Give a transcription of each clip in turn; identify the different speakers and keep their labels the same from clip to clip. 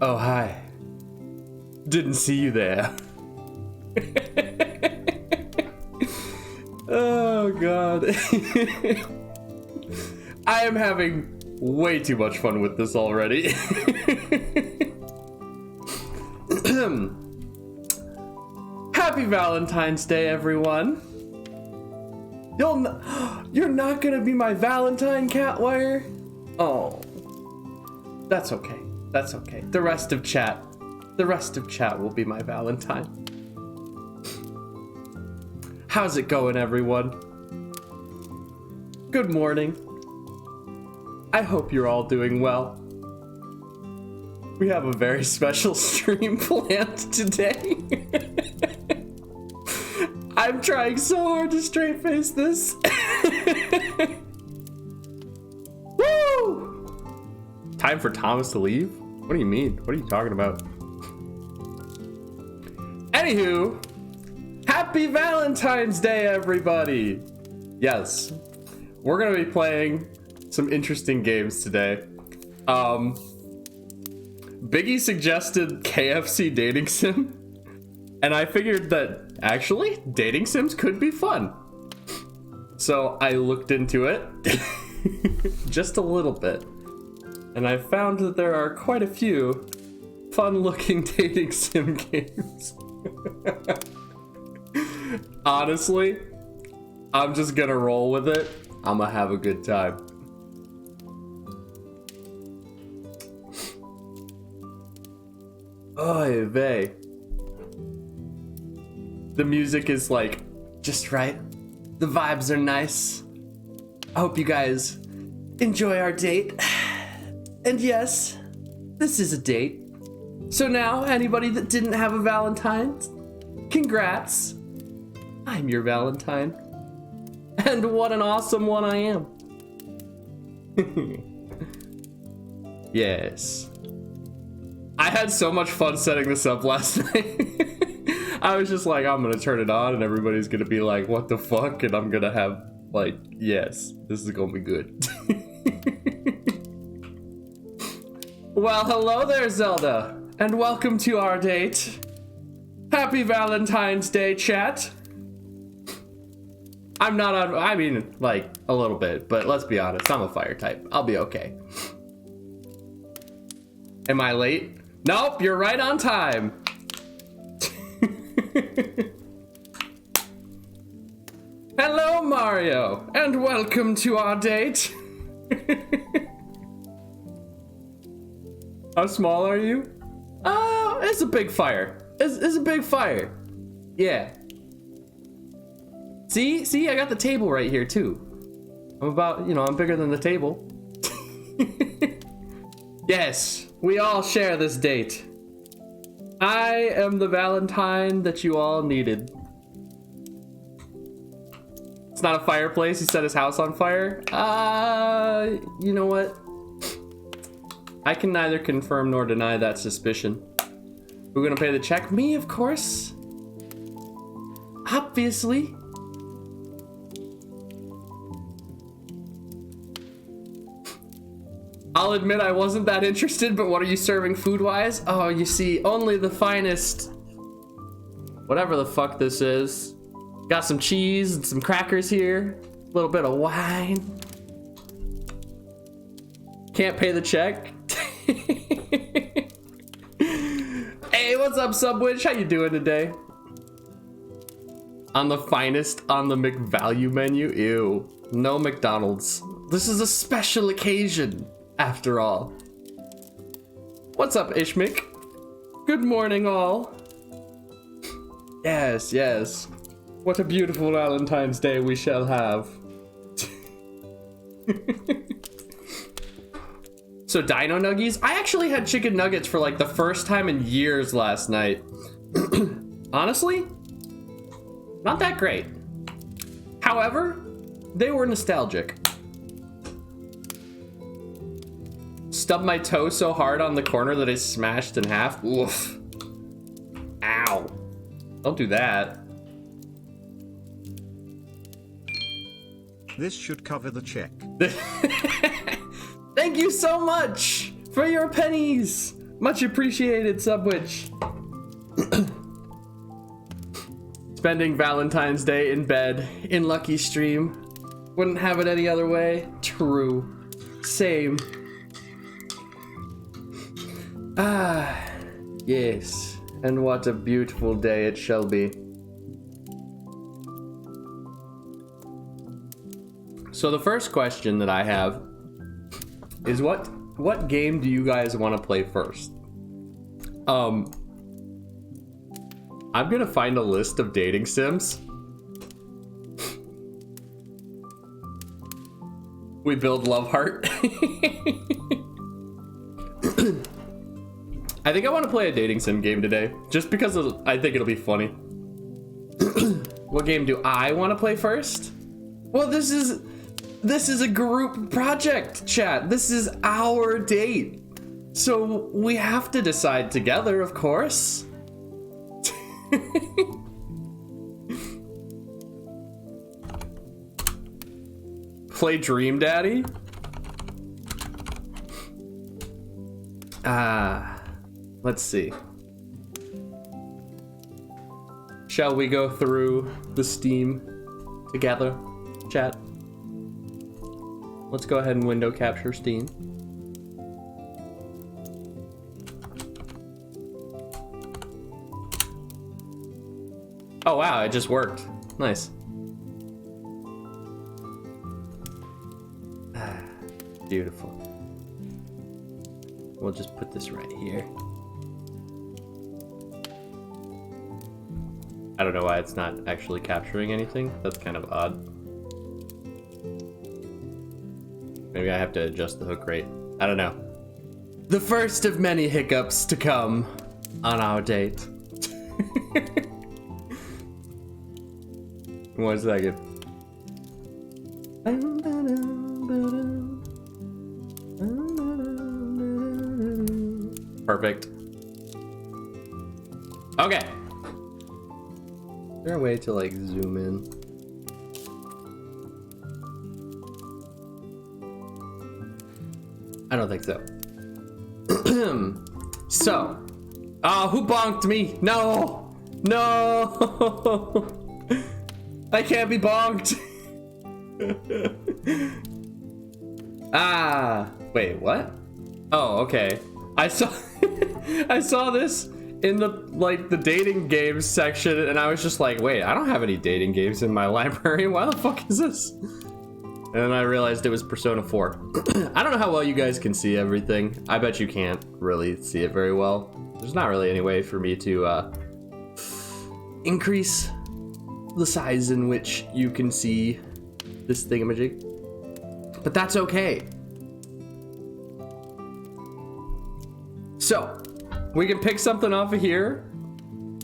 Speaker 1: Oh, hi. Didn't see you there. Oh, God. I am having way too much fun with this already. Happy Valentine's Day, everyone. You're not gonna be my Valentine, Catwire? Oh, that's okay. That's okay. The rest of chat will be my Valentine. How's it going, everyone? Good morning. I hope you're all doing well. We have a very special stream planned today. I'm trying so hard to straight face this. Woo! Time for Thomas to leave? What do you mean? What are you talking about? Anywho, happy Valentine's Day, everybody! Yes, we're gonna be playing some interesting games today. Biggie suggested KFC dating sim, and I figured that actually dating sims could be fun. So I looked into it just a little bit, and I found that there are quite a few fun-looking dating sim games. Honestly, I'm just gonna roll with it. I'm gonna have a good time. Oy vey. The music is like just right. The vibes are nice. I hope you guys enjoy our date. And yes, this is a date. So now, anybody that didn't have a Valentine's, congrats. I'm your Valentine. And what an awesome one I am. Yes. I had so much fun setting this up last night. I was just like, I'm gonna turn it on and everybody's gonna be like, what the fuck? And I'm gonna have like, yes, this is gonna be good. Well, hello there, Zelda, and welcome to our date. Happy Valentine's Day, chat. I'm not on, I mean, like, a little bit, but let's be honest, I'm a fire type. I'll be okay. Am I late? Nope, you're right on time. Hello, Mario, and welcome to our date. How small are you? Oh, it's a big fire. It's a big fire. Yeah. See, I got the table right here too. I'm about, I'm bigger than the table. Yes, we all share this date. I am the Valentine that you all needed. It's not a fireplace, he set his house on fire. You know what? I can neither confirm nor deny that suspicion. Who's gonna pay the check? Me, of course. Obviously. I'll admit I wasn't that interested, but what are you serving food-wise? Oh, you see, only the finest. Whatever the fuck this is. Got some cheese and some crackers here. A little bit of wine. Can't pay the check. Hey, what's up, Subwitch? How you doing today? On the finest on the McValue menu? Ew. No McDonald's. This is a special occasion. After all. What's up, Ishmik? Good morning, all. Yes, yes. What a beautiful Valentine's Day we shall have. So, Dino Nuggies? I actually had chicken nuggets for like the first time in years last night. Honestly, not that great. However, they were nostalgic. Stubbed my toe so hard on the corner that I smashed in half. Oof. Ow. Don't do that.
Speaker 2: This should cover the check.
Speaker 1: Thank you so much for your pennies. Much appreciated, Subwitch. Spending Valentine's Day in bed in Lucky Stream. Wouldn't have it any other way. True. Same. Ah, yes. And what a beautiful day it shall be. So the first question that I have is what game do you guys want to play first? I'm gonna find a list of dating sims. We build Love Heart. I think I want to play a dating sim game today, just because I think it'll be funny. What game do I want to play first? Well, this is a group project, chat. This is our date. So we have to decide together, of course. Play Dream Daddy? Let's see. Shall we go through the Steam together, chat? Let's go ahead and window capture Steam. Oh wow, it just worked. Nice. Beautiful. We'll just put this right here. I don't know why it's not actually capturing anything. That's kind of odd. Maybe I have to adjust the hook rate. I don't know. The first of many hiccups to come on our date. 1 second. Perfect. Okay. Is there a way to like zoom in? I don't think so. So. Oh, who bonked me? No! No! I can't be bonked! Ah! Wait, what? Oh, okay. I saw I saw this in the dating games section, and I was just like, wait, I don't have any dating games in my library. Why the fuck is this? And then I realized it was Persona 4. I don't know how well you guys can see everything. I bet you can't really see it very well. There's not really any way for me to increase the size in which you can see this thingamajig. But that's okay. So, we can pick something off of here,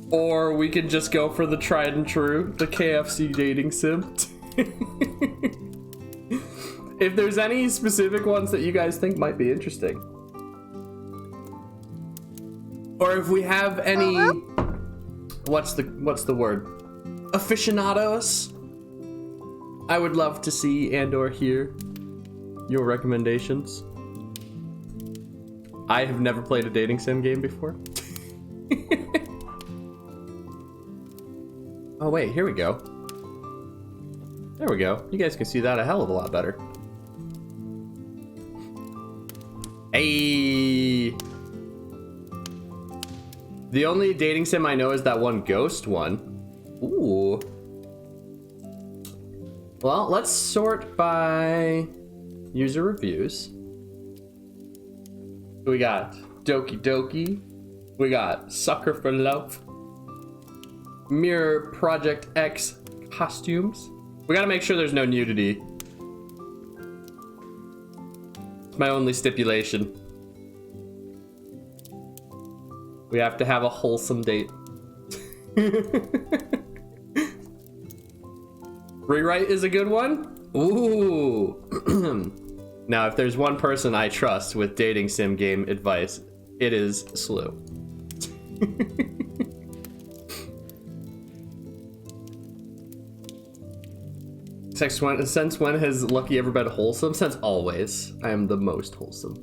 Speaker 1: or we can just go for the tried and true, the KFC dating sim. If there's any specific ones that you guys think might be interesting, or if we have any, what's the word? Aficionados, I would love to see and or hear your recommendations. I have never played a dating sim game before. Oh wait, here we go. There we go. You guys can see that a hell of a lot better. Hey. The only dating sim I know is that one ghost one. Ooh. Well, let's sort by user reviews. We got Doki Doki. We got Sucker for Love. Mirror Project X costumes. We gotta make sure there's no nudity. It's my only stipulation. We have to have a wholesome date. Rewrite is a good one. Ooh. Now, if there's one person I trust with dating sim game advice, it is Slew. Since when has Lucky ever been wholesome? Since always. I am the most wholesome.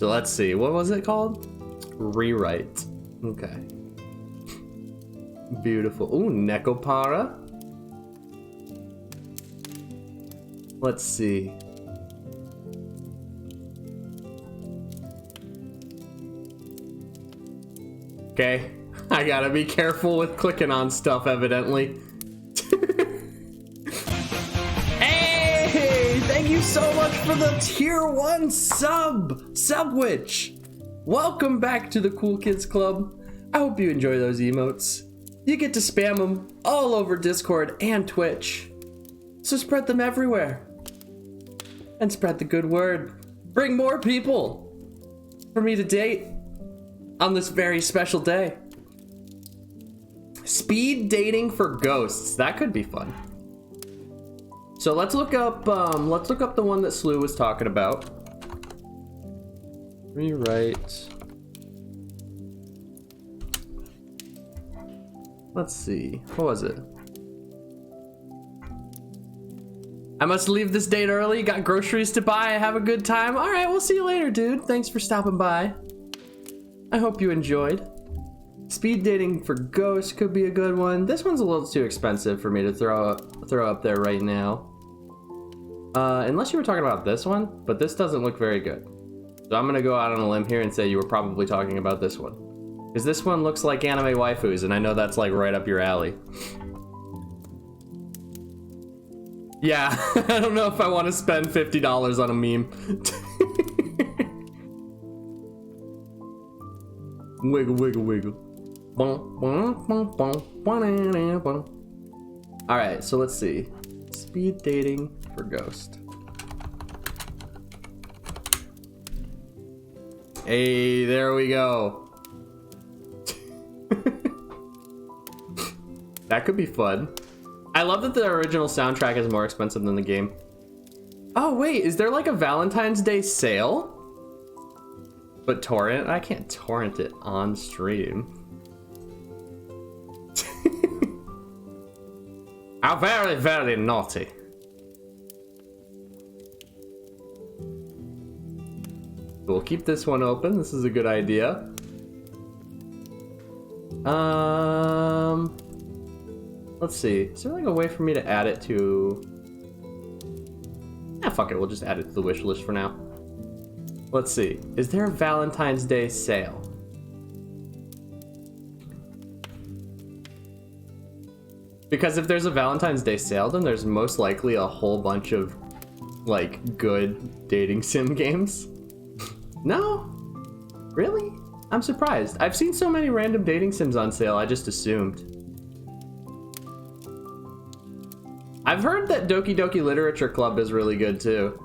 Speaker 1: So let's see, what was it called? Rewrite. Okay. Beautiful. Ooh, Nekopara. Let's see. Okay, I gotta be careful with clicking on stuff, evidently. Hey, thank you so much for the tier 1 Subwitch. Welcome back to the Cool Kids Club. I hope you enjoy those emotes. You get to spam them all over Discord and Twitch. So spread them everywhere. And spread the good word. Bring more people for me to date on this very special day. Speed dating for ghosts. That could be fun. So let's look up the one that Slew was talking about. Rewrite. Let's see. What was it? I must leave this date early. Got groceries to buy. Have a good time. All right, we'll see you later, dude. Thanks for stopping by. I hope you enjoyed. Speed dating for ghosts could be a good one. This one's a little too expensive for me to throw up there right now. Unless you were talking about this one, but this doesn't look very good. So I'm gonna go out on a limb here and say you were probably talking about this one. Because this one looks like anime waifus, and I know that's like right up your alley. Yeah, I don't know if I want to spend $50 on a meme. Wiggle, wiggle, wiggle. Alright, so let's see. Speed dating for ghost. Hey, there we go. That could be fun. I love that the original soundtrack is more expensive than the game. Oh wait, is there like a Valentine's Day sale? But torrent? I can't torrent it on stream. How very, very naughty. We'll keep this one open. This is a good idea. Let's see. Is there like a way for me to add it to... Fuck it. We'll just add it to the wish list for now. Let's see. Is there a Valentine's Day sale? Because if there's a Valentine's Day sale, then there's most likely a whole bunch of, like, good dating sim games. No? Really? I'm surprised. I've seen so many random dating sims on sale, I just assumed. I've heard that Doki Doki Literature Club is really good, too.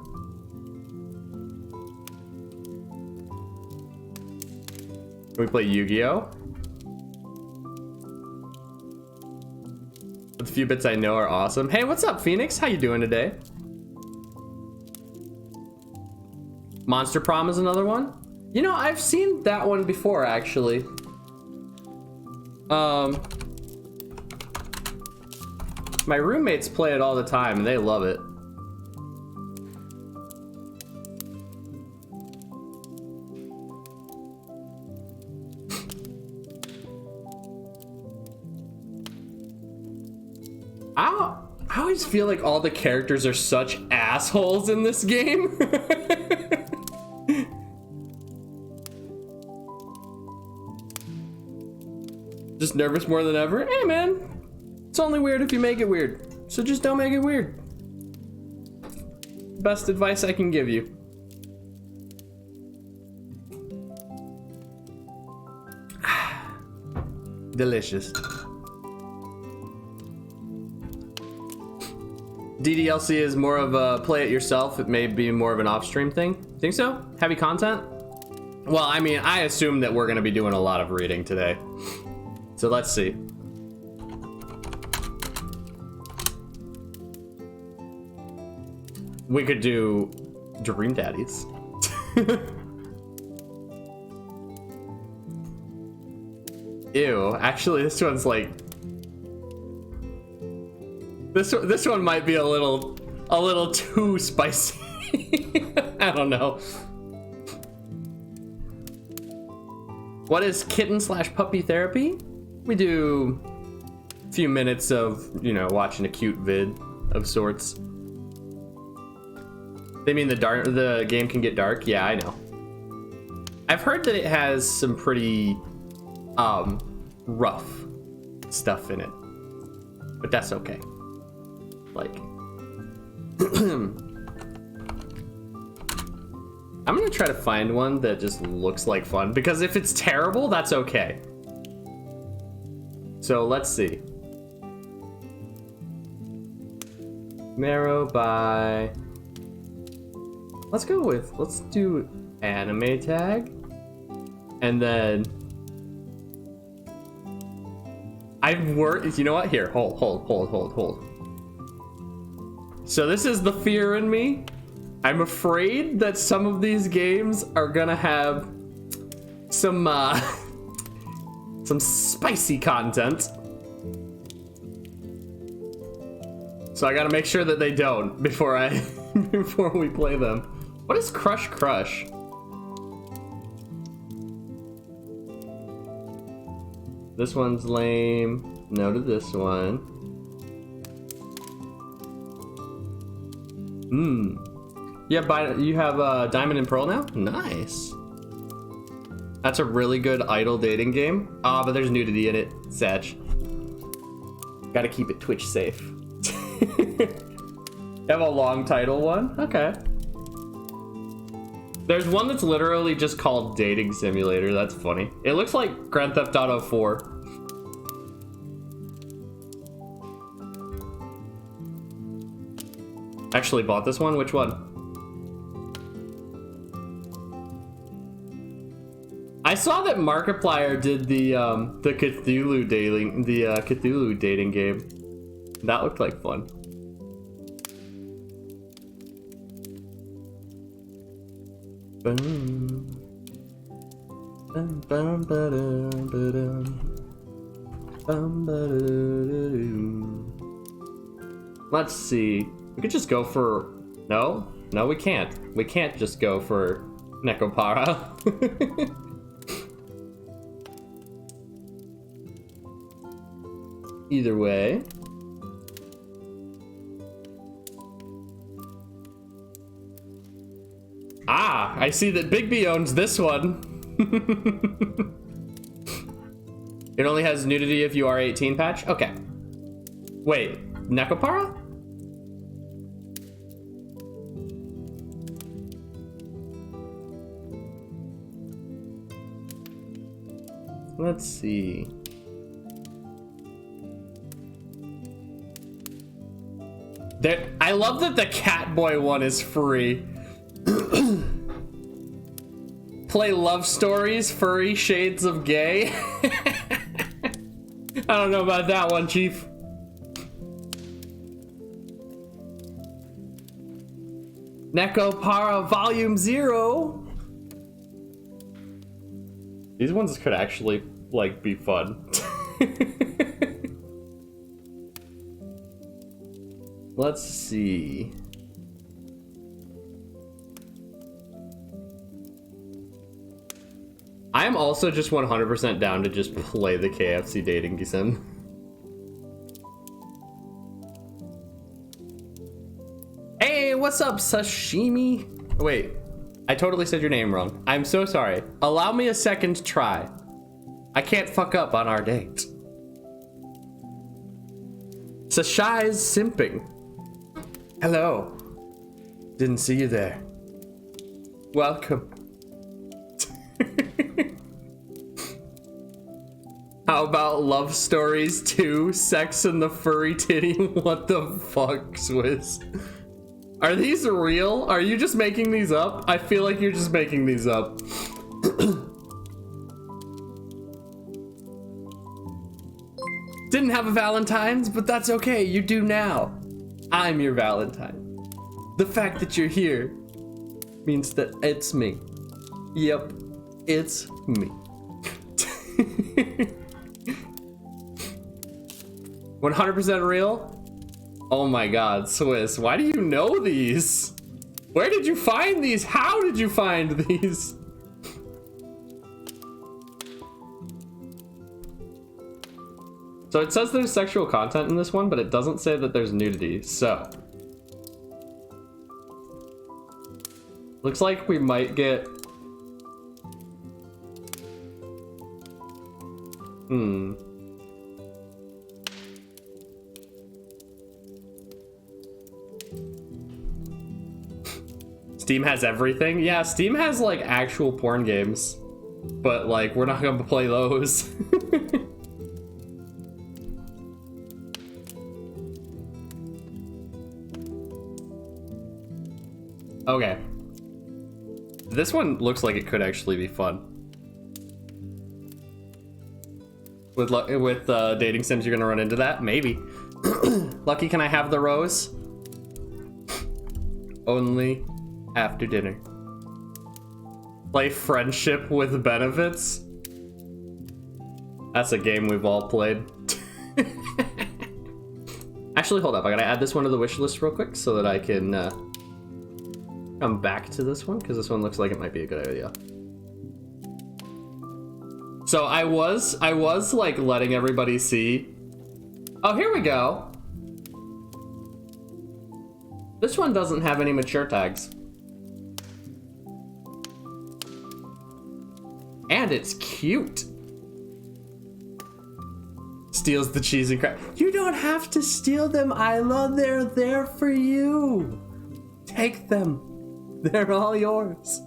Speaker 1: Can we play Yu-Gi-Oh? The few bits I know are awesome. Hey, what's up, Phoenix? How you doing today? Monster Prom is another one. You know, I've seen that one before, actually. My roommates play it all the time, and they love it. I always feel like all the characters are such assholes in this game. Just nervous more than ever? Hey man, it's only weird if you make it weird. So just don't make it weird. Best advice I can give you. Delicious. DDLC is more of a play it yourself. It may be more of an off-stream thing. Think so? Heavy content? Well, I mean, I assume that we're going to be doing a lot of reading today. So let's see. We could do Dream Daddies. Ew, actually this one's like... This one might be a little too spicy. I don't know. What is kitten slash puppy therapy? We do a few minutes of, you know, watching a cute vid of sorts. They mean the game can get dark? Yeah, I know. I've heard that it has some pretty rough stuff in it, but that's okay. Like, I'm gonna try to find one that just looks like fun, because if it's terrible, that's okay. So let's see. Marrow by... let's do anime tag. And then... I've worked... you know what? Here, hold. So this is the fear in me. I'm afraid that some of these games are gonna have some spicy content. So I gotta make sure that they don't before we play them. What is Crush Crush? This one's lame. No to this one. You have Diamond and Pearl now? Nice. That's a really good idle dating game. Ah, but there's nudity in it. Satch. Gotta keep it Twitch safe. You have a long title one? Okay. There's one that's literally just called Dating Simulator. That's funny. It looks like Grand Theft Auto 4. Actually bought this one. Which one? I saw that Markiplier did the Cthulhu dating game. That looked like fun. Let's see. We could just go for... No, we can't. We can't just go for Nekopara. Either way. Ah, I see that Big B owns this one. It only has nudity if you are 18 patch? Okay. Wait, Nekopara? Let's see. I love that the Catboy one is free. Play love stories, furry shades of gay. I don't know about that one, Chief. Nekopara Volume 0. These ones could actually, like, be fun. Let's see. I am also just 100% down to just play the KFC dating sim. Hey, what's up, Sashimi? Wait, I totally said your name wrong. I'm so sorry. Allow me a second try. I can't fuck up on our date. Sashai's simping. Hello. Didn't see you there. Welcome. How about Love Stories 2? Sex in the Furry Titty? What the fuck, Swizz? Are these real? Are you just making these up? I feel like you're just making these up. Didn't have a Valentine's, but that's okay. You do now. I'm your Valentine. The fact that you're here means that it's me. Yep, it's me. 100% real? Oh my god, Swiss, why do you know these? Where did you find these? How did you find these? So it says there's sexual content in this one, but it doesn't say that there's nudity, so. Looks like we might get... Steam has everything? Yeah, Steam has like actual porn games. But like, we're not gonna play those. Okay. This one looks like it could actually be fun. With dating sims, you're gonna run into that? Maybe. Lucky, can I have the rose? Only after dinner. Play friendship with benefits? That's a game we've all played. Actually, hold up. I gotta add this one to the wish list real quick so that I can come back to this one, because this one looks like it might be a good idea. So I was like letting everybody see. Oh, here we go. This one doesn't have any mature tags. And it's cute. Steals the cheese and crap. You don't have to steal them, Isla. They're there for you. Take them. They're all yours.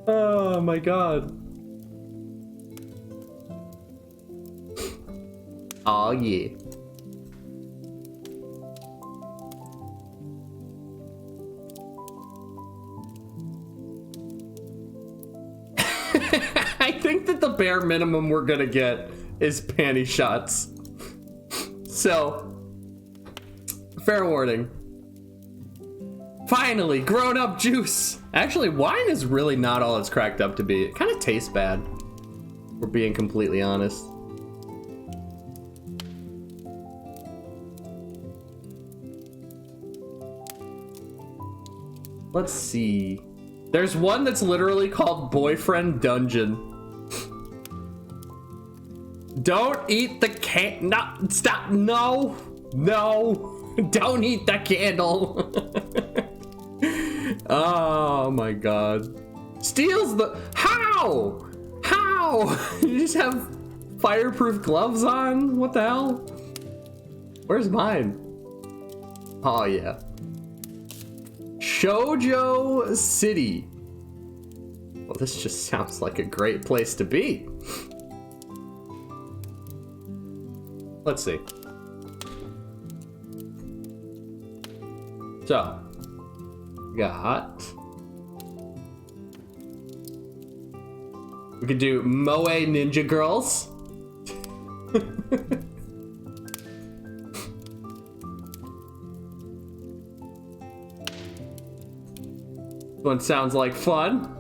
Speaker 1: Oh my god. Oh yeah. I think that the bare minimum we're gonna get is panty shots. So, fair warning. Finally, grown-up juice. Actually, wine is really not all it's cracked up to be. It kind of tastes bad, if we're being completely honest. Let's see. There's one that's literally called Boyfriend Dungeon. Don't eat the no, stop, no, no, don't eat the candle. Oh my god. Steals the, how? You just have fireproof gloves on? What the hell? Where's mine? Oh yeah. Shoujo City. Well, this just sounds like a great place to be. Let's see. So, got... We could do Moe Ninja Girls. One sounds like fun.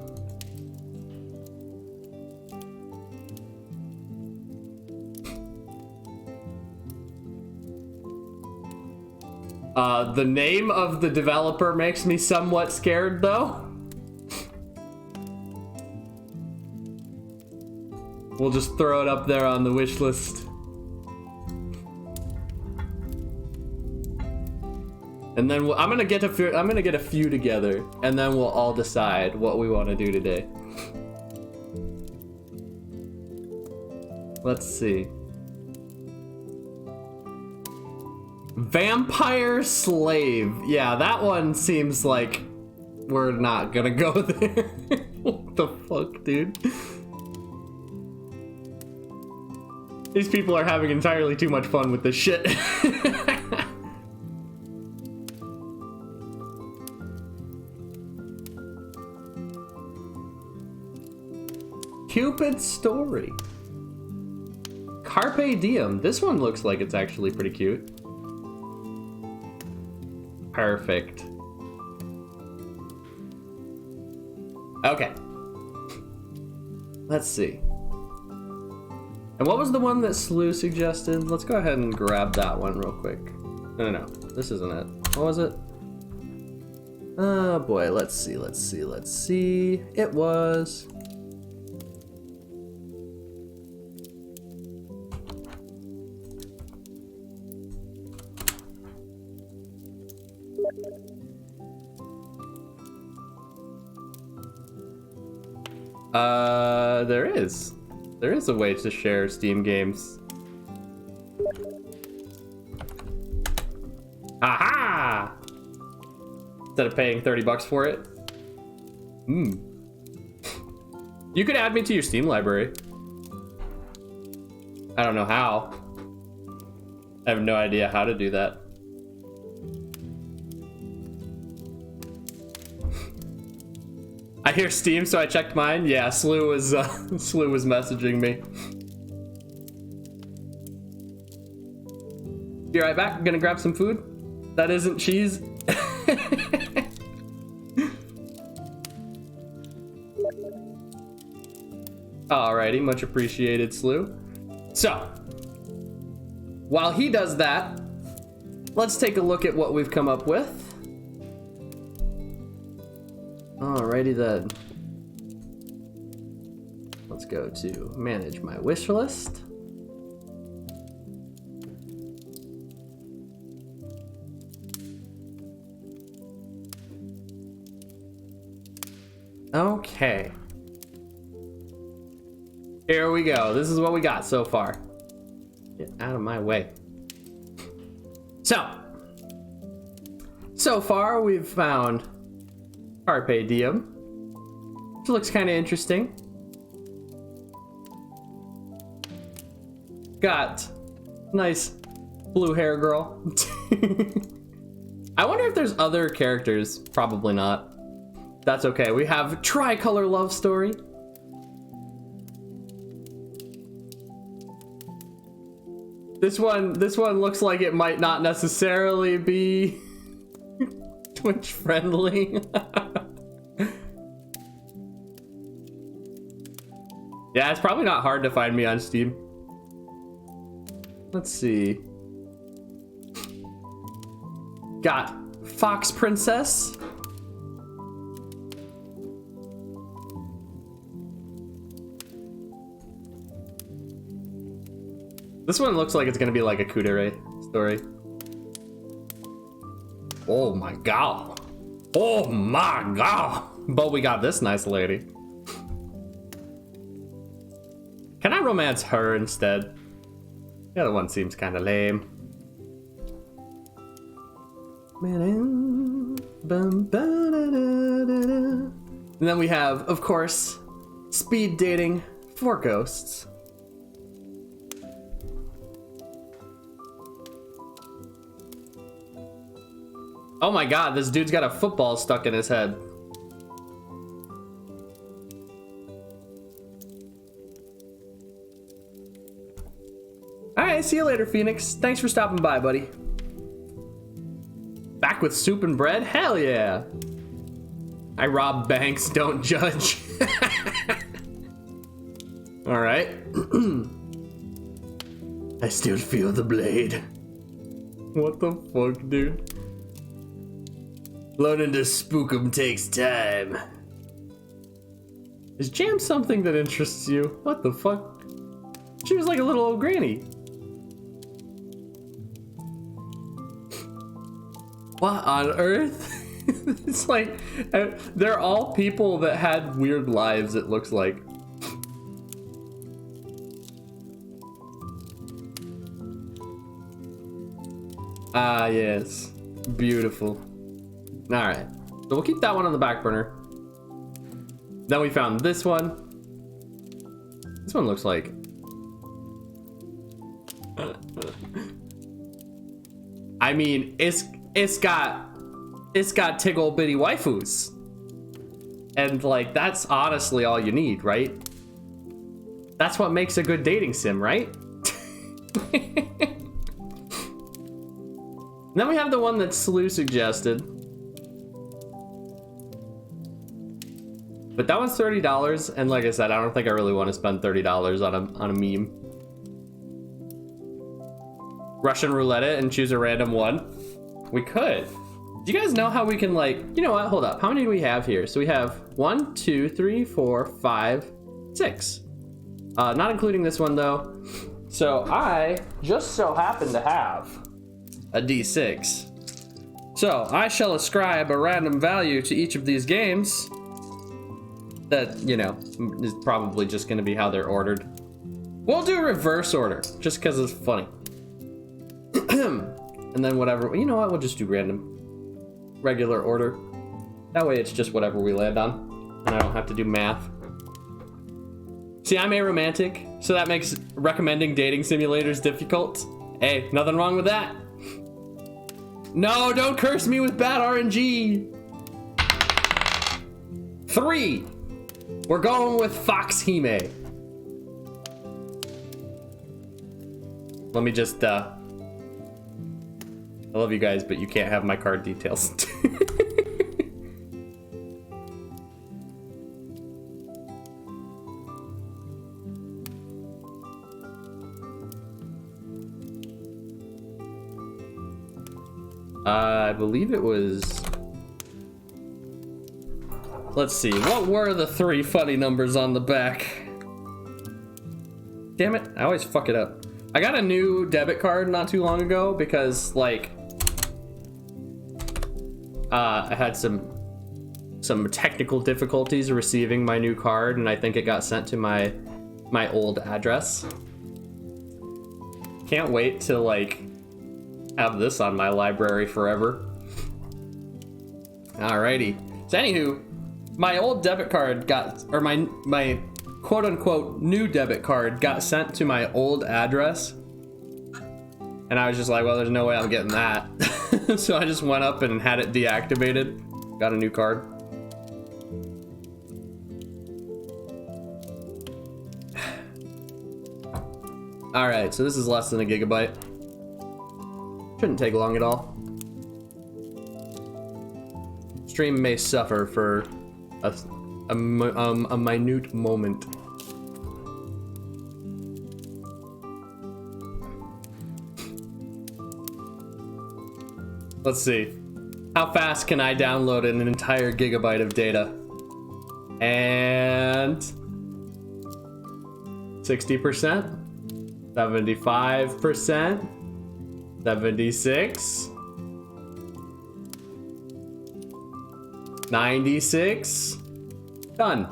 Speaker 1: The name of the developer makes me somewhat scared, though. We'll just throw it up there on the wish list. And then I'm gonna get a few together, and then we'll all decide what we want to do today. Let's see. Vampire Slave. Yeah, that one seems like we're not gonna go there. What the fuck, dude? These people are having entirely too much fun with this shit. Cupid's Story. Carpe Diem. This one looks like it's actually pretty cute. Perfect. Okay. Let's see. And what was the one that Slew suggested? Let's go ahead and grab that one real quick. No. This isn't it. What was it? Oh boy, let's see. It was... There is a way to share Steam games. Aha! Instead of paying $30 for it. You could add me to your Steam library. I don't know how. I have no idea how to do that. I hear Steam, so I checked mine. Yeah, Slew was messaging me. Be right back. I'm gonna grab some food. That isn't cheese. Alrighty, much appreciated, Slew. So, while he does that, let's take a look at what we've come up with. Alrighty then. Let's go to manage my wish list. Okay. Here we go. This is what we got so far. Get out of my way. So far we've found Carpe Diem, which looks kind of interesting. Got nice blue hair girl. I wonder if there's other characters. Probably not. That's okay. We have Tricolor Love Story. This one looks like it might not necessarily be Twitch friendly. Yeah, it's probably not hard to find me on Steam. Let's see. Got Fox Princess. This one looks like it's gonna be like a Kudere story. Oh my god. Oh my god. But we got this nice lady. Can I romance her instead? The other one seems kind of lame. And then we have, of course, speed dating for ghosts. Oh my god, this dude's got a football stuck in his head. Alright, see you later, Phoenix. Thanks for stopping by, buddy. Back with soup and bread? Hell yeah! I rob banks, don't judge. Alright. I still feel the blade. What the fuck, dude? Learning to spook 'em takes time. Is Jam something that interests you? What the fuck? She was like a little old granny. What on earth? It's like, they're all people that had weird lives, it looks like. Ah, yes. Beautiful. Alright. So we'll keep that one on the back burner. Then we found this one. This one looks like... I mean, it's got tickle bitty waifus. And like, that's honestly all you need, right? That's what makes a good dating sim, right? Then we have the one that Slew suggested. But that one's $30, and like I said, I don't think I really want to spend $30 on a meme. Russian roulette it and choose a random one. We could. Do you guys know how we can, like, you know what? Hold up. How many do we have here? So we have 1, 2, 3, 4, 5, 6. Not including this one though. So I just so happen to have a D6. So I shall ascribe a random value to each of these games that, you know, is probably just going to be how they're ordered. We'll do reverse order just because it's funny. And then whatever, you know what, we'll just do random, regular order. That way it's just whatever we land on and I don't have to do math. See, I'm aromantic, so that makes recommending dating simulators difficult. Hey, nothing wrong with that. No, don't curse me with bad RNG. 3. We're going with Fox Hime. Let me just, I love you guys, but you can't have my card details. I believe it was... Let's see, what were the 3 funny numbers on the back? Damn it, I always fuck it up. I got a new debit card not too long ago because, like, I had some technical difficulties receiving my new card, and I think it got sent to my old address. Can't wait to, like, have this on my library forever. Alrighty. So anywho, my old debit card got, or my quote-unquote new debit card got sent to my old address. And I was just like, well, there's no way I'm getting that. So I just went up and had it deactivated. Got a new card. Alright, so this is less than a gigabyte. Shouldn't take long at all. Stream may suffer for a minute moment. Let's see. How fast can I download an entire gigabyte of data? And 60%, 75%, 76, 96, done.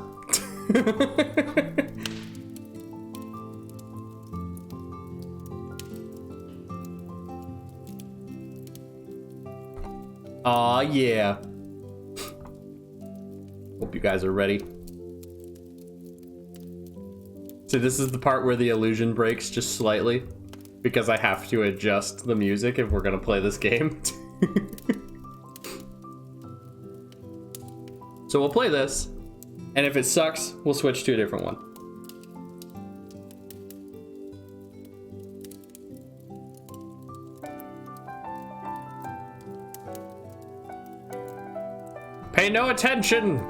Speaker 1: Aw, yeah. Hope you guys are ready. So this is the part where the illusion breaks just slightly, because I have to adjust the music if we're gonna play this game. So we'll play this, and if it sucks, we'll switch to a different one. Pay no attention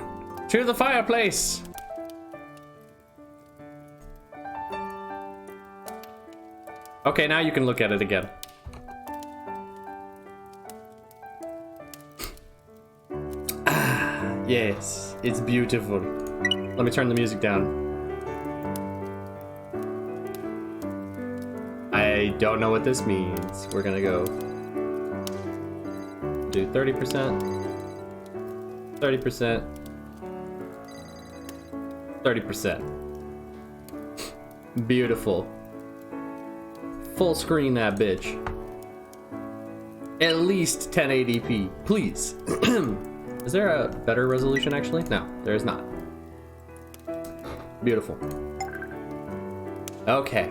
Speaker 1: to the fireplace. Okay, now you can look at it again. Ah, yes, it's beautiful. Let me turn the music down. I don't know what this means. We're gonna go do 30%. 30%. 30%. Beautiful. Full screen that bitch. At least 1080p, please. Is there a better resolution actually? No, there is not. Beautiful. Okay.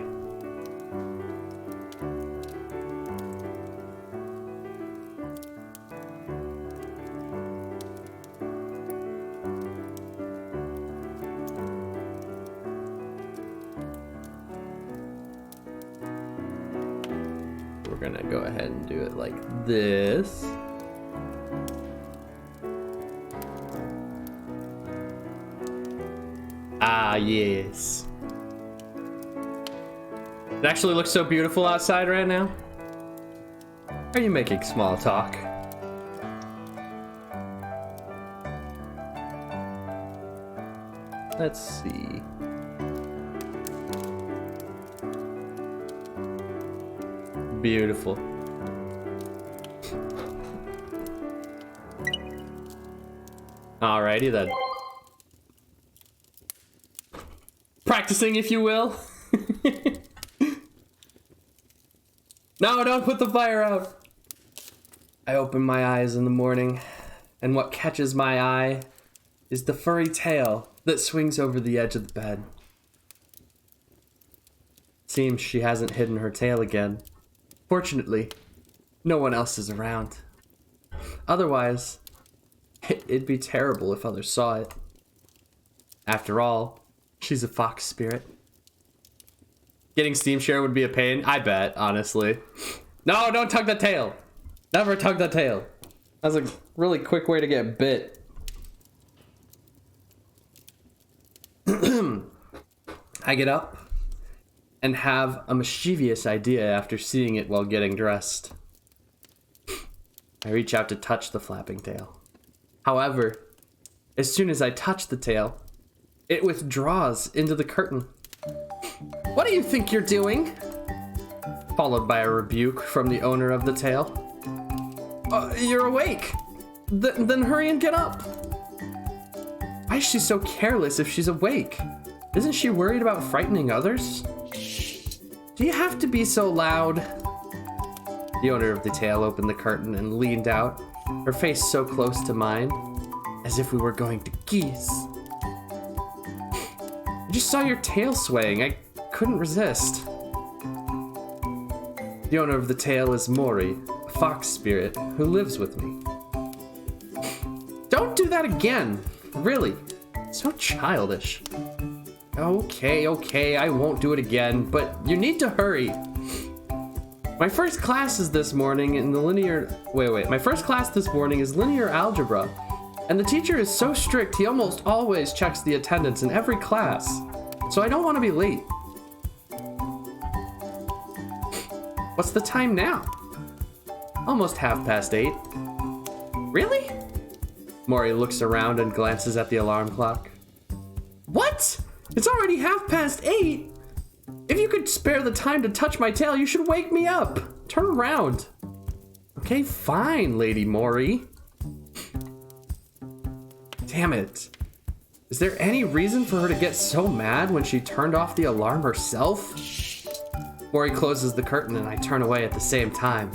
Speaker 1: We're gonna go ahead and do it like this. Ah, yes. It actually looks so beautiful outside right now. Are you making small talk? Let's see. Beautiful. Alrighty then. Practicing, if you will. No, don't put the fire out. I open my eyes in the morning, and what catches my eye is the furry tail that swings over the edge of the bed. Seems she hasn't hidden her tail again. Fortunately, no one else is around. Otherwise, it'd be terrible if others saw it. After all, she's a fox spirit. Getting Steam Share would be a pain, I bet, honestly. No, don't tug the tail. Never tug the tail. That's a really quick way to get bit. I get up and have a mischievous idea after seeing it while getting dressed. I reach out to touch the flapping tail. However, as soon as I touch the tail, it withdraws into the curtain. What do you think you're doing? Followed by a rebuke from the owner of the tail. You're awake. Then hurry and get up. Why is she so careless if she's awake? Isn't she worried about frightening others? Do you have to be so loud? The owner of the tail opened the curtain and leaned out, her face so close to mine, as if we were going to geese. I just saw your tail swaying. I couldn't resist. The owner of the tail is Mori, a fox spirit who lives with me. Don't do that again. Really. So childish. Okay, I won't do it again, but you need to hurry. My first class is this morning in the linear... Wait. My first class this morning is linear algebra, and the teacher is so strict he almost always checks the attendance in every class, so I don't want to be late. What's the time now? Almost 8:30. Really? Mori looks around and glances at the alarm clock. What? It's already 8:30? If you could spare the time to touch my tail, you should wake me up. Turn around. Okay, fine, Lady Mori. Damn it. Is there any reason for her to get so mad when she turned off the alarm herself? Mori closes the curtain and I turn away at the same time.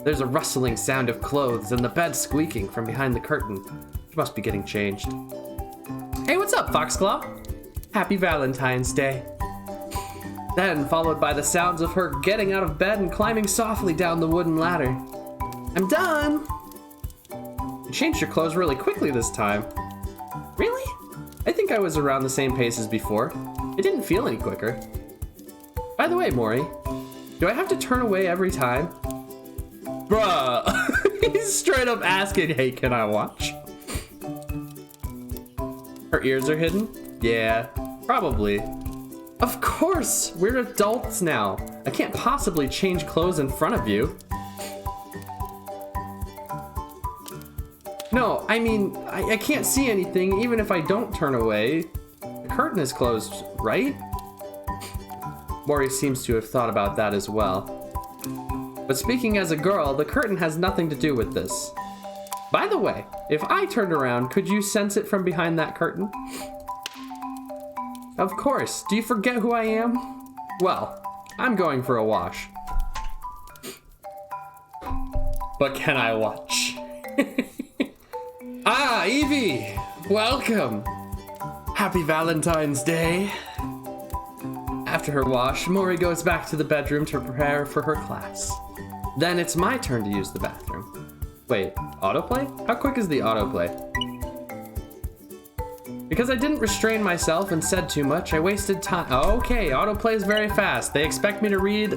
Speaker 1: There's a rustling sound of clothes and the bed squeaking from behind the curtain, which must be getting changed. Hey, what's up, Foxclaw? Happy Valentine's Day. Then, followed by the sounds of her getting out of bed and climbing softly down the wooden ladder. I'm done. You changed your clothes really quickly this time. Really? I think I was around the same pace as before. It didn't feel any quicker. By the way, Mori, do I have to turn away every time? Bruh. He's straight up asking, hey, can I watch? Her ears are hidden? Yeah, probably. Of course, we're adults now. I can't possibly change clothes in front of you. No, I mean, I can't see anything even if I don't turn away. The curtain is closed, right? Mori seems to have thought about that as well. But speaking as a girl, the curtain has nothing to do with this. By the way, if I turned around, could you sense it from behind that curtain? Of course. Do you forget who I am? Well, I'm going for a wash. But can I watch? Ah, Evie! Welcome! Happy Valentine's Day! After her wash, Mori goes back to the bedroom to prepare for her class. Then it's my turn to use the bathroom. Wait, autoplay? How quick is the autoplay? Because I didn't restrain myself and said too much, I wasted time. Okay, autoplay is very fast. They expect me to read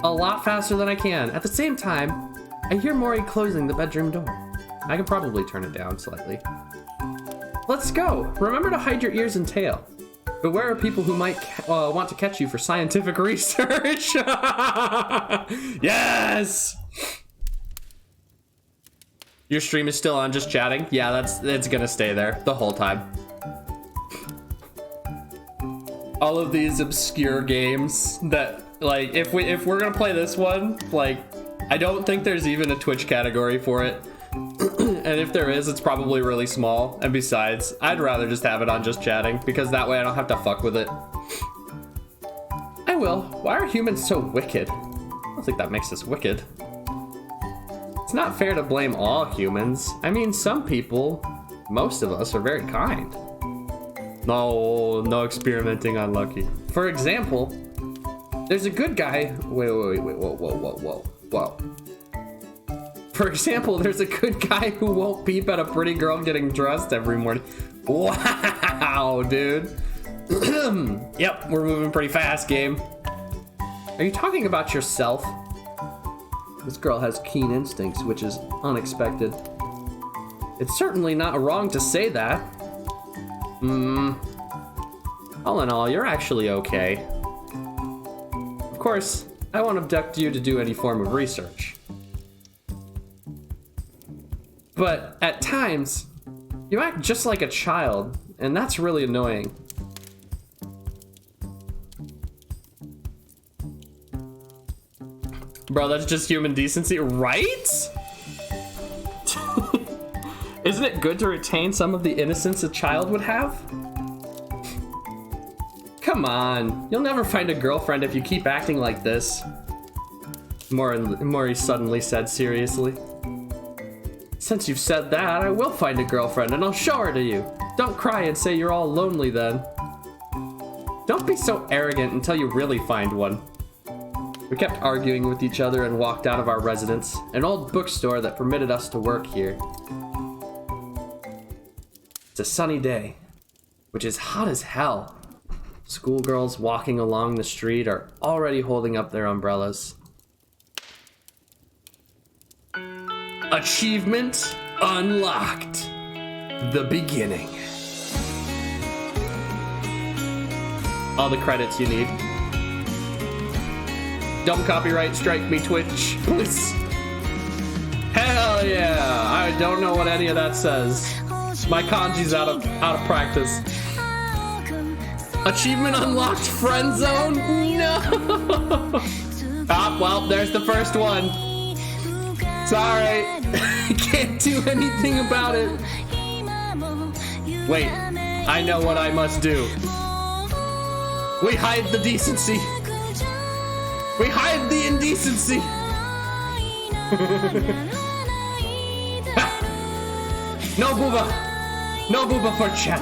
Speaker 1: a lot faster than I can. At the same time, I hear Mori closing the bedroom door. I can probably turn it down slightly. Let's go. Remember to hide your ears and tail. Beware of people who might want to catch you for scientific research. Yes! Your stream is still on, just chatting? Yeah, it's gonna stay there the whole time. All of these obscure games that, like, if we're gonna play this one, like, I don't think there's even a Twitch category for it. And if there is, it's probably really small. And besides, I'd rather just have it on just chatting, because that way I don't have to fuck with it. I will. Why are humans so wicked? I don't think that makes us wicked. It's not fair to blame all humans. I mean, some people, most of us, are very kind. No experimenting on Lucky. For example, there's a good guy. Wait, whoa. For example, there's a good guy who won't peep at a pretty girl getting dressed every morning. Wow, dude. Yep, we're moving pretty fast, game. Are you talking about yourself? This girl has keen instincts, which is unexpected. It's certainly not wrong to say that. All in all, you're actually okay. Of course, I won't abduct you to do any form of research. But at times, you act just like a child, and that's really annoying. Bro, that's just human decency, right? Isn't it good to retain some of the innocence a child would have? Come on, you'll never find a girlfriend if you keep acting like this. Mori suddenly said seriously. Since you've said that, I will find a girlfriend and I'll show her to you. Don't cry and say you're all lonely then. Don't be so arrogant until you really find one. We kept arguing with each other and walked out of our residence, an old bookstore that permitted us to work here. It's a sunny day, which is hot as hell. Schoolgirls walking along the street are already holding up their umbrellas. Achievement unlocked. The beginning. All the credits you need. Don't copyright strike me, Twitch, please. Hell yeah! I don't know what any of that says. My kanji's out of practice. Achievement unlocked, friend zone? No! Ah, well, there's the first one. Sorry, can't do anything about it. Wait, I know what I must do. We hide the decency. We hide the indecency. No booba. No booba for chat.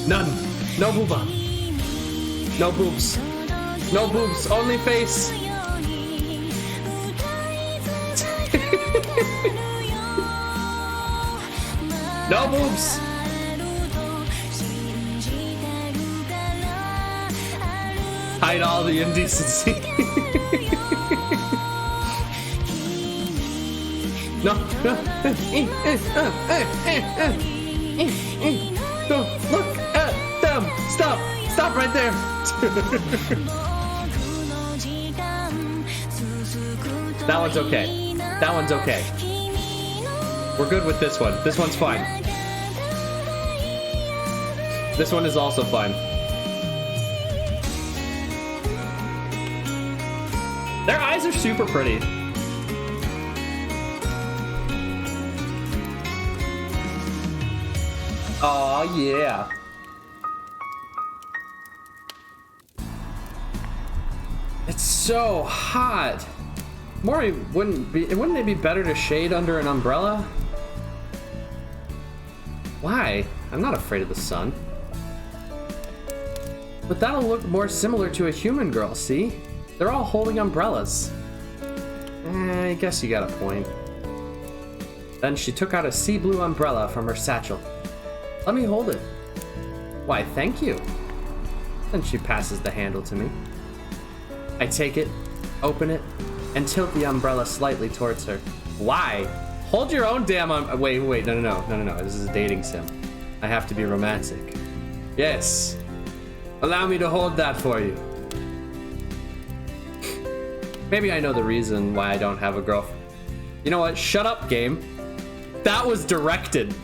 Speaker 1: None. No booba. No boobs. No boobs. Only face. No boobs. Hide all the indecency. No, no. Don't look at them. Stop. Stop right there. That one's okay. That one's okay. We're good with this one. This one's fine. This one is also fine. Their eyes are super pretty. Oh yeah. It's so hot. Mori, wouldn't it be better to shade under an umbrella? Why? I'm not afraid of the sun. But that'll look more similar to a human girl, see? They're all holding umbrellas. I guess you got a point. Then she took out a sea blue umbrella from her satchel. Let me hold it. Why, thank you. Then she passes the handle to me. I take it, open it, and tilt the umbrella slightly towards her. Why? Hold your own damn wait, no. This is a dating sim. I have to be romantic. Yes. Allow me to hold that for you. Maybe I know the reason why I don't have a girlfriend. You know what? Shut up, game. That was directed.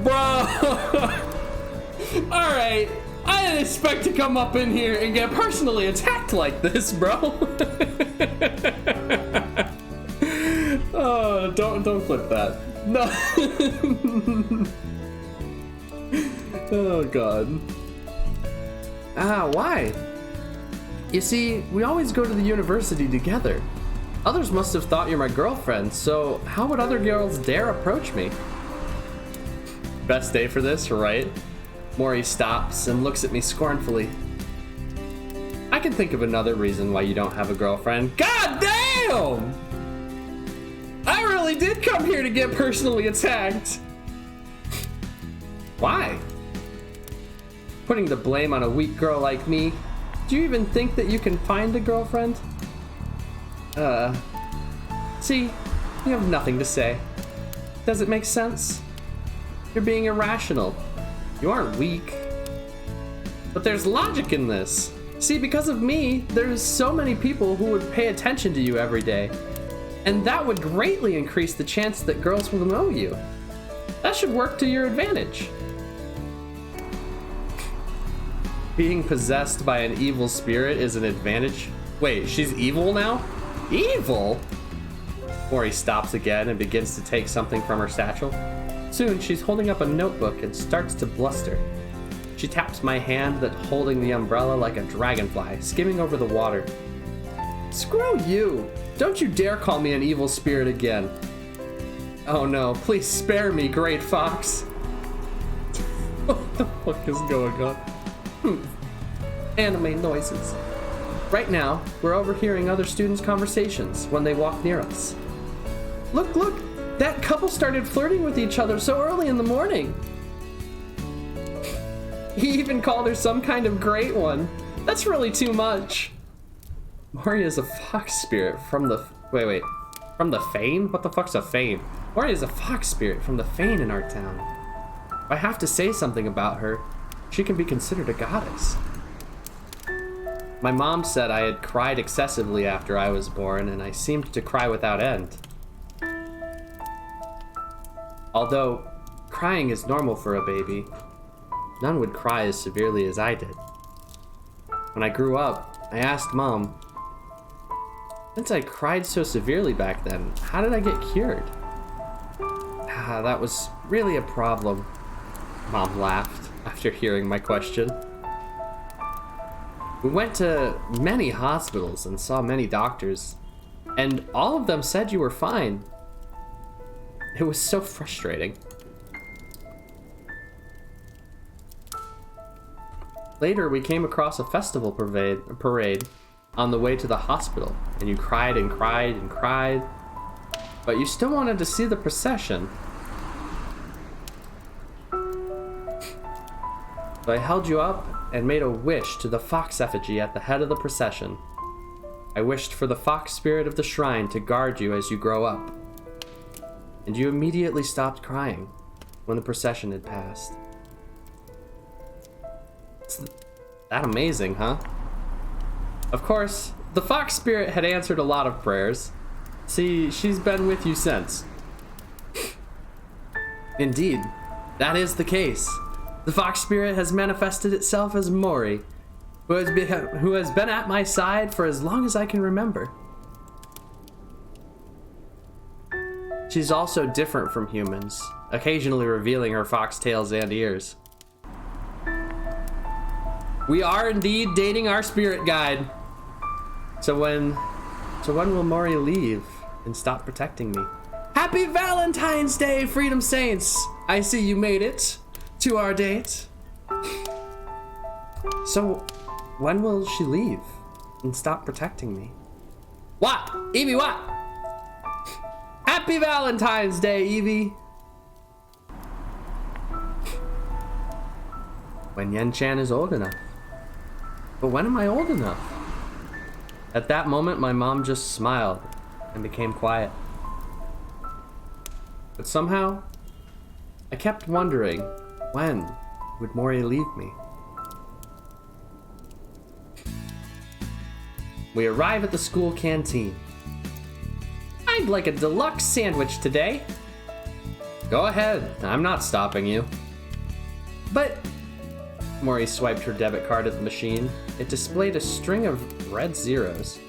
Speaker 1: Bro. come up in here and get personally attacked like this, bro. Oh, don't clip that. No. Oh god. Why? You see, we always go to the university together. Others must have thought you're my girlfriend, so how would other girls dare approach me? Best day for this, right? Mori stops and looks at me scornfully. I can think of another reason why you don't have a girlfriend. God damn! I really did come here to get personally attacked. Why? Putting the blame on a weak girl like me. Do you even think that you can find a girlfriend? See, you have nothing to say. Does it make sense? You're being irrational. You aren't weak. But there's logic in this. See, because of me, there's so many people who would pay attention to you every day. And that would greatly increase the chance that girls will know you. That should work to your advantage. Being possessed by an evil spirit is an advantage? Wait, she's evil now? Evil? Mori stops again and begins to take something from her satchel. Soon, she's holding up a notebook and starts to bluster. She taps my hand that's holding the umbrella like a dragonfly, skimming over the water. Screw you! Don't you dare call me an evil spirit again. Oh no, please spare me, Great Fox. What the fuck is going on? Anime noises. Right now, we're overhearing other students' conversations when they walk near us. Look, look! That couple started flirting with each other so early in the morning. He even called her some kind of great one. That's really too much. Mori is a fox spirit from the... Wait. From the Fane? What the fuck's a Fane? Mori is a fox spirit from the Fane in our town. If I have to say something about her, she can be considered a goddess. My mom said I had cried excessively after I was born, and I seemed to cry without end. Although crying is normal for a baby, none would cry as severely as I did. When I grew up, I asked Mom, since I cried so severely back then, how did I get cured? That was really a problem. Mom laughed after hearing my question. We went to many hospitals and saw many doctors, and all of them said you were fine. It was so frustrating. Later, we came across a festival parade on the way to the hospital, and you cried and cried and cried, but you still wanted to see the procession. So I held you up and made a wish to the fox effigy at the head of the procession. I wished for the fox spirit of the shrine to guard you as you grow up. And you immediately stopped crying when the procession had passed. It's that amazing, huh? Of course, the fox spirit had answered a lot of prayers. See, she's been with you since. Indeed, that is the case. The fox spirit has manifested itself as Mori, who has been at my side for as long as I can remember. She's also different from humans, occasionally revealing her fox tails and ears. We are indeed dating our spirit guide. So when will Mori leave and stop protecting me? Happy Valentine's Day, Freedom Saints! I see you made it to our date. So when will she leave and stop protecting me? What? Evie, what? Happy Valentine's Day, Evie! When Yen-chan is old enough. But when am I old enough? At that moment, my mom just smiled and became quiet. But somehow, I kept wondering, when would Mori leave me? We arrive at the school canteen. I'd like a deluxe sandwich today. Go ahead, I'm not stopping you. But Mori swiped her debit card at the machine. It displayed a string of red zeros.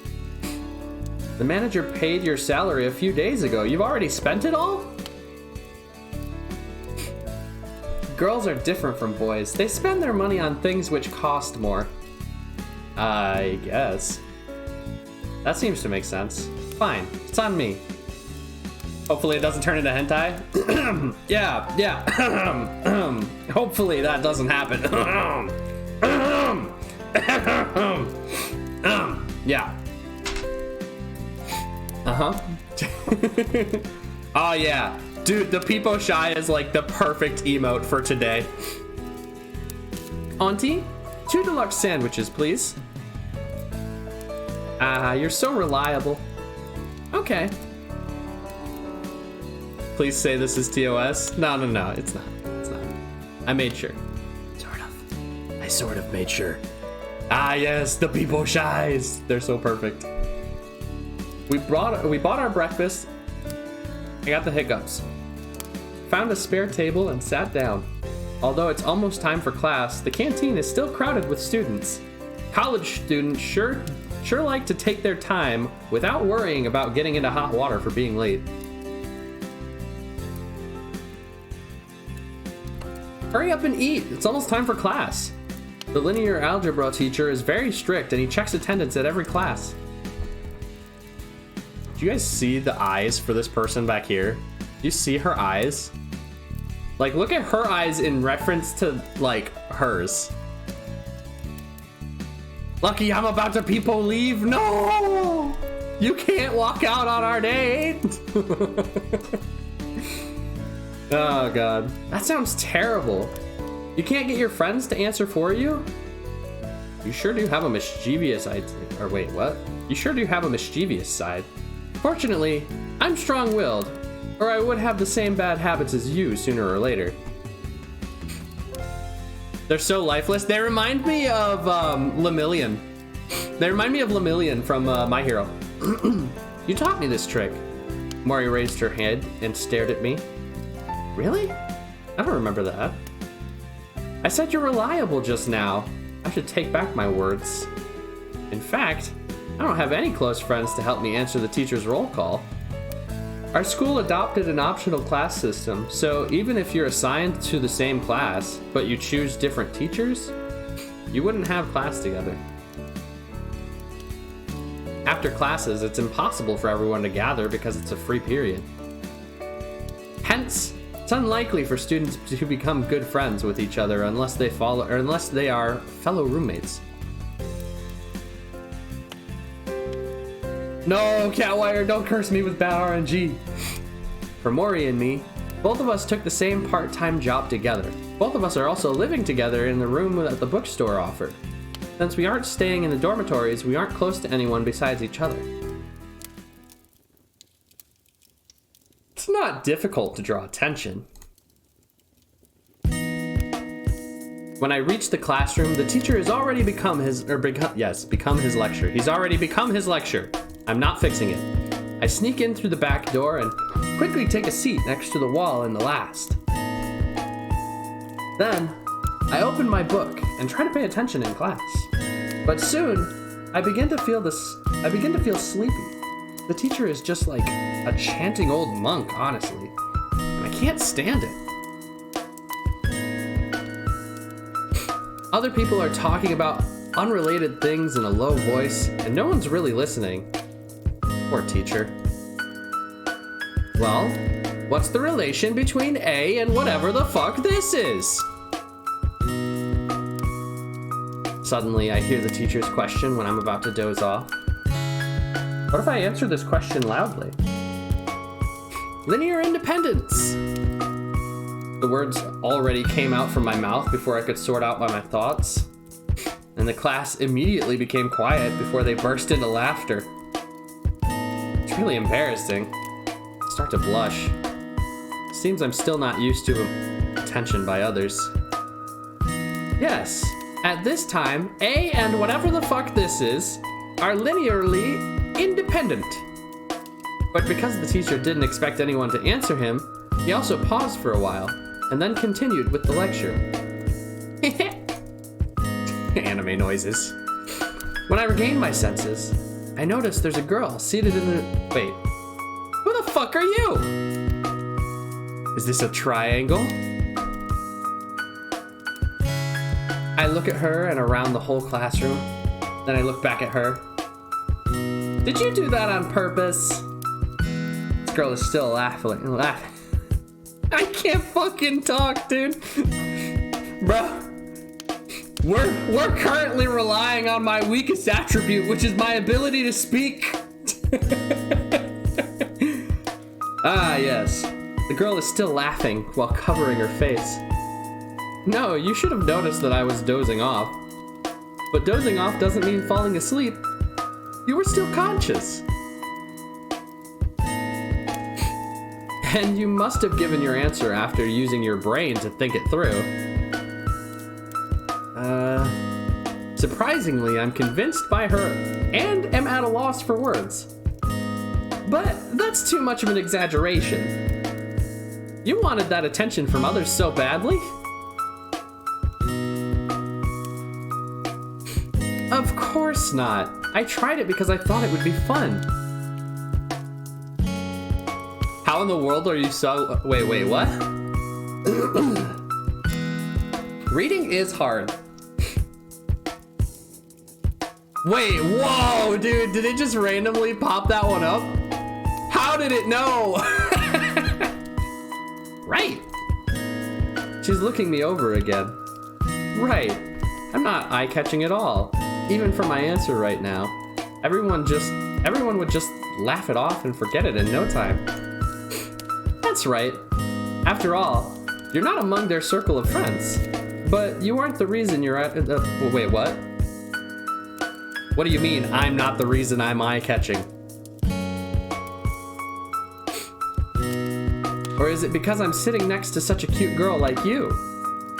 Speaker 1: The manager paid your salary a few days ago. You've already spent it all? Girls are different from boys. They spend their money on things which cost more. I guess. That seems to make sense. Fine, it's on me. Hopefully it doesn't turn into hentai. Yeah. Hopefully that doesn't happen. Yeah. Oh yeah. Dude, the Peepo Shy is like the perfect emote for today. Auntie, 2 deluxe sandwiches, please. You're so reliable. Okay. Please say this is TOS. No, it's not. It's not. I made sure. I sort of made sure. Ah, yes, the Peepo Shies. They're so perfect. We bought our breakfast. I got the hiccups. Found a spare table and sat down. Although it's almost time for class, the canteen is still crowded with students. College students sure like to take their time without worrying about getting into hot water for being late. Hurry up and eat. It's almost time for class. The linear algebra teacher is very strict and he checks attendance at every class. Do you guys see the eyes for this person back here? Do you see her eyes? Like, look at her eyes in reference to, like, hers. Lucky I'm about to people leave. No! You can't walk out on our date. Oh, God. That sounds terrible. You can't get your friends to answer for you? You sure do have a mischievous side. Or wait, what? You sure do have a mischievous side. Fortunately, I'm strong-willed, or I would have the same bad habits as you sooner or later. They're so lifeless. They remind me of Lemillion. They remind me of Lemillion from My Hero. You taught me this trick. Mori raised her head and stared at me. Really? I don't remember that. I said you're reliable just now. I should take back my words. In fact, I don't have any close friends to help me answer the teacher's roll call. Our school adopted an optional class system, so even if you're assigned to the same class, but you choose different teachers, you wouldn't have class together. After classes, it's impossible for everyone to gather because it's a free period. Hence, it's unlikely for students to become good friends with each other unless they are fellow roommates. No, Catwire, don't curse me with bad RNG. For Mori and me, both of us took the same part-time job together. Both of us are also living together in the room that the bookstore offered. Since we aren't staying in the dormitories, we aren't close to anyone besides each other. It's not difficult to draw attention. When I reach the classroom, the teacher has already become his lecture. He's already become his lecture. I'm not fixing it. I sneak in through the back door and quickly take a seat next to the wall in the last. Then, I open my book and try to pay attention in class. But soon, I begin to feel sleepy. The teacher is just like a chanting old monk, honestly. And I can't stand it. Other people are talking about unrelated things in a low voice, and no one's really listening. Poor teacher. Well, what's the relation between A and whatever the fuck this is? Suddenly, I hear the teacher's question when I'm about to doze off. What if I answer this question loudly? Linear independence! The words already came out from my mouth before I could sort out my thoughts. And the class immediately became quiet before they burst into laughter. It's really embarrassing. I start to blush. Seems I'm still not used to attention by others. Yes, at this time, A and whatever the fuck this is are linearly independent. But because the teacher didn't expect anyone to answer him, he also paused for a while, and then continued with the lecture. anime noises. When I regain my senses, I notice there's a girl seated in the... Wait. Who the fuck are you? Is this a triangle? I look at her and around the whole classroom. Then I look back at her. Did you do that on purpose? This girl is still laughing. I can't fucking talk, dude. Bro. We're currently relying on my weakest attribute, which is my ability to speak. Ah, yes. The girl is still laughing while covering her face. No, you should have noticed that I was dozing off. But dozing off doesn't mean falling asleep. You were still conscious. And you must have given your answer after using your brain to think it through. Surprisingly, I'm convinced by her and am at a loss for words. But that's too much of an exaggeration. You wanted that attention from others so badly? Of course not. I tried it because I thought it would be fun. How in the world are you so... Wait, what? Reading is hard. Wait, whoa, dude, did it just randomly pop that one up? How did it know? Right. She's looking me over again. Right. I'm not eye-catching at all. Even for my answer right now. Everyone would just laugh it off and forget it in no time. That's right. After all, you're not among their circle of friends. But you aren't the reason you're at... wait, what? What do you mean, I'm not the reason I'm eye-catching? Or is it because I'm sitting next to such a cute girl like you?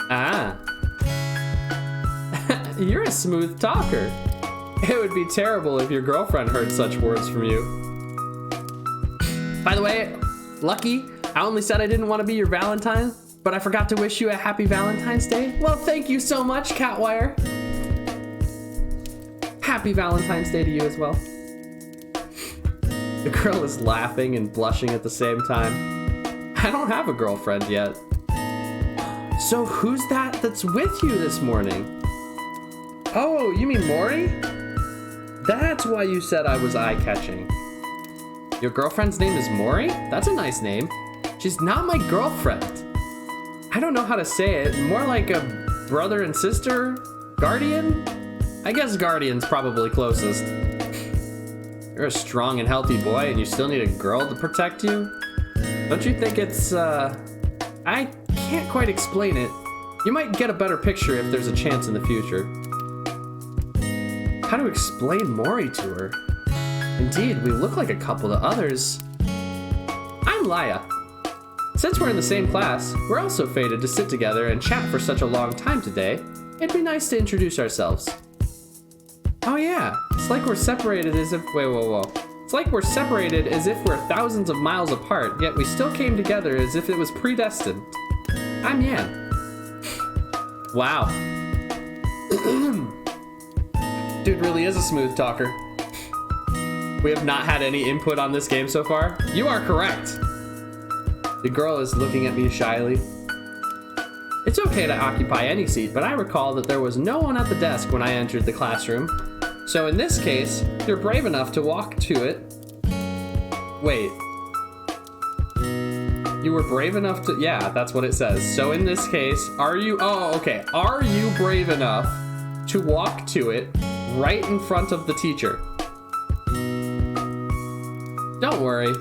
Speaker 1: Ah. You're a smooth talker. It would be terrible if your girlfriend heard such words from you. By the way, Lucky, I only said I didn't want to be your Valentine, but I forgot to wish you a happy Valentine's Day. Well, thank you so much, Catwire. Happy Valentine's Day to you as well. The girl is laughing and blushing at the same time. I don't have a girlfriend yet. So who's that's with you this morning? Oh, you mean Mori? That's why you said I was eye-catching. Your girlfriend's name is Mori? That's a nice name. She's not my girlfriend. I don't know how to say it. More like a brother and sister? Guardian? I guess guardian's probably closest. You're a strong and healthy boy and you still need a girl to protect you? Don't you think it's, I can't quite explain it. You might get a better picture if there's a chance in the future. How to explain Mori to her? Indeed, we look like a couple to others. I'm Laya. Since we're in the same class, we're also fated to sit together and chat for such a long time today. It'd be nice to introduce ourselves. Oh yeah, it's like we're separated as if... Whoa. It's like we're separated as if we're thousands of miles apart, yet we still came together as if it was predestined. I'm Yan. Wow. Dude really is a smooth talker. We have not had any input on this game so far. You are correct. The girl is looking at me shyly. It's okay to occupy any seat, but I recall that there was no one at the desk when I entered the classroom. So in this case, you're brave enough to walk to it. Wait. You were brave enough to... Yeah, that's what it says. So in this case, are you... Oh, okay. Are you brave enough to walk to it right in front of the teacher? Don't worry.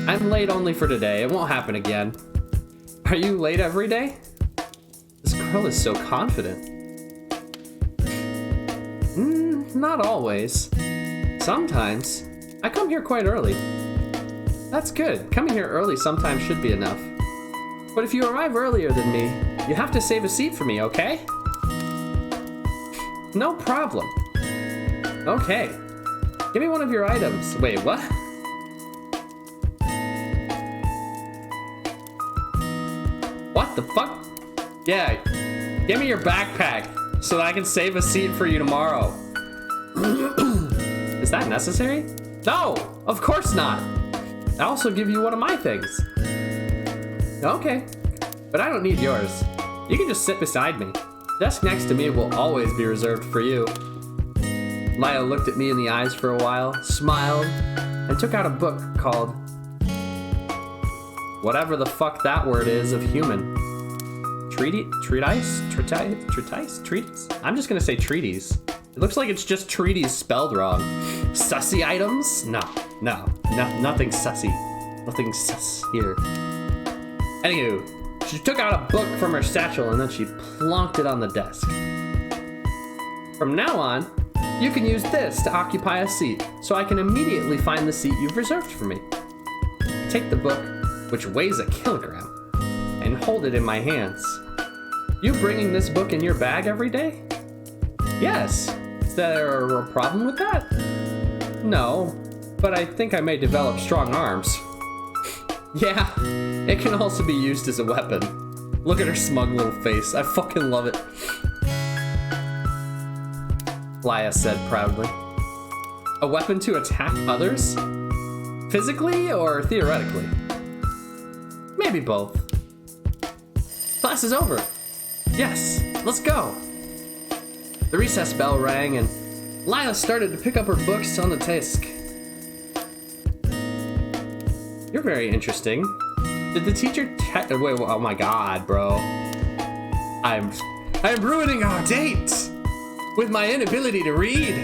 Speaker 1: I'm late only for today. It won't happen again. Are you late every day? This girl is so confident. Not always. Sometimes. I come here quite early. That's good. Coming here early sometimes should be enough. But if you arrive earlier than me, you have to save a seat for me, okay? No problem. Okay. Give me one of your items. Wait, what? What the fuck? Yeah. Give me your backpack. so that I can save a seat for you tomorrow. Is that necessary? No, of course not. I also give you one of my things. Okay, but I don't need yours. You can just sit beside me. The desk next to me will always be reserved for you. Laya looked at me in the eyes for a while, smiled, and took out a book called whatever the fuck that word is of human. Treatise? I'm just gonna say treatise. It looks like it's just treatise spelled wrong. Sussy items? No, nothing sussy. Nothing sus here. Anywho, she took out a book from her satchel and then she plonked it on the desk. From now on, you can use this to occupy a seat, so I can immediately find the seat you've reserved for me. Take the book, which weighs a kilogram, and hold it in my hands. You bringing this book in your bag every day? Yes. Is there a problem with that? No, but I think I may develop strong arms. Yeah, it can also be used as a weapon. Look at her smug little face. I fucking love it. Laya said proudly. A weapon to attack others? Physically or theoretically? Maybe both. Class is over. Yes, let's go. The recess bell rang and Laya started to pick up her books on the desk. You're very interesting. Did the teacher wait, oh my god, bro. I'm ruining our date with my inability to read.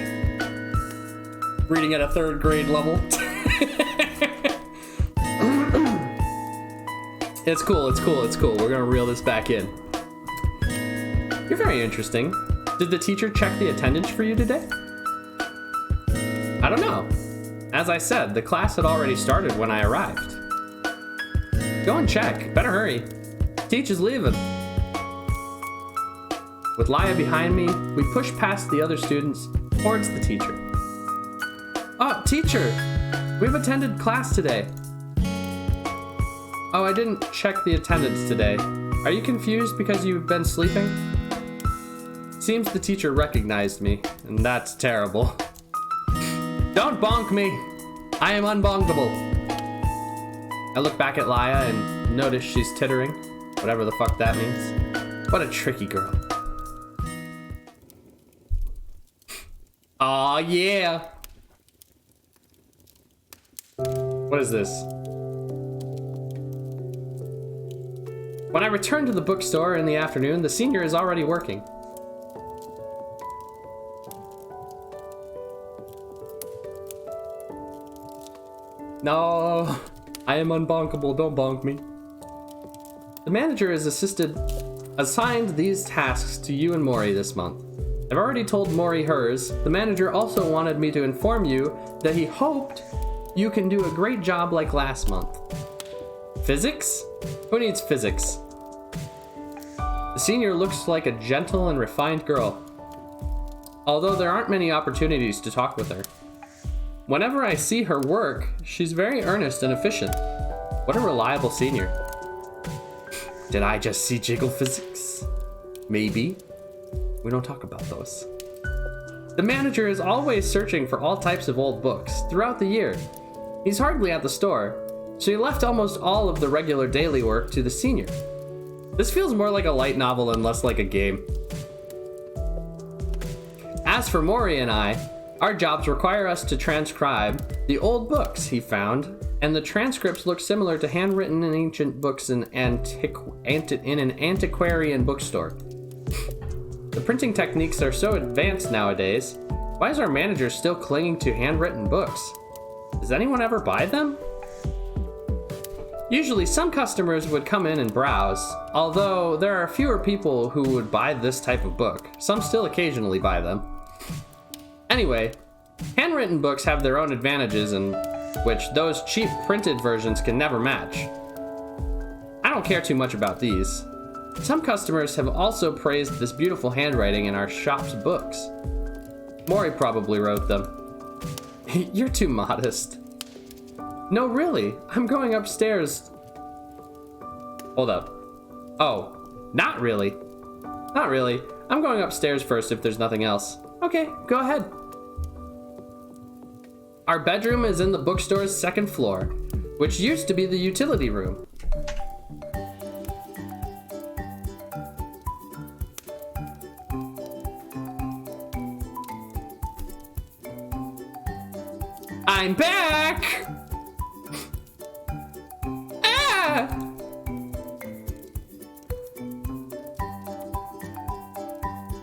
Speaker 1: Reading at a 3rd grade level. It's cool. We're gonna reel this back in. You're very interesting. Did the teacher check the attendance for you today? I don't know. As I said, the class had already started when I arrived. Go and check. Better hurry. Teach is leaving. With Laya behind me, we pushed past the other students towards the teacher. Oh, teacher! We've attended class today. Oh, I didn't check the attendance today. Are you confused because you've been sleeping? Seems the teacher recognized me, and that's terrible. Don't bonk me! I am unbonkable. I look back at Laya and notice she's tittering, whatever the fuck that means. What a tricky girl. Aw, yeah! What is this? When I return to the bookstore in the afternoon, the senior is already working. No, I am unbonkable, don't bonk me. The manager has assigned these tasks to you and Mori this month. I've already told Mori hers. The manager also wanted me to inform you that he hoped you can do a great job like last month. Physics? Who needs physics? The senior looks like a gentle and refined girl, although there aren't many opportunities to talk with her. Whenever I see her work, she's very earnest and efficient. What a reliable senior. Did I just see jiggle physics? Maybe. We don't talk about those. The manager is always searching for all types of old books throughout the year. He's hardly at the store, so he left almost all of the regular daily work to the senior. This feels more like a light novel and less like a game. As for Mori and I, our jobs require us to transcribe the old books he found, and the transcripts look similar to handwritten and ancient books in an antiquarian bookstore. The printing techniques are so advanced nowadays. Why is our manager still clinging to handwritten books? Does anyone ever buy them? Usually some customers would come in and browse, although there are fewer people who would buy this type of book. Some still occasionally buy them. Anyway, handwritten books have their own advantages in which those cheap printed versions can never match. I don't care too much about these. Some customers have also praised this beautiful handwriting in our shop's books. Mori probably wrote them. You're too modest. No, really, I'm going upstairs. Hold up. Oh, not really. Not really. I'm going upstairs first if there's nothing else. Okay, go ahead. Our bedroom is in the bookstore's second floor, which used to be the utility room. I'm back! Ah!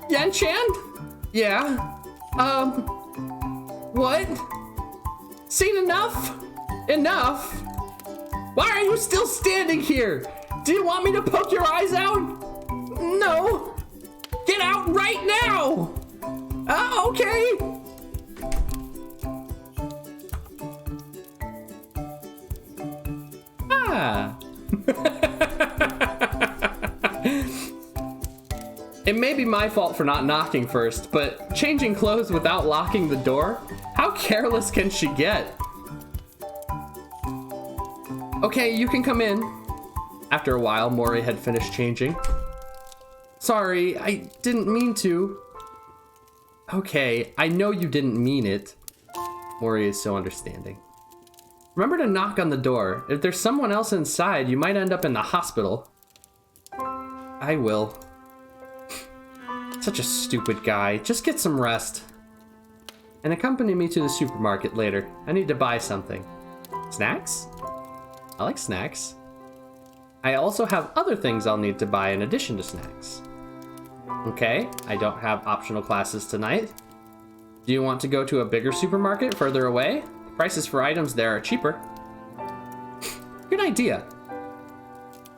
Speaker 1: Yan-chan? Yeah? What? Seen enough? Enough? Why are you still standing here? Do you want me to poke your eyes out? No. Get out right now! Okay. Ah. It may be my fault for not knocking first, but changing clothes without locking the door? How careless can she get? Okay, you can come in. After a while, Mori had finished changing. Sorry, I didn't mean to. Okay, I know you didn't mean it. Mori is so understanding. Remember to knock on the door. If there's someone else inside, you might end up in the hospital. I will. Such a stupid guy. Just get some rest. And accompany me to the supermarket later. I need to buy something. Snacks? I like snacks. I also have other things I'll need to buy in addition to snacks. Okay, I don't have optional classes tonight. Do you want to go to a bigger supermarket further away? The prices for items there are cheaper. Good idea.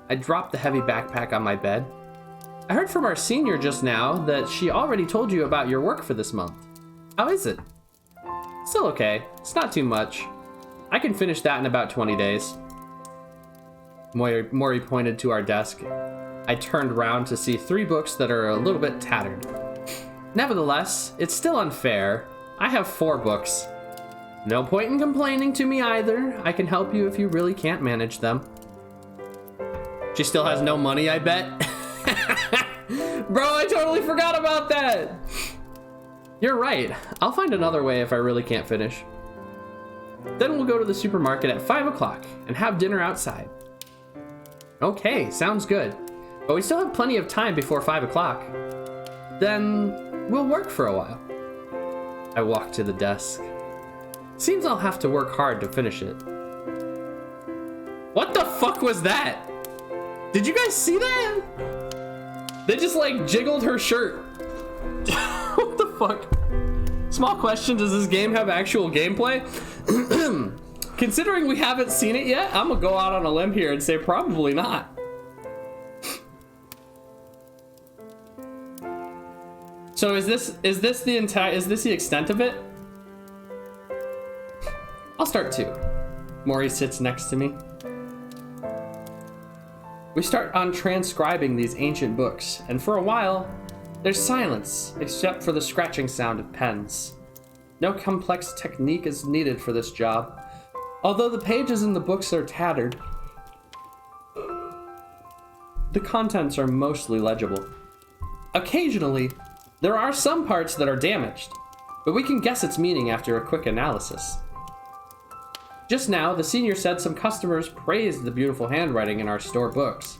Speaker 1: I dropped the heavy backpack on my bed. I heard from our senior just now that she already told you about your work for this month. How is it? Still okay. It's not too much. I can finish that in about 20 days. Mori pointed to our desk. I turned around to see 3 books that are a little bit tattered. Nevertheless, it's still unfair. I have 4 books. No point in complaining to me either. I can help you if you really can't manage them. She still has no money, I bet. Bro, I totally forgot about that. You're right. I'll find another way if I really can't finish. Then we'll go to the supermarket at 5 o'clock and have dinner outside. Okay, sounds good. But we still have plenty of time before 5 o'clock. Then we'll work for a while. I walked to the desk. Seems I'll have to work hard to finish it. What the fuck was that? Did you guys see that? They just like jiggled her shirt. What the fuck? Small question, does this game have actual gameplay? Considering we haven't seen it yet, I'm gonna go out on a limb here and say probably not. So is this the extent of it? I'll start too. Mori sits next to me. We start on transcribing these ancient books, and for a while, there's silence, except for the scratching sound of pens. No complex technique is needed for this job. Although the pages in the books are tattered, the contents are mostly legible. Occasionally, there are some parts that are damaged, but we can guess its meaning after a quick analysis. Just now, the senior said some customers praised the beautiful handwriting in our store books.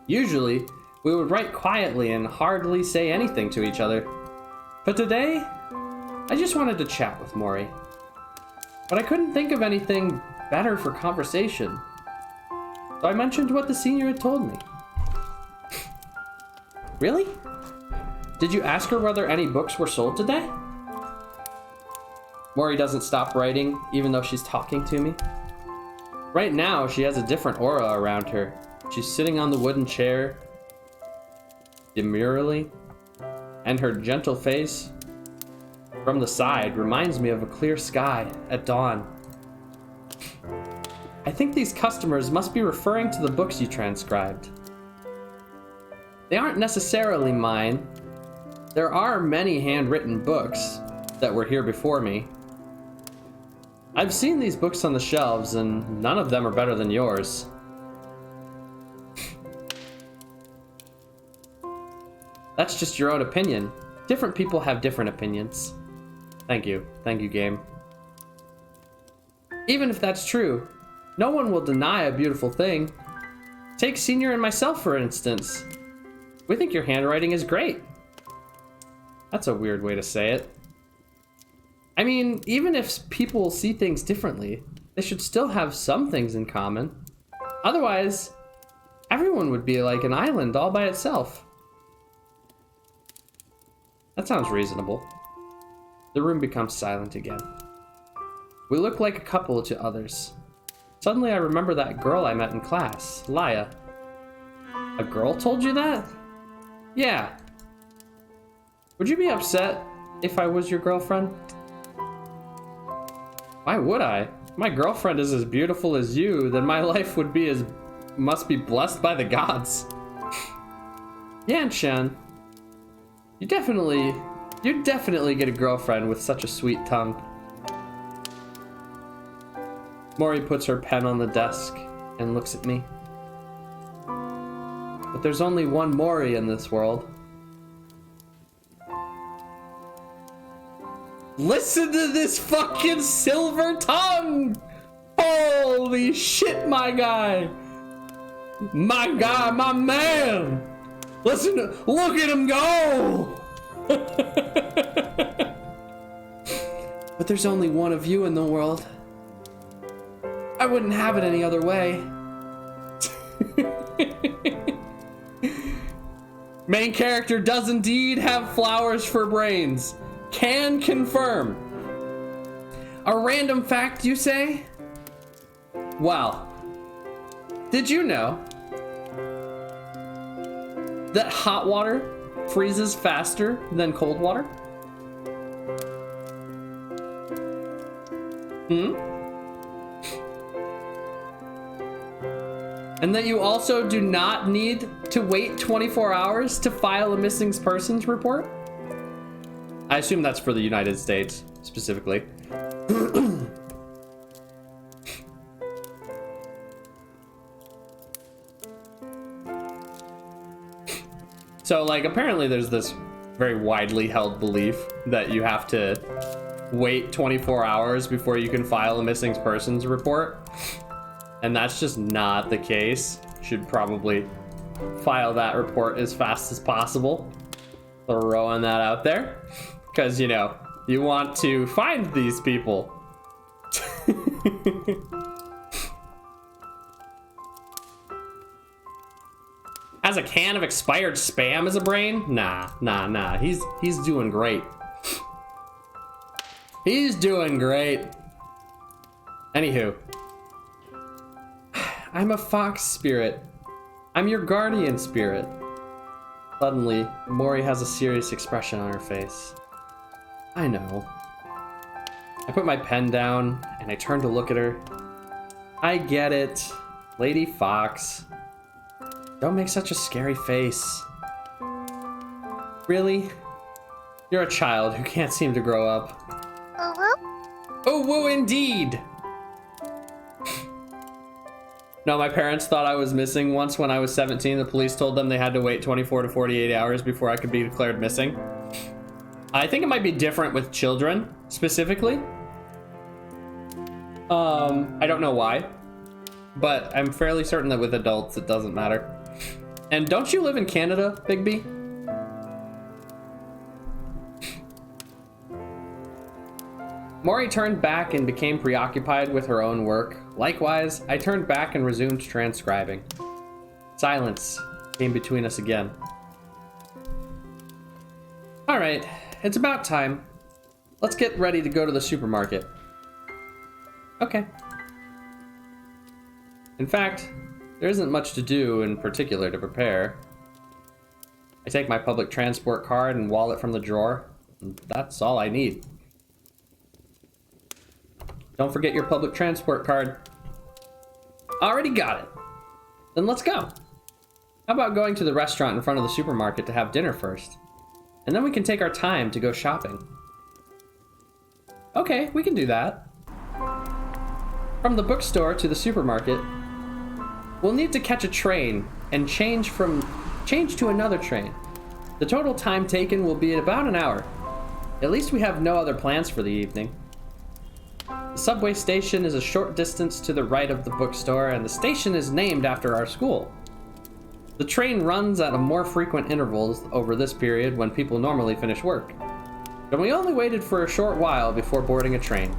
Speaker 1: Usually, we would write quietly and hardly say anything to each other. But today, I just wanted to chat with Mori. But I couldn't think of anything better for conversation. So I mentioned what the senior had told me. Really? Did you ask her whether any books were sold today? Mori doesn't stop writing, even though she's talking to me. Right now, she has a different aura around her. She's sitting on the wooden chair, demurely, and her gentle face from the side reminds me of a clear sky at dawn. I think these customers must be referring to the books you transcribed. They aren't necessarily mine. There are many handwritten books that were here before me. I've seen these books on the shelves, and none of them are better than yours. That's just your own opinion. Different people have different opinions. Thank you. Thank you, game. Even if that's true, no one will deny a beautiful thing. Take Senior and myself, for instance. We think your handwriting is great. That's a weird way to say it. I mean, even if people see things differently, they should still have some things in common. Otherwise, everyone would be like an island all by itself. That sounds reasonable. The room becomes silent again. We look like a couple to others. Suddenly I remember that girl I met in class, Laya. A girl told you that? Yeah. Would you be upset if I was your girlfriend? Why would I? If my girlfriend is as beautiful as you, then my life must be blessed by the gods. Yanshan, you'd definitely get a girlfriend with such a sweet tongue. Mori puts her pen on the desk and looks at me. But there's only one Mori in this world. Listen to this fucking silver tongue! Holy shit, my guy! My guy, my man! Listen, look at him go! But there's only one of you in the world. I wouldn't have it any other way. Main character does indeed have flowers for brains. Can confirm. A random fact, you say? Well, did you know that hot water freezes faster than cold water? And that you also do not need to wait 24 hours to file a missing persons report? I assume that's for the United States, specifically. So, like, apparently there's this very widely held belief that you have to wait 24 hours before you can file a missing persons report. And that's just not the case. Should probably file that report as fast as possible. Throwing that out there. Because, you know, you want to find these people. Has a can of expired Spam as a brain? Nah. He's doing great. He's doing great. Anywho. I'm a fox spirit. I'm your guardian spirit. Suddenly, Mori has a serious expression on her face. I know. I put my pen down and I turn to look at her. I get it, Lady Fox. Don't make such a scary face. Really? You're a child who can't seem to grow up. Oh, whoa, indeed! No, my parents thought I was missing once when I was 17. The police told them they had to wait 24 to 48 hours before I could be declared missing. I think it might be different with children, specifically. I don't know why, but I'm fairly certain that with adults it doesn't matter. And don't you live in Canada, Big B? Mori turned back and became preoccupied with her own work. Likewise, I turned back and resumed transcribing. Silence came between us again. All right, it's about time. Let's get ready to go to the supermarket. Okay. In fact, there isn't much to do in particular to prepare. I take my public transport card and wallet from the drawer, and that's all I need. Don't forget your public transport card. Already got it. Then let's go. How about going to the restaurant in front of the supermarket to have dinner first? And then we can take our time to go shopping. Okay, we can do that. From the bookstore to the supermarket, we'll need to catch a train and change to another train. The total time taken will be about an hour. At least we have no other plans for the evening. The subway station is a short distance to the right of the bookstore, and the station is named after our school. The train runs at a more frequent intervals over this period when people normally finish work. And we only waited for a short while before boarding a train.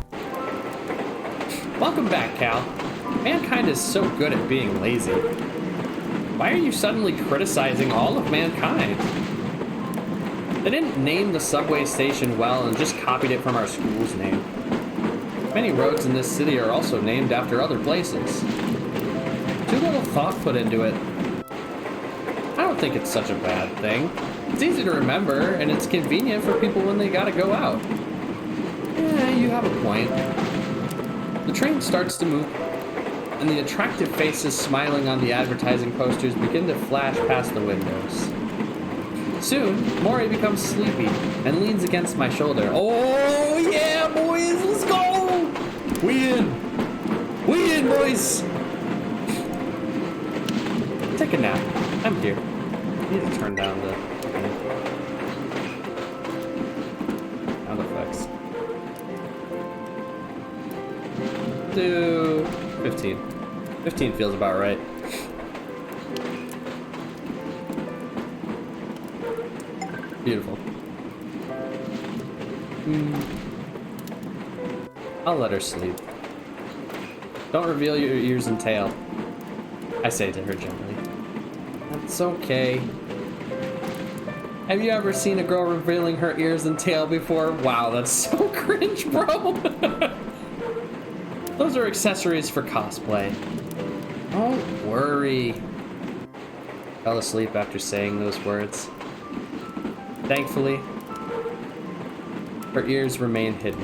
Speaker 1: Welcome back, Cal. Mankind is so good at being lazy. Why are you suddenly criticizing all of mankind? They didn't name the subway station well and just copied it from our school's name. Many roads in this city are also named after other places. Too little thought put into it. I don't think it's such a bad thing. It's easy to remember, and it's convenient for people when they gotta go out. Yeah, you have a point. The train starts to move, and the attractive faces smiling on the advertising posters begin to flash past the windows. Soon, Mori becomes sleepy and leans against my shoulder. Oh yeah, boys, let's go! We in! We in, boys! Take a nap. I'm here. I need to turn down the sound effects. Do 15. 15 feels about right. Beautiful. I'll let her sleep. Don't reveal your ears and tail, I say to her gently. That's okay. Have you ever seen a girl revealing her ears and tail before? Wow, that's so cringe, bro. Those are accessories for cosplay. Don't worry. Fell asleep after saying those words. Thankfully, her ears remain hidden.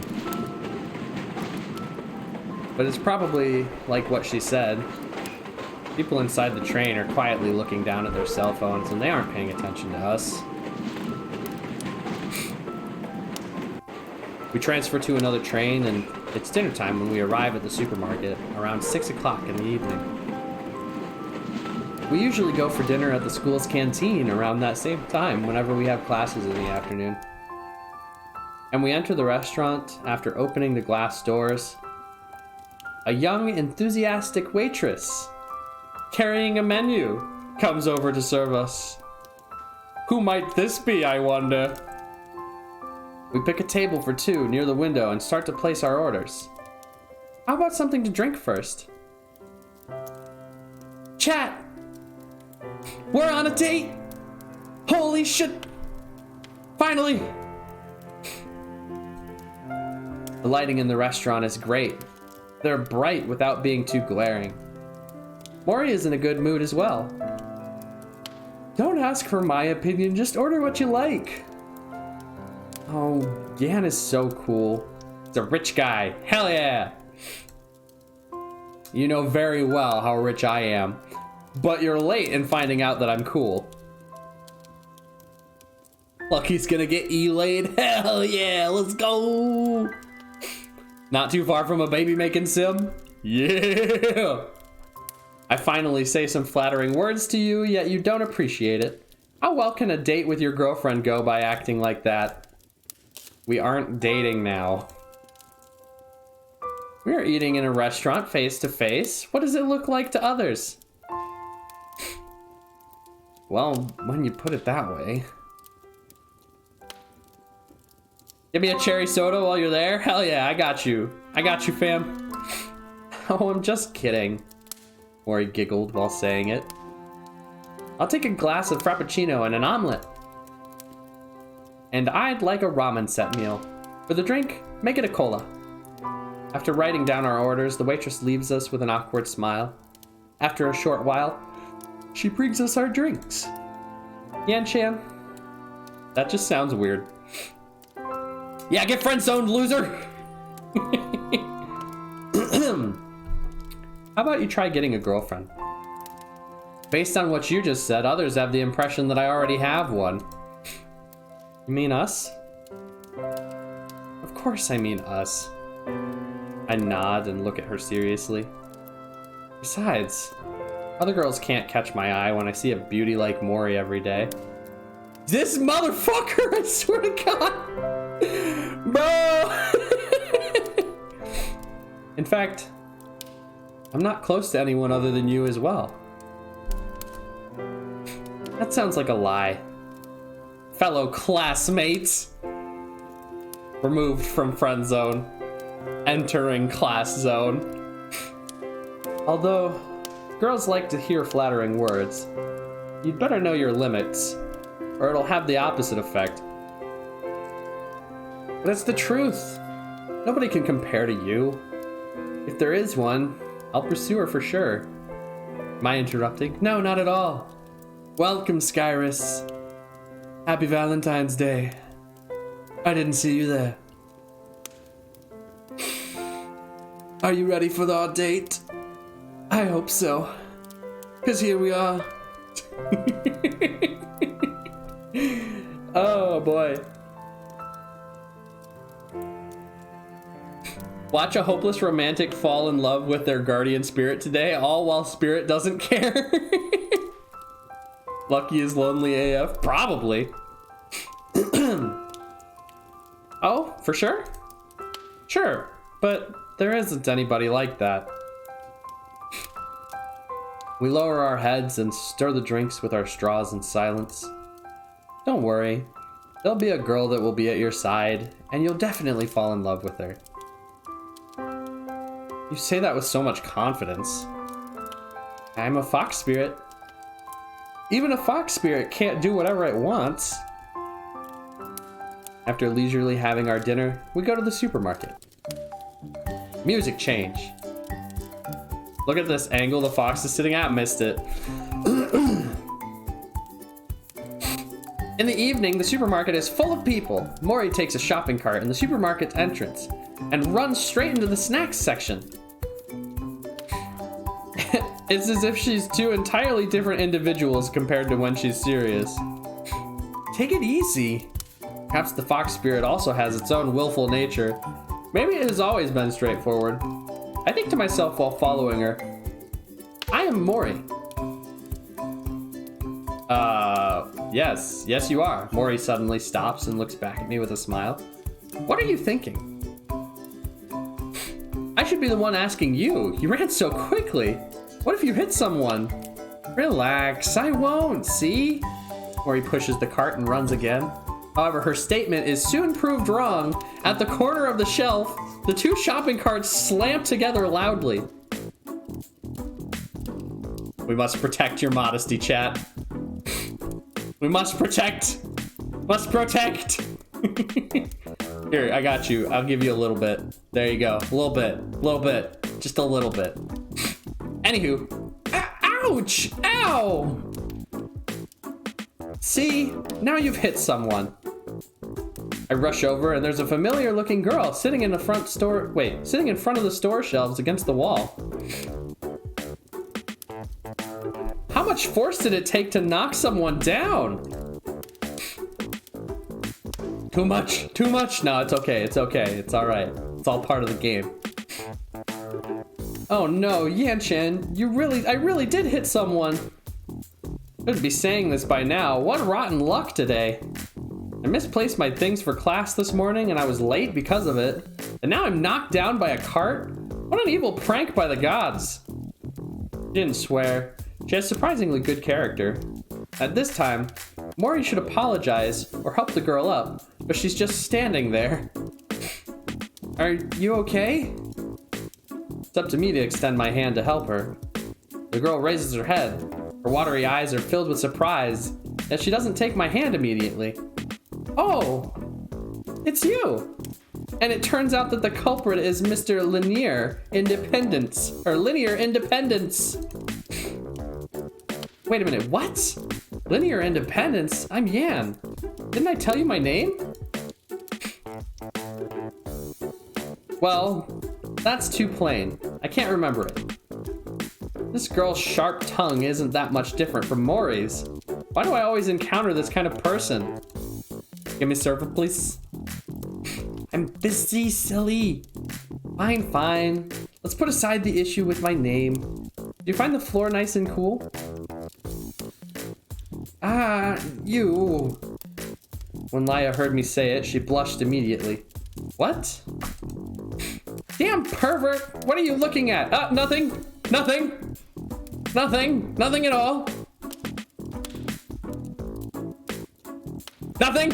Speaker 1: But it's probably like what she said. People inside the train are quietly looking down at their cell phones, and they aren't paying attention to us. We transfer to another train, and it's dinner time when we arrive at the supermarket around 6 o'clock in the evening. We usually go for dinner at the school's canteen around that same time whenever we have classes in the afternoon. And we enter the restaurant after opening the glass doors. A young, enthusiastic waitress carrying a menu comes over to serve us. Who might this be, I wonder? We pick a table for two near the window and start to place our orders. How about something to drink first? Chat! We're on a date! Holy shit! Finally! The lighting in the restaurant is great. They're bright without being too glaring. Mori is in a good mood as well. Don't ask for my opinion, just order what you like. Oh, Yan is so cool. He's a rich guy. Hell yeah! You know very well how rich I am. But you're late in finding out that I'm cool. Lucky's gonna get E-laid. Hell yeah, let's go! Not too far from a baby making sim? Yeah! I finally say some flattering words to you, yet you don't appreciate it. How well can a date with your girlfriend go by acting like that? We aren't dating now. We are eating in a restaurant face to face. What does it look like to others? Well, when you put it that way. Give me a cherry soda while you're there? Hell yeah, I got you. I got you, fam. Oh, I'm just kidding. Mori giggled while saying it. I'll take a glass of Frappuccino and an omelet. And I'd like a ramen set meal. For the drink, make it a cola. After writing down our orders, the waitress leaves us with an awkward smile. After a short while, she brings us our drinks. Yan-chan? That just sounds weird. Yeah, get friend-zoned, loser! How about you try getting a girlfriend? Based on what you just said, others have the impression that I already have one. You mean us? Of course I mean us. I nod and look at her seriously. Besides, other girls can't catch my eye when I see a beauty like Mori every day. This motherfucker, I swear to God. Bro. In fact, I'm not close to anyone other than you as well. That sounds like a lie. Fellow classmates. Removed from friend zone. Entering class zone. Although, girls like to hear flattering words. You'd better know your limits, or it'll have the opposite effect. But it's the truth. Nobody can compare to you. If there is one, I'll pursue her for sure. Am I interrupting? No, not at all. Welcome, Skyrus. Happy Valentine's Day. I didn't see you there. Are you ready for our date? I hope so. 'Cause here we are. Oh boy. Watch a hopeless romantic fall in love with their guardian spirit today, all while spirit doesn't care. Lucky is lonely AF? Probably. Oh, for sure? Sure, but there isn't anybody like that. We lower our heads and stir the drinks with our straws in silence. Don't worry, there'll be a girl that will be at your side, and you'll definitely fall in love with her. You say that with so much confidence. I'm a fox spirit. Even a fox spirit can't do whatever it wants. After leisurely having our dinner, we go to the supermarket. Music change. Look at this angle the fox is sitting at. Missed it. In the evening, the supermarket is full of people. Mori takes a shopping cart in the supermarket's entrance and runs straight into the snacks section. It's as if she's two entirely different individuals compared to when she's serious. Take it easy. Perhaps the fox spirit also has its own willful nature. Maybe it has always been straightforward. I think to myself while following her, I am Mori. Yes you are. Mori suddenly stops and looks back at me with a smile. What are you thinking? I should be the one asking you. You ran so quickly. What if you hit someone? Relax, I won't, see? Mori pushes the cart and runs again. However, her statement is soon proved wrong. At the corner of the shelf, the two shopping carts slam together loudly. We must protect your modesty, chat. We must protect. Must protect. Here, I got you. I'll give you a little bit. There you go. A little bit. Just a little bit. Anywho. Ouch! Ow! See? Now you've hit someone. I rush over and there's a familiar looking girl sitting in front of the store shelves against the wall. How much force did it take to knock someone down? Too much. No, it's okay. It's all right. It's all part of the game. Oh no, Yan-chan, I really did hit someone. Should be saying this by now. What rotten luck today. I misplaced my things for class this morning and I was late because of it. And now I'm knocked down by a cart? What an evil prank by the gods. She didn't swear. She has surprisingly good character. At this time, Mori should apologize or help the girl up, but she's just standing there. Are you okay? It's up to me to extend my hand to help her. The girl raises her head. Her watery eyes are filled with surprise, yet she doesn't take my hand immediately. Oh, it's you. And it turns out that the culprit is Mr. Linear Independence. Wait a minute, what? Linear Independence? I'm Yan. Didn't I tell you my name? Well, that's too plain. I can't remember it. This girl's sharp tongue isn't that much different from Mori's. Why do I always encounter this kind of person? Give me server, please. I'm busy, silly. Fine. Let's put aside the issue with my name. Do you find the floor nice and cool? You. When Laia heard me say it, she blushed immediately. What? Damn pervert! What are you looking at? Nothing! Nothing! Nothing! Nothing at all! Nothing!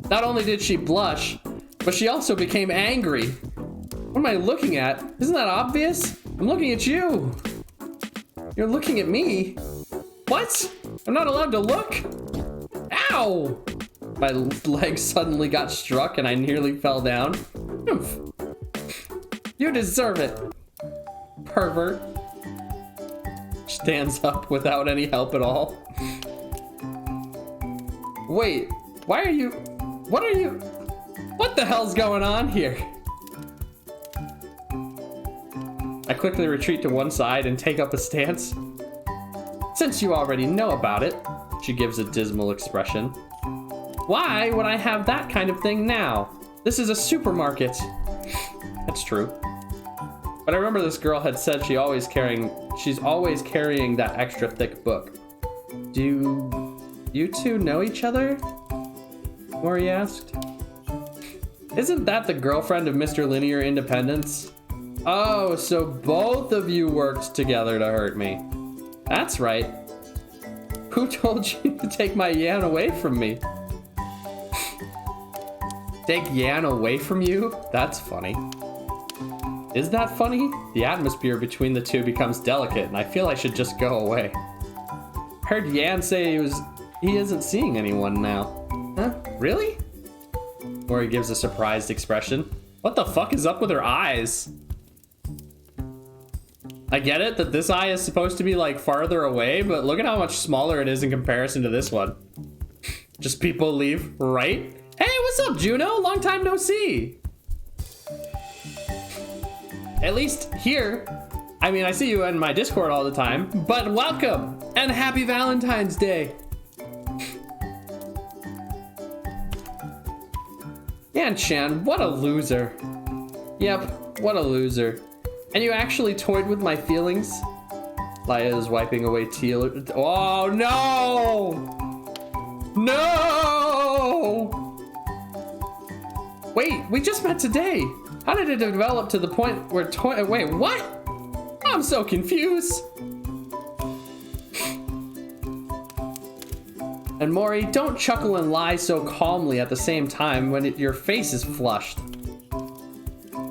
Speaker 1: Not only did she blush, but she also became angry. What am I looking at? Isn't that obvious? I'm looking at you. You're looking at me. What? I'm not allowed to look? Ow! My leg suddenly got struck and I nearly fell down. You deserve it, pervert. Stands up without any help at all. Wait, why are you... What are you... What the hell's going on here? I quickly retreat to one side and take up a stance. Since you already know about it, she gives a dismal expression. Why would I have that kind of thing now? This is a supermarket. That's true. But I remember this girl had said she's always carrying that extra thick book. Do you two know each other? Mori asked. Isn't that the girlfriend of Mr. Linear Independence? Oh, so both of you worked together to hurt me. That's right. Who told you to take my Yan away from me? Take Yan away from you? That's funny. Is that funny? The atmosphere between the two becomes delicate, and I feel I should just go away. Heard Yan say he isn't seeing anyone now. Huh? Really? Mori gives a surprised expression. What the fuck is up with her eyes? I get it that this eye is supposed to be like farther away, but look at how much smaller it is in comparison to this one. Just people leave, right? Hey, what's up, Juno? Long time no see. At least here, I mean, I see you in my Discord all the time, but welcome and happy Valentine's Day. Yan-chan, what a loser. Yep, what a loser. And you actually toyed with my feelings? Laia is wiping away tears. Oh, no! No! Wait, we just met today. How did it develop to the point where wait, what? I'm so confused. And Mori, don't chuckle and lie so calmly at the same time when your face is flushed.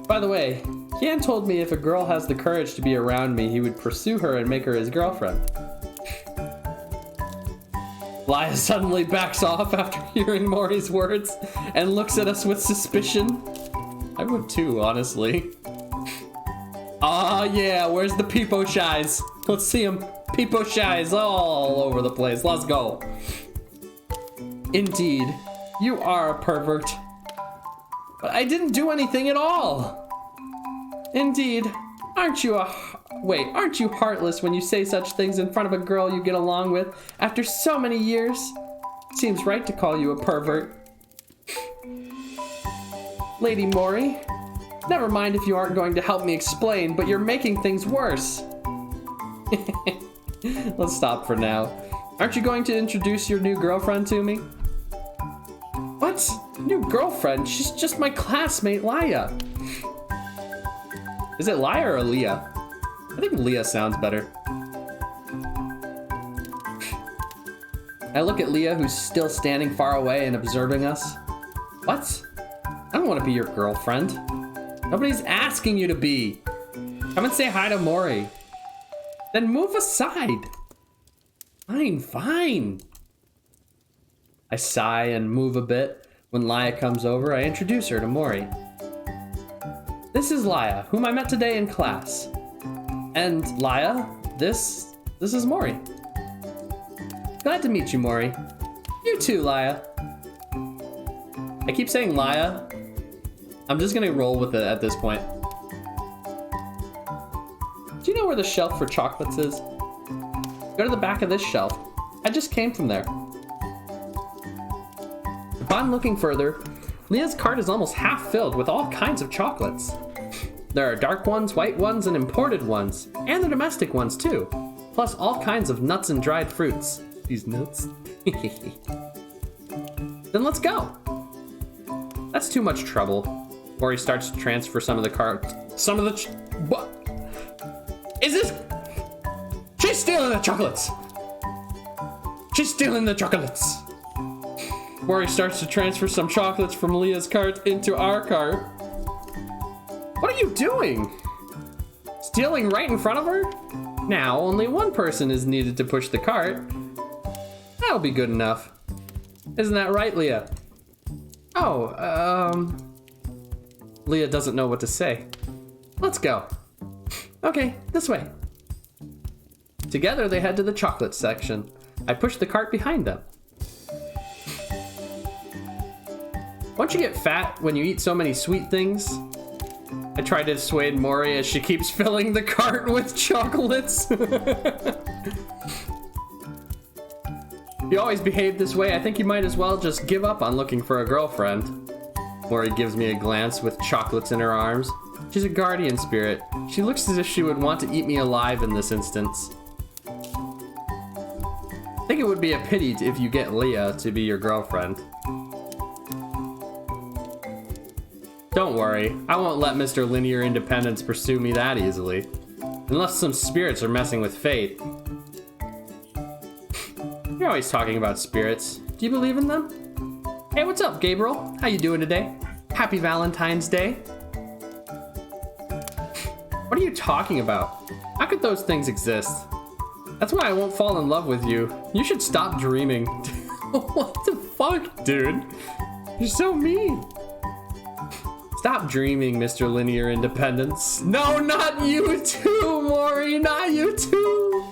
Speaker 1: By the way, Yan told me if a girl has the courage to be around me, he would pursue her and make her his girlfriend. Laia suddenly backs off after hearing Mori's words and looks at us with suspicion. I would too, honestly. Ah, yeah, where's the peepo shies? Let's see them. Peepo shies all over the place. Let's go. Indeed, you are a pervert. But I didn't do anything at all. Indeed, aren't you heartless when you say such things in front of a girl you get along with after so many years? Seems right to call you a pervert. Lady Mori, never mind if you aren't going to help me explain, but you're making things worse. Let's stop for now. Aren't you going to introduce your new girlfriend to me? What? New girlfriend? She's just my classmate, Laia. Is it Laia or Aaliyah? I think Leah sounds better. I look at Leah, who's still standing far away and observing us. What? I don't want to be your girlfriend. Nobody's asking you to be. Come and say hi to Mori. Then move aside. Fine, fine. I sigh and move a bit. When Laia comes over, I introduce her to Mori. This is Laia, whom I met today in class. And Laia, this is Mori. Glad to meet you, Mori. You too, Laia. I keep saying Laia. I'm just gonna roll with it at this point. Do you know where the shelf for chocolates is? Go to the back of this shelf. I just came from there. Upon looking further, Leah's cart is almost half filled with all kinds of chocolates. There are dark ones, white ones, and imported ones, and the domestic ones too. plus all kinds of nuts and dried fruits. These nuts. Then let's go. That's too much trouble. Mori starts to transfer some of the carts. What? Is this? She's stealing the chocolates. She's stealing the chocolates. Mori starts to transfer some chocolates from Leah's cart into our cart. What are you doing? Stealing right in front of her? Now, only one person is needed to push the cart. That'll be good enough. Isn't that right, Leah? Oh, Leah doesn't know what to say. Let's go. Okay, this way. Together, they head to the chocolate section. I push the cart behind them. Won't you get fat when you eat so many sweet things? I try to dissuade Mori as she keeps filling the cart with chocolates. You always behave this way. I think you might as well just give up on looking for a girlfriend. Mori gives me a glance with chocolates in her arms. She's a guardian spirit. She looks as if she would want to eat me alive in this instance. I think it would be a pity if you get Leah to be your girlfriend. Don't worry, I won't let Mr. Linear Independence pursue me that easily. Unless some spirits are messing with fate. You're always talking about spirits. Do you believe in them? Hey, what's up, Gabriel? How you doing today? Happy Valentine's Day. What are you talking about? How could those things exist? That's why I won't fall in love with you. You should stop dreaming. What the fuck, dude? You're so mean. Stop dreaming, Mr. Linear Independence. No, not you too, Mori, not you too.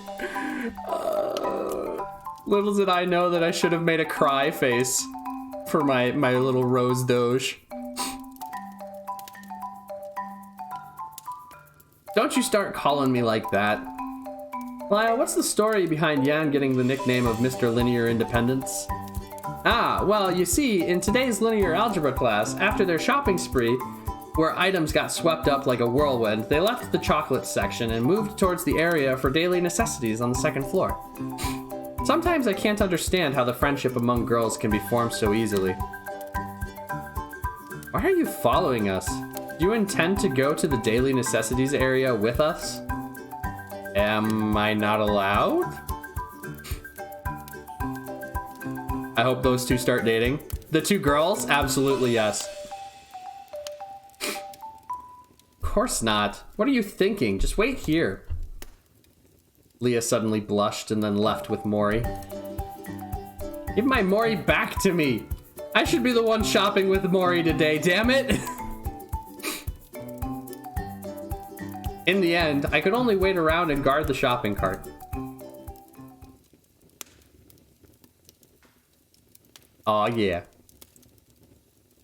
Speaker 1: Little did I know that I should have made a cry face for my little rose doge. Don't you start calling me like that. Lyle, what's the story behind Yan getting the nickname of Mr. Linear Independence? Ah, well, you see, in today's linear algebra class, after their shopping spree, where items got swept up like a whirlwind, they left the chocolate section and moved towards the area for daily necessities on the second floor. Sometimes I can't understand how the friendship among girls can be formed so easily. Why are you following us? Do you intend to go to the daily necessities area with us? Am I not allowed? I hope those two start dating. The two girls? Absolutely yes. Of course not. What are you thinking? Just wait here. Leah suddenly blushed and then left with Mori. Give my Mori back to me. I should be the one shopping with Mori today, damn it. In the end, I could only wait around and guard the shopping cart. Aw, yeah.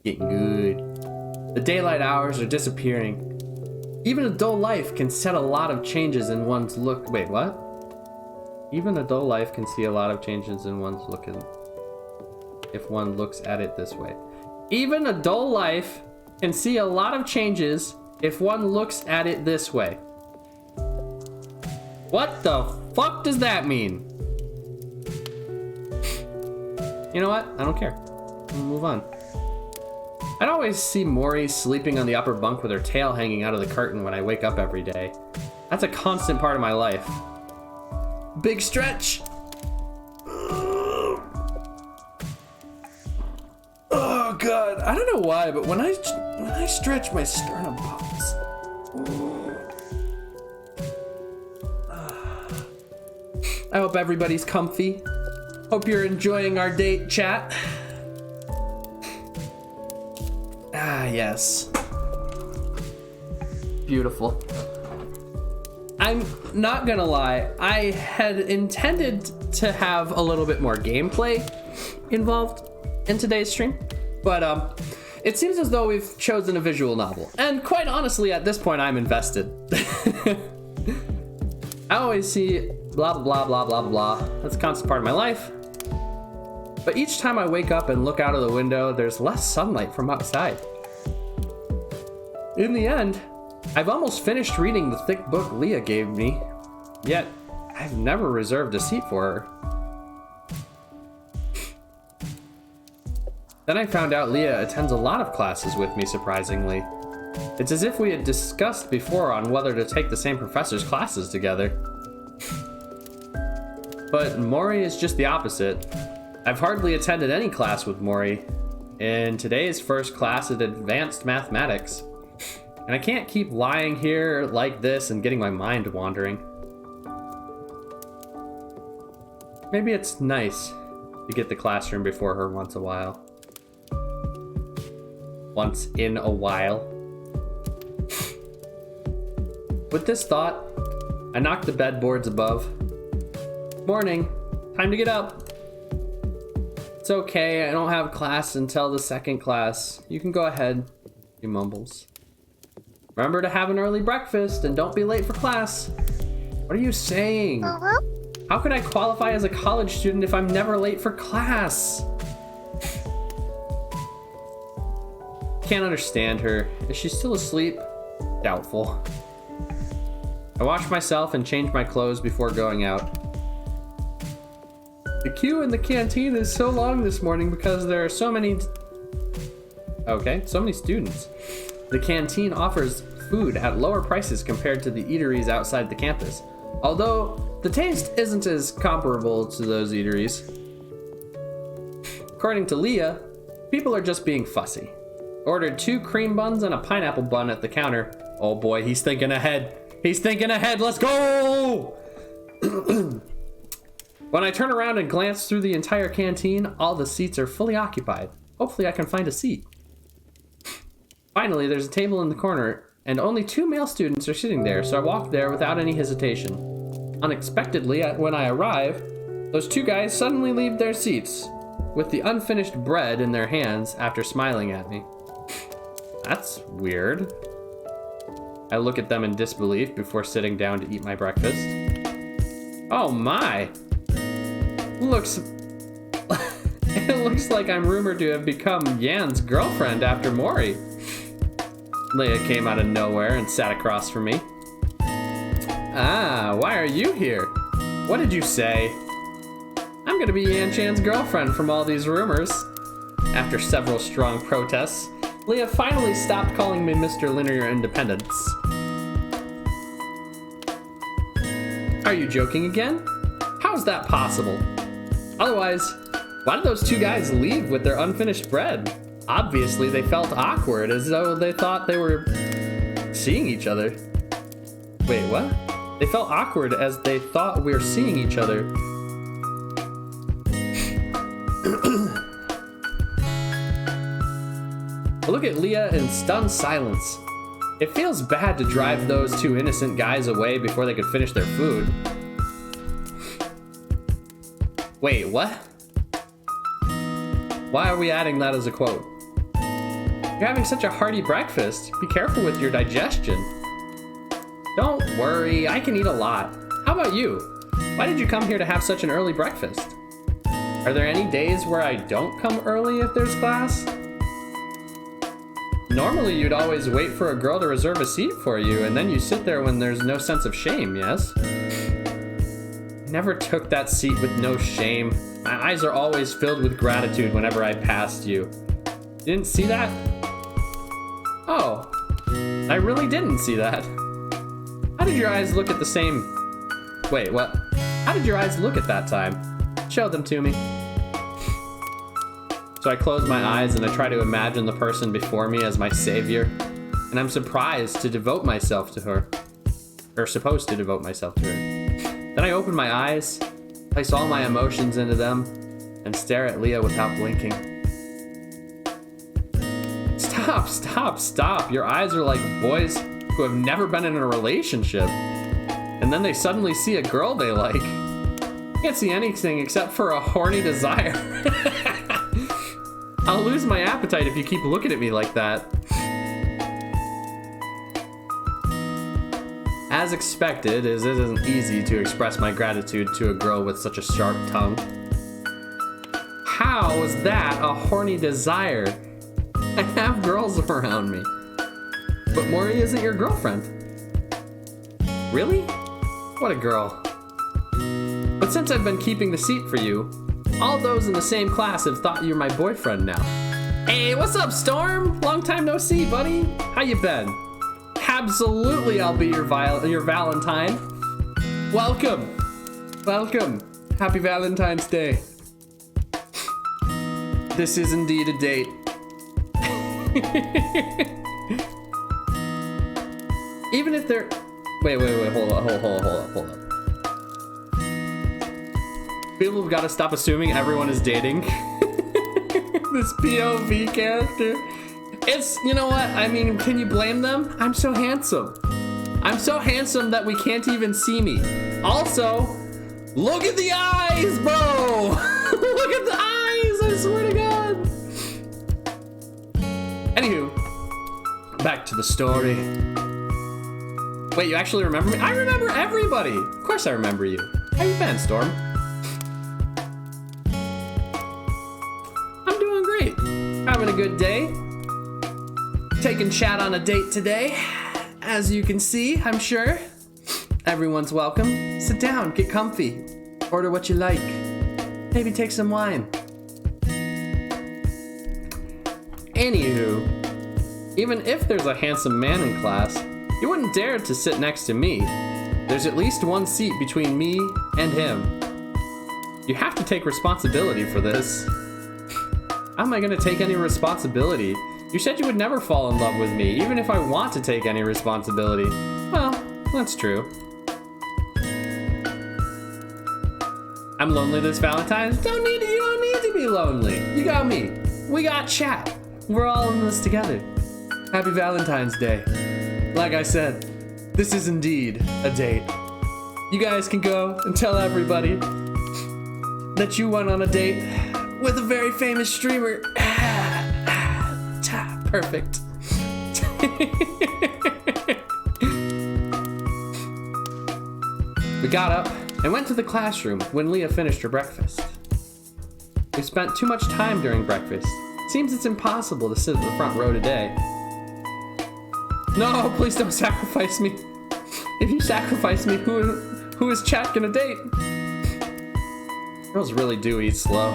Speaker 1: Getting good. The daylight hours are disappearing. Even a dull life can set a lot of changes in one's look. Wait, what? Even a dull life can see a lot of changes in one's look if one looks at it this way. Even a dull life can see a lot of changes if one looks at it this way. What the fuck does that mean? You know what? I don't care. We'll move on. I'd always see Mori sleeping on the upper bunk with her tail hanging out of the curtain when I wake up every day. That's a constant part of my life. Big stretch. Oh god, I don't know why, but when I stretch, my sternum pops. I hope everybody's comfy. Hope you're enjoying our date, chat. Ah, yes. Beautiful. I'm not gonna lie, I had intended to have a little bit more gameplay involved in today's stream, but it seems as though we've chosen a visual novel, and quite honestly, at this point, I'm invested. I always see blah, blah, blah, blah, blah. That's a constant part of my life. But each time I wake up and look out of the window, there's less sunlight from outside. In the end, I've almost finished reading the thick book Leah gave me, yet I've never reserved a seat for her. Then I found out Leah attends a lot of classes with me, surprisingly. It's as if we had discussed before on whether to take the same professor's classes together. But Mori is just the opposite. I've hardly attended any class with Mori, and today's first class is advanced mathematics. And I can't keep lying here like this and getting my mind wandering. Maybe it's nice to get the classroom before her once in a while. With this thought, I knocked the bedboards above. Morning, time to get up. It's okay, I don't have class until the second class. You can go ahead, he mumbles. Remember to have an early breakfast and don't be late for class. What are you saying? How could I qualify as a college student if I'm never late for class? Can't understand her. Is she still asleep? Doubtful. I wash myself and change my clothes before going out. The queue in the canteen is so long this morning because there are so many students. The canteen offers food at lower prices compared to the eateries outside the campus, although the taste isn't as comparable to those eateries. According to Leah, people are just being fussy. Ordered 2 cream buns and a pineapple bun at the counter. Oh boy, he's thinking ahead. He's thinking ahead, let's go! When I turn around and glance through the entire canteen, all the seats are fully occupied. Hopefully I can find a seat. Finally, there's a table in the corner, and only 2 male students are sitting there, so I walk there without any hesitation. Unexpectedly, when I arrive, those 2 guys suddenly leave their seats, with the unfinished bread in their hands after smiling at me. That's weird. I look at them in disbelief before sitting down to eat my breakfast. Oh my! It looks like I'm rumored to have become Yan's girlfriend after Mori. Leah came out of nowhere and sat across from me. Ah, why are you here? What did you say? I'm gonna be Yan Chan's girlfriend from all these rumors. After several strong protests, Leah finally stopped calling me Mr. Linear Independence. Are you joking again? How is that possible? Otherwise, why did those 2 guys leave with their unfinished bread? Obviously, they felt awkward, as though they thought they were seeing each other. Wait, what? They felt awkward as they thought we were seeing each other. I look at Leah in stunned silence. It feels bad to drive those 2 innocent guys away before they could finish their food. Wait, what? Why are we adding that as a quote? You're having such a hearty breakfast. Be careful with your digestion. Don't worry, I can eat a lot. How about you? Why did you come here to have such an early breakfast? Are there any days where I don't come early if there's class? Normally you'd always wait for a girl to reserve a seat for you, and then you sit there when there's no sense of shame, yes? I never took that seat with no shame. My eyes are always filled with gratitude whenever I passed you. You didn't see that? Oh, I really didn't see that. How did your eyes look at the same... Wait, what? How did your eyes look at that time? Show them to me. So I close my eyes and I try to imagine the person before me as my savior. And I'm surprised to devote myself to her. Or supposed to devote myself to her. Then I open my eyes, place all my emotions into them, and stare at Leah without blinking. Stop, stop, stop. Your eyes are like boys who have never been in a relationship. And then they suddenly see a girl they like. Can't see anything except for a horny desire. I'll lose my appetite if you keep looking at me like that. As expected, it isn't easy to express my gratitude to a girl with such a sharp tongue. How is that a horny desire? I have girls around me. But Mori isn't your girlfriend. Really? What a girl. But since I've been keeping the seat for you, all those in the same class have thought you're my boyfriend now. Hey, what's up, Storm? Long time no see, buddy. How you been? Absolutely, I'll be your Valentine. Welcome. Welcome. Happy Valentine's Day. This is indeed a date. Even if they're... Wait, hold up. People have got to stop assuming everyone is dating. This POV character. It's, you know what? I mean, can you blame them? I'm so handsome. I'm so handsome that we can't even see me. Also, look at the eyes, bro. Look at the eyes, I swear to God. Anywho, back to the story. Wait, you actually remember me? I remember everybody. Of course I remember you. How you been, Storm? I'm doing great. Having a good day. Taking chat on a date today. As you can see, I'm sure. Everyone's welcome. Sit down, get comfy. Order what you like. Maybe take some wine. Anywho, even if there's a handsome man in class, you wouldn't dare to sit next to me. There's at least one seat between me and him. You have to take responsibility for this. How am I gonna take any responsibility? You said you would never fall in love with me, even if I want to take any responsibility. Well, that's true. I'm lonely this Valentine's. You don't need to be lonely. You got me. We got chat. We're all in this together. Happy Valentine's Day. Like I said, this is indeed a date. You guys can go and tell everybody that you went on a date with a very famous streamer. Perfect. We got up and went to the classroom when Leah finished her breakfast. We spent too much time during breakfast. Seems it's impossible to sit at the front row today. No, please don't sacrifice me. If you sacrifice me, who is chat gonna date? Girls really do eat slow.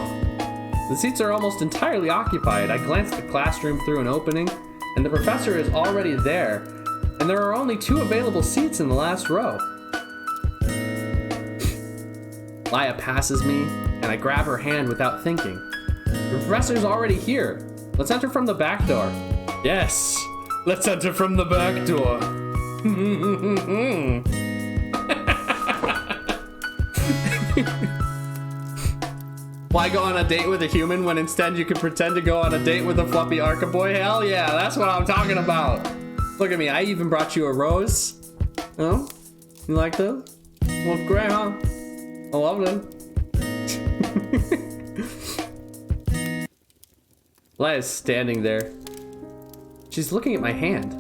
Speaker 1: The seats are almost entirely occupied. I glanced at the classroom through an opening, and the professor is already there, and there are only 2 available seats in the last row. Leah passes me, and I grab her hand without thinking. The professor's already here. Let's enter from the back door. Yes, let's enter from the back door. Why go on a date with a human when instead you could pretend to go on a date with a fluffy Arca boy? Hell yeah, that's what I'm talking about. Look at me, I even brought you a rose. Oh, you like those? Well, great, huh? I love them. Leah's standing there. She's looking at my hand.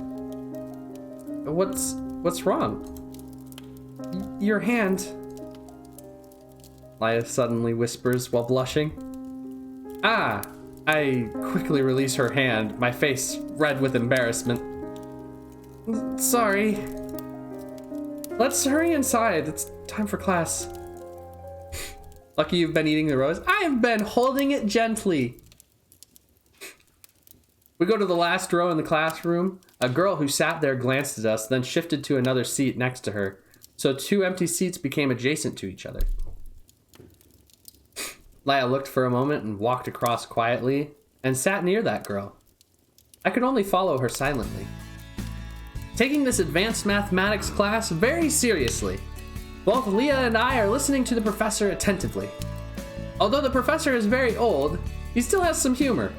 Speaker 1: What's wrong? Your hand. Leah suddenly whispers while blushing. Ah! I quickly release her hand, my face red with embarrassment. Sorry. Let's hurry inside. It's time for class. Lucky you've been eating the rose. I have been holding it gently. We go to the last row in the classroom. A girl who sat there glanced at us, then shifted to another seat next to her. So 2 empty seats became adjacent to each other. Leah looked for a moment and walked across quietly and sat near that girl. I could only follow her silently. Taking this advanced mathematics class very seriously, both Leah and I are listening to the professor attentively. Although the professor is very old, he still has some humor.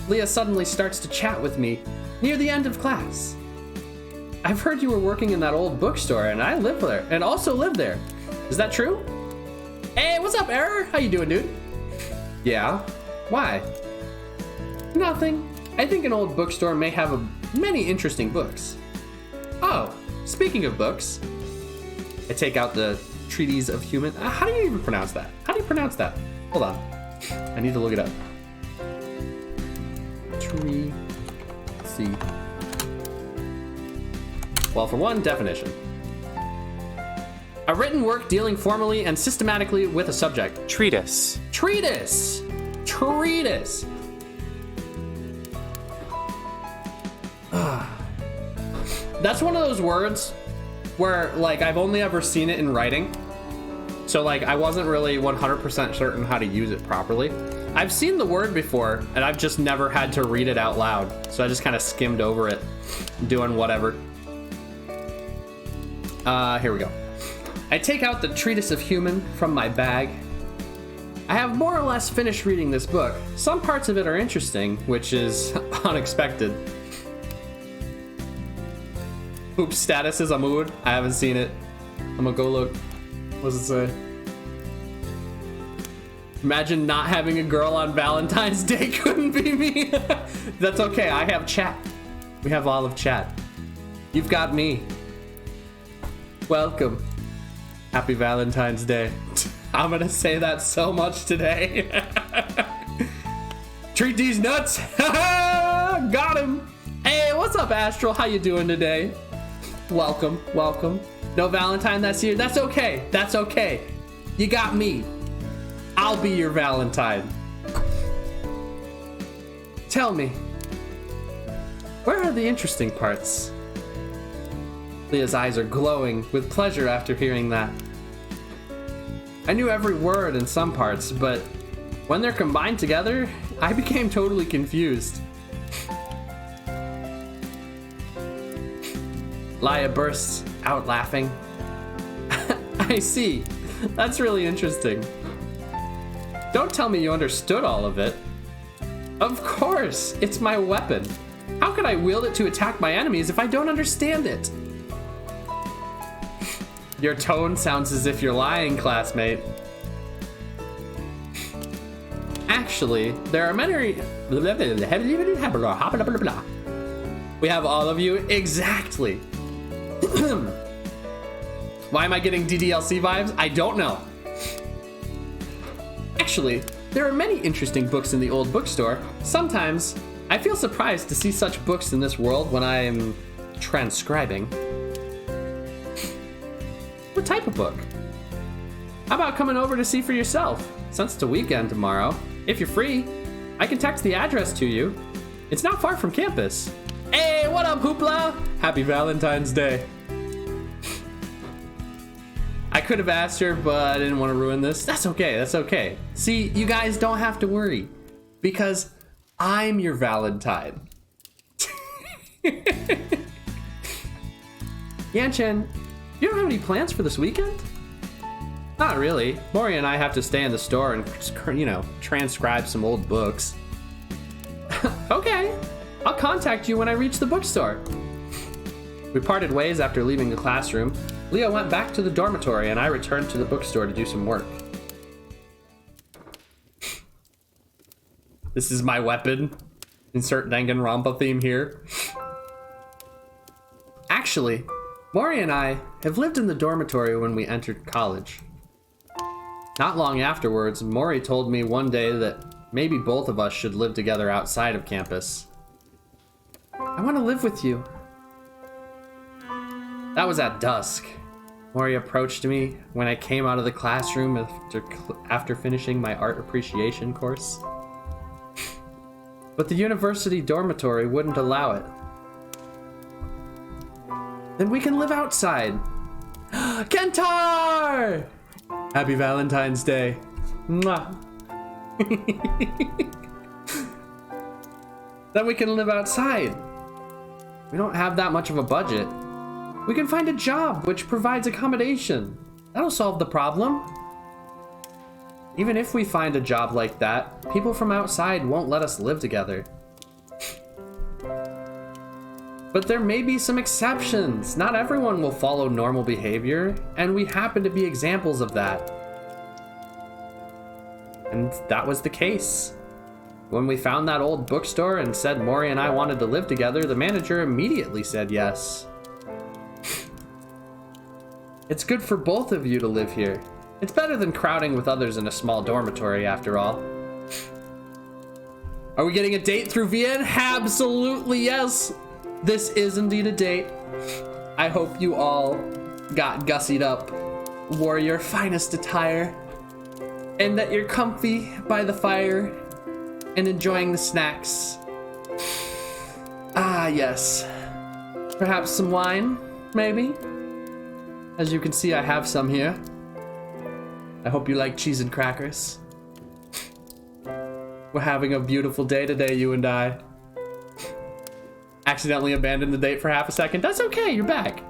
Speaker 1: Leah suddenly starts to chat with me near the end of class. I've heard you were working in that old bookstore and I live there and also live there. Is that true? Hey, what's up, Error? How you doing, dude? Yeah? Why? Nothing. I think an old bookstore may have many interesting books. Oh, speaking of books, I take out the Treatise of Human... how do you even pronounce that? How do you pronounce that? Hold on. I need to look it up. Well, for one, definition. A written work dealing formally and systematically with a subject.
Speaker 2: Treatise.
Speaker 1: Treatise. Treatise. That's one of those words where, like, I've only ever seen it in writing. So, like, I wasn't really 100% certain how to use it properly. I've seen the word before, and I've just never had to read it out loud. So I just kind of skimmed over it, doing whatever. Here we go. I take out the Treatise of Human from my bag. I have more or less finished reading this book. Some parts of it are interesting, which is unexpected. Oops, status is a mood. I haven't seen it. I'm gonna go look. What's it say? Imagine not having a girl on Valentine's Day couldn't be me. That's okay, I have chat. We have all of chat. You've got me. Welcome. Happy Valentine's Day. I'm gonna say that so much today. Treat these nuts. Got him. Hey, what's up, Astral? How you doing today? Welcome, welcome. No Valentine this year? That's okay, that's okay. You got me. I'll be your Valentine. Tell me, where are the interesting parts? Leah's eyes are glowing with pleasure after hearing that. I knew every word in some parts, but when they're combined together, I became totally confused. Leah bursts out laughing. I see. That's really interesting. Don't tell me you understood all of it. Of course, it's my weapon. How could I wield it to attack my enemies if I don't understand it? Your tone sounds as if you're lying, classmate. Actually, there are many... We have all of you. Exactly. Why am I getting DDLC vibes? I don't know. Actually, there are many interesting books in the old bookstore. Sometimes, I feel surprised to see such books in this world when I am transcribing. What type of book? How about coming over to see for yourself? Since it's a weekend tomorrow, if you're free, I can text the address to you. It's not far from campus. Hey, what up, Hoopla? Happy Valentine's Day. I could have asked her, but I didn't want to ruin this. That's okay, that's okay. See, you guys don't have to worry, because I'm your Valentine. Yanchen, you don't have any plans for this weekend? Not really. Mori and I have to stay in the store and, you know, transcribe some old books. Okay, I'll contact you when I reach the bookstore. We parted ways after leaving the classroom. Leo went back to the dormitory and I returned to the bookstore to do some work. This is my weapon. Insert Danganronpa theme here. Actually, Mori and I have lived in the dormitory when we entered college. Not long afterwards, Mori told me one day that maybe both of us should live together outside of campus. I want to live with you. That was at dusk. Mori approached me when I came out of the classroom after finishing my art appreciation course. But the university dormitory wouldn't allow it. Then we can live outside. Kentar! Happy Valentine's Day. Mwah. Then we can live outside. We don't have that much of a budget. We can find a job which provides accommodation. That'll solve the problem. Even if we find a job like that, people from outside won't let us live together. But there may be some exceptions. Not everyone will follow normal behavior, and we happen to be examples of that. And that was the case. When we found that old bookstore and said Mori and I wanted to live together, the manager immediately said yes. It's good for both of you to live here. It's better than crowding with others in a small dormitory, after all. Are we getting a date through VN? Absolutely yes. This is indeed a date. I hope you all got gussied up wore your finest attire and that you're comfy by the fire and enjoying the snacks. Ah, yes. Perhaps some wine, maybe? As you can see, I have some here. I hope you like cheese and crackers. We're having a beautiful day today, you and I. Accidentally abandoned the date for half a second. That's okay, you're back.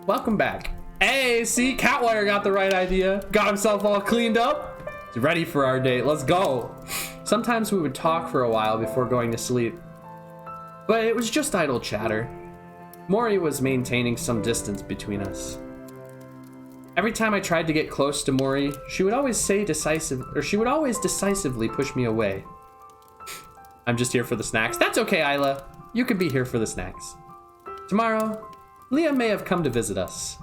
Speaker 1: Welcome back. Hey, see, Catwire got the right idea. Got himself all cleaned up. He's ready for our date, let's go. Sometimes we would talk for a while before going to sleep. But it was just idle chatter. Mori was maintaining some distance between us. Every time I tried to get close to Mori, she would always decisively push me away. I'm just here for the snacks. That's okay, Isla. You could be here for the snacks. Tomorrow, Leah may have come to visit us.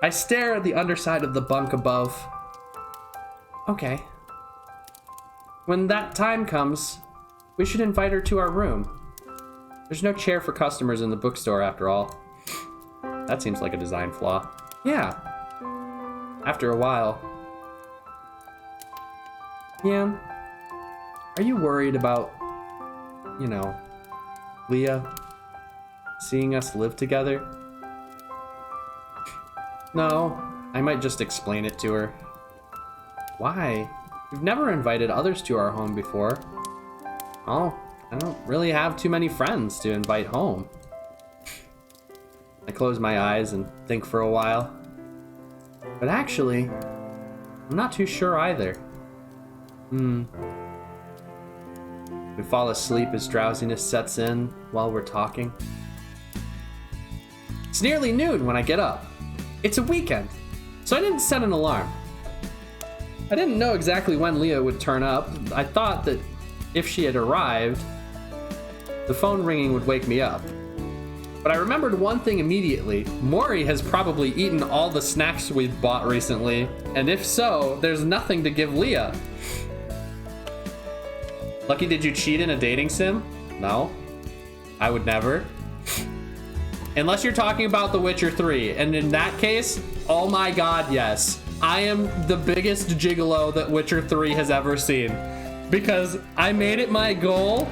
Speaker 1: I stare at the underside of the bunk above. Okay. When that time comes, we should invite her to our room. There's no chair for customers in the bookstore after all. That seems like a design flaw. Yeah. After a while. Yeah. Are you worried about, you know, Leah seeing us live together? No, I might just explain it to her. Why? We've never invited others to our home before. Oh, I don't really have too many friends to invite home. I close my eyes and think for a while. But actually, I'm not too sure either. We fall asleep as drowsiness sets in while we're talking. It's nearly noon when I get up. It's a weekend, so I didn't set an alarm. I didn't know exactly when Leah would turn up. I thought that if she had arrived, the phone ringing would wake me up. But I remembered one thing immediately. Mori has probably eaten all the snacks we've bought recently, and if so, there's nothing to give Leah. Lucky, did you cheat in a dating sim? No, I would never. Unless you're talking about The Witcher 3, and in that case, oh my god, yes. I am the biggest gigolo that Witcher 3 has ever seen. Because I made it my goal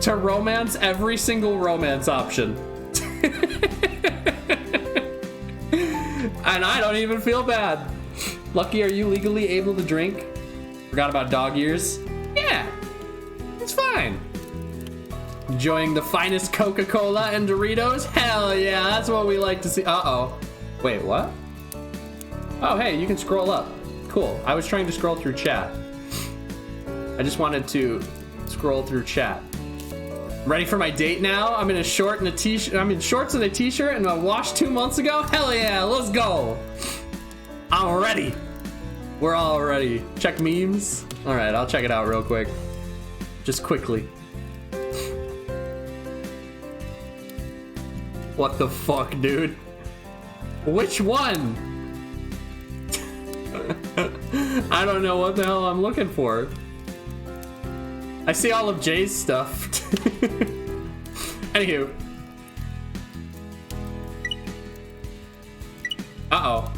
Speaker 1: to romance every single romance option. And I don't even feel bad. Lucky, are you legally able to drink? Forgot about dog ears? Yeah, it's fine. Enjoying the finest Coca-Cola and Doritos? Hell yeah, that's what we like to see. Uh-oh. Wait, what? Oh, hey, you can scroll up. Cool. I was trying to scroll through chat. I just wanted to scroll through chat. Ready for my date now? I'm in a short and a t-shirt. I'm in shorts and a t-shirt and a wash 2 months ago. Hell yeah, let's go. I'm ready. We're all ready. Check memes. All right, I'll check it out real quick. Just quickly. What the fuck, dude? Which one? I don't know what the hell I'm looking for. I see all of Jay's stuff. Anywho. Uh-oh.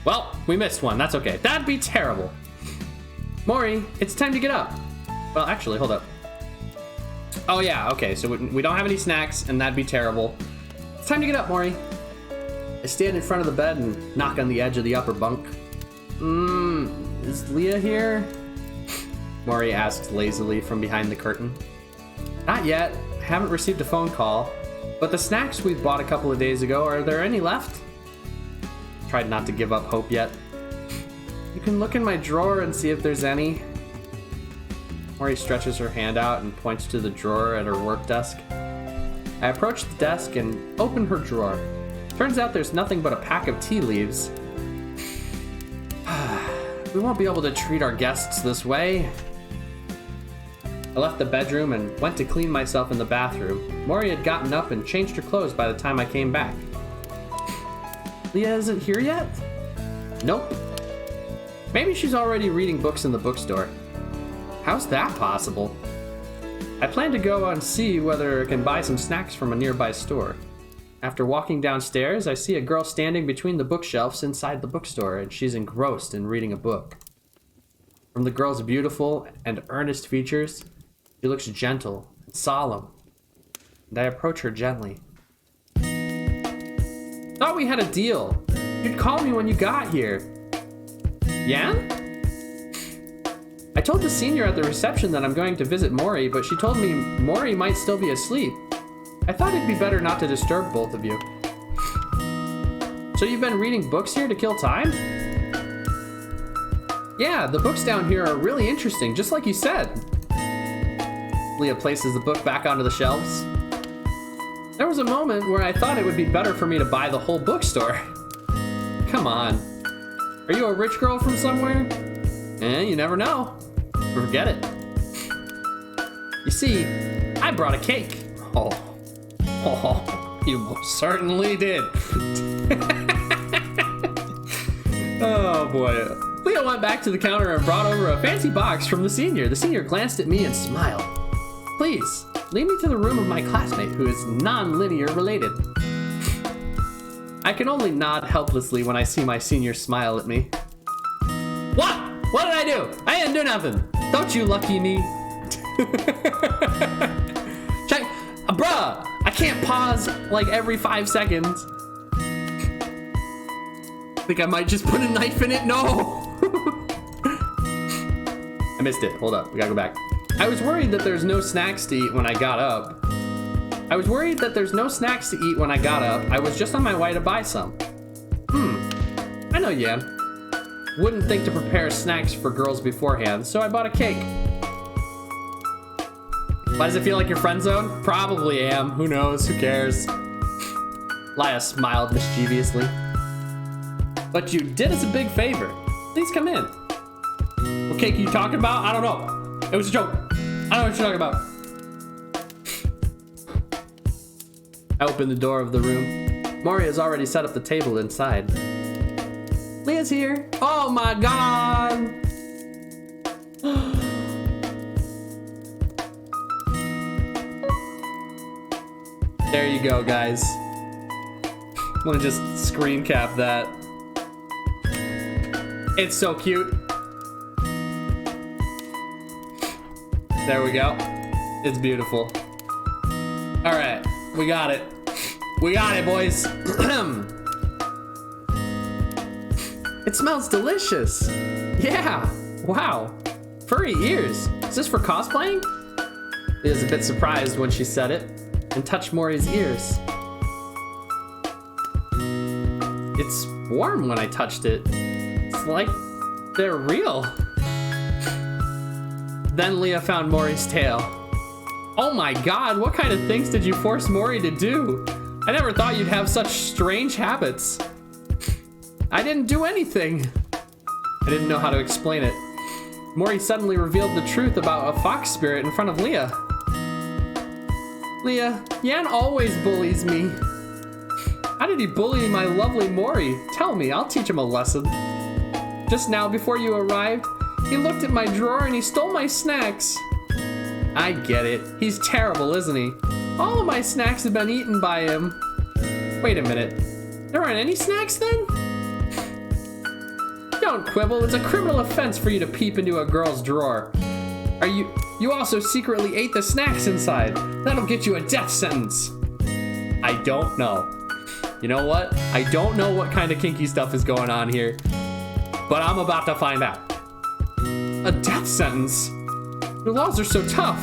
Speaker 1: Well, we missed one. That's okay. That'd be terrible. Mori, it's time to get up. Well, actually, hold up. Oh, yeah, okay. So we don't have any snacks, and that'd be terrible. It's time to get up, Mori. I stand in front of the bed and knock on the edge of the upper bunk. Is Leah here? Mori asks lazily from behind the curtain. Not yet. I haven't received a phone call. But the snacks we bought a couple of days ago, are there any left? Tried not to give up hope yet. You can look in my drawer and see if there's any. Mori stretches her hand out and points to the drawer at her work desk. I approach the desk and open her drawer. Turns out there's nothing but a pack of tea leaves. We won't be able to treat our guests this way. I left the bedroom and went to clean myself in the bathroom. Mori had gotten up and changed her clothes by the time I came back. Leah isn't here yet? Nope. Maybe she's already reading books in the bookstore. How's that possible? I plan to go and see whether I can buy some snacks from a nearby store. After walking downstairs, I see a girl standing between the bookshelves inside the bookstore, and she's engrossed in reading a book. From the girl's beautiful and earnest features, she looks gentle and solemn, and I approach her gently. Thought we had a deal. You'd call me when you got here. Yan? I told the senior at the reception that I'm going to visit Mori, but she told me Mori might still be asleep. I thought it'd be better not to disturb both of you. So you've been reading books here to kill time? Yeah, the books down here are really interesting, just like you said. Leah places the book back onto the shelves. There was a moment where I thought it would be better for me to buy the whole bookstore. Come on. Are you a rich girl from somewhere? You never know. Forget it. You see, I brought a cake. Oh, you most certainly did. Oh boy. Leah went back to the counter and brought over a fancy box from the senior. The senior glanced at me and smiled. Please, lead me to the room of my classmate who is non-linear related. I can only nod helplessly when I see my senior smile at me. What? What did I do? I didn't do nothing. Don't you lucky me. Check. Bruh, I can't pause like every 5 seconds. Think I might just put a knife in it? No. I missed it. Hold up. We gotta go back. I was worried that there's no snacks to eat when I got up. I was just on my way to buy some. I know Yan. Wouldn't think to prepare snacks for girls beforehand, so I bought a cake. Why does it feel like you're friend zoned? Probably am. Who knows? Who cares? Leah smiled mischievously. But you did us a big favor. Please come in. What cake are you talking about? I don't know. It was a joke. I don't know what you're talking about. I opened the door of the room. Mori has already set up the table inside. Leah's here. Oh my god. There you go, guys. I'm gonna just screen cap that. It's so cute. There we go. It's beautiful. All right, we got it. We got it, boys. It smells delicious. Yeah, wow. Furry ears. Is this for cosplaying? Leah's a bit surprised when she said it and touched Mori's ears. It's warm when I touched it. It's like they're real. Then Leah found Mori's tail. Oh my god, what kind of things did you force Mori to do? I never thought you'd have such strange habits. I didn't do anything. I didn't know how to explain it. Mori suddenly revealed the truth about a fox spirit in front of Leah. Leah, Yan always bullies me. How did he bully my lovely Mori? Tell me, I'll teach him a lesson. Just now, before you arrived, he looked at my drawer and he stole my snacks. I get it. He's terrible, isn't he? All of my snacks have been eaten by him. Wait a minute. There aren't any snacks then? Don't quibble. It's a criminal offense for you to peep into a girl's drawer. You also secretly ate the snacks inside. That'll get you a death sentence. I don't know. You know what? I don't know what kind of kinky stuff is going on here, but I'm about to find out. A death sentence? Your laws are so tough.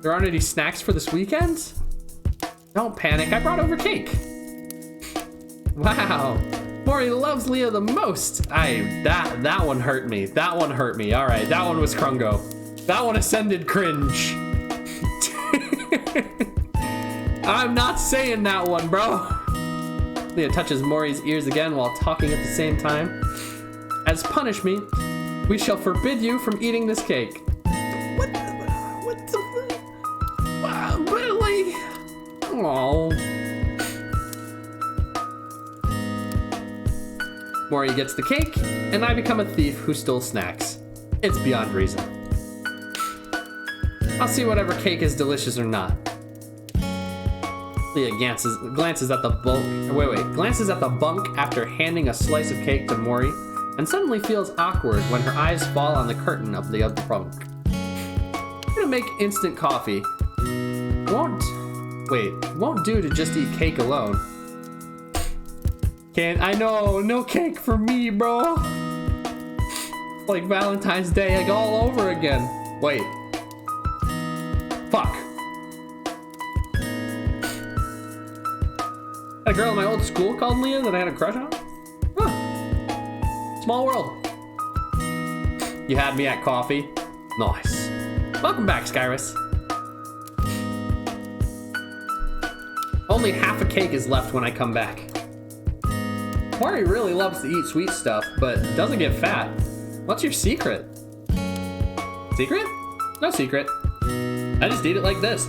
Speaker 1: There aren't any snacks for this weekend? Don't panic, I brought over cake. Wow, Mori loves Leah the most. That one hurt me. That one hurt me. All right, that one was Krungo. That one ascended cringe. I'm not saying that one, bro. Leah touches Mori's ears again while talking at the same time. As punishment, we shall forbid you from eating this cake. What the wow, really? Oh. Mori gets the cake, and I become a thief who stole snacks. It's beyond reason. I'll see whatever cake is delicious or not. Leah glances at the glances at the bunk after handing a slice of cake to Mori, and suddenly feels awkward when her eyes fall on the curtain of the other bunk. I'm gonna make instant coffee. Won't do to just eat cake alone. I know, no cake for me, bro. Like Valentine's Day, like all over again. Wait. Fuck. A girl in my old school called Leah that I had a crush on? Huh. Small world. You had me at coffee. Nice. Welcome back, Skyrus. Only half a cake is left when I come back. Mori really loves to eat sweet stuff, but doesn't get fat. What's your secret? Secret? No secret. I just eat it like this.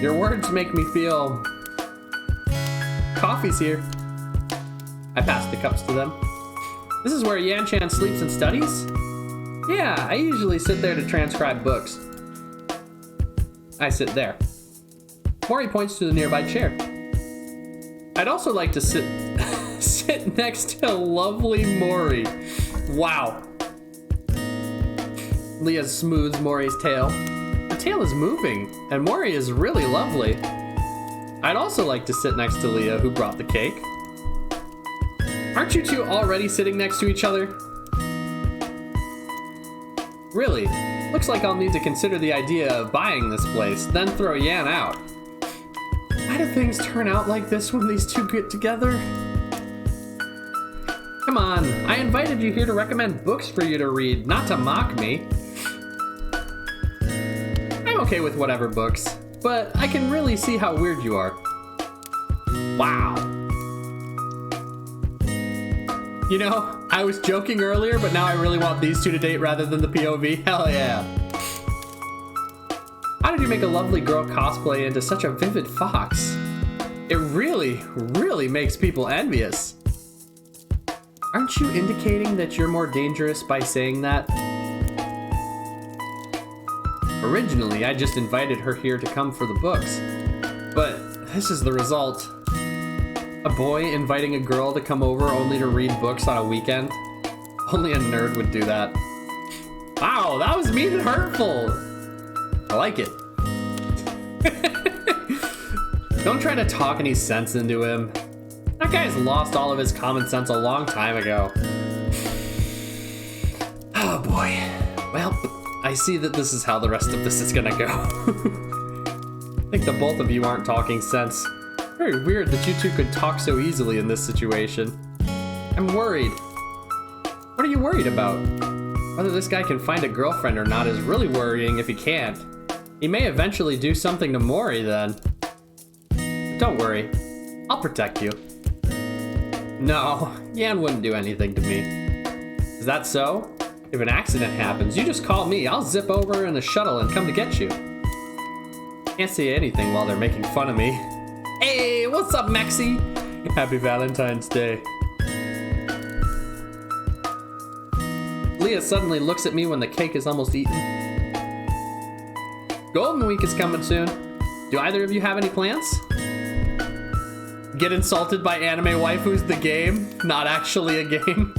Speaker 1: Your words make me feel... Coffee's here. I pass the cups to them. This is where Yan-chan sleeps and studies? Yeah, I usually sit there to transcribe books. I sit there. Mori points to the nearby chair. I'd also like to sit next to lovely Mori. Wow. Leah smooths Mori's tail. Her tail is moving, and Mori is really lovely. I'd also like to sit next to Leah, who brought the cake. Aren't you two already sitting next to each other? Really? Looks like I'll need to consider the idea of buying this place, then throw Yan out. Why do things turn out like this when these two get together? Come on, I invited you here to recommend books for you to read, not to mock me. I'm okay with whatever books, but I can really see how weird you are. Wow. You know, I was joking earlier, but now I really want these two to date rather than the POV. Hell yeah. How did you make a lovely girl cosplay into such a vivid fox? It really, really makes people envious. Aren't you indicating that you're more dangerous by saying that? Originally, I just invited her here to come for the books. But this is the result. A boy inviting a girl to come over only to read books on a weekend? Only a nerd would do that. Wow, that was mean and hurtful. I like it. Don't try to talk any sense into him. That guy's lost all of his common sense a long time ago. Oh boy. Well, I see that this is how the rest of this is gonna go. I think the both of you aren't talking sense. Very weird that you two could talk so easily in this situation. I'm worried. What are you worried about? Whether this guy can find a girlfriend or not is really worrying if he can't. He may eventually do something to Mori then. Don't worry. I'll protect you. No, Yan wouldn't do anything to me. Is that so? If an accident happens, you just call me. I'll zip over in the shuttle and come to get you. Can't say anything while they're making fun of me. Hey, what's up, Maxie? Happy Valentine's Day. Leah suddenly looks at me when the cake is almost eaten. Golden Week is coming soon. Do either of you have any plans? Get insulted by anime waifus the game? Not actually a game.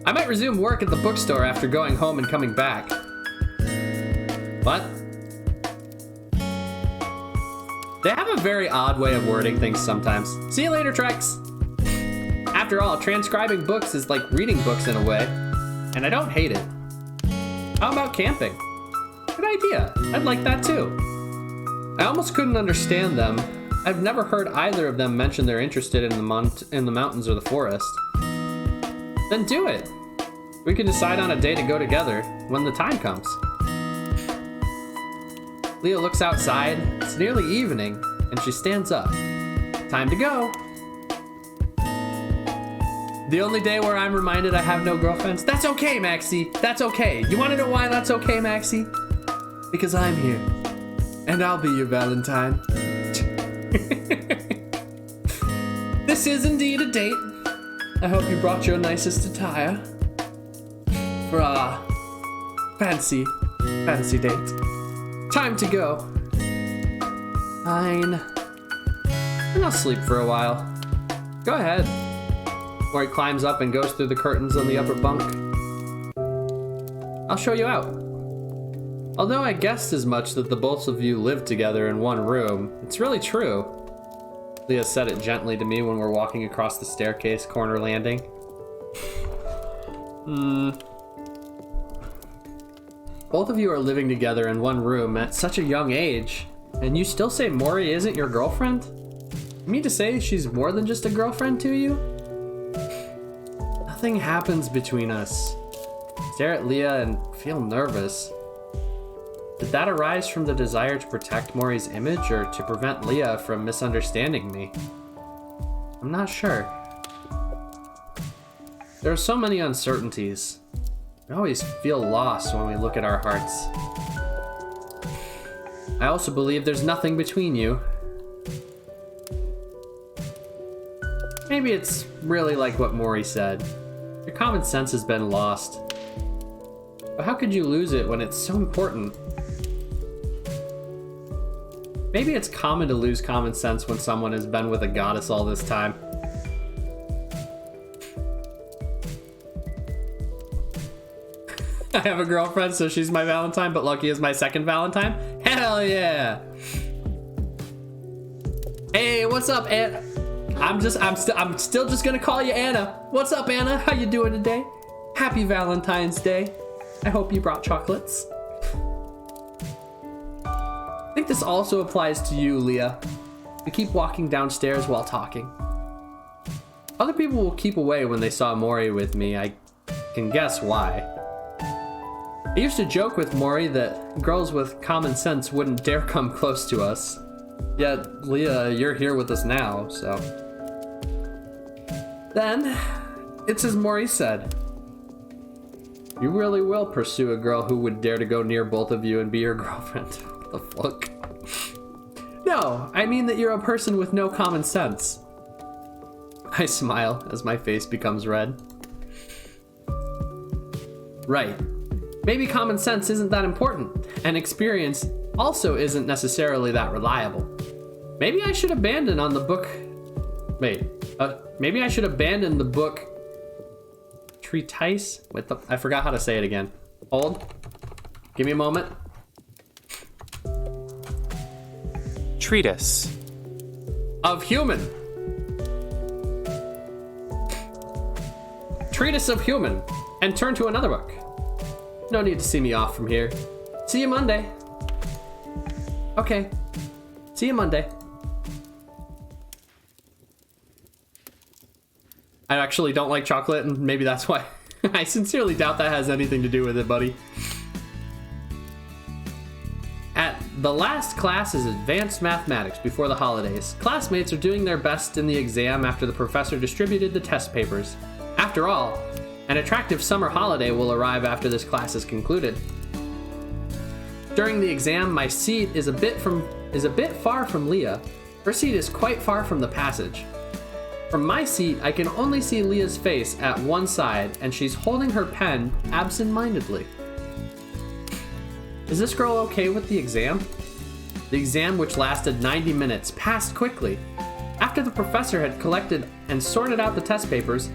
Speaker 1: I might resume work at the bookstore after going home and coming back. What? They have a very odd way of wording things sometimes. See you later, Trex. After all, transcribing books is like reading books in a way, and I don't hate it. How about camping? Good idea. I'd like that too. I almost couldn't understand them. I've never heard either of them mention they're interested in the mountains or the forest. Then do it. We can decide on a day to go together when the time comes. Leah looks outside. It's nearly evening, and she stands up. Time to go. The only day where I'm reminded I have no girlfriends. That's okay, Maxie. That's okay. You want to know why that's okay, Maxie? Because I'm here, and I'll be your Valentine. This is indeed a date. I hope you brought your nicest attire for our fancy date. Time to go. Fine. And I'll sleep for a while. Go ahead. Mori climbs up and goes through the curtains on the upper bunk. I'll show you out. Although I guessed as much that the both of you live together in one room, it's really true. Leah said it gently to me when we're walking across the staircase corner landing. Both of you are living together in one room at such a young age, and you still say Mori isn't your girlfriend? You mean to say she's more than just a girlfriend to you? Nothing happens between us. I stare at Leah and feel nervous. Did that arise from the desire to protect Mori's image or to prevent Leah from misunderstanding me? I'm not sure. There are so many uncertainties. We always feel lost when we look at our hearts. I also believe there's nothing between you. Maybe it's really like what Mori said. Your common sense has been lost. But how could you lose it when it's so important? Maybe it's common to lose common sense when someone has been with a goddess all this time. I have a girlfriend, so she's my Valentine, but Lucky is my second Valentine? Hell yeah! Hey, what's up, Anna? I'm still just gonna call you Anna. What's up, Anna? How you doing today? Happy Valentine's Day. I hope you brought chocolates. I think this also applies to you, Leah. We keep walking downstairs while talking. Other people will keep away when they saw Mori with me. I can guess why. I used to joke with Mori that girls with common sense wouldn't dare come close to us. Yet, Leah, you're here with us now, so... Then, it's as Mori said. You really will pursue a girl who would dare to go near both of you and be your girlfriend. What the fuck? No, I mean that you're a person with no common sense. I smile as my face becomes red. Right. Maybe common sense isn't that important, and experience also isn't necessarily that reliable. Maybe I should abandon on the book... maybe I should abandon the book... Treatise? I forgot how to say it again. Hold. Give me a moment.
Speaker 2: Treatise.
Speaker 1: Of human. Treatise of human. And turn to another book. No need to see me off from here. See you Monday. Okay. See you Monday. I actually don't like chocolate, and maybe that's why. I sincerely doubt that has anything to do with it, buddy. The last class is advanced mathematics before the holidays. Classmates are doing their best in the exam after the professor distributed the test papers. After all, an attractive summer holiday will arrive after this class is concluded. During the exam, my seat is a bit far from Leah. Her seat is quite far from the passage. From my seat, I can only see Leah's face at one side, and she's holding her pen absent-mindedly. Is this girl okay with the exam? The exam, which lasted 90 minutes, passed quickly. After the professor had collected and sorted out the test papers,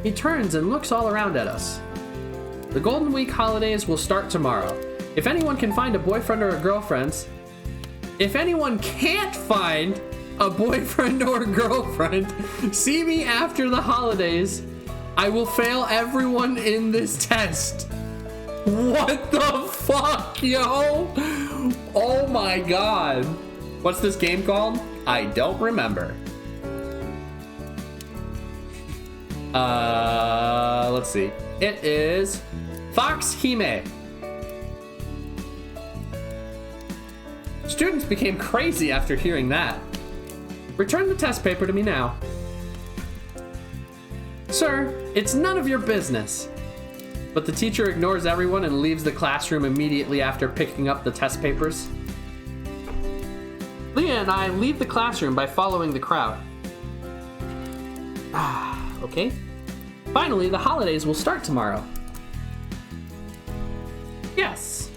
Speaker 1: he turns and looks all around at us. The Golden Week holidays will start tomorrow. If anyone can find a boyfriend or a girlfriend... If anyone can't find a boyfriend or a girlfriend, see me after the holidays. I will fail everyone in this test. What the fuck, yo? Oh my god. What's this game called? I don't remember. Let's see. It is Fox Hime. Students became crazy after hearing that. Return the test paper to me now. Sir, it's none of your business. But the teacher ignores everyone and leaves the classroom immediately after picking up the test papers. Leah and I leave the classroom by following the crowd. Okay. Finally, the holidays will start tomorrow. Yes.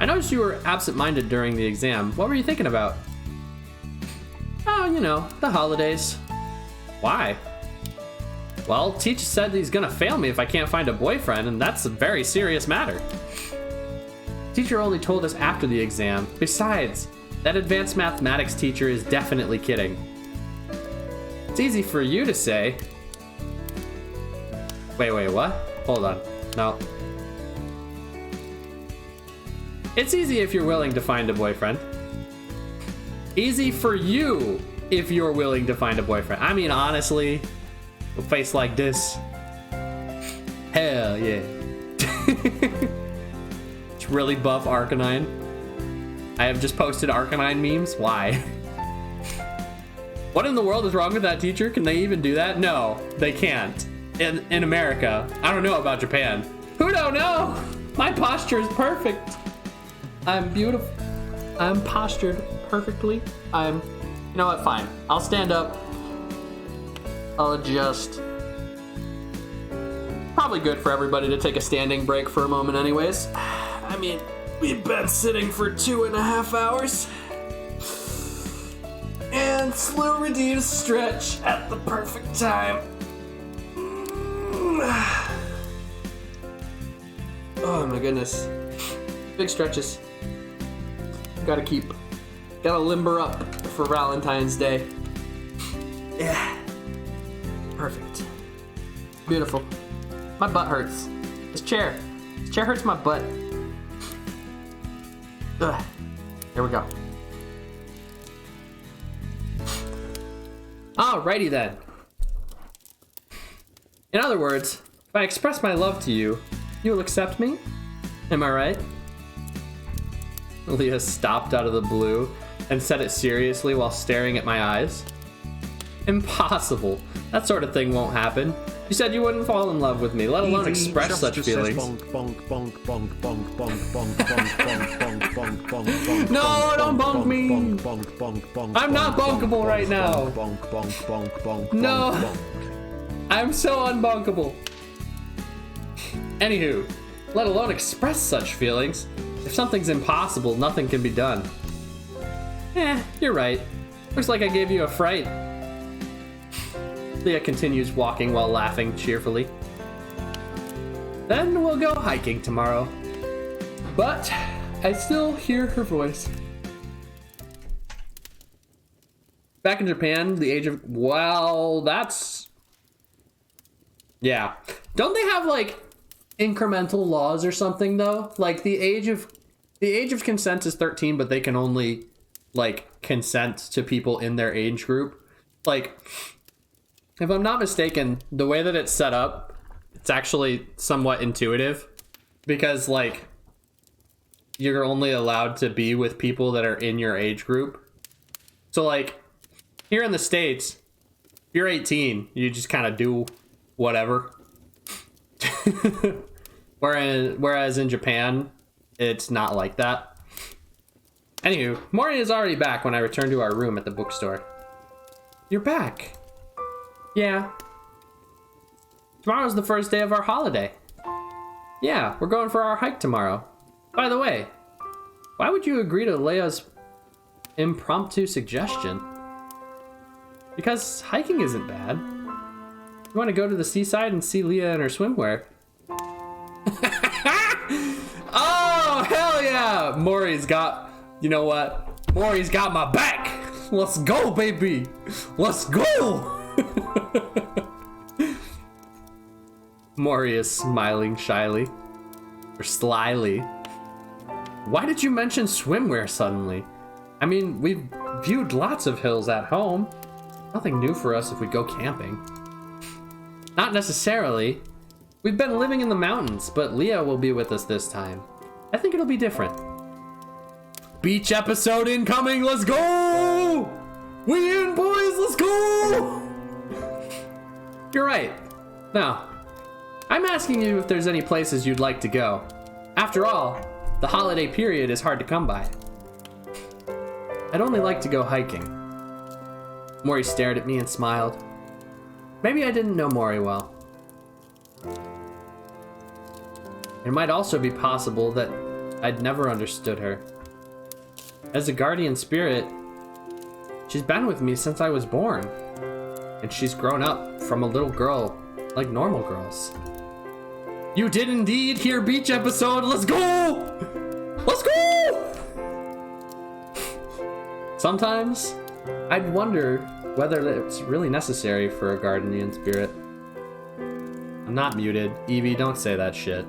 Speaker 1: I noticed you were absent-minded during the exam. What were you thinking about? Oh, you know, the holidays. Why? Well, teacher said he's gonna fail me if I can't find a boyfriend, and that's a very serious matter. Teacher only told us after the exam. Besides, that advanced mathematics teacher is definitely kidding. It's easy for you to say. Wait, what? Hold on. No. It's easy if you're willing to find a boyfriend. Easy for you if you're willing to find a boyfriend. I mean, honestly, a face like this, hell yeah. It's really buff Arcanine. I have just posted Arcanine memes. Why? What in the world is wrong with that teacher? Can they even do that? No, they can't. In America. I don't know about Japan. Who don't know? My posture is perfect. I'm beautiful. I'm postured perfectly. You know what? Fine. I'll stand up. I'll adjust. Probably good for everybody to take a standing break for a moment anyways. I mean, we've been sitting for 2.5 hours. And slow reduce stretch at the perfect time. Oh my goodness. Big stretches. Gotta limber up for Valentine's Day. Yeah. Perfect. Beautiful. My butt hurts. This chair hurts my butt. Ugh. Here we go. Alrighty then. In other words, if I express my love to you, you'll accept me? Am I right? Leah stopped out of the blue and said it seriously while staring at my eyes. Impossible. That sort of thing won't happen. You said you wouldn't fall in love with me, let alone express such feelings. No, don't bonk me! I'm not bonkable right now! No! I'm so unbonkable. Anywho, let alone express such feelings. If something's impossible, nothing can be done. You're right. Looks like I gave you a fright. Leah continues walking while laughing cheerfully. Then we'll go hiking tomorrow. But I still hear her voice. Back in Japan, the age of... Well, that's... Yeah. Don't they have, like, incremental laws or something, though? Like, the age of consent is 13, but they can only, like, consent to people in their age group. Like... If I'm not mistaken, the way that it's set up, it's actually somewhat intuitive because, like, you're only allowed to be with people that are in your age group. So, like, here in the States, if you're 18, you just kind of do whatever. Whereas in Japan, it's not like that. Anywho, Mori is already back when I return to our room at the bookstore. You're back. Yeah. Tomorrow's the first day of our holiday. Yeah, we're going for our hike tomorrow. By the way, why would you agree to Leia's impromptu suggestion? Because hiking isn't bad. You want to go to the seaside and see Leah in her swimwear. Oh, hell yeah! Mori's got... You know what? Mori's got my back! Let's go, baby! Let's go! Mori is smiling shyly. Or slyly. Why did you mention swimwear suddenly? I mean, we've viewed lots of hills at home. Nothing new for us if we go camping. Not necessarily. We've been living in the mountains, but Leah will be with us this time. I think it'll be different. Beach episode incoming, let's go! We in, boys, let's go! You're right. Now, I'm asking you if there's any places you'd like to go. After all, the holiday period is hard to come by. I'd only like to go hiking. Mori stared at me and smiled. Maybe I didn't know Mori well. It might also be possible that I'd never understood her. As a guardian spirit, she's been with me since I was born. And she's grown up from a little girl like normal girls. You did indeed hear beach episode. Let's go! Let's go! Sometimes I'd wonder whether it's really necessary for a guardian spirit. I'm not muted. Evie, don't say that shit.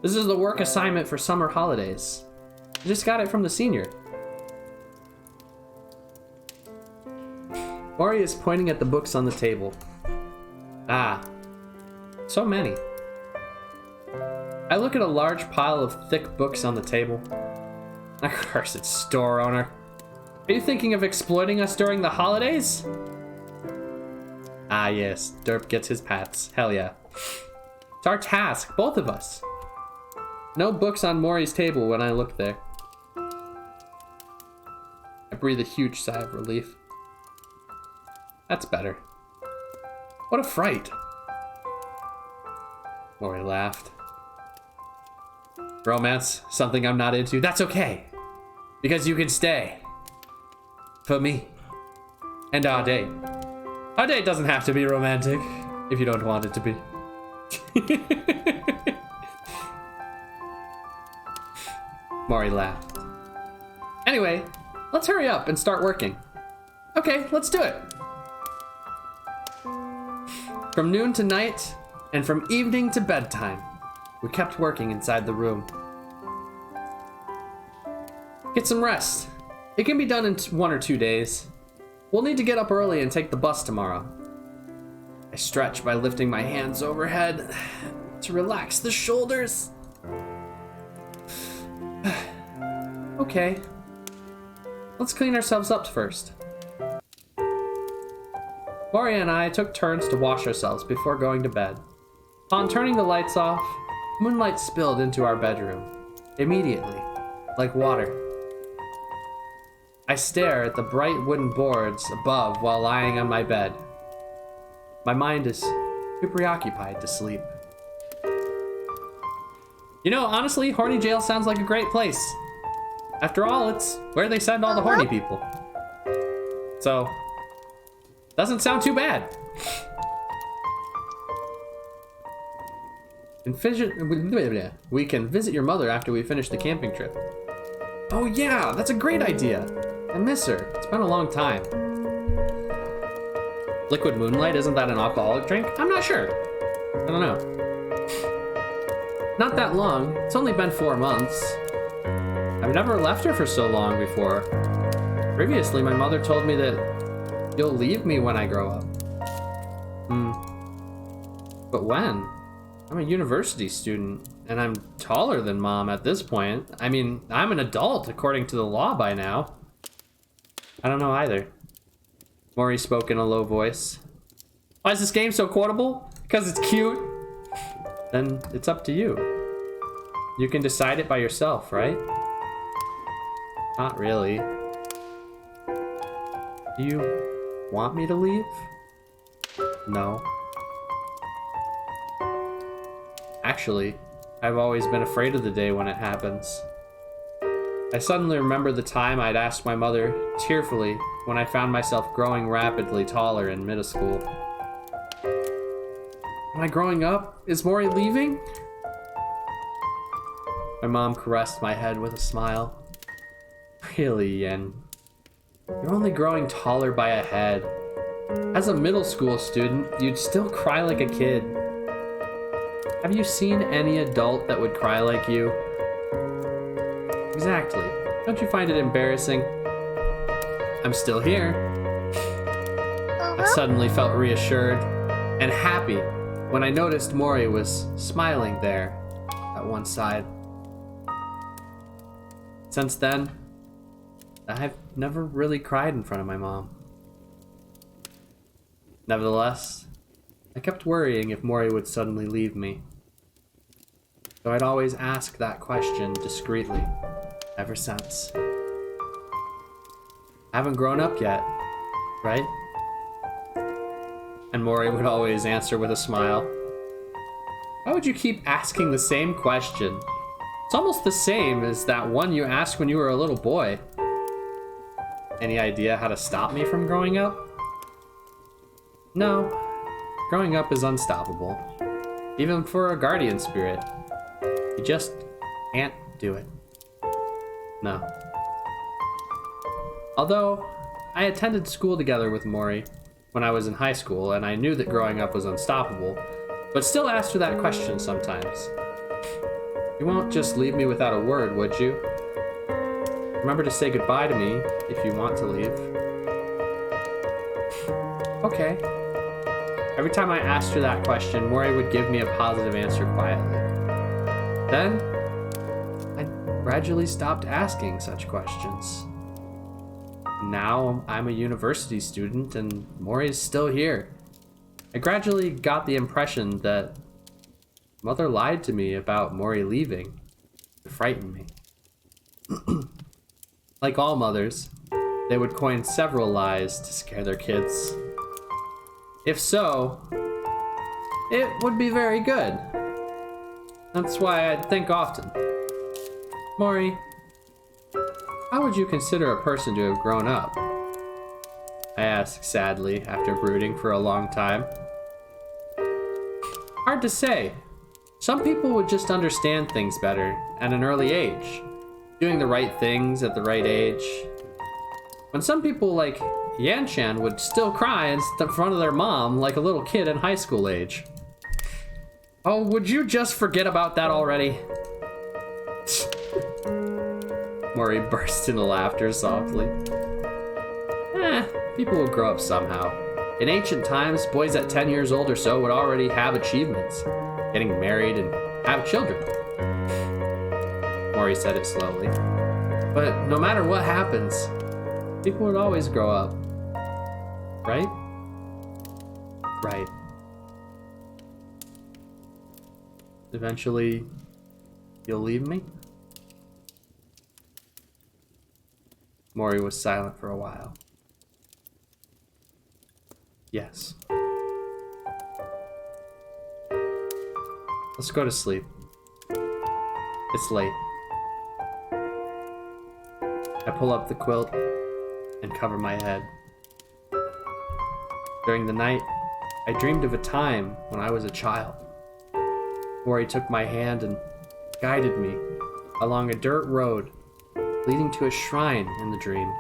Speaker 1: This is the work assignment for summer holidays. I just got it from the senior. Mori is pointing at the books on the table. Ah, so many. I look at a large pile of thick books on the table. Accursed store owner. Are you thinking of exploiting us during the holidays? Ah yes, Derp gets his pats. Hell yeah. It's our task, both of us. No books on Mori's table when I look there. I breathe a huge sigh of relief. That's better. What a fright. Mori laughed. Romance, something I'm not into. That's okay. Because you can stay. For me. And our date. Our date doesn't have to be romantic if you don't want it to be. Mori laughed. Anyway, let's hurry up and start working. Okay, let's do it. From noon to night, and from evening to bedtime, we kept working inside the room. Get some rest. It can be done in 1 or 2 days. We'll need to get up early and take the bus tomorrow. I stretch by lifting my hands overhead to relax the shoulders. Okay. Let's clean ourselves up first. Mori and I took turns to wash ourselves before going to bed. Upon turning the lights off, moonlight spilled into our bedroom. Immediately, like water. I stare at the bright wooden boards above while lying on my bed. My mind is too preoccupied to sleep. You know, honestly, Horny Jail sounds like a great place. After all, it's where they send all the horny people. So, doesn't sound too bad. We can visit your mother after we finish the camping trip. Oh yeah, that's a great idea. I miss her. It's been a long time. Liquid Moonlight, isn't that an alcoholic drink? I'm not sure. I don't know. Not that long. It's only been 4 months. I've never left her for so long before. Previously, my mother told me that you'll leave me when I grow up. But when? I'm a university student, and I'm taller than Mom at this point. I mean, I'm an adult according to the law by now. I don't know either. Mori spoke in a low voice. Why is this game so quotable? Because it's cute? Then it's up to you. You can decide it by yourself, right? Not really. Do you want me to leave? No. Actually, I've always been afraid of the day when it happens. I suddenly remember the time I'd asked my mother, tearfully, when I found myself growing rapidly taller in middle school. Am I growing up? Is Mori leaving? My mom caressed my head with a smile. Really, Yen? You're only growing taller by a head. As a middle school student, you'd still cry like a kid. Have you seen any adult that would cry like you? Exactly. Don't you find it embarrassing? I'm still here. I suddenly felt reassured and happy when I noticed Mori was smiling there at one side. Since then, I've never really cried in front of my mom. Nevertheless, I kept worrying if Mori would suddenly leave me. So I'd always ask that question discreetly, ever since. I haven't grown up yet, right? And Mori would always answer with a smile. Why would you keep asking the same question? It's almost the same as that one you asked when you were a little boy. Any idea how to stop me from growing up? No. Growing up is unstoppable. Even for a guardian spirit. You just can't do it. No. Although, I attended school together with Mori when I was in high school, and I knew that growing up was unstoppable, but still asked her that question sometimes. You won't just leave me without a word, would you? Remember to say goodbye to me if you want to leave. Okay. Every time I asked her that question, Mori would give me a positive answer quietly. Then, I gradually stopped asking such questions. Now I'm a university student and Mori's still here. I gradually got the impression that Mother lied to me about Mori leaving to frighten me. Like all mothers, they would coin several lies to scare their kids. If so, it would be very good. That's why I think often. Mori, how would you consider a person to have grown up? I asked sadly after brooding for a long time. Hard to say. Some people would just understand things better at an early age, doing the right things at the right age. When some people like Yanchan would still cry in front of their mom like a little kid in high school age. Oh, would you just forget about that already? Mori burst into laughter softly. People will grow up somehow. In ancient times, boys at 10 years old or so would already have achievements, getting married and have children. Mori said it slowly. But no matter what happens, people would always grow up. Right? Right. Eventually, you'll leave me? Mori was silent for a while. Yes. Let's go to sleep. It's late. I pull up the quilt and cover my head. During the night, I dreamed of a time when I was a child. Mori took my hand and guided me along a dirt road leading to a shrine in the dream.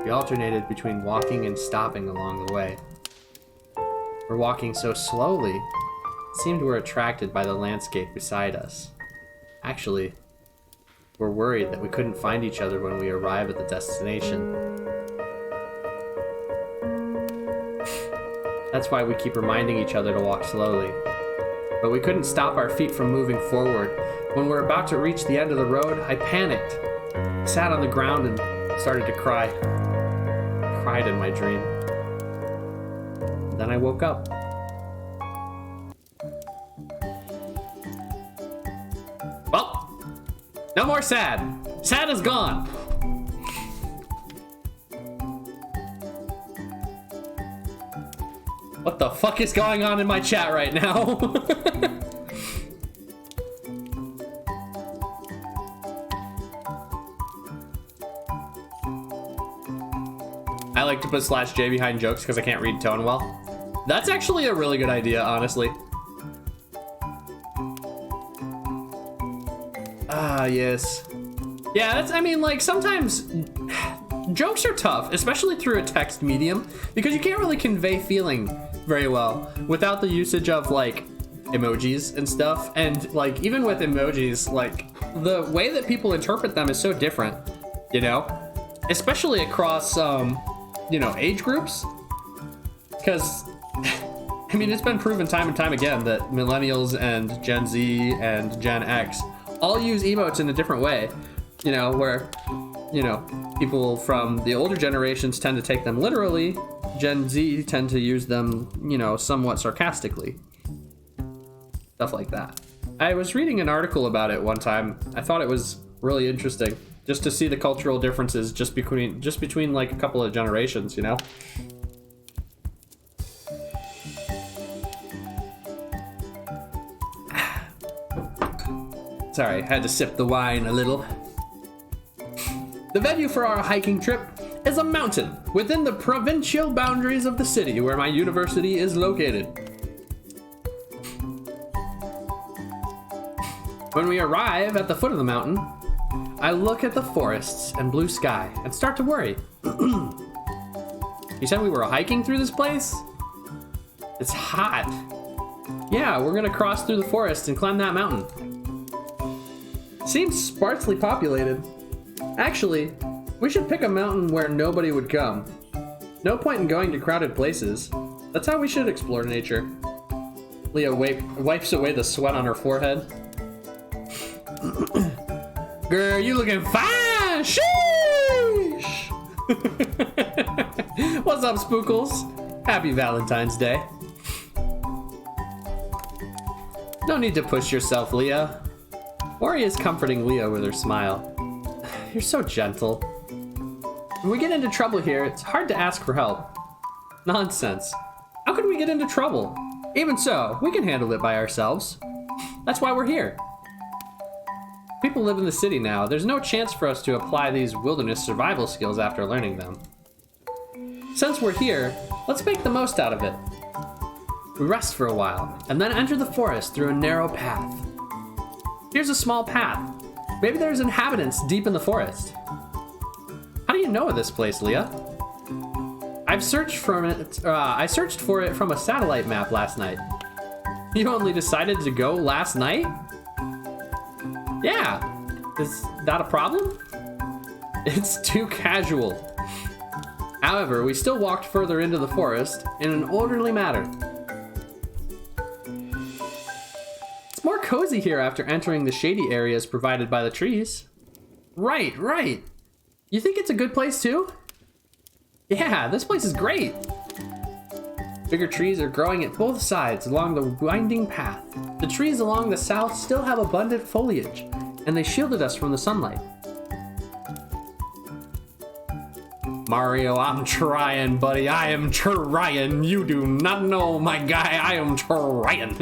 Speaker 1: We alternated between walking and stopping along the way. We're walking so slowly, it seemed we're attracted by the landscape beside us. Actually, we're worried that we couldn't find each other when we arrive at the destination. That's why we keep reminding each other to walk slowly. But we couldn't stop our feet from moving forward. When we're about to reach the end of the road, I panicked, sat on the ground and started to cry. I cried in my dream. Then I woke up. Well, no more sad. Sad is gone. What the fuck is going on in my chat right now? I like to put /J behind jokes because I can't read tone well. That's actually a really good idea, honestly. Ah, yes. Yeah, that's, I mean, like, sometimes jokes are tough, especially through a text medium, because you can't really convey feeling very well without the usage of, like, emojis and stuff. And, like, even with emojis, like, the way that people interpret them is so different, you know? Especially across, you know, age groups. Because, I mean, it's been proven time and time again that millennials and Gen Z and Gen X all use emotes in a different way, you know, where, you know, people from the older generations tend to take them literally. Gen Z tend to use them, you know, somewhat sarcastically. Stuff like that. I was reading an article about it one time. I thought it was really interesting just to see the cultural differences just between like a couple of generations, you know? Sorry, had to sip the wine a little. The venue for our hiking trip is a mountain within the provincial boundaries of the city where my university is located. When we arrive at the foot of the mountain, I look at the forests and blue sky and start to worry. You said we were hiking through this place? It's hot. Yeah, we're gonna cross through the forest and climb that mountain. Seems sparsely populated. Actually, we should pick a mountain where nobody would come. No point in going to crowded places. That's how we should explore nature. Leah wipes away the sweat on her forehead. Girl, you looking fine! Sheesh! What's up, Spookles? Happy Valentine's Day. No need to push yourself, Leah. Ori is comforting Leah with her smile. You're so gentle. When we get into trouble here, it's hard to ask for help. Nonsense. How could we get into trouble? Even so, we can handle it by ourselves. That's why we're here. People live in the city now. There's no chance for us to apply these wilderness survival skills after learning them. Since we're here, let's make the most out of it. We rest for a while, and then enter the forest through a narrow path. Here's a small path. Maybe there's inhabitants deep in the forest. How do you know of this place, Leah? I searched for it from a satellite map last night. You only decided to go last night? Yeah. Is that a problem? It's too casual. However, we still walked further into the forest in an orderly manner. It's more cozy here after entering the shady areas provided by the trees. Right. You think it's a good place too? Yeah, this place is great. Bigger trees are growing at both sides along the winding path. The trees along the south still have abundant foliage, and they shielded us from the sunlight. Mario, I'm trying, buddy. I am trying. You do not know, my guy. I am trying.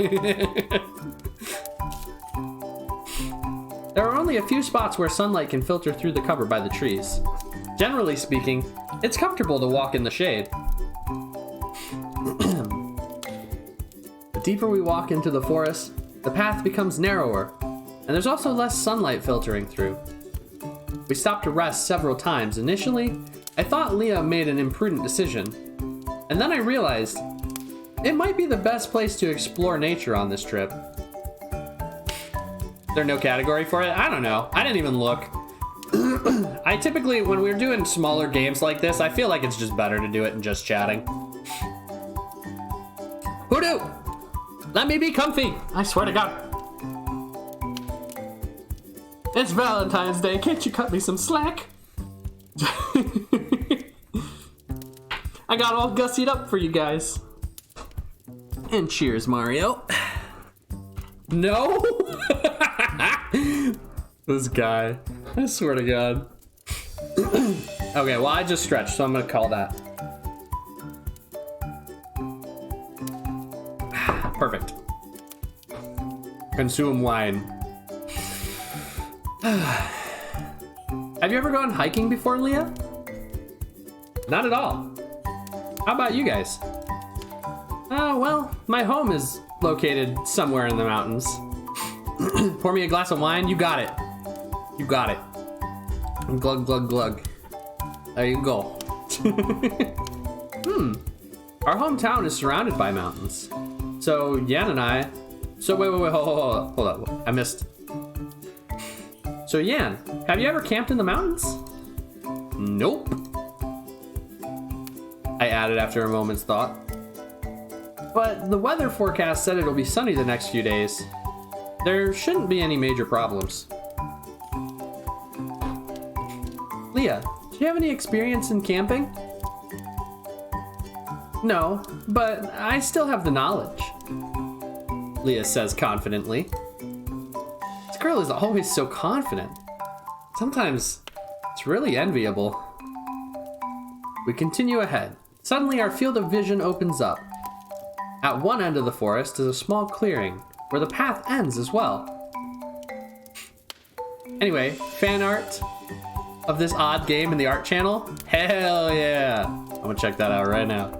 Speaker 1: There are only a few spots where sunlight can filter through the cover by the trees. Generally speaking, it's comfortable to walk in the shade. The deeper we walk into the forest, the path becomes narrower, and there's also less sunlight filtering through. We stopped to rest several times. Initially, I thought Leah made an imprudent decision, and then I realized it might be the best place to explore nature on this trip. Is there no category for it? I don't know. I didn't even look. I typically, when we're doing smaller games like this, I feel like it's just better to do it in just chatting. Who knew? Let me be comfy. I swear to God. It's Valentine's Day. Can't you cut me some slack? I got all gussied up for you guys. And cheers, Mario. No? This guy. I swear to God. Okay, well, I just stretched, so I'm gonna call that. Perfect. Consume wine. Have you ever gone hiking before, Leah? Not at all. How about you guys? Oh, well, my home is located somewhere in the mountains. Pour me a glass of wine. You got it. You got it. Glug, glug, glug. There you go. Our hometown is surrounded by mountains. So Yan and I... wait, hold up. I missed. So Yan, have you ever camped in the mountains? Nope. I added after a moment's thought. But the weather forecast said it'll be sunny the next few days. There shouldn't be any major problems. Leah, do you have any experience in camping? No, but I still have the knowledge. Leah says confidently. This girl is always so confident. Sometimes it's really enviable. We continue ahead. Suddenly our field of vision opens up. At one end of the forest is a small clearing where the path ends as well. Anyway, fan art of this odd game in the art channel? Hell yeah! I'm gonna check that out right now.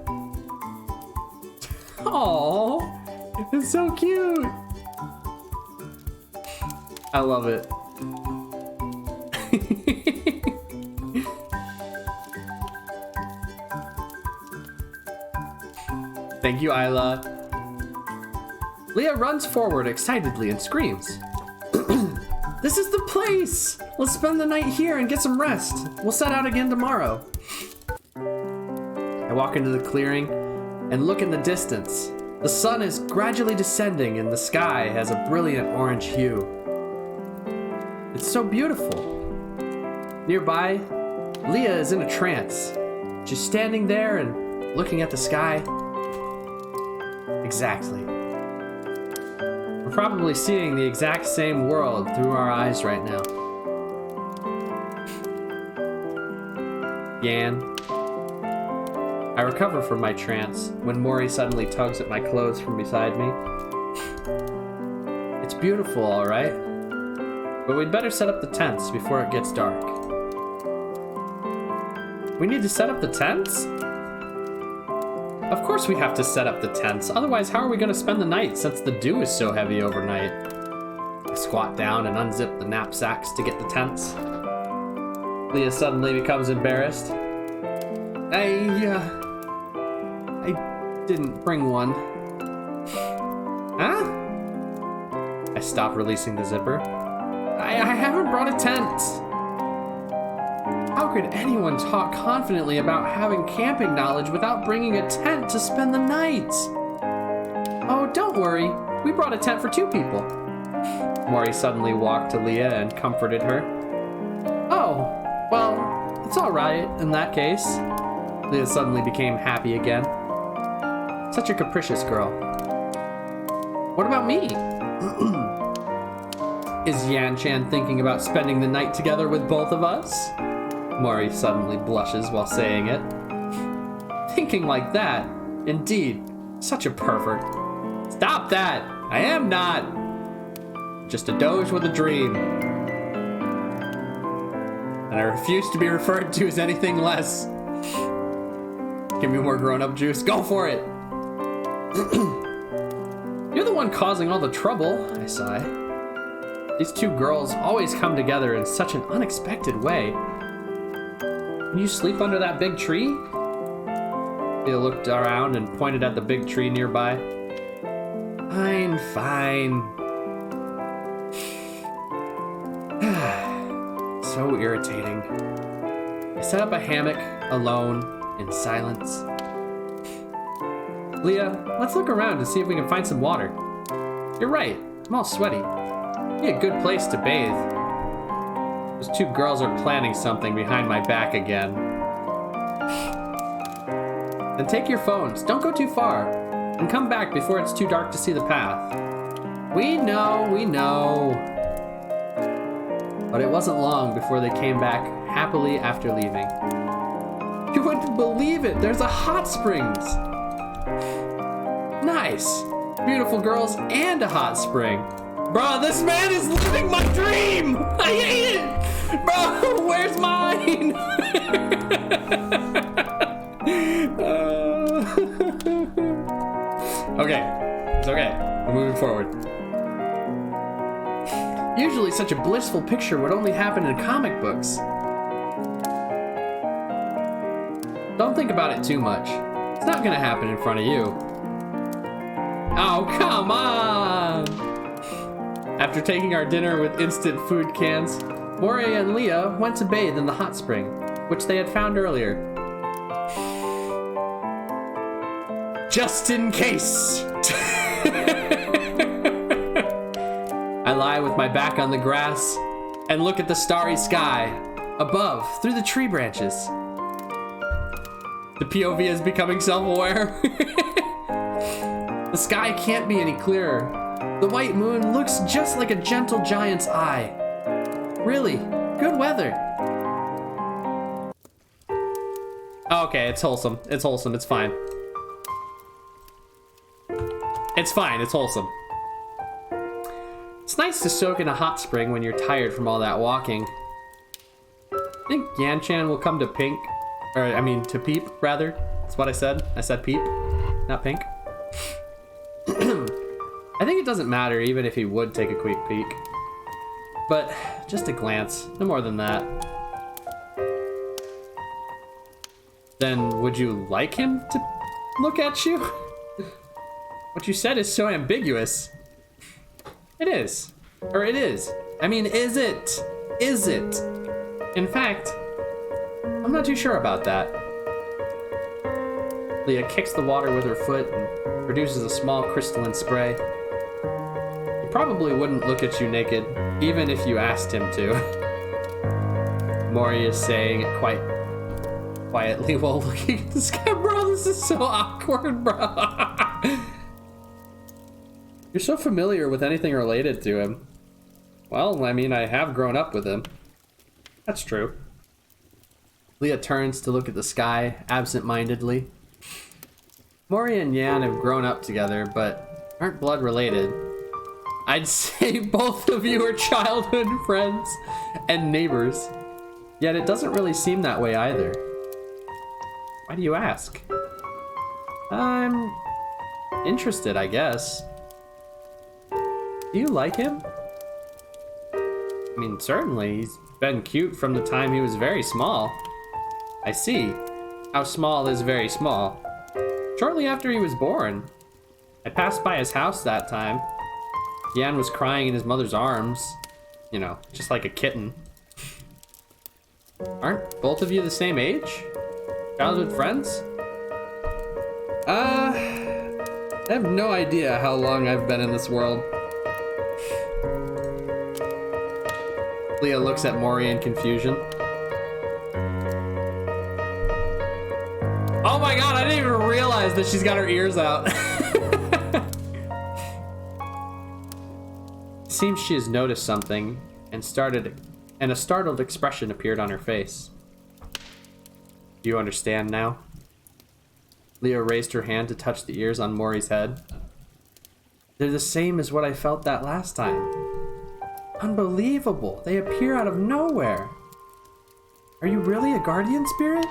Speaker 1: Aww, it's so cute. I love it. Thank you, Isla. Leah runs forward excitedly and screams. This is the place! Let's spend the night here and get some rest. We'll set out again tomorrow. I walk into the clearing and look in the distance. The sun is gradually descending and the sky has a brilliant orange hue. It's so beautiful. Nearby, Leah is in a trance. She's standing there and looking at the sky. Exactly. We're probably seeing the exact same world through our eyes right now. Yan. I recover from my trance when Mori suddenly tugs at my clothes from beside me. It's beautiful, all right, but we'd better set up the tents before it gets dark. We need to set up the tents? Of course we have to set up the tents, otherwise how are we going to spend the night since the dew is so heavy overnight? I squat down and unzip the knapsacks to get the tents. Leah suddenly becomes embarrassed. I didn't bring one. Huh? I stop releasing the zipper. I haven't brought a tent. How could anyone talk confidently about having camping knowledge without bringing a tent to spend the night? Oh, don't worry. We brought a tent for 2 people. Mori suddenly walked to Leah and comforted her. Oh, well, it's all right in that case. Leah suddenly became happy again. Such a capricious girl. What about me? Is Yan-chan thinking about spending the night together with both of us? Mori suddenly blushes while saying it. Thinking like that? Indeed, such a pervert. Stop that! I am not! Just a doge with a dream. And I refuse to be referred to as anything less. Give me more grown-up juice. Go for it! You're the one causing all the trouble, I sigh. These 2 girls always come together in such an unexpected way. Can you sleep under that big tree? Leah looked around and pointed at the big tree nearby. Fine. So irritating. I set up a hammock, alone, in silence. Leah, let's look around to see if we can find some water. You're right, I'm all sweaty. Be a good place to bathe. Those 2 girls are planning something behind my back again. Then take your phones, don't go too far, and come back before it's too dark to see the path. We know. But it wasn't long before they came back happily after leaving. You wouldn't believe it, there's a hot springs. Nice, beautiful girls and a hot spring. Bro, this man is living my dream! I hate it! Bro, where's mine? Okay, it's okay. We're moving forward. Usually such a blissful picture would only happen in comic books. Don't think about it too much. It's not gonna happen in front of you. Oh, come on! After taking our dinner with instant food cans, Mori and Leah went to bathe in the hot spring, which they had found earlier. Just in case! I lie with my back on the grass and look at the starry sky above through the tree branches. The POV is becoming self-aware. The sky can't be any clearer. The white moon looks just like a gentle giant's eye. Really, good weather. Oh, okay, it's wholesome. It's wholesome, it's fine. It's fine, it's wholesome. It's nice to soak in a hot spring when you're tired from all that walking. I think Yan-chan will come to Pink, or I mean to Peep, rather. That's what I said. I said Peep, not Pink. I think it doesn't matter even if he would take a quick peek. But just a glance, no more than that. Then would you like him to look at you? What you said is so ambiguous. It is. Or it is. I mean, is it? Is it? In fact, I'm not too sure about that. Leah kicks the water with her foot and produces a small crystalline spray. He probably wouldn't look at you naked, even if you asked him to. Mori is saying it quite quietly while looking at the sky. Bro, this is so awkward, bro. You're so familiar with anything related to him. Well, I mean, I have grown up with him. That's true. Leah turns to look at the sky absent-mindedly. Mori and Yan have grown up together, but aren't blood related. I'd say both of you are childhood friends and neighbors. Yet it doesn't really seem that way either. Why do you ask? I'm interested, I guess. Do you like him? I mean, certainly. He's been cute from the time he was very small. I see. How small is very small? Shortly after he was born. I passed by his house that time. Yan was crying in his mother's arms. You know, just like a kitten. Aren't both of you the same age? Childhood friends? I have no idea how long I've been in this world. Leah looks at Mori in confusion. Oh my god, I didn't even realize that she's got her ears out. It seems she has noticed something and a startled expression appeared on her face. Do you understand now? Leah raised her hand to touch the ears on Mori's head. They're the same as what I felt that last time. Unbelievable! They appear out of nowhere! Are you really a guardian spirit?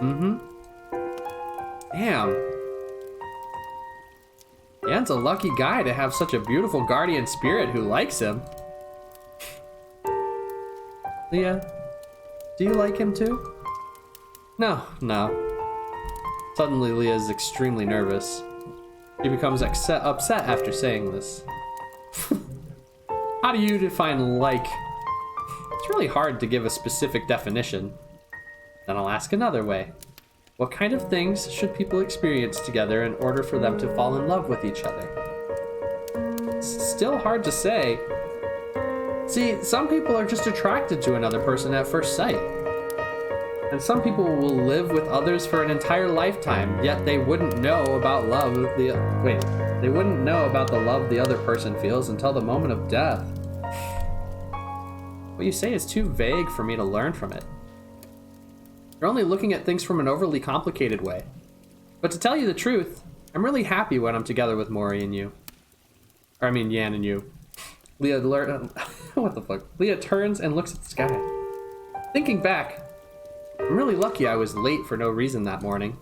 Speaker 1: Mm-hmm. Damn. Yan's a lucky guy to have such a beautiful guardian spirit who likes him. Leah, do you like him too? No. Suddenly Leah is extremely nervous. She becomes upset after saying this. How do you define like? It's really hard to give a specific definition. Then I'll ask another way. What kind of things should people experience together in order for them to fall in love with each other? It's still hard to say. See, some people are just attracted to another person at first sight. And some people will live with others for an entire lifetime, yet they wouldn't know about love they wouldn't know about the love the other person feels until the moment of death. What you say is too vague for me to learn from it. You're only looking at things from an overly complicated way. But to tell you the truth, I'm really happy when I'm together with Mori and you. Or I mean Yan and you. What the fuck? Leah turns and looks at the sky. Thinking back, I'm really lucky I was late for no reason that morning.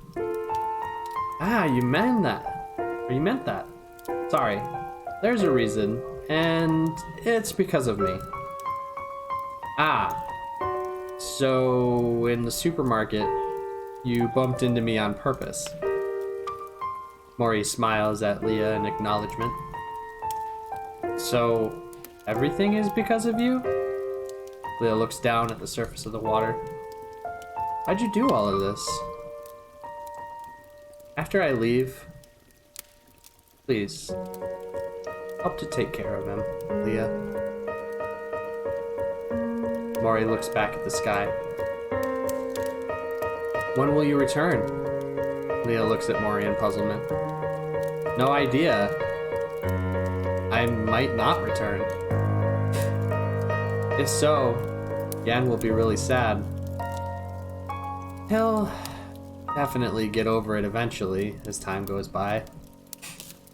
Speaker 1: Ah, you meant that. Or you meant that. Sorry. There's a reason, and it's because of me. Ah. So, in the supermarket, you bumped into me on purpose. Mori smiles at Leah in acknowledgement. So, everything is because of you? Leah looks down at the surface of the water. How'd you do all of this? After I leave, please, help to take care of him, Leah. Mori looks back at the sky. When will you return? Leah looks at Mori in puzzlement. No idea. I might not return. If so, Yan will be really sad. He'll definitely get over it eventually as time goes by.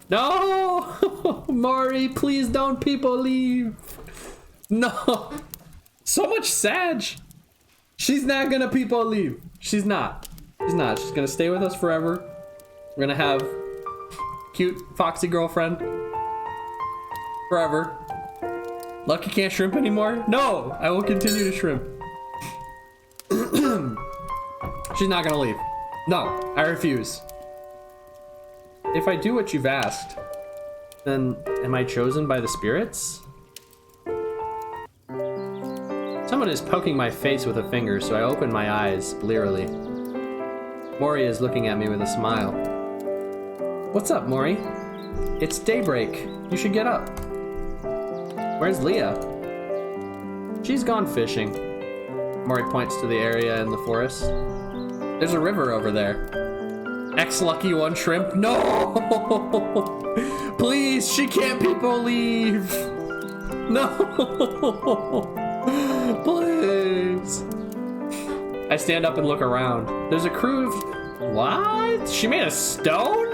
Speaker 1: No! Maury, please don't people leave. No. So much Sag. She's not gonna people leave. She's not. She's not. She's gonna stay with us forever. We're gonna have cute foxy girlfriend forever. Lucky can't shrimp anymore? No, I will continue to shrimp. She's not gonna leave. No, I refuse. If I do what you've asked, then am I chosen by the spirits? Someone is poking my face with a finger, so I open my eyes blearily. Maury is looking at me with a smile. What's up, Maury? It's daybreak. You should get up. Where's Leah? She's gone fishing. Maury points to the area in the forest. There's a river over there. X-Lucky one shrimp. No! Please, she can't people leave. No! Please. I stand up and look around. There's a crude... What? She made a stone?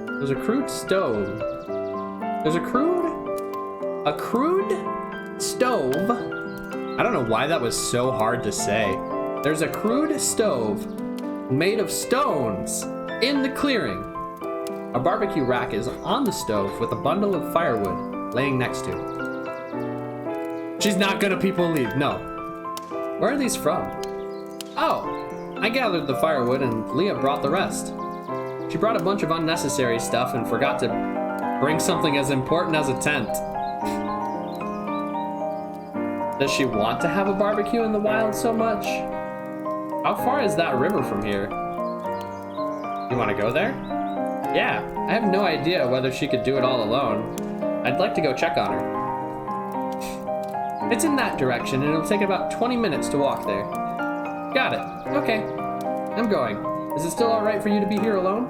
Speaker 1: There's a crude stove. There's a crude stove. I don't know why that was so hard to say. There's a crude stove made of stones in the clearing. A barbecue rack is on the stove with a bundle of firewood laying next to it. She's not gonna people leave, no. Where are these from? Oh, I gathered the firewood and Leah brought the rest. She brought a bunch of unnecessary stuff and forgot to bring something as important as a tent. Does she want to have a barbecue in the wild so much? How far is that river from here? You want to go there? Yeah, I have no idea whether she could do it all alone. I'd like to go check on her. It's in that direction and it'll take about 20 minutes to walk there. Got it. Okay. I'm going. Is it still alright for you to be here alone?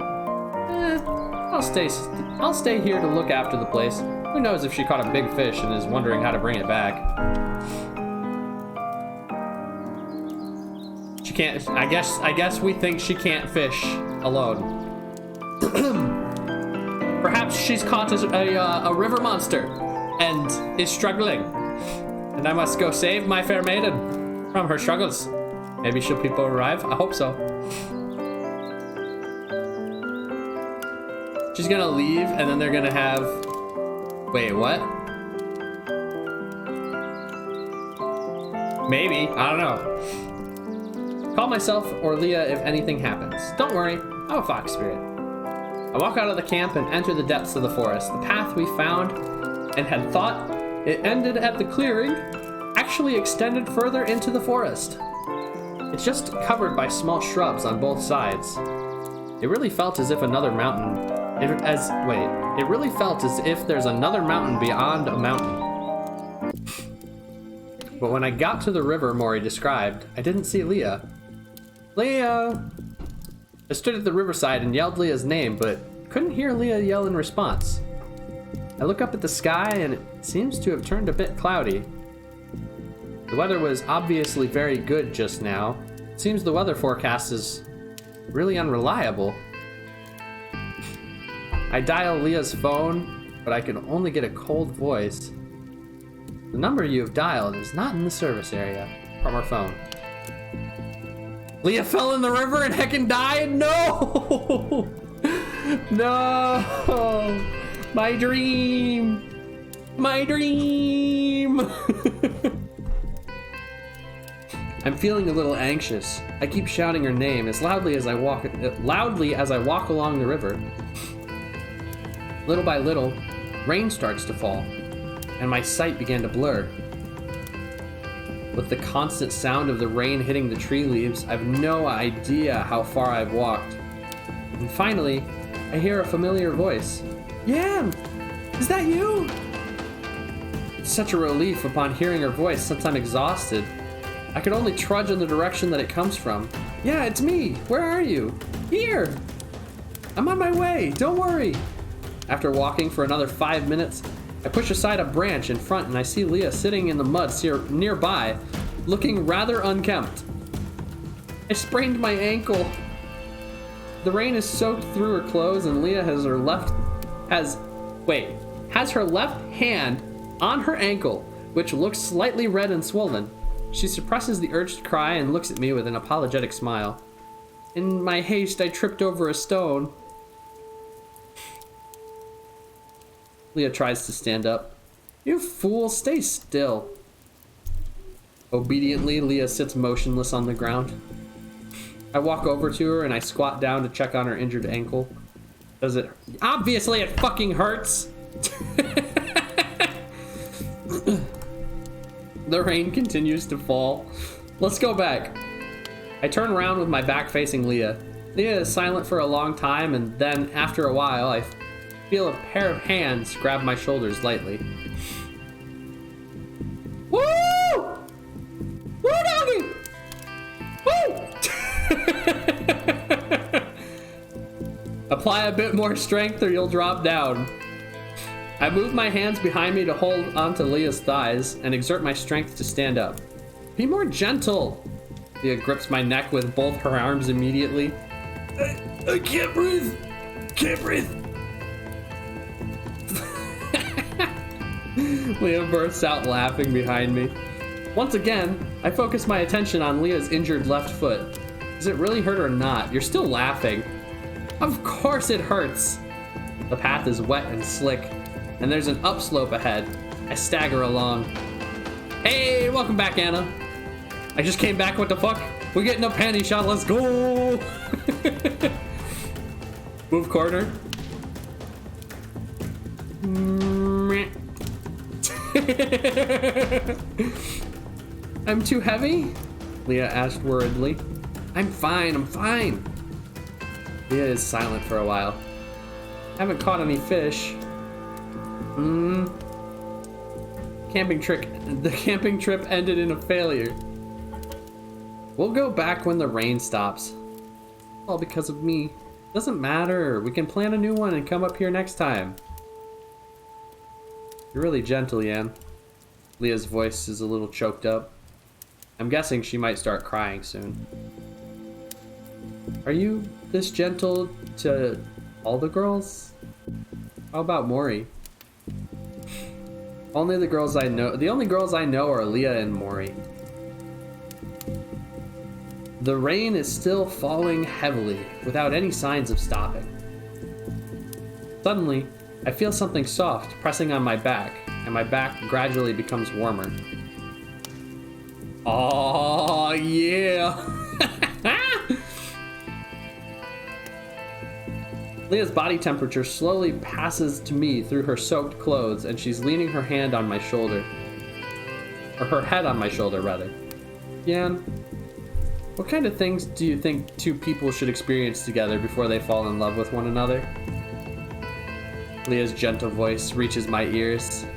Speaker 1: I'll stay here to look after the place. Who knows if she caught a big fish and is wondering how to bring it back. She can't, I guess we think she can't fish alone. Perhaps she's caught a river monster and is struggling. And I must go save my fair maiden from her struggles. Maybe she'll people arrive. I hope so. She's gonna leave and then they're gonna have... Wait, what? Maybe, I don't know. Call myself or Leah if anything happens. Don't worry, I'm a fox spirit. I walk out of the camp and enter the depths of the forest. The path we found and had thought it ended at the clearing actually extended further into the forest. It's just covered by small shrubs on both sides. It really felt as if another mountain... It really felt as if there's another mountain beyond a mountain. But when I got to the river Maury described, I didn't see Leah. Leah! I stood at the riverside and yelled Leah's name, but couldn't hear Leah yell in response. I look up at the sky and it seems to have turned a bit cloudy. The weather was obviously very good just now. It seems the weather forecast is really unreliable. I dial Leah's phone, but I can only get a cold voice. The number you have dialed is not in the service area from her phone. Leah fell in the river and heckin' died? No! No! My dream! My dream! I'm feeling a little anxious. I keep shouting her name as loudly as I walk along the river. Little by little, rain starts to fall, and my sight began to blur. With the constant sound of the rain hitting the tree leaves, I've no idea how far I've walked. And finally, I hear a familiar voice. Yam! Is that you? It's such a relief upon hearing her voice since I'm exhausted. I could only trudge in the direction that it comes from. Yeah, it's me! Where are you? Here! I'm on my way, don't worry! After walking for another 5 minutes, I push aside a branch in front and I see Leah sitting in the mud nearby, looking rather unkempt. I sprained my ankle. The rain is soaked through her clothes and Leah has Wait, has her left hand on her ankle, which looks slightly red and swollen. She suppresses the urge to cry and looks at me with an apologetic smile. In my haste, I tripped over a stone. Leah tries to stand up. You fool, stay still. Obediently, Leah sits motionless on the ground. I walk over to her and I squat down to check on her injured ankle. Does it? Obviously it fucking hurts! The rain continues to fall. Let's go back. I turn around with my back facing Leah. Leah is silent for a long time, and then, after a while, I feel a pair of hands grab my shoulders lightly. Woo! Woo, doggy! Woo! Apply a bit more strength or you'll drop down. I move my hands behind me to hold onto Leah's thighs and exert my strength to stand up. Be more gentle. Leah grips my neck with both her arms immediately. I can't breathe. Can't breathe. Leah bursts out laughing behind me. Once again, I focus my attention on Leah's injured left foot. Does it really hurt or not? You're still laughing. Of course it hurts. The path is wet and slick, and there's an upslope ahead. I stagger along. Hey, welcome back, Anna. I just came back, what the fuck? We're getting a panty shot, let's go! Move corner. I'm too heavy? Leah asked worriedly. I'm fine. Leah is silent for a while. Haven't caught any fish. The camping trip ended in a failure. We'll go back when the rain stops. All because of me. Doesn't matter. We can plan a new one and come up here next time. You're really gentle, Yan. Leah's voice is a little choked up. I'm guessing she might start crying soon. Are you this gentle to all the girls? How about Mori? The only girls I know are Leah and Mori. The rain is still falling heavily, without any signs of stopping. Suddenly, I feel something soft pressing on my back, and my back gradually becomes warmer. Oh yeah! Leah's body temperature slowly passes to me through her soaked clothes, and she's leaning her hand on my shoulder. Or her head on my shoulder, rather. Yan, what kind of things do you think two people should experience together before they fall in love with one another? Leah's gentle voice reaches my ears.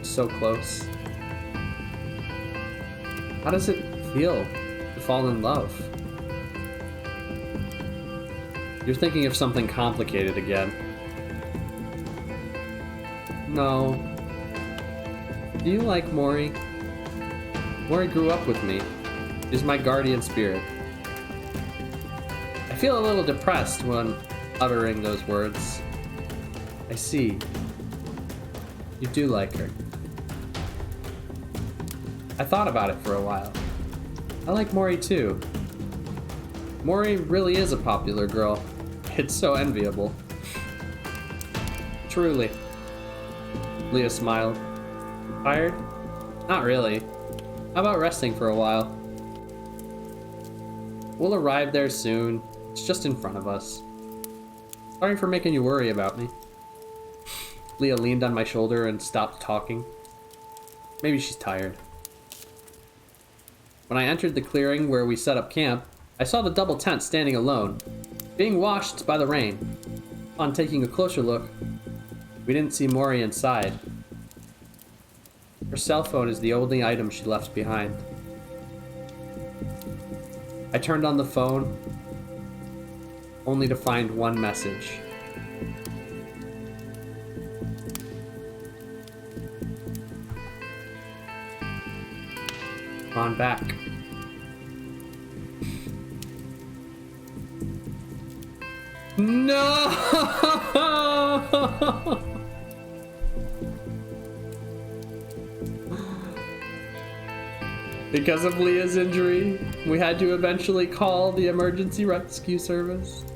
Speaker 1: So close. How does it feel to fall in love? You're thinking of something complicated again. No. Do you like Mori? Mori grew up with me. She's my guardian spirit. I feel a little depressed when uttering those words. I see. You do like her. I thought about it for a while. I like Mori too. Mori really is a popular girl. It's so enviable. Truly. Leah smiled. Tired? Not really. How about resting for a while? We'll arrive there soon. It's just in front of us. Sorry for making you worry about me. Leah leaned on my shoulder and stopped talking. Maybe she's tired. When I entered the clearing where we set up camp, I saw the double tent standing alone, being washed by the rain. On taking a closer look, we didn't see Mori inside. Her cell phone is the only item she left behind. I turned on the phone, only to find one message. Gone back. No! Because of Leah's injury, we had to eventually call the emergency rescue service.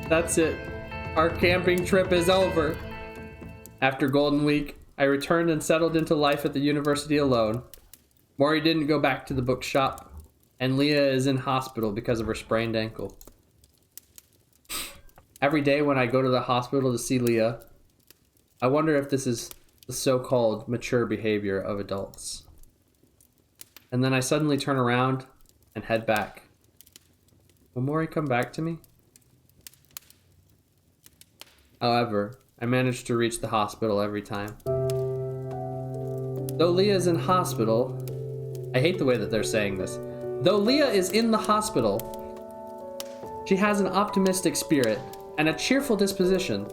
Speaker 1: That's it. Our camping trip is over. After Golden Week, I returned and settled into life at the university alone. Mori didn't go back to the bookshop, and Leah is in hospital because of her sprained ankle. Every day when I go to the hospital to see Leah, I wonder if this is the so-called mature behavior of adults. And then I suddenly turn around and head back. Will Mori come back to me? However, I manage to reach the hospital every time. Though Leah is in hospital, I hate the way that they're saying this. Though Leah is in the hospital, she has an optimistic spirit and a cheerful disposition.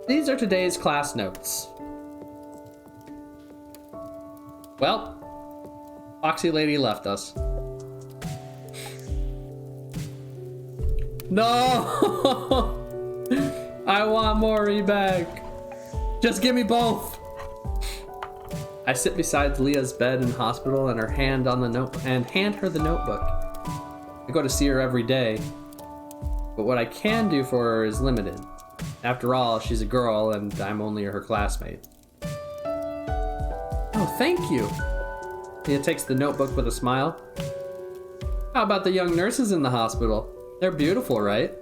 Speaker 1: These are today's class notes. Well, Foxy Lady left us. No! I want Mori back. Just give me both. I sit beside Leah's bed in hospital and hand her the notebook. I go to see her every day, but what I can do for her is limited. After all, she's a girl and I'm only her classmate. Oh, thank you. Leah takes the notebook with a smile. How about the young nurses in the hospital? They're beautiful, right?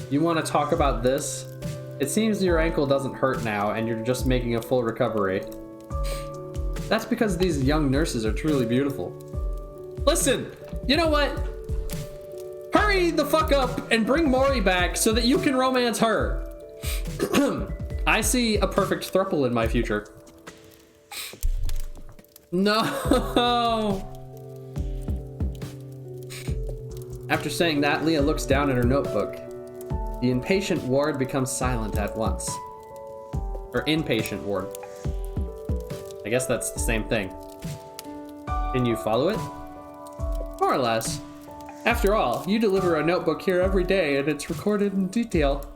Speaker 1: You want to talk about this? It seems your ankle doesn't hurt now and you're just making a full recovery. That's because these young nurses are truly beautiful. Listen, you know what? Hurry the fuck up and bring Mori back so that you can romance her. I see a perfect throuple in my future. No. After saying that, Leah looks down at her notebook. The inpatient ward becomes silent at once. Or inpatient ward. I guess that's the same thing. Can you follow it? More or less. After all, you deliver a notebook here every day and it's recorded in detail.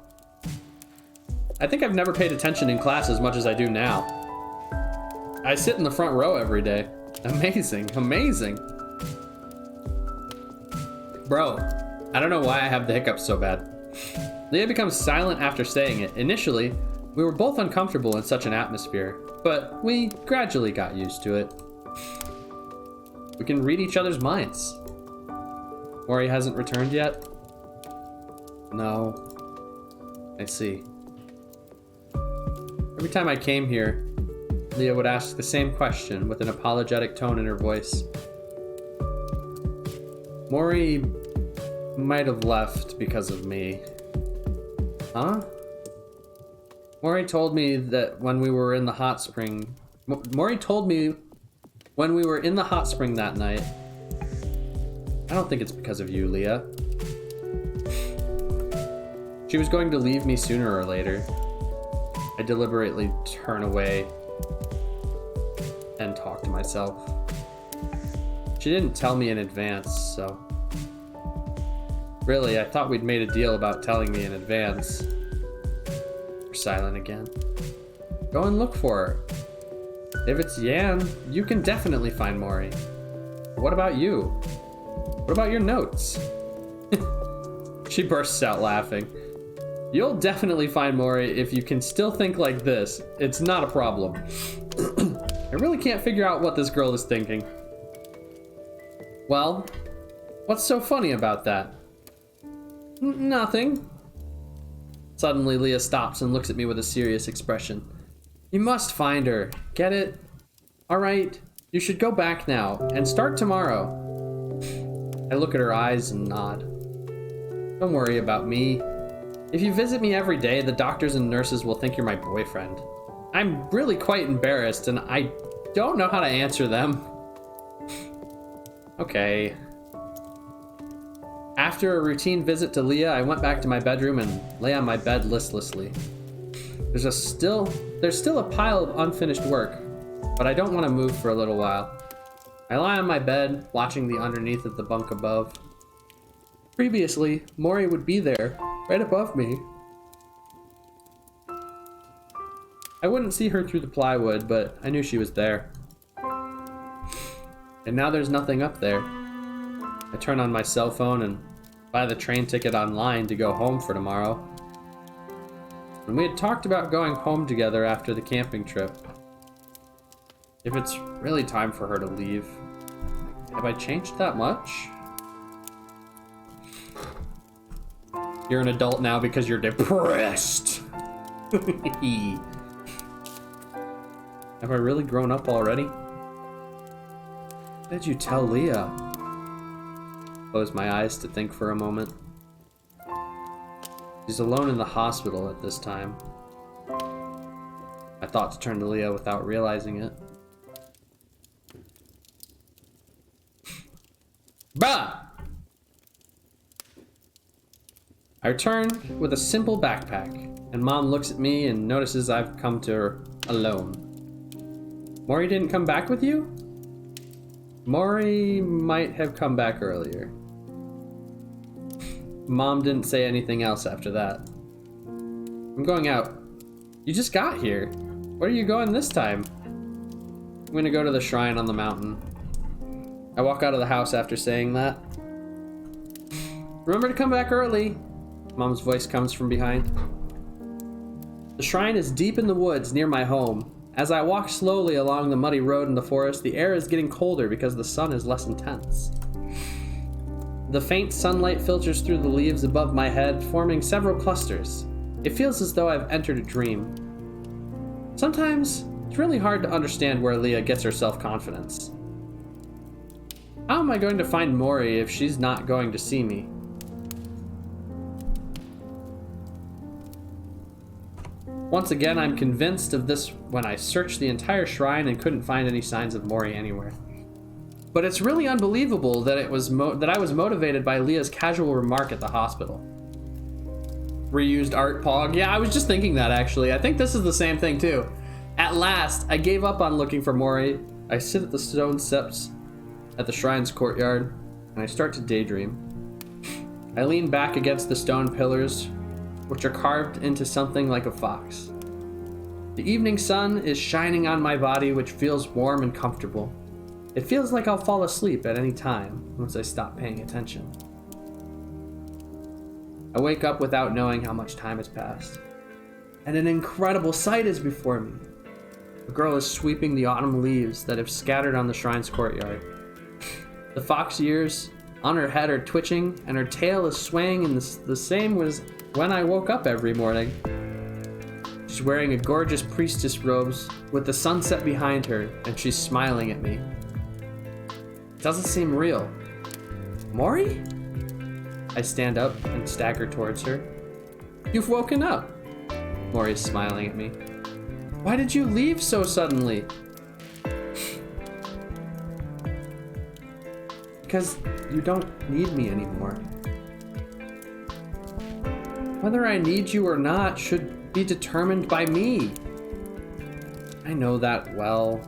Speaker 1: I think I've never paid attention in class as much as I do now. I sit in the front row every day. Amazing, amazing. Bro, I don't know why I have the hiccups so bad. Leah becomes silent after saying it. Initially, we were both uncomfortable in such an atmosphere, but we gradually got used to it. We can read each other's minds. Mori hasn't returned yet? No. I see. Every time I came here, Leah would ask the same question with an apologetic tone in her voice. Mori might have left because of me. Huh? Mori told me that when we were in the hot spring... Mori told me when we were in the hot spring that night. I don't think it's because of you, Leah. She was going to leave me sooner or later. I deliberately turn away and talk to myself. She didn't tell me in advance, so... Really, I thought we'd made a deal about telling me in advance. We're silent again. Go and look for her. If it's Yan, you can definitely find Mori. What about you? What about your notes? She bursts out laughing. You'll definitely find Mori if you can still think like this. It's not a problem. I really can't figure out what this girl is thinking. Well, what's so funny about that? Nothing. Suddenly, Leah stops and looks at me with a serious expression. You must find her. Get it? All right, you should go back now and start tomorrow. I look at her eyes and nod. Don't worry about me. If you visit me every day, the doctors and nurses will think you're my boyfriend. I'm really quite embarrassed and I don't know how to answer them. Okay. After a routine visit to Leah, I went back to my bedroom and lay on my bed listlessly. There's still a pile of unfinished work, but I don't want to move for a little while. I lie on my bed, watching the underneath of the bunk above. Previously, Mori would be there, right above me. I wouldn't see her through the plywood, but I knew she was there. And now there's nothing up there. I turn on my cell phone and buy the train ticket online to go home for tomorrow. And we had talked about going home together after the camping trip. If it's really time for her to leave, have I changed that much? You're an adult now because you're depressed. Have I really grown up already? What did you tell Leah? Close my eyes to think for a moment. She's alone in the hospital at this time. I thought to turn to Leah without realizing it. Bruh! I return with a simple backpack, and Mom looks at me and notices I've come to her alone. Maury didn't come back with you? Maury might have come back earlier. Mom didn't say anything else after that. I'm going out. You just got here. Where are you going this time? I'm gonna go to the shrine on the mountain. I walk out of the house after saying that. Remember to come back early. Mom's voice comes from behind. The shrine is deep in the woods near my home. As I walk slowly along the muddy road in the forest, the air is getting colder because the sun is less intense. The faint sunlight filters through the leaves above my head, forming several clusters. It feels as though I've entered a dream. Sometimes, it's really hard to understand where Leah gets her self-confidence. How am I going to find Maury if she's not going to see me? Once again, I'm convinced of this when I searched the entire shrine and couldn't find any signs of Maury anywhere. But it's really unbelievable that I was motivated by Leah's casual remark at the hospital. Reused art, Pog. Yeah, I was just thinking that actually. I think this is the same thing too. At last, I gave up on looking for Maury. I sit at the stone steps at the shrine's courtyard, and I start to daydream. I lean back against the stone pillars, which are carved into something like a fox. The evening sun is shining on my body, which feels warm and comfortable. It feels like I'll fall asleep at any time once I stop paying attention. I wake up without knowing how much time has passed, and an incredible sight is before me. A girl is sweeping the autumn leaves that have scattered on the shrine's courtyard. The fox ears on her head are twitching, and her tail is swaying in the same as when I woke up every morning. She's wearing a gorgeous priestess robes with the sunset behind her, and she's smiling at me. It doesn't seem real. Maury? I stand up and stagger towards her. You've woken up. Maury's smiling at me. Why did you leave so suddenly? Because you don't need me anymore. Whether I need you or not should be determined by me. I know that well.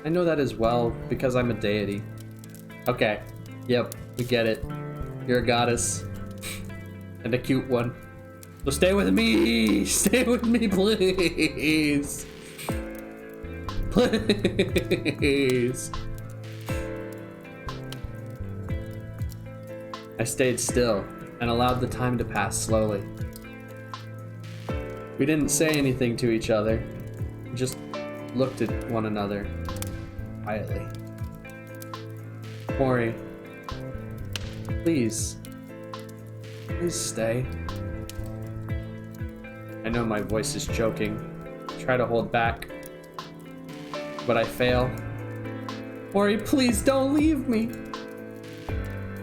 Speaker 1: I know that as well because I'm a deity. Okay, yep, we get it. You're a goddess. And a cute one. So stay with me! Stay with me, please! Please! I stayed still and allowed the time to pass slowly. We didn't say anything to each other. We just looked at one another quietly. Maury, please stay. I know my voice is choking. I try to hold back, but I fail. Maury, please don't leave me.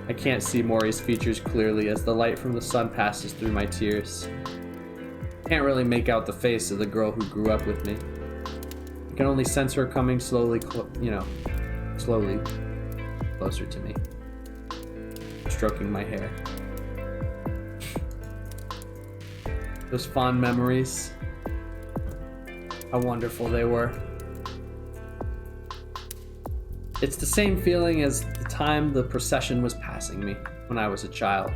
Speaker 1: I can't see Maury's features clearly as the light from the sun passes through my tears. Can't really make out the face of the girl who grew up with me. I can only sense her coming slowly, slowly closer to me, stroking my hair. Those fond memories, how wonderful they were. It's the same feeling as the time the procession was passing me when I was a child.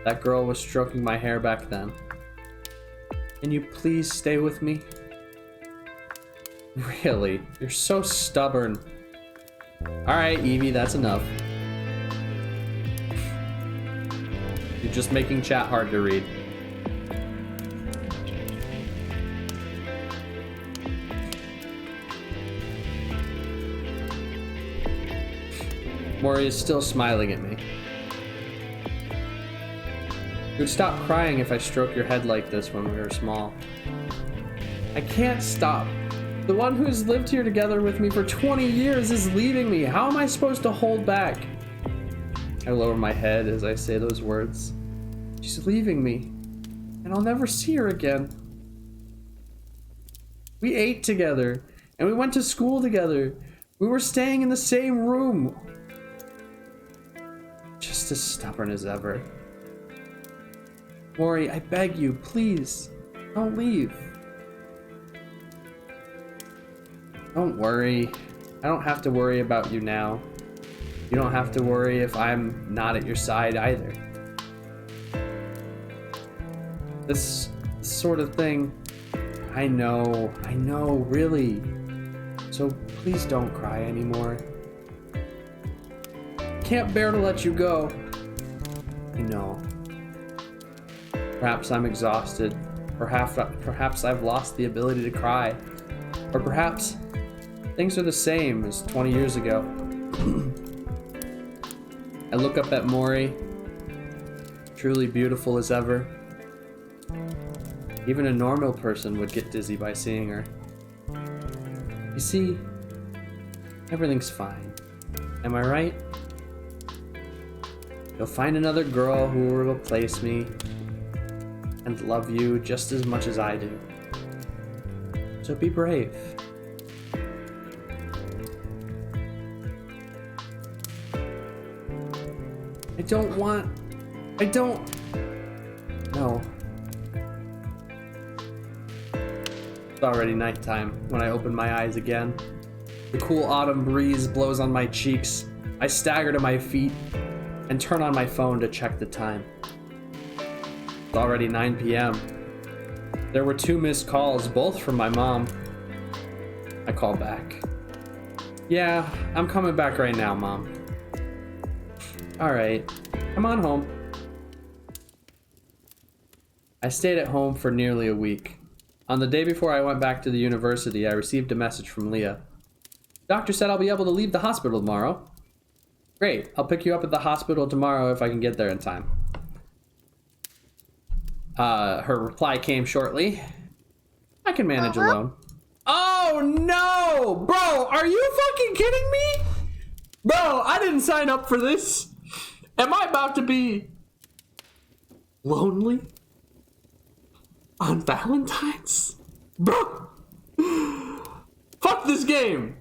Speaker 1: That girl was stroking my hair back then. Can you please stay with me? Really? You're so stubborn. Alright, Evie, that's enough. You're just making chat hard to read. Mori is still smiling at me. You would stop crying if I stroke your head like this when we were small. I can't stop. The one who's lived here together with me for 20 years is leaving me. How am I supposed to hold back? I lower my head as I say those words. She's leaving me, and I'll never see her again. We ate together, and we went to school together. We were staying in the same room. Just as stubborn as ever. Mori, I beg you, please, don't leave. Don't worry. I don't have to worry about you now. You don't have to worry if I'm not at your side either. This sort of thing, I know, really. So please don't cry anymore. Can't bear to let you go. I know. Perhaps I'm exhausted. Perhaps I've lost the ability to cry. Or perhaps things are the same as 20 years ago. I look up at Mori, truly beautiful as ever. Even a normal person would get dizzy by seeing her. You see, everything's fine. Am I right? You'll find another girl who will replace me and love you just as much as I do. So be brave. No. It's already nighttime when I open my eyes again. The cool autumn breeze blows on my cheeks. I stagger to my feet and turn on my phone to check the time. It's already 9 p.m. There were 2 missed calls, both from my mom. I call back. Yeah, I'm coming back right now, Mom. Alright, come on home. I stayed at home for nearly a week. On the day before I went back to the university, I received a message from Leah. Doctor said I'll be able to leave the hospital tomorrow. Great, I'll pick you up at the hospital tomorrow if I can get there in time. Her reply came shortly. I can manage alone. Oh no! Bro, are you fucking kidding me? Bro, I didn't sign up for this. Am I about to be lonely on Valentine's? Bro, fuck this game.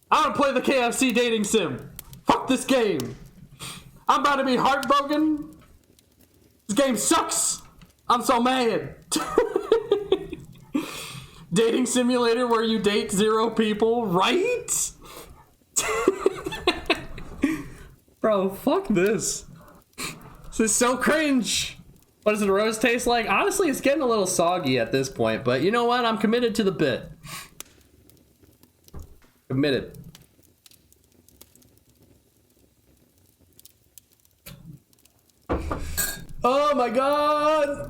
Speaker 1: I don't play the KFC dating sim. Fuck this game. I'm about to be heartbroken. This game sucks. I'm so mad. Dating simulator where you date 0 people, right? Bro, fuck this. This is so cringe. What does the rose taste like? Honestly, it's getting a little soggy at this point, but you know what? I'm committed to the bit. Committed. Oh my god!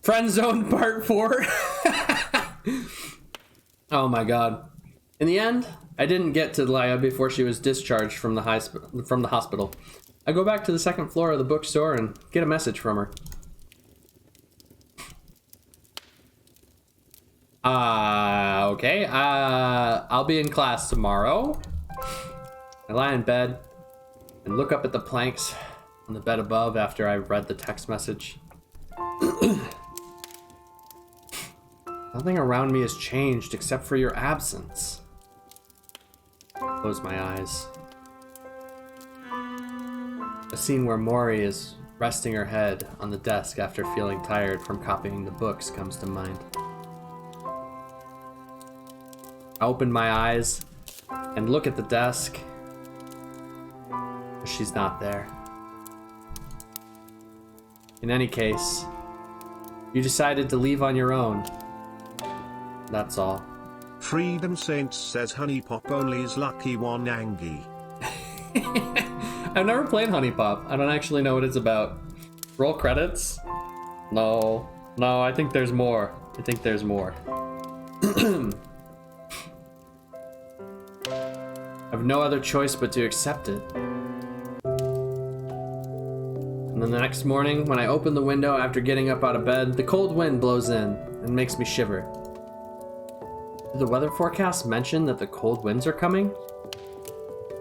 Speaker 1: Friend Zone Part 4. Oh my god. In the end, I didn't get to Leia before she was discharged from the hospital. I go back to the 2nd floor of the bookstore and get a message from her. Okay. I'll be in class tomorrow. I lie in bed and look up at the planks on the bed above after I read the text message. Nothing around me has changed except for your absence. I close my eyes. A scene where Mori is resting her head on the desk after feeling tired from copying the books comes to mind. I open my eyes and look at the desk. She's not there. In any case, You decided to leave on your own. That's all.
Speaker 2: Freedom Saints says Honey Pop only is lucky one Angie.
Speaker 1: I've never played Honey Pop. I don't actually know what it's about. Roll credits? No, I think there's more. I have no other choice but to accept it. And then the next morning, when I open the window after getting up out of bed, the cold wind blows in and makes me shiver. Did the weather forecast mention that the cold winds are coming?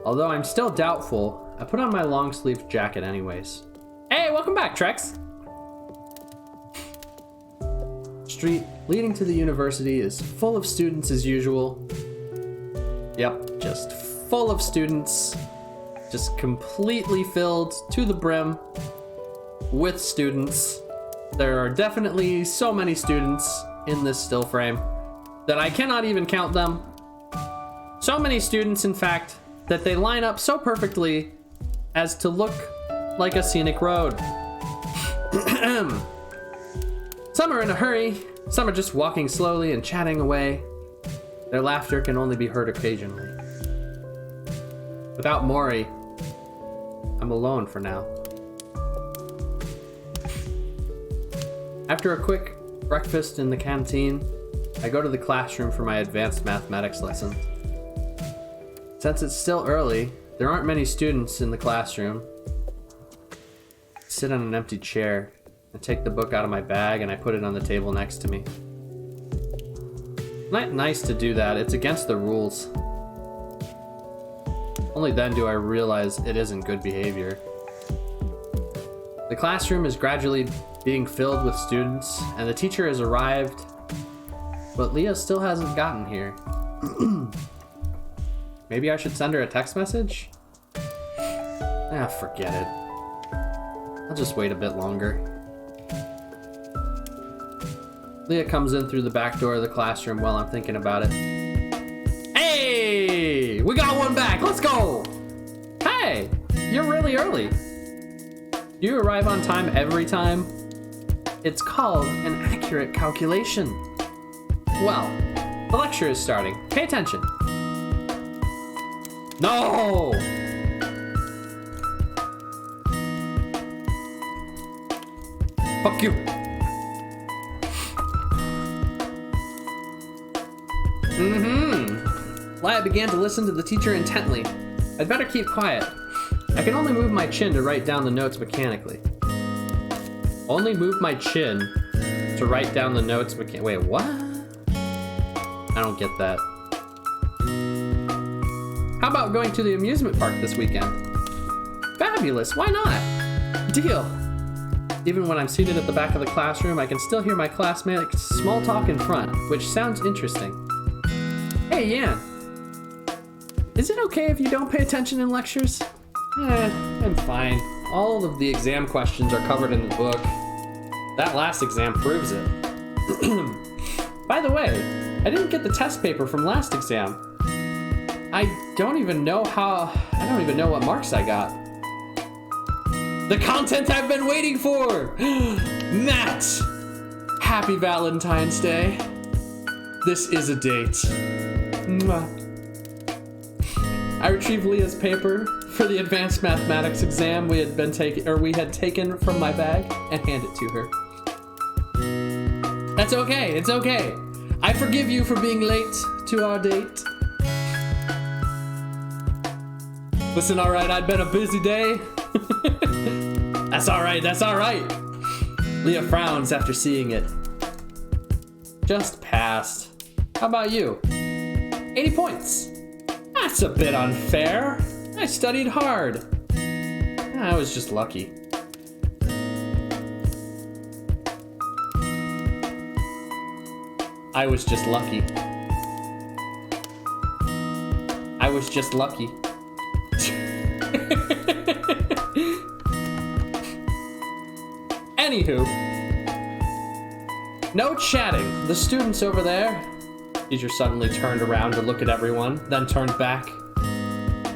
Speaker 1: Although I'm still doubtful, I put on my long sleeve jacket anyways. Hey, welcome back, Trex! Street leading to the university is full of students as usual. Yep, just full of students. Just completely filled to the brim with students. There are definitely so many students in this still frame that I cannot even count them. So many students, in fact, that they line up so perfectly as to look like a scenic road. Some are in a hurry, some are just walking slowly and chatting away. Their laughter can only be heard occasionally. Without Mori, I'm alone for now. After a quick breakfast in the canteen, I go to the classroom for my advanced mathematics lesson. Since it's still early, there aren't many students in the classroom. I sit on an empty chair. I take the book out of my bag and I put it on the table next to me. Not nice to do that, it's against the rules. Only then do I realize it isn't good behavior. The classroom is gradually being filled with students, and the teacher has arrived, but Leah still hasn't gotten here. Maybe I should send her a text message? Forget it. I'll just wait a bit longer. Leah comes in through the back door of the classroom while I'm thinking about it. Hey! We got one back! Let's go! Hey! You're really early. Do you arrive on time every time? It's called an accurate calculation. Well, the lecture is starting. Pay attention. No! Fuck you. Leia began to listen to the teacher intently. I'd better keep quiet. I can only move my chin to write down the notes mechanically. Only move my chin to write down the notes mechanically. Wait, what? I don't get that. How about going to the amusement park this weekend? Fabulous, why not? Deal. Even when I'm seated at the back of the classroom, I can still hear my classmates small talk in front, which sounds interesting. Hey, Yan. Is it okay if you don't pay attention in lectures? I'm fine. All of the exam questions are covered in the book. That last exam proves it. By the way, I didn't get the test paper from last exam. I don't even know what marks I got. The content I've been waiting for! Matt! Happy Valentine's Day. This is a date. Mwah. I retrieved Leah's paper for the advanced mathematics exam we had taken from my bag and hand it to her. That's okay, it's okay. I forgive you for being late to our date. Listen, alright, I'd been a busy day. That's alright. Leah frowns after seeing it. Just passed. How about you? 80 points. That's a bit unfair. I studied hard. I was just lucky. I was just lucky. Anywho. No chatting. The students over there. Teacher suddenly turned around to look at everyone, then turned back.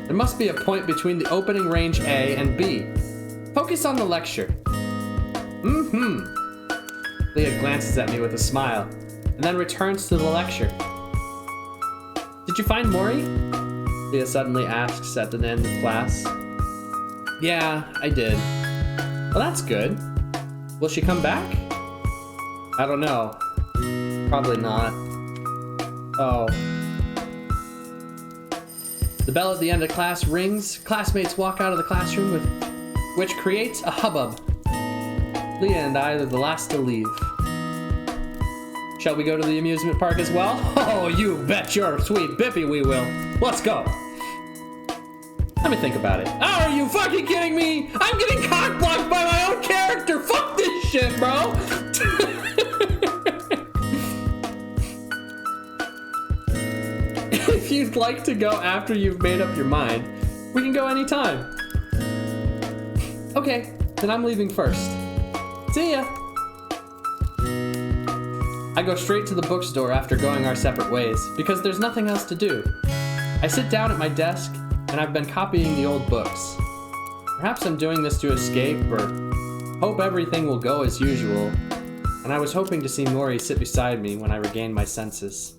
Speaker 1: There must be a point between the opening range A and B. Focus on the lecture. Leah glances at me with a smile, and then returns to the lecture. Did you find Mori? Leah suddenly asks at the end of class. Yeah, I did. Well, that's good. Will she come back? I don't know. Probably not. Oh. The bell at the end of class rings. Classmates walk out of the classroom, which creates a hubbub. Leah and I are the last to leave. Shall we go to the amusement park as well? Oh, you bet your sweet bippy we will. Let's go. Let me think about it. Oh, are you fucking kidding me? I'm getting cock-blocked by my own character. Fuck this shit, bro. If you'd like to go after you've made up your mind, we can go anytime. Okay, then I'm leaving first. See ya. I go straight to the bookstore after going our separate ways, because there's nothing else to do. I sit down at my desk, and I've been copying the old books. Perhaps I'm doing this to escape, or hope everything will go as usual, and I was hoping to see Mori sit beside me when I regain my senses.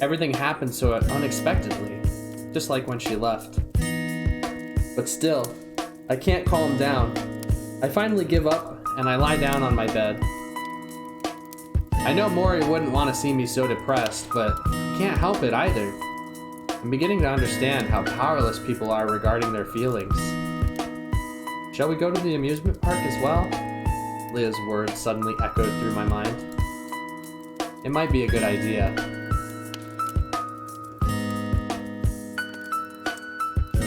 Speaker 1: Everything happened so unexpectedly, just like when she left. But still, I can't calm down. I finally give up, and I lie down on my bed. I know Mori wouldn't want to see me so depressed, but I can't help it either. I'm beginning to understand how powerless people are regarding their feelings. Shall we go to the amusement park as well? Leah's words suddenly echoed through my mind. It might be a good idea.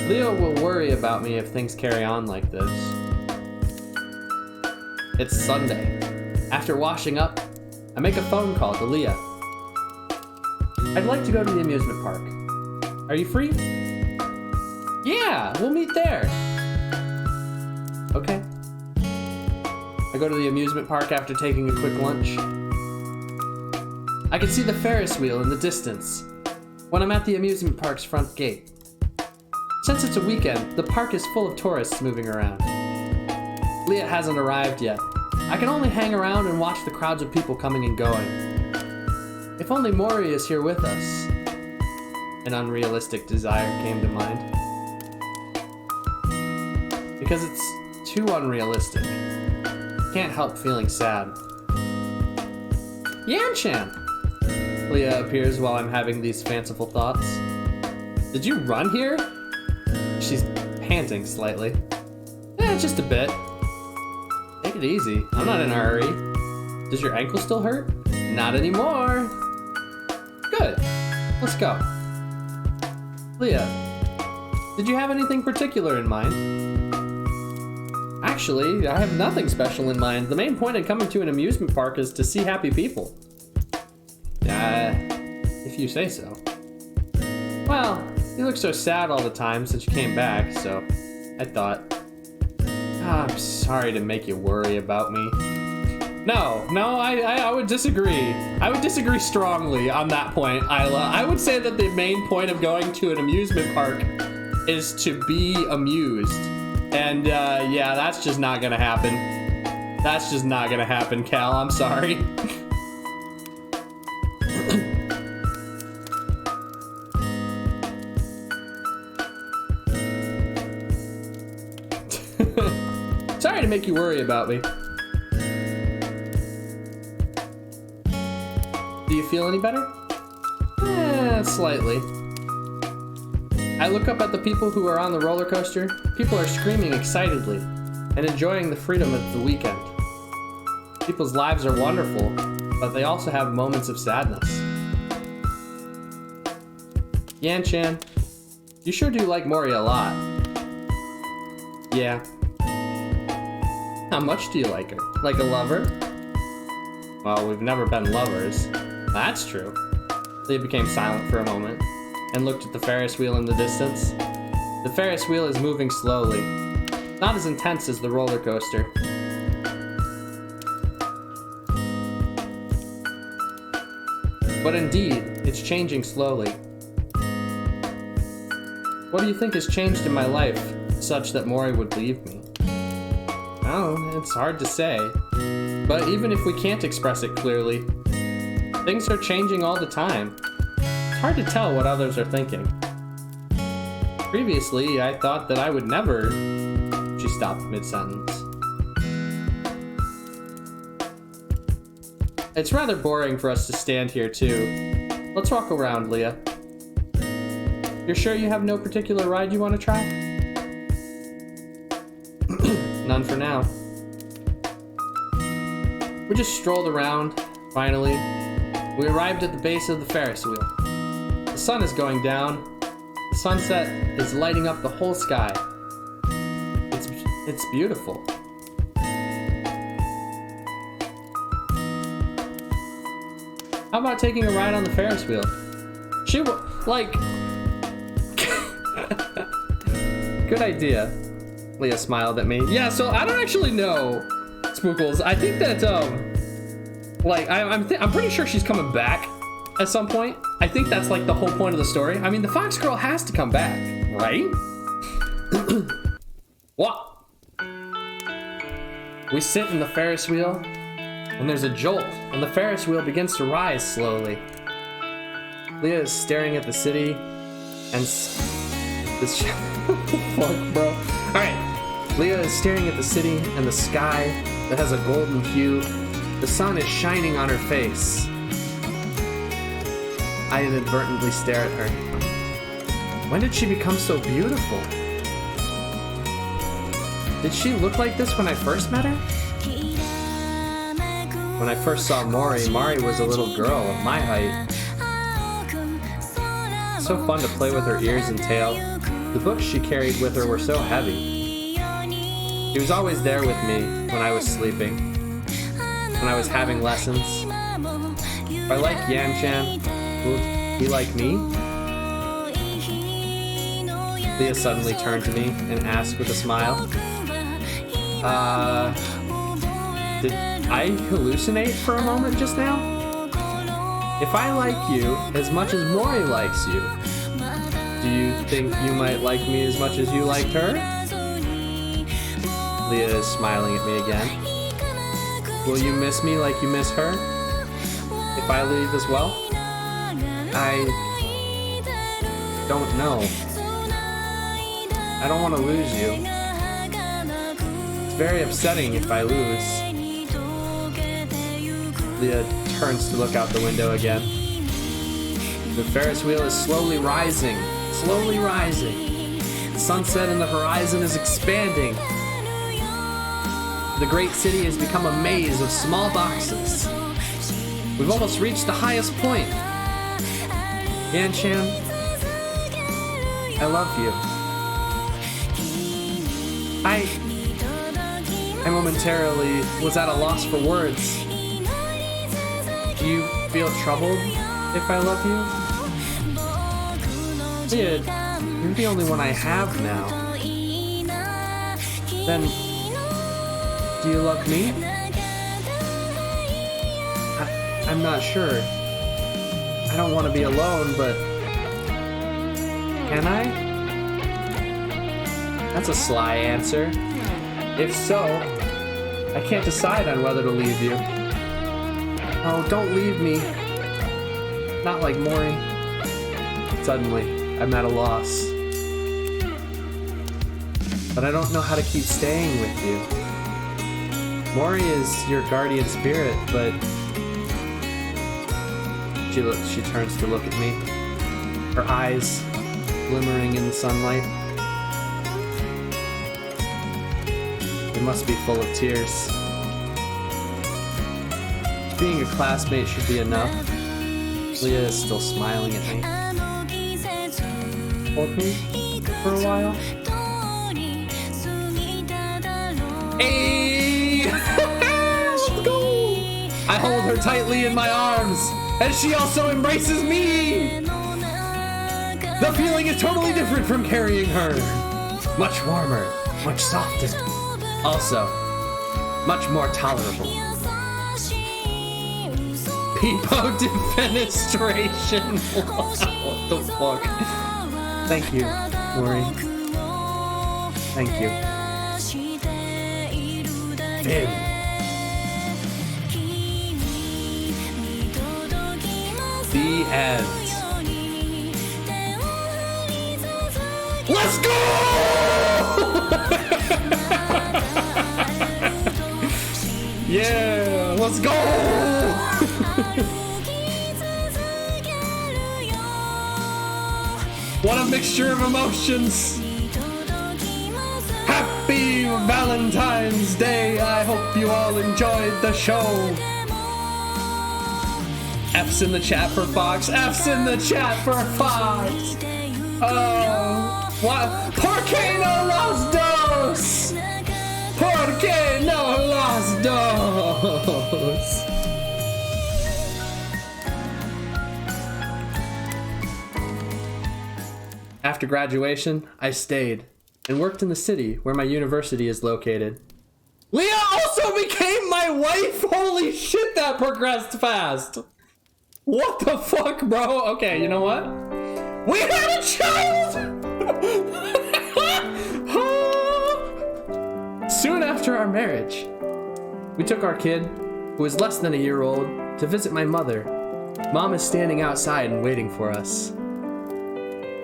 Speaker 1: Leah will worry about me if things carry on like this. It's Sunday. After washing up, I make a phone call to Leah. I'd like to go to the amusement park. Are you free? Yeah, we'll meet there. Okay. I go to the amusement park after taking a quick lunch. I can see the Ferris wheel in the distance when I'm at the amusement park's front gate. Since it's a weekend, the park is full of tourists moving around. Leah hasn't arrived yet. I can only hang around and watch the crowds of people coming and going. If only Mori is here with us. An unrealistic desire came to mind. Because it's too unrealistic. Can't help feeling sad. Yan-chan! Leah appears while I'm having these fanciful thoughts. Did you run here? She's panting slightly. Just a bit. Take it easy. I'm not in a hurry. Does your ankle still hurt? Not anymore. Good. Let's go. Leah, did you have anything particular in mind? Actually, I have nothing special in mind. The main point in coming to an amusement park is to see happy people. If you say so. Well, you look so sad all the time since you came back, so I thought, I'm sorry to make you worry about me. No, I would disagree. I would disagree strongly on that point, Isla. I would say that the main point of going to an amusement park is to be amused. And yeah, that's just not gonna happen. That's just not gonna happen, Cal. I'm sorry. Sorry to make you worry about me. Do you feel any better? Slightly. I look up at the people who are on the roller coaster. People are screaming excitedly and enjoying the freedom of the weekend. People's lives are wonderful, but they also have moments of sadness. Yan-chan, you sure do like Mori a lot. Yeah. How much do you like her? Like a lover? Well, we've never been lovers. That's true. Leah became silent for a moment and looked at the Ferris wheel in the distance. The Ferris wheel is moving slowly, not as intense as the roller coaster. But indeed, it's changing slowly. What do you think has changed in my life such that Mori would leave me? Oh, it's hard to say. But even if we can't express it clearly, things are changing all the time. It's hard to tell what others are thinking. Previously, I thought that I would never... She stopped mid-sentence. It's rather boring for us to stand here, too. Let's walk around, Leah. You're sure you have no particular ride you want to try? None for now. We just strolled around. Finally, we arrived at the base of the Ferris wheel. The sun is going down. The sunset is lighting up the whole sky. It's beautiful. How about taking a ride on the Ferris wheel? Good idea. Leah smiled at me. Yeah, so I don't actually know, Spookles. I think that, I'm pretty sure she's coming back at some point. I think that's, like, the whole point of the story. I mean, the Fox Girl has to come back, right? What? We sit in the Ferris wheel, and there's a jolt, and the Ferris wheel begins to rise slowly. Leah is staring at the city, and this fuck, bro. Alright, Leah is staring at the city and the sky that has a golden hue. The sun is shining on her face. I inadvertently stare at her. When did she become so beautiful? Did she look like this when I first met her? When I first saw Mori was a little girl of my height. So fun to play with her ears and tail. The books she carried with her were so heavy. She was always there with me when I was sleeping, when I was having lessons. If I like Yan-chan, will he like me? Leah suddenly turned to me and asked with a smile, did I hallucinate for a moment just now? If I like you as much as Mori likes you, do you think you might like me as much as you liked her? Leah is smiling at me again. Will you miss me like you miss her? If I leave as well? I don't know. I don't want to lose you. It's very upsetting if I lose. Leah turns to look out the window again. The Ferris wheel is slowly rising. Slowly rising. The sunset in the horizon is expanding. The great city has become a maze of small boxes. We've almost reached the highest point. Yan-chan, I love you. I momentarily was at a loss for words. Do you feel troubled if I love you? Leah, you're the only one I have now. Then, do you love me? I'm not sure. I don't want to be alone, but... Can I? That's a sly answer. If so, I can't decide on whether to leave you. Oh, don't leave me. Not like Mori. Suddenly, I'm at a loss. But I don't know how to keep staying with you. Mori is your guardian spirit, but... She turns to look at me, her eyes glimmering in the sunlight. They must be full of tears. Being a classmate should be enough. Leah is still smiling at me. Hold me for a while. Hey! Let's go! I hold her tightly in my arms, and she also embraces me! The feeling is totally different from carrying her. Much warmer, much softer. Also, much more tolerable. Peepo defenestration. What the fuck? Thank you, Mori. Thank you. Finn. The end. Let's go! Yeah, let's go! What a mixture of emotions! Happy Valentine's Day! I hope you all enjoyed the show! F's in the chat for Fox. F's in the chat for Fox! Oh, what? ¿Por qué no los dos? ¿Por qué no los dos? After graduation, I stayed and worked in the city where my university is located. Leah also became my wife! Holy shit, that progressed fast! What the fuck, bro? Okay, you know what? We had a child! Soon after our marriage, we took our kid, who was less than a year old, to visit my mother. Mom is standing outside and waiting for us.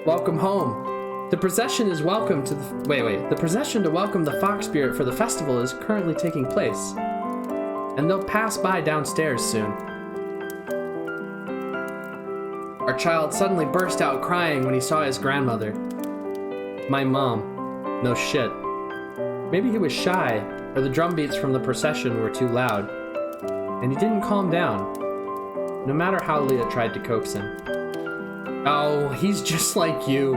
Speaker 1: Welcome home. The procession is welcome to the... Wait. The procession to welcome the fox spirit for the festival is currently taking place. And they'll pass by downstairs soon. Our child suddenly burst out crying when he saw his grandmother. My mom. No shit. Maybe he was shy, or the drum beats from the procession were too loud. And he didn't calm down, no matter how Leah tried to coax him. Oh, he's just like you.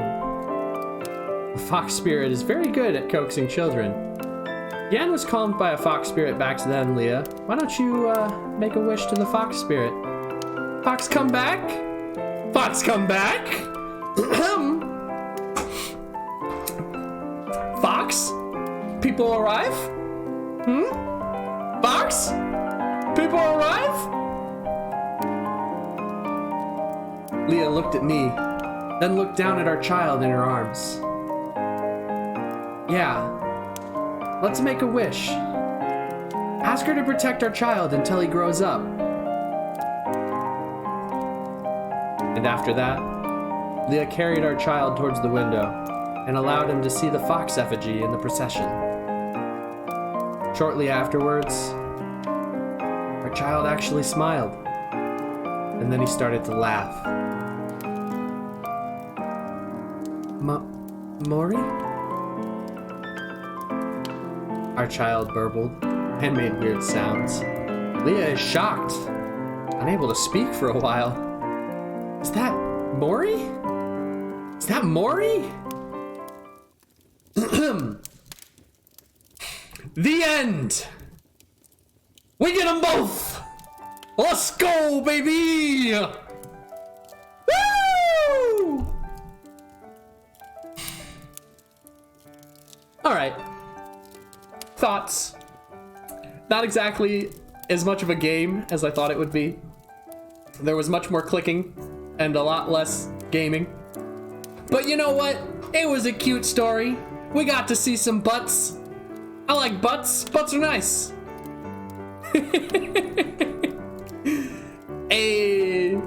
Speaker 1: The fox spirit is very good at coaxing children. Yan was calmed by a fox spirit back then, Leah. Why don't you, make a wish to the fox spirit? Fox, come back? Fox, come back? Fox? People arrive? Fox? People arrive? Leah looked at me, then looked down at our child in her arms. Yeah, let's make a wish. Ask her to protect our child until he grows up. And after that, Leah carried our child towards the window and allowed him to see the fox effigy in the procession. Shortly afterwards, our child actually smiled, and then he started to laugh. Maury? Our child burbled and made weird sounds. Leah is shocked, unable to speak for a while. Is that Maury? Is that Maury? The end! We get them both! Let's go, baby! Woo! Alright. Thoughts. Not exactly as much of a game as I thought it would be. There was much more clicking and a lot less gaming. But you know what? It was a cute story. We got to see some butts. I like butts. Butts are nice. A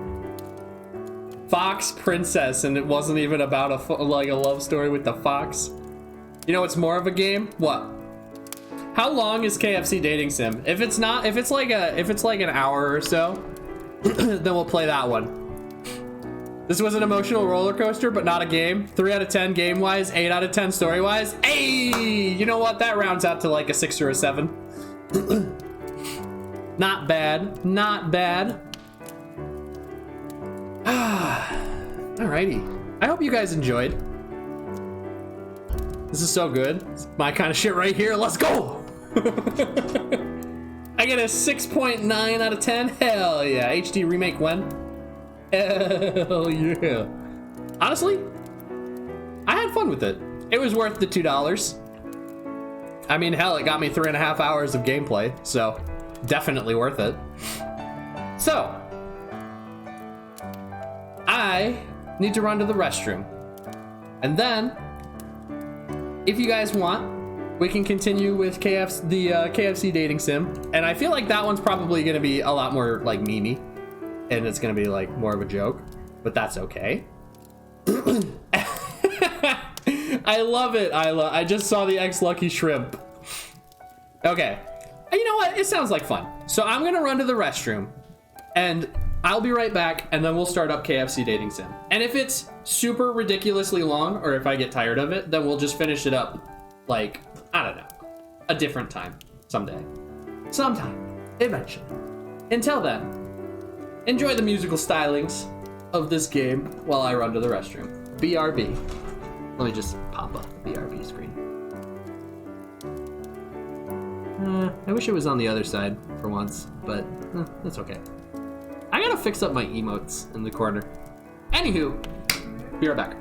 Speaker 1: fox princess, and it wasn't even about a love story with the fox. You know what's more of a game? What? How long is KFC dating sim? If it's like an hour or so, then we'll play that one. This was an emotional roller coaster, but not a game. 3 out of 10 game-wise, 8 out of 10 story-wise. Hey, you know what? That rounds out to like a 6 or a 7. Not bad, not bad. Alrighty. I hope you guys enjoyed. This is so good. It's my kind of shit right here. Let's go! I get a 6.9 out of 10. Hell yeah. HD remake when? Hell yeah. Honestly, I had fun with it. It was worth the $2. I mean, hell, it got me 3.5 hours of gameplay, so definitely worth it. So, I need to run to the restroom. And then, if you guys want, we can continue with KFC dating sim. And I feel like that one's probably going to be a lot more like memey. And it's going to be like more of a joke. But that's okay. I love it. I just saw the X Lucky Shrimp. Okay. You know what? It sounds like fun. So I'm going to run to the restroom. And I'll be right back. And then we'll start up KFC dating sim. And if it's super ridiculously long, or if I get tired of it, then we'll just finish it up. Like, I don't know, a different time, someday, sometime, eventually. Until then, enjoy the musical stylings of this game while I run to the restroom. BRB. Let me just pop up the BRB screen. I wish it was on the other side for once, but it's okay. I gotta fix up my emotes in the corner. Anywho, be right back.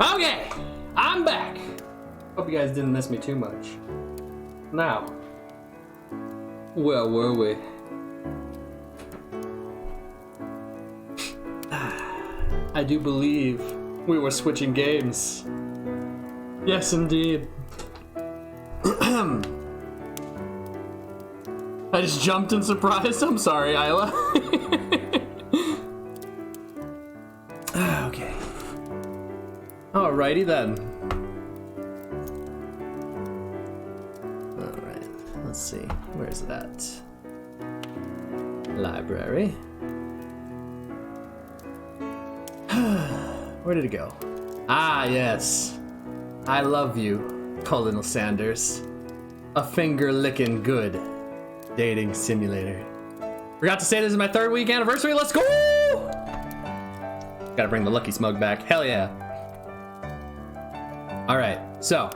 Speaker 1: Okay, I'm back. Hope you guys didn't miss me too much. Now, where were we? I do believe we were switching games. Yes, indeed. I just jumped in surprise. I'm sorry, Isla. Okay. Alrighty then. Alright, let's see. Where's it at? Library. Where did it go? Ah, yes. I love you, Colonel Sanders. A finger-licking good dating simulator. Forgot to say this is my 3rd week anniversary. Let's go! Gotta bring the Lucky Smug back. Hell yeah. Alright, so.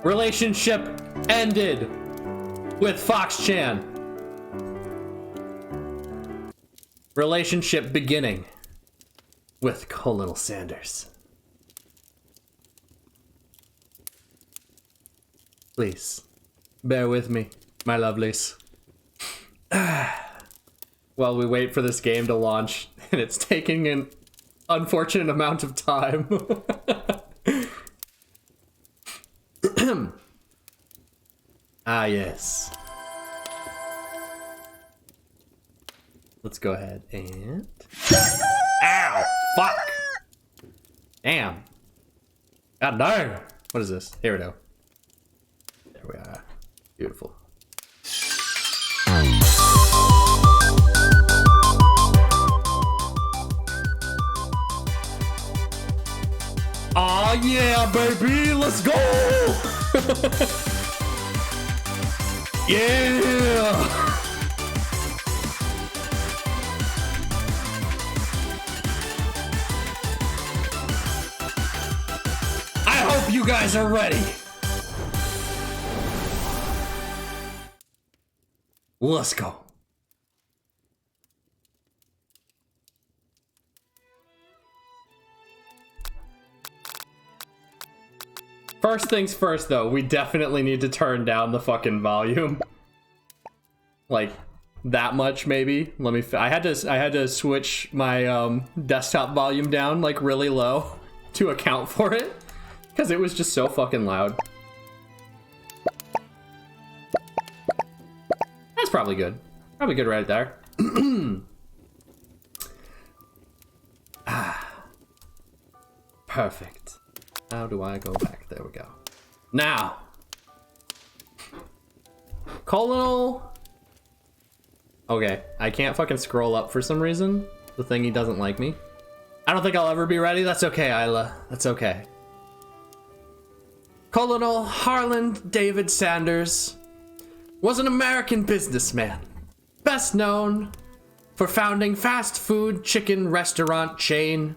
Speaker 1: Relationship ended with Fox Chan. Relationship beginning with Colonel Sanders. Please, bear with me, my lovelies. While we wait for this game to launch, and it's taking an unfortunate amount of time. Ah, yes. Let's go ahead and... Ow! Fuck! Damn. God darn! What is this? Here we go. There we are. Beautiful. Aw, yeah, baby! Let's go! Yeah! I hope you guys are ready. Let's go. First things first, though, we definitely need to turn down the fucking volume. Like, that much, maybe. Let me... I had to switch my desktop volume down, like, really low to account for it. Because it was just so fucking loud. That's probably good. Probably good right there. Ah. Perfect. How do I go back? There we go. Now. Colonel. Okay, I can't fucking scroll up for some reason. The thingy doesn't like me. I don't think I'll ever be ready. That's okay, Isla. That's okay. Colonel Harlan David Sanders was an American businessman, best known for founding fast food chicken restaurant chain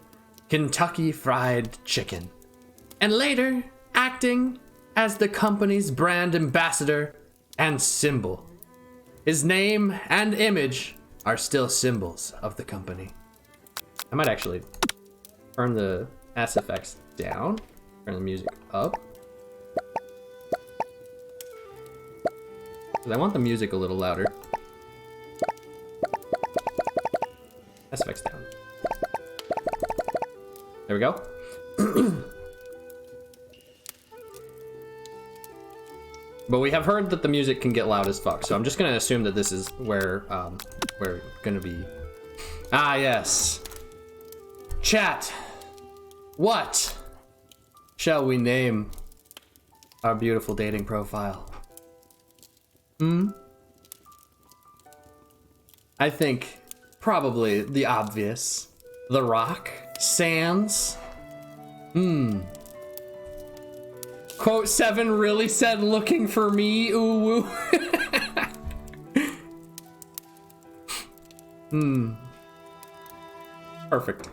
Speaker 1: Kentucky Fried Chicken, and later acting as the company's brand ambassador and symbol. His name and image are still symbols of the company. I might actually turn the SFX down, turn the music up. Because I want the music a little louder. SFX down. There we go. But we have heard that the music can get loud as fuck, so I'm just gonna assume that this is where we're gonna be. Ah, yes. Chat. What shall we name our beautiful dating profile? I think probably the obvious. The Rock. Sans. Quote 7 really said looking for me, ooh woo. Perfect.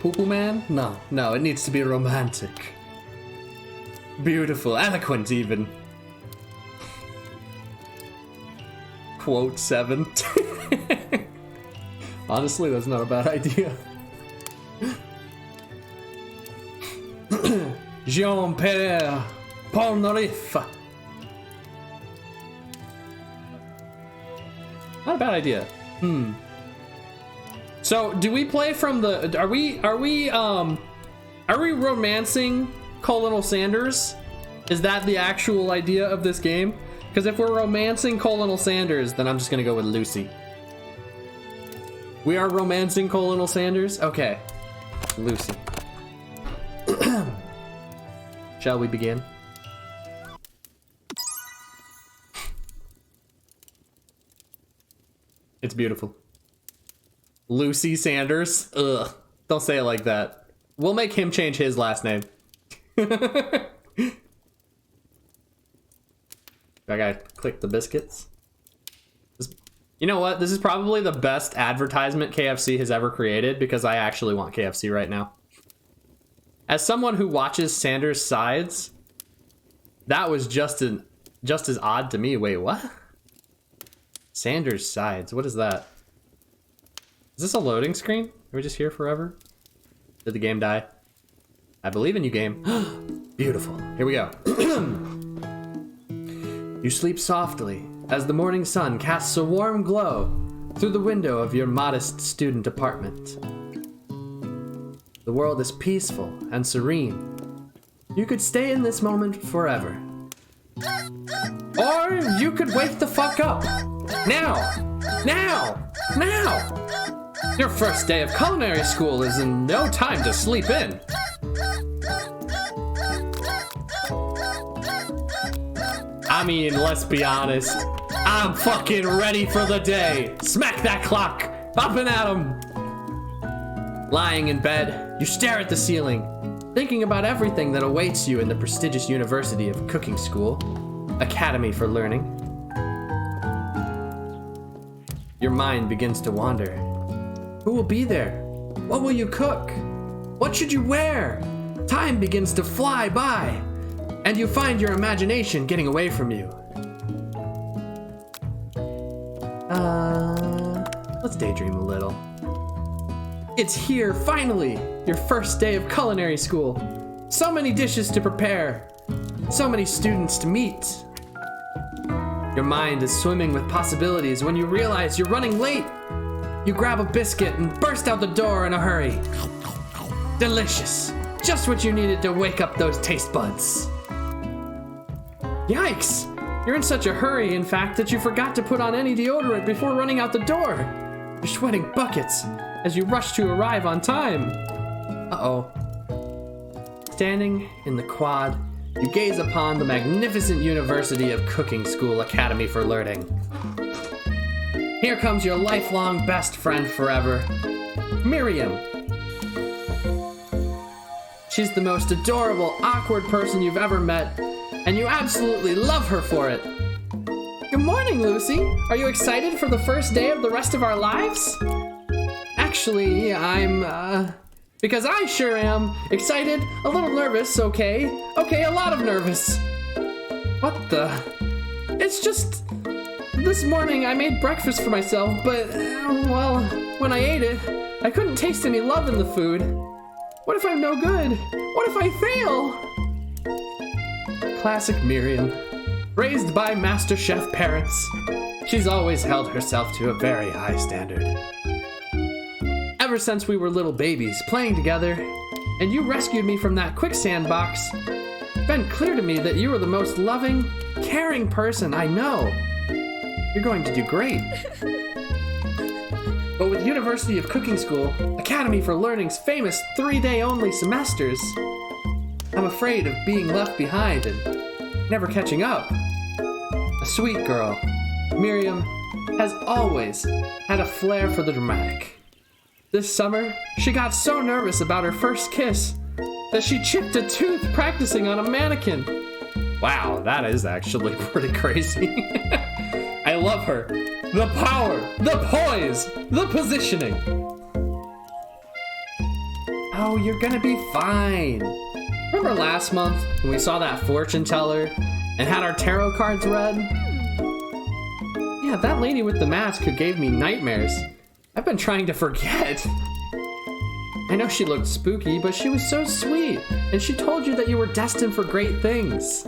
Speaker 1: Poo-poo man? No, it needs to be romantic. Beautiful, eloquent even. Quote 7. Honestly, that's not a bad idea. Jean-Pierre Polnareff. Not a bad idea. So, do we play from the? Are we romancing Colonel Sanders? Is that the actual idea of this game? Because if we're romancing Colonel Sanders, then I'm just gonna go with Lucy. We are romancing Colonel Sanders? Okay. Lucy. Shall we begin? It's beautiful. Lucy Sanders? Ugh. Don't say it like that. We'll make him change his last name. I gotta click the biscuits. You know what? This is probably the best advertisement KFC has ever created because I actually want KFC right now. As someone who watches Sanders' sides, that was just as odd to me. Wait, what? Sanders' sides. What is that? Is this a loading screen? Are we just here forever? Did the game die? I believe in you, game. Beautiful. Here we go. You sleep softly as the morning sun casts a warm glow through the window of your modest student apartment. The world is peaceful and serene. You could stay in this moment forever. Or you could wake the fuck up. Now! Now! Now! Your first day of culinary school is in no time to sleep in. I mean, let's be honest. I'm fucking ready for the day. Smack that clock. Up and at 'em. Lying in bed, you stare at the ceiling, thinking about everything that awaits you in the prestigious University of Cooking School, Academy for Learning. Your mind begins to wander. Who will be there? What will you cook? What should you wear? Time begins to fly by, and you find your imagination getting away from you. Let's daydream a little. It's here, finally! Your first day of culinary school. So many dishes to prepare. So many students to meet. Your mind is swimming with possibilities when you realize you're running late. You grab a biscuit and burst out the door in a hurry. Delicious. Just what you needed to wake up those taste buds. Yikes! You're in such a hurry, in fact, that you forgot to put on any deodorant before running out the door. You're sweating buckets as you rush to arrive on time. Uh-oh. Standing in the quad, you gaze upon the magnificent University of Cooking School Academy for Learning. Here comes your lifelong best friend forever, Miriam. She's the most adorable, awkward person you've ever met, and you absolutely love her for it. Good morning, Lucy. Are you excited for the first day of the rest of our lives? Actually, because I sure am. Excited, a little nervous, okay? Okay, a lot of nervous. What the? It's just... This morning I made breakfast for myself, but, well, when I ate it, I couldn't taste any love in the food. What if I'm no good? What if I fail? Classic Miriam. Raised by Master Chef parents, she's always held herself to a very high standard. Ever since we were little babies playing together, and you rescued me from that quicksand box, it's been clear to me that you are the most loving, caring person I know. You're going to do great. But with University of Cooking School, Academy for Learning's famous 3-day-only semesters, I'm afraid of being left behind and never catching up. A sweet girl, Miriam has always had a flair for the dramatic. This summer, she got so nervous about her first kiss that she chipped a tooth practicing on a mannequin. Wow, that is actually pretty crazy. I love her. The power, the poise, the positioning. Oh, you're gonna be fine. Remember last month when we saw that fortune teller and had our tarot cards read? Yeah, that lady with the mask who gave me nightmares. I've been trying to forget. I know she looked spooky, but she was so sweet, and she told you that you were destined for great things.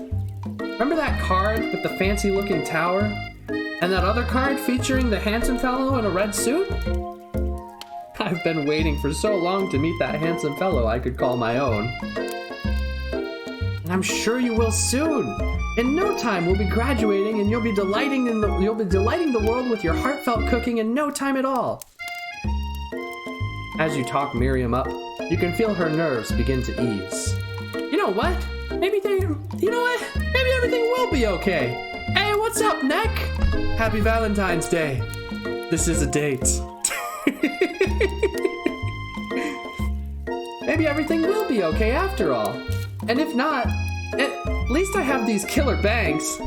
Speaker 1: Remember that card with the fancy-looking tower? And that other card featuring the handsome fellow in a red suit? I've been waiting for so long to meet that handsome fellow I could call my own. And I'm sure you will soon. In no time, we'll be graduating, and you'll be delighting the world with your heartfelt cooking in no time at all. As you talk Miriam up, you can feel her nerves begin to ease. You know what? Maybe everything will be okay. Hey, what's up, Neck? Happy Valentine's Day. This is a date. Maybe everything will be okay after all. And if not, at least I have these killer bangs.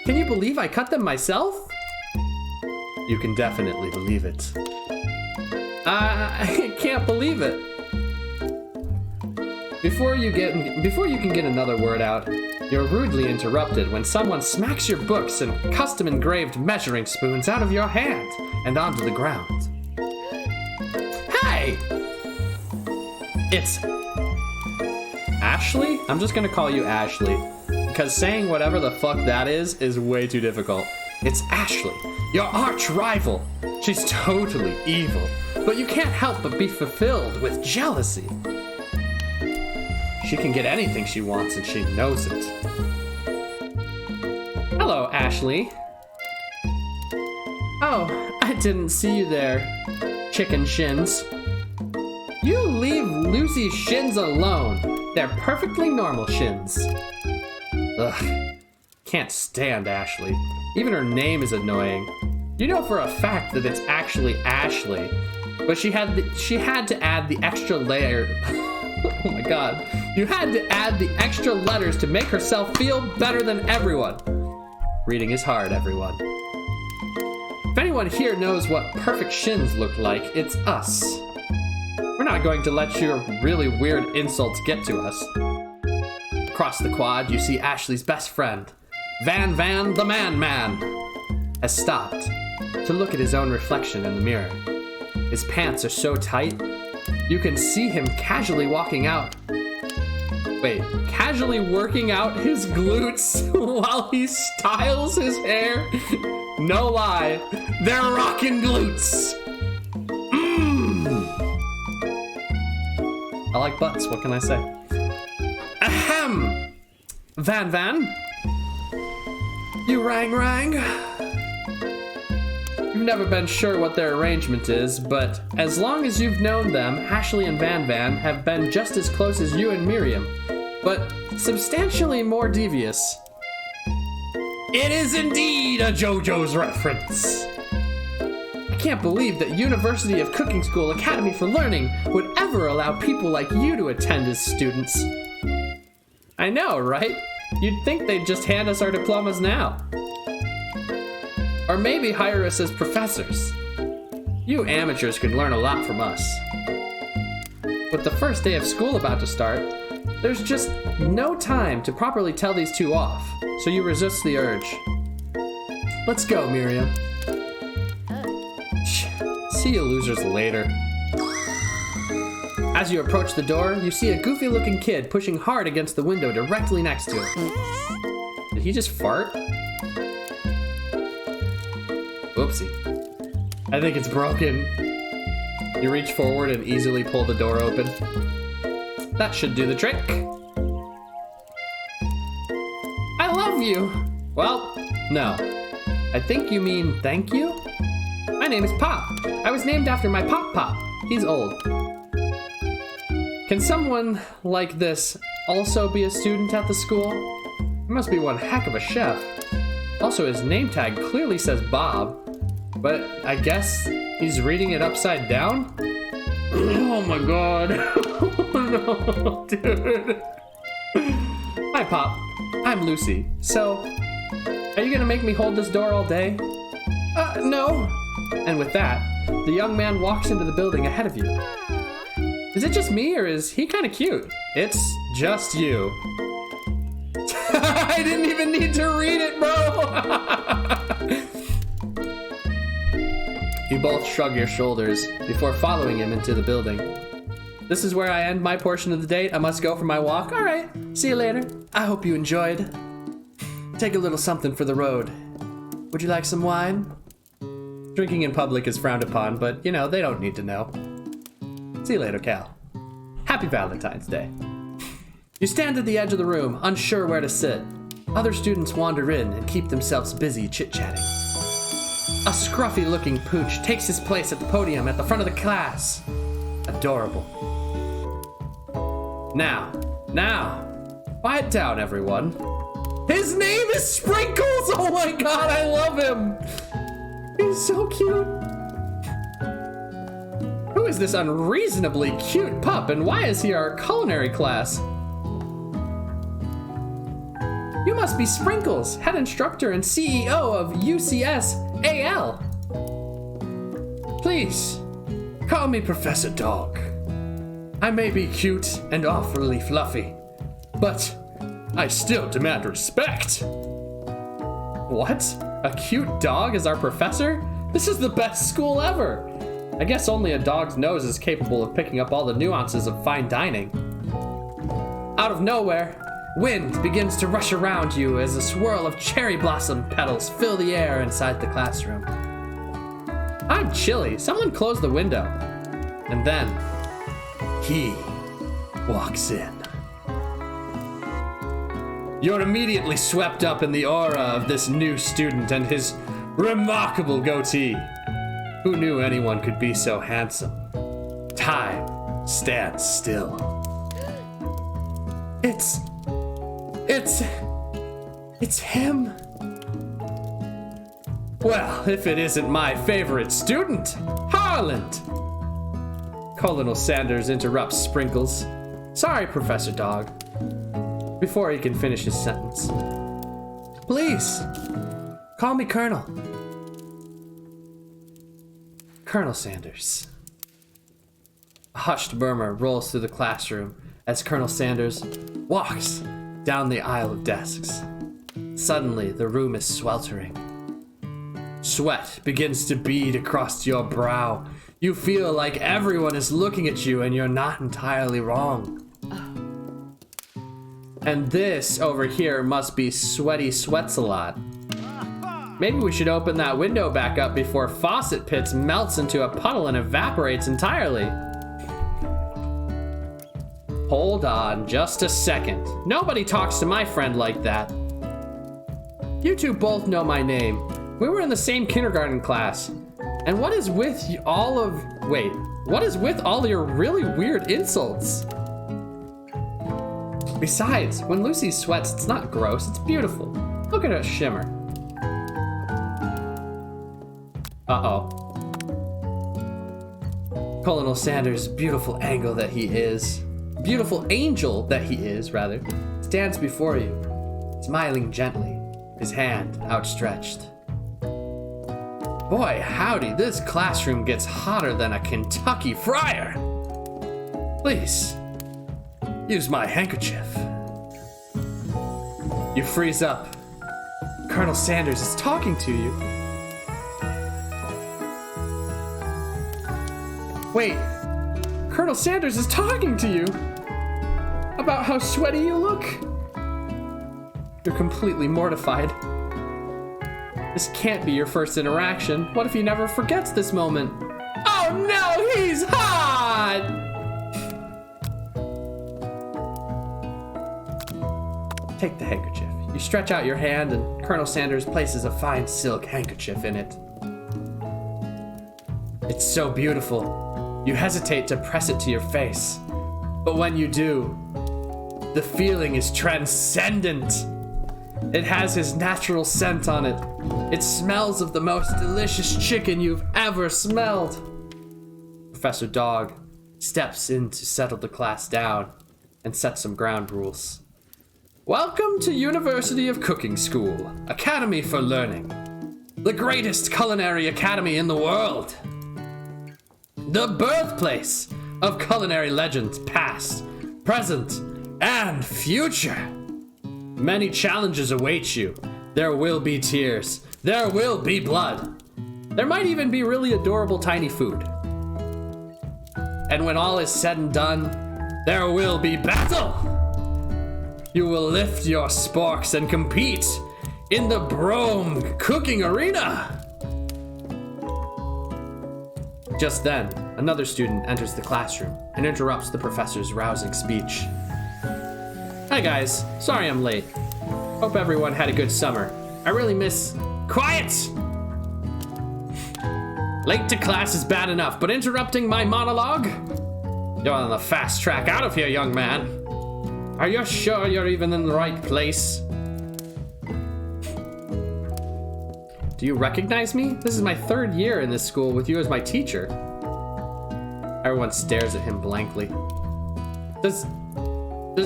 Speaker 1: Can you believe I cut them myself? You can definitely believe it. I can't believe it. Before you can get another word out, you're rudely interrupted when someone smacks your books and custom-engraved measuring spoons out of your hand and onto the ground. Hey! It's Ashley? I'm just gonna call you Ashley, because saying whatever the fuck that is way too difficult. It's Ashley, your arch rival. She's totally evil, but you can't help but be fulfilled with jealousy. She can get anything she wants, and she knows it. Hello, Ashley. Oh, I didn't see you there, chicken shins. You leave Lucy's shins alone. They're perfectly normal shins. Ugh, can't stand Ashley. Even her name is annoying. You know for a fact that it's actually Ashley, but she had to add the extra layer. Oh my god. You had to add the extra letters to make herself feel better than everyone. Reading is hard, everyone. If anyone here knows what perfect shins look like, it's us. We're not going to let your really weird insults get to us. Across the quad, you see Ashley's best friend, Van the Man, has stopped to look at his own reflection in the mirror. His pants are so tight, you can see him casually working out his glutes while he styles his hair. No lie, they're rockin' glutes. I like butts, what can I say? Ahem! Van? You rang? You've never been sure what their arrangement is, but as long as you've known them, Ashley and Van have been just as close as you and Miriam, but substantially more devious. It is indeed a JoJo's reference. I can't believe that University of Cooking School Academy for Learning would ever allow people like you to attend as students. I know, right? You'd think they'd just hand us our diplomas now. Or maybe hire us as professors. You amateurs could learn a lot from us. With the first day of school about to start, there's just no time to properly tell these two off, so you resist the urge. Let's go, Miriam. See you losers later. As you approach the door, you see a goofy-looking kid pushing hard against the window directly next to him. Did he just fart? Whoopsie. I think it's broken. You reach forward and easily pull the door open. That should do the trick. I love you. Well, no. I think you mean thank you? My name is Pop. I was named after my Pop. He's old. Can someone like this also be a student at the school? He must be one heck of a chef. Also, his name tag clearly says Bob, but I guess he's reading it upside down? Oh my god. Oh no, dude. Hi, Pop. I'm Lucy. So, are you gonna make me hold this door all day? No. And with that, the young man walks into the building ahead of you. Is it just me, or is he kind of cute? It's just you. I didn't even need to read it, bro. You You both shrug your shoulders before following him into the building. This is where I end my portion of the date. I must go for my walk. All right, see you later. I hope you enjoyed. Take a little something for the road. Would you like some wine? Drinking in public is frowned upon, but you know, they don't need to know. See you later, Cal. Happy Valentine's Day. You stand at the edge of the room, unsure where to sit. Other students wander in and keep themselves busy chit-chatting. A scruffy-looking pooch takes his place at the podium at the front of the class. Adorable. Now, quiet down, everyone. His name is Sprinkles! Oh my god, I love him! He's so cute. Who is this unreasonably cute pup, and why is he our culinary class? You must be Sprinkles, head instructor and CEO of UCS AL. Please, call me Professor Dog. I may be cute and awfully fluffy, but I still demand respect. What? A cute dog is our professor? This is the best school ever. I guess only a dog's nose is capable of picking up all the nuances of fine dining. Out of nowhere, wind begins to rush around you as a swirl of cherry blossom petals fill the air inside the classroom. I'm chilly. Someone close the window. And then, he walks in. You're immediately swept up in the aura of this new student and his remarkable goatee. Who knew anyone could be so handsome? Time stands still. It's him. Well, if it isn't my favorite student, Harland. Colonel Sanders interrupts Sprinkles. Sorry, Professor Dog. Before he can finish his sentence. Please, call me Colonel. Colonel Sanders. A hushed murmur rolls through the classroom as Colonel Sanders walks down the aisle of desks. Suddenly, the room is sweltering. Sweat begins to bead across your brow. You feel like everyone is looking at you and you're not entirely wrong. And this over here must be Sweaty Sweats-a-Lot. Maybe we should open that window back up before Faucet Pits melts into a puddle and evaporates entirely. Hold on just a second. Nobody talks to my friend like that. You two both know my name. We were in the same kindergarten class. And what is with all your really weird insults? Besides, when Lucy sweats, it's not gross, it's beautiful. Look at her shimmer. Uh-oh. Colonel Sanders, beautiful angel that he is, rather, stands before you, smiling gently, his hand outstretched. Boy, howdy, this classroom gets hotter than a Kentucky fryer. Please, use my handkerchief. You freeze up. Colonel Sanders is talking to you. Wait, Colonel Sanders is talking to you about how sweaty you look. You're completely mortified. This can't be your first interaction. What if he never forgets this moment? Oh no, he's hot! Take the handkerchief. You stretch out your hand and Colonel Sanders places a fine silk handkerchief in it. It's so beautiful. You hesitate to press it to your face. But when you do, the feeling is transcendent. It has his natural scent on it. It smells of the most delicious chicken you've ever smelled. Professor Dog steps in to settle the class down and set some ground rules. Welcome to University of Cooking School, Academy for Learning. The greatest culinary academy in the world. The birthplace of culinary legends past, present, and future. Many challenges await you. There will be tears. There will be blood. There might even be really adorable tiny food. And when all is said and done, there will be battle! You will lift your sporks and compete in the Brome cooking arena! Just then, another student enters the classroom and interrupts the professor's rousing speech. Hi guys, sorry I'm late. Hope everyone had a good summer. I really miss... Quiet! Late to class is bad enough, but interrupting my monologue? You're on the fast track out of here, young man. Are you sure you're even in the right place? Do you recognize me? This is my 3rd year in this school with you as my teacher. Everyone stares at him blankly. Does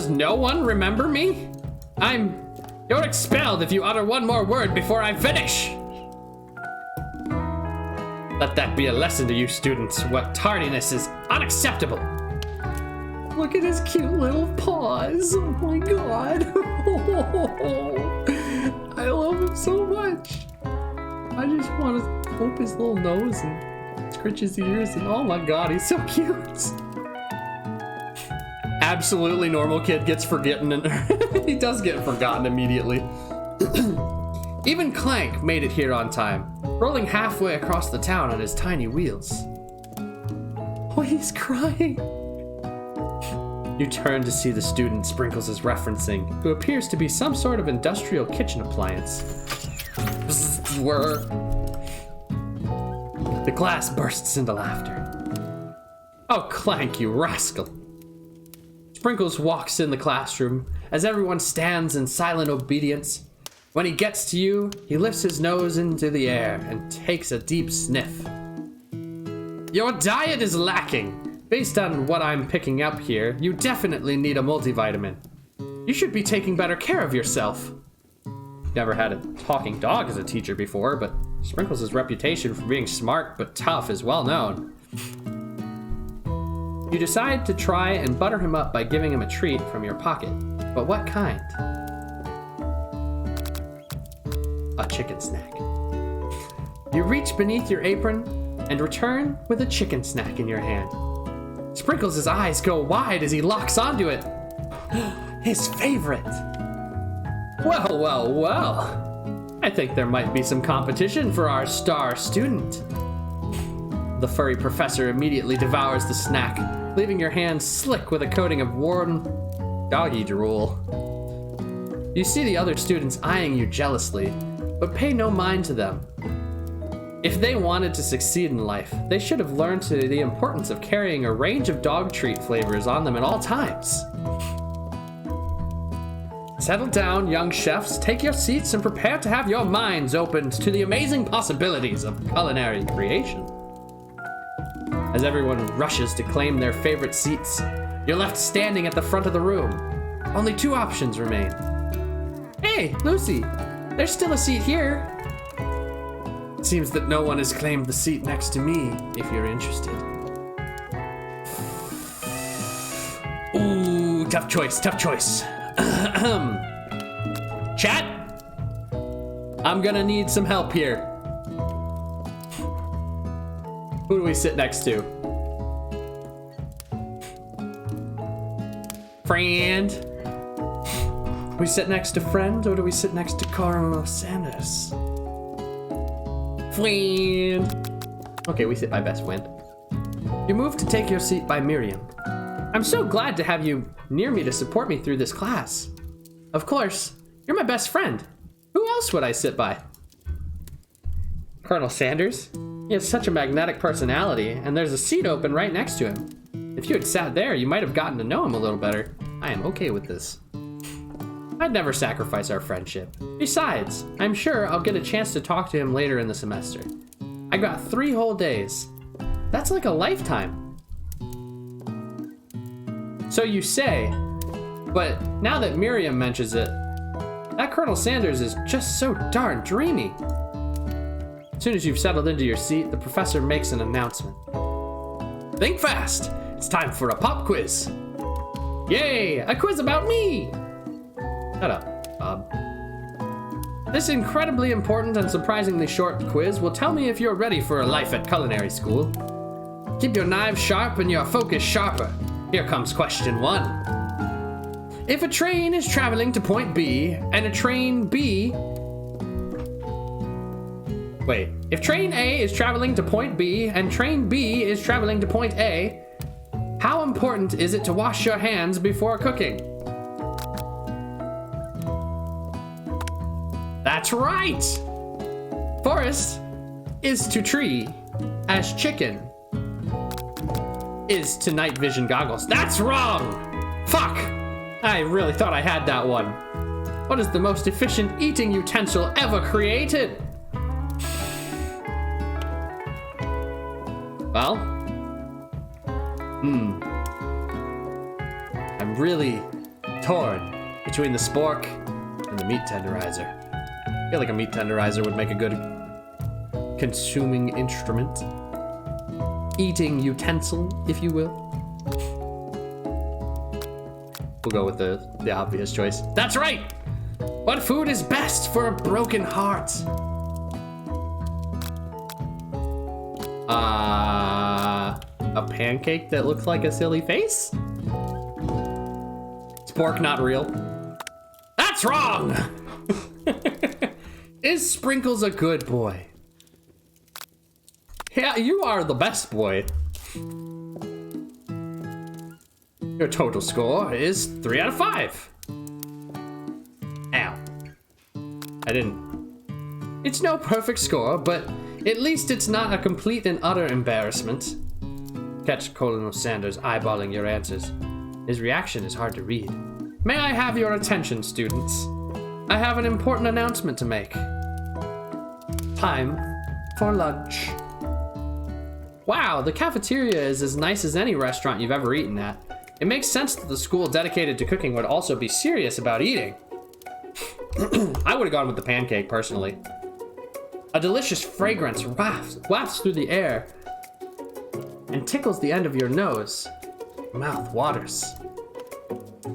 Speaker 1: no one remember me? You're expelled if you utter one more word before I finish. Let that be a lesson to you students. What tardiness is unacceptable. Look at his cute little paws. Oh my god. I love him so much. I just want to poke his little nose and scratch his ears and oh my god, he's so cute. Absolutely normal kid gets forgotten and he does get forgotten immediately. Even Clank made it here on time, rolling halfway across the town on his tiny wheels. Oh, he's crying. You turn to see the student Sprinkles is referencing, who appears to be some sort of industrial kitchen appliance. The class bursts into laughter. Oh, Clank, you rascal. Sprinkles walks in the classroom as everyone stands in silent obedience. When he gets to you, he lifts his nose into the air and takes a deep sniff. Your diet is lacking. Based on what I'm picking up here, you definitely need a multivitamin. You should be taking better care of yourself. Never had a talking dog as a teacher before, but Sprinkles' reputation for being smart but tough is well known. You decide to try and butter him up by giving him a treat from your pocket. But what kind? A chicken snack. You reach beneath your apron and return with a chicken snack in your hand. Sprinkles' eyes go wide as he locks onto it. His favorite. Well, well, well. I think there might be some competition for our star student. The furry professor immediately devours the snack, leaving your hands slick with a coating of warm doggy drool. You see the other students eyeing you jealously, but pay no mind to them. If they wanted to succeed in life, they should have learned the importance of carrying a range of dog treat flavors on them at all times. Settle down, young chefs, take your seats and prepare to have your minds opened to the amazing possibilities of culinary creation. As everyone rushes to claim their favorite seats, you're left standing at the front of the room. Only 2 options remain. Hey, Lucy, there's still a seat here. It seems that no one has claimed the seat next to me, if you're interested. Ooh, tough choice, tough choice. Chat, I'm gonna need some help here. Who do we sit next to? Friend. Do we sit next to Friend or do we sit next to Colonel Sanders? Friend. Okay, we sit by best friend. You move to take your seat by Miriam. I'm so glad to have you near me to support me through this class. Of course, you're my best friend. Who else would I sit by? Colonel Sanders? He has such a magnetic personality, and there's a seat open right next to him. If you had sat there, you might have gotten to know him a little better. I am okay with this. I'd never sacrifice our friendship. Besides, I'm sure I'll get a chance to talk to him later in the semester. I got 3 whole days. That's like a lifetime. So you say, but now that Miriam mentions it, that Colonel Sanders is just so darn dreamy. As soon as you've settled into your seat, the professor makes an announcement. Think fast! It's time for a pop quiz. Yay! A quiz about me! Shut up, Bob. This incredibly important and surprisingly short quiz will tell me if you're ready for a life at culinary school. Keep your knives sharp and your focus sharper. Here comes question 1. If a train is traveling to point B and if train A is traveling to point B and train B is traveling to point A, how important is it to wash your hands before cooking? That's right! Forest is to tree as chicken is to night vision goggles. That's wrong! Fuck! I really thought I had that one. What is the most efficient eating utensil ever created? Well, I'm really torn between the spork and the meat tenderizer. I feel like a meat tenderizer would make a good consuming instrument. Eating utensil, if you will. We'll go with the obvious choice. That's right! What food is best for a broken heart? A pancake that looks like a silly face? Is pork not real? That's wrong! Is Sprinkles a good boy? Yeah, you are the best boy. Your total score is 3 out of 5. Ow. I didn't. It's no perfect score, but at least it's not a complete and utter embarrassment. Catch Colonel Sanders eyeballing your answers. His reaction is hard to read. May I have your attention, students? I have an important announcement to make. Time for lunch. Wow, the cafeteria is as nice as any restaurant you've ever eaten at. It makes sense that the school dedicated to cooking would also be serious about eating. I would have gone with the pancake, personally. A delicious fragrance wafts through the air and tickles the end of your nose. Mouth waters.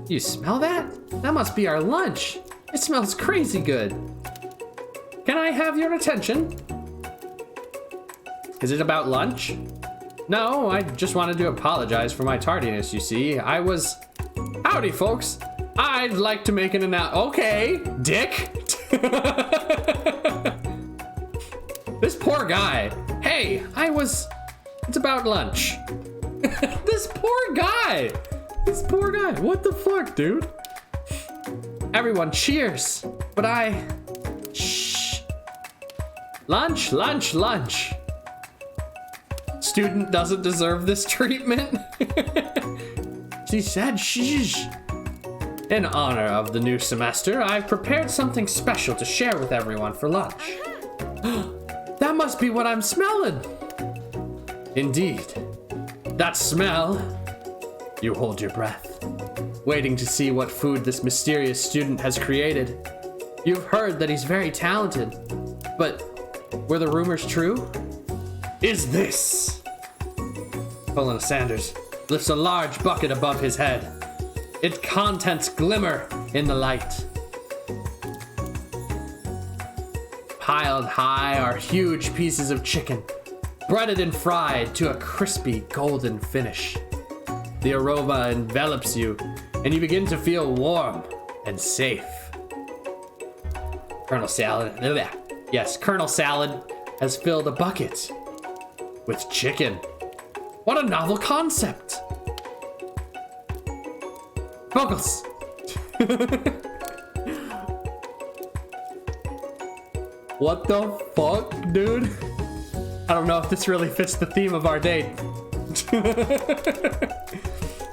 Speaker 1: You smell that? That must be our lunch. It smells crazy good. Can I have your attention? Is it about lunch? No, I just wanted to apologize for my tardiness, you see. Howdy, folks. I'd like to make an Okay, dick. This poor guy. Hey, it's about lunch. This poor guy. What the fuck, dude? Everyone cheers. But shh. Lunch. Student doesn't deserve this treatment. She said shh. In honor of the new semester, I've prepared something special to share with everyone for lunch. That must be what I'm smelling. Indeed. That smell. You hold your breath, waiting to see what food this mysterious student has created. You've heard that he's very talented, but were the rumors true? Is this? Colonel Sanders lifts a large bucket above his head. Its contents glimmer in the light. Piled high are huge pieces of chicken, breaded and fried to a crispy golden finish. The aroma envelops you, and you begin to feel warm and safe. Colonel Salad has filled a bucket with chicken. What a novel concept! Vocals! What the fuck, dude? I don't know if this really fits the theme of our date.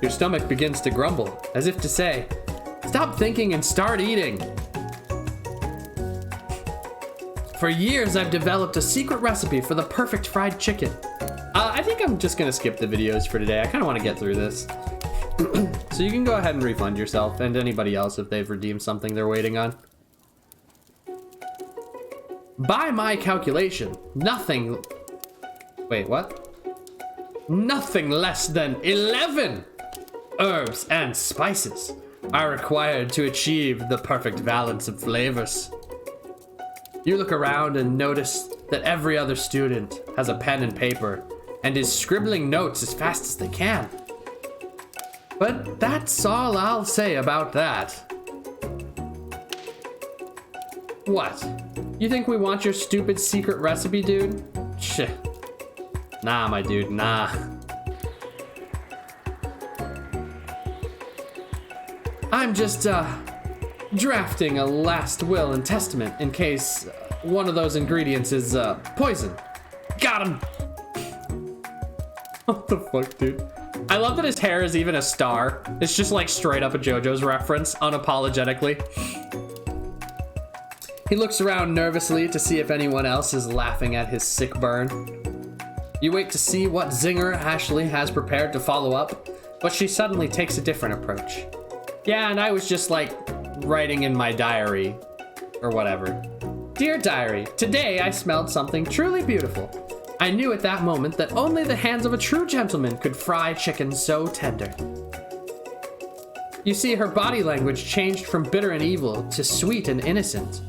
Speaker 1: Your stomach begins to grumble, as if to say, stop thinking and start eating. For years, I've developed a secret recipe for the perfect fried chicken. I think I'm just gonna skip the videos for today. I kinda wanna get through this. So you can go ahead and refund yourself and anybody else if they've redeemed something they're waiting on. By my calculation, nothing less than 11 herbs and spices are required to achieve the perfect balance of flavors. You look around and notice that every other student has a pen and paper and is scribbling notes as fast as they can. But that's all I'll say about that. What? You think we want your stupid secret recipe, dude? Shh. Nah, my dude, nah. I'm just, drafting a last will and testament in case one of those ingredients is, poison. Got him! What the fuck, dude? I love that his hair is even a star. It's just like straight up a JoJo's reference, unapologetically. He looks around nervously to see if anyone else is laughing at his sick burn. You wait to see what zinger Ashley has prepared to follow up, but she suddenly takes a different approach. Yeah, and I was just like writing in my diary or whatever. Dear diary, today I smelled something truly beautiful. I knew at that moment that only the hands of a true gentleman could fry chicken so tender. You see, her body language changed from bitter and evil to sweet and innocent.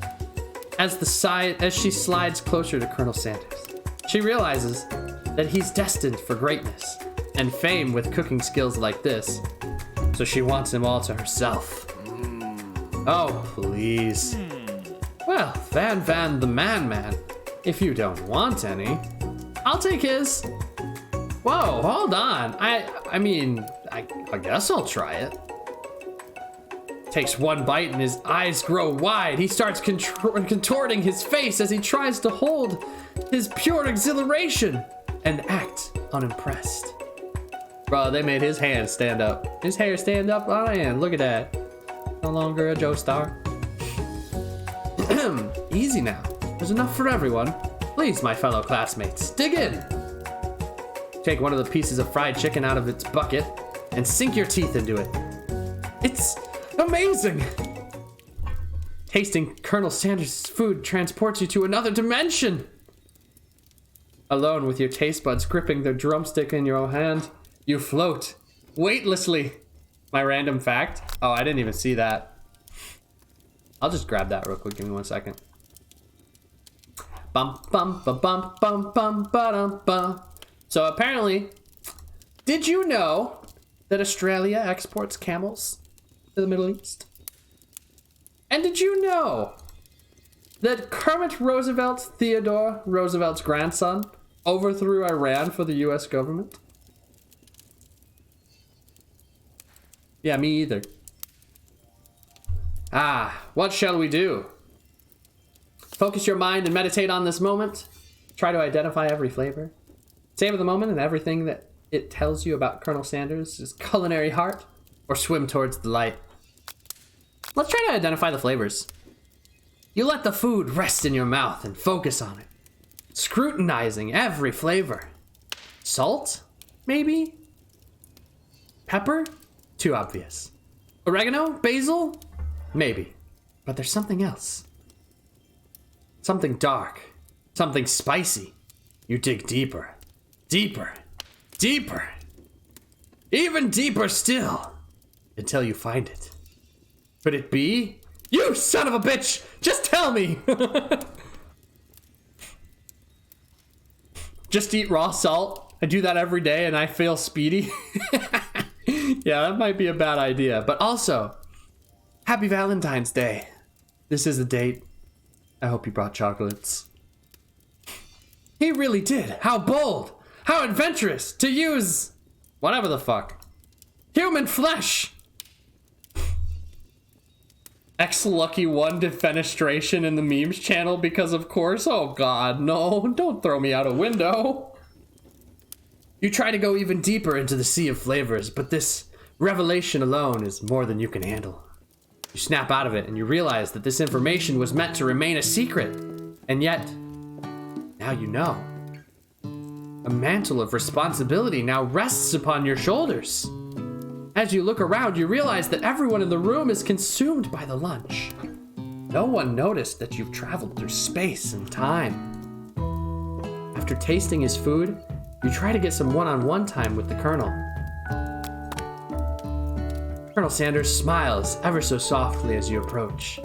Speaker 1: As she slides closer to Colonel Sanders, she realizes that he's destined for greatness and fame with cooking skills like this, so she wants him all to herself. Oh, please. Well, Van the Man, if you don't want any, I'll take his. Whoa, hold on. I mean, I guess I'll try it. Takes one bite and his eyes grow wide. He starts contorting his face as he tries to hold his pure exhilaration and act unimpressed. Bro, they made his hand stand up. His hair stand up on a hand. Look at that. No longer a Joe Star. Easy now. There's enough for everyone. Please, my fellow classmates, dig in. Take one of the pieces of fried chicken out of its bucket and sink your teeth into it. It's amazing. Tasting Colonel Sanders' food transports you to another dimension. Alone with your taste buds gripping the drumstick in your hand, you float weightlessly. My random fact. Oh, I didn't even see that. I'll just grab that real quick. Give me 1 second. Bum bum ba bum bum bum ba dum bum. So apparently, did you know that Australia exports camels to the Middle East? And did you know that Kermit Theodore Roosevelt's grandson, overthrew Iran for the US government? Yeah, me either. What shall we do? Focus your mind and meditate on this moment. Try to identify every flavor. Savor the moment and everything that it tells you about Colonel Sanders' culinary heart, or swim towards the light. Let's try to identify the flavors. You let the food rest in your mouth and focus on it, scrutinizing every flavor. Salt? Maybe? Pepper? Too obvious. Oregano? Basil? Maybe. But there's something else. Something dark. Something spicy. You dig deeper. Deeper. Deeper. Even deeper still. Until you find it. Could it be? You son of a bitch! Just tell me! Just eat raw salt. I do that every day and I feel speedy. Yeah, that might be a bad idea. But also, happy Valentine's Day. This is the date. I hope you brought chocolates. He really did. How bold. How adventurous to use whatever the fuck. Human flesh. X-Lucky1 defenestration in the memes channel because of course. Oh god, no. Don't throw me out a window. You try to go even deeper into the sea of flavors, but this revelation alone is more than you can handle. You snap out of it and you realize that this information was meant to remain a secret. And yet, now you know. A mantle of responsibility now rests upon your shoulders. As you look around, you realize that everyone in the room is consumed by the lunch. No one noticed that you've traveled through space and time. After tasting his food, you try to get some one-on-one time with the Colonel. Colonel Sanders smiles ever so softly as you approach.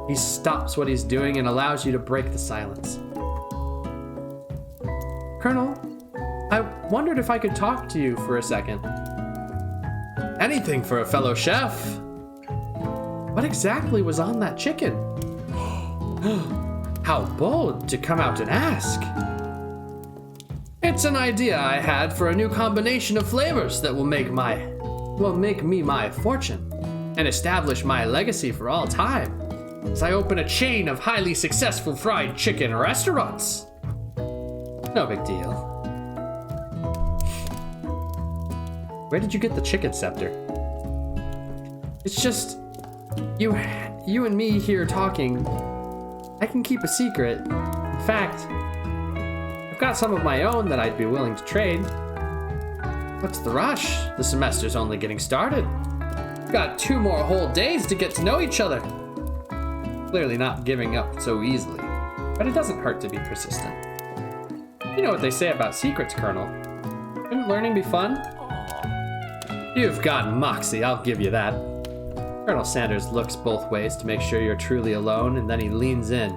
Speaker 1: He stops what he's doing and allows you to break the silence. Colonel, I wondered if I could talk to you for a second. Anything for a fellow chef. What exactly was on that chicken? How bold to come out and ask. It's an idea I had for a new combination of flavors that will make me my fortune and establish my legacy for all time as I open a chain of highly successful fried chicken restaurants. No big deal. Where did you get the chicken scepter? It's just you and me here talking. I can keep a secret. In fact, I've got some of my own that I'd be willing to trade. What's the rush? The semester's only getting started. We've got 2 more whole days to get to know each other. Clearly not giving up so easily, but it doesn't hurt to be persistent. You know what they say about secrets, Colonel. Wouldn't learning be fun? You've got moxie, I'll give you that. Colonel Sanders looks both ways to make sure you're truly alone, and then he leans in.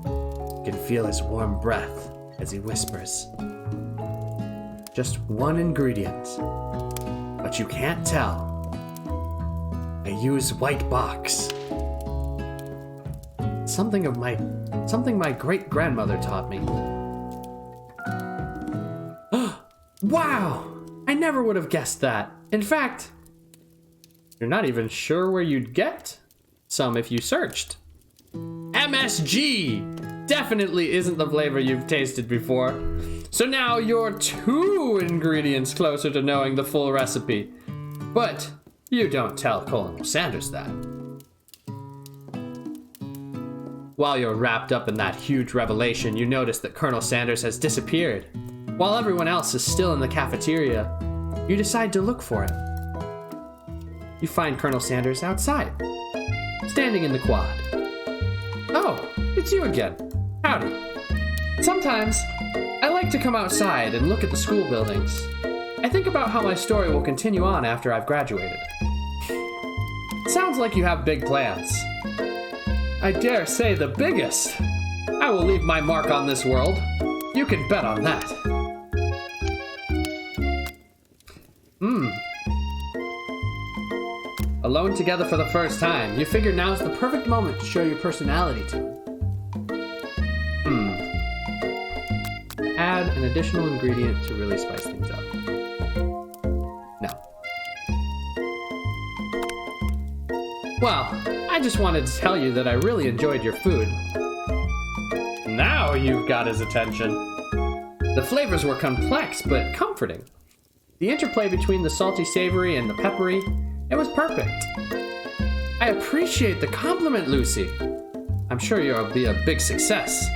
Speaker 1: You can feel his warm breath as he whispers. Just one ingredient, but you can't tell. I use white box. Something my great-grandmother taught me. Wow! I never would have guessed that. In fact, you're not even sure where you'd get some if you searched. MSG! Definitely isn't the flavor you've tasted before. So now you're 2 ingredients closer to knowing the full recipe. But you don't tell Colonel Sanders that. While you're wrapped up in that huge revelation, you notice that Colonel Sanders has disappeared. While everyone else is still in the cafeteria, you decide to look for him. You find Colonel Sanders outside, standing in the quad. Oh, it's you again. Howdy. Sometimes, I like to come outside and look at the school buildings. I think about how my story will continue on after I've graduated. Sounds like you have big plans. I dare say the biggest. I will leave my mark on this world. You can bet on that. Alone together for the first time, you figure now's the perfect moment to show your personality to him. Add an additional ingredient to really spice things up. No. Well, I just wanted to tell you that I really enjoyed your food. Now you've got his attention. The flavors were complex but comforting. The interplay between the salty savory and the peppery, it was perfect. I appreciate the compliment, Lucy. I'm sure you'll be a big success.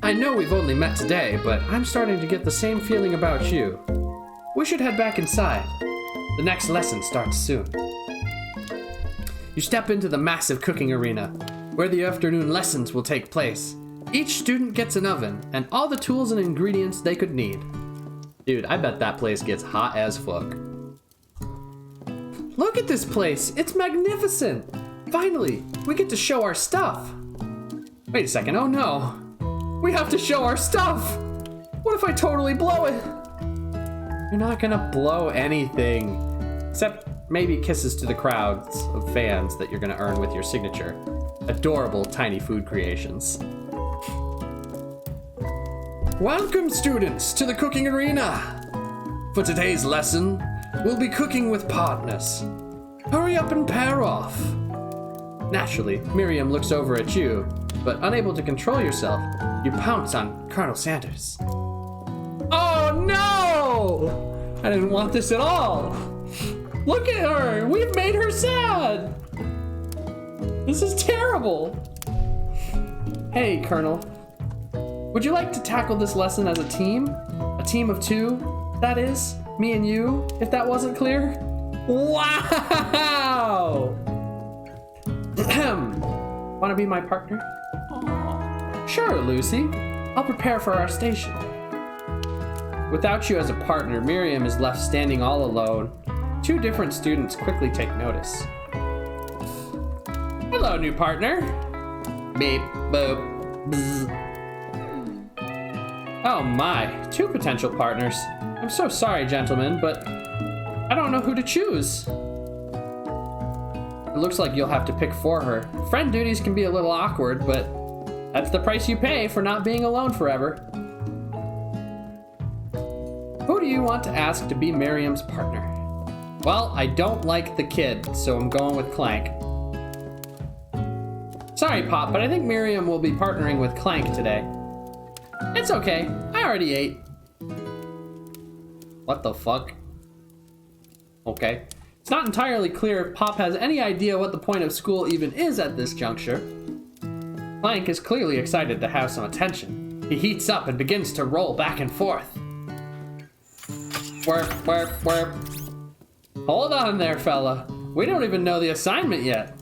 Speaker 1: I know we've only met today, but I'm starting to get the same feeling about you. We should head back inside. The next lesson starts soon. You step into the massive cooking arena, where the afternoon lessons will take place. Each student gets an oven, and all the tools and ingredients they could need. Dude, I bet that place gets hot as fuck. Look at this place, it's magnificent! Finally, we get to show our stuff. Wait a second, oh no. We have to show our stuff! What if I totally blow it? You're not gonna blow anything. Except maybe kisses to the crowds of fans that you're gonna earn with your signature. Adorable tiny food creations. Welcome, students, to the cooking arena. For today's lesson, we'll be cooking with partners. Hurry up and pair off. Naturally, Miriam looks over at you, but unable to control yourself, you pounce on Colonel Sanders. Oh no! I didn't want this at all. Look at her, we've made her sad. This is terrible. Hey, Colonel. Would you like to tackle this lesson as a team? A team of 2, that is, me and you, if that wasn't clear? Wow! Wanna be my partner? Sure, Lucy. I'll prepare for our station. Without you as a partner, Miriam is left standing all alone. 2 different students quickly take notice. I'd Hello, new partner. Beep, boop, bzz. Oh my, 2 potential partners. I'm so sorry, gentlemen, but I don't know who to choose. It looks like you'll have to pick for her. Friend duties can be a little awkward, but that's the price you pay for not being alone forever. Who do you want to ask to be Miriam's partner? Well, I don't like the kid, so I'm going with Clank. Sorry, Pop, but I think Miriam will be partnering with Clank today. It's okay. I already ate. What the fuck? Okay. It's not entirely clear if Pop has any idea what the point of school even is at this juncture. Clank is clearly excited to have some attention. He heats up and begins to roll back and forth. Warp, warp, warp. Hold on there, fella. We don't even know the assignment yet.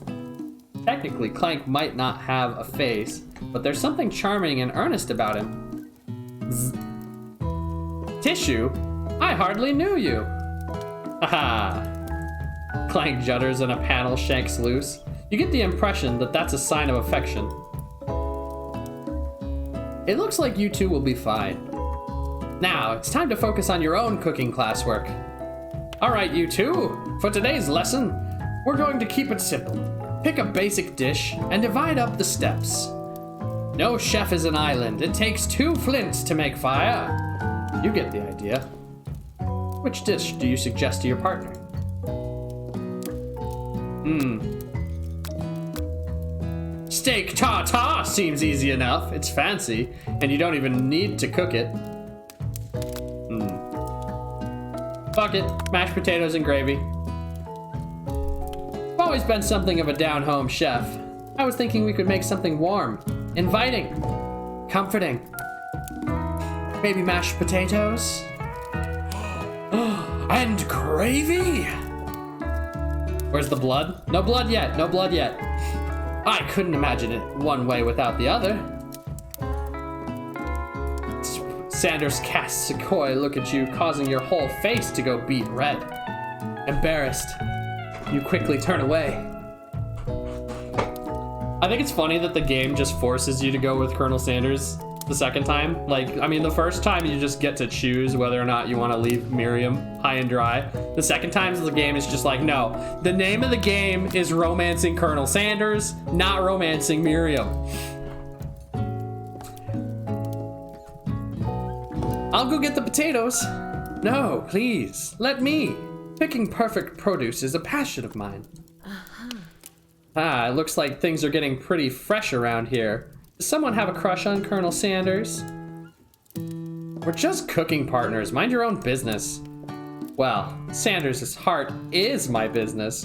Speaker 1: Technically, Clank might not have a face, but there's something charming and earnest about him. Zzz. Tissue? I hardly knew you. Haha. Clank judders and a panel shanks loose. You get the impression that that's a sign of affection. It looks like you two will be fine. Now, it's time to focus on your own cooking classwork. Alright, you two, for today's lesson, we're going to keep it simple. Pick a basic dish and divide up the steps. No chef is an island. It takes 2 flints to make fire. You get the idea. Which dish do you suggest to your partner? Steak tartare seems easy enough. It's fancy, and you don't even need to cook it. Fuck it, mashed potatoes and gravy. I've always been something of a down-home chef. I was thinking we could make something warm, inviting, comforting. Maybe mashed potatoes? And gravy? Where's the blood? No blood yet, no blood yet. I couldn't imagine it one way without the other. Sanders casts a coy look at you, causing your whole face to go beet red. Embarrassed, you quickly turn away. I think it's funny that the game just forces you to go with Colonel Sanders the second time. Like, I mean, the first time you just get to choose whether or not you want to leave Miriam high and dry. The second time the game is just like, no, the name of the game is romancing Colonel Sanders, not romancing Miriam. I'll go get the potatoes. No, please, let me. Picking perfect produce is a passion of mine. It looks like things are getting pretty fresh around here. Does someone have a crush on Colonel Sanders? We're just cooking partners. Mind your own business. Well, Sanders' heart is my business.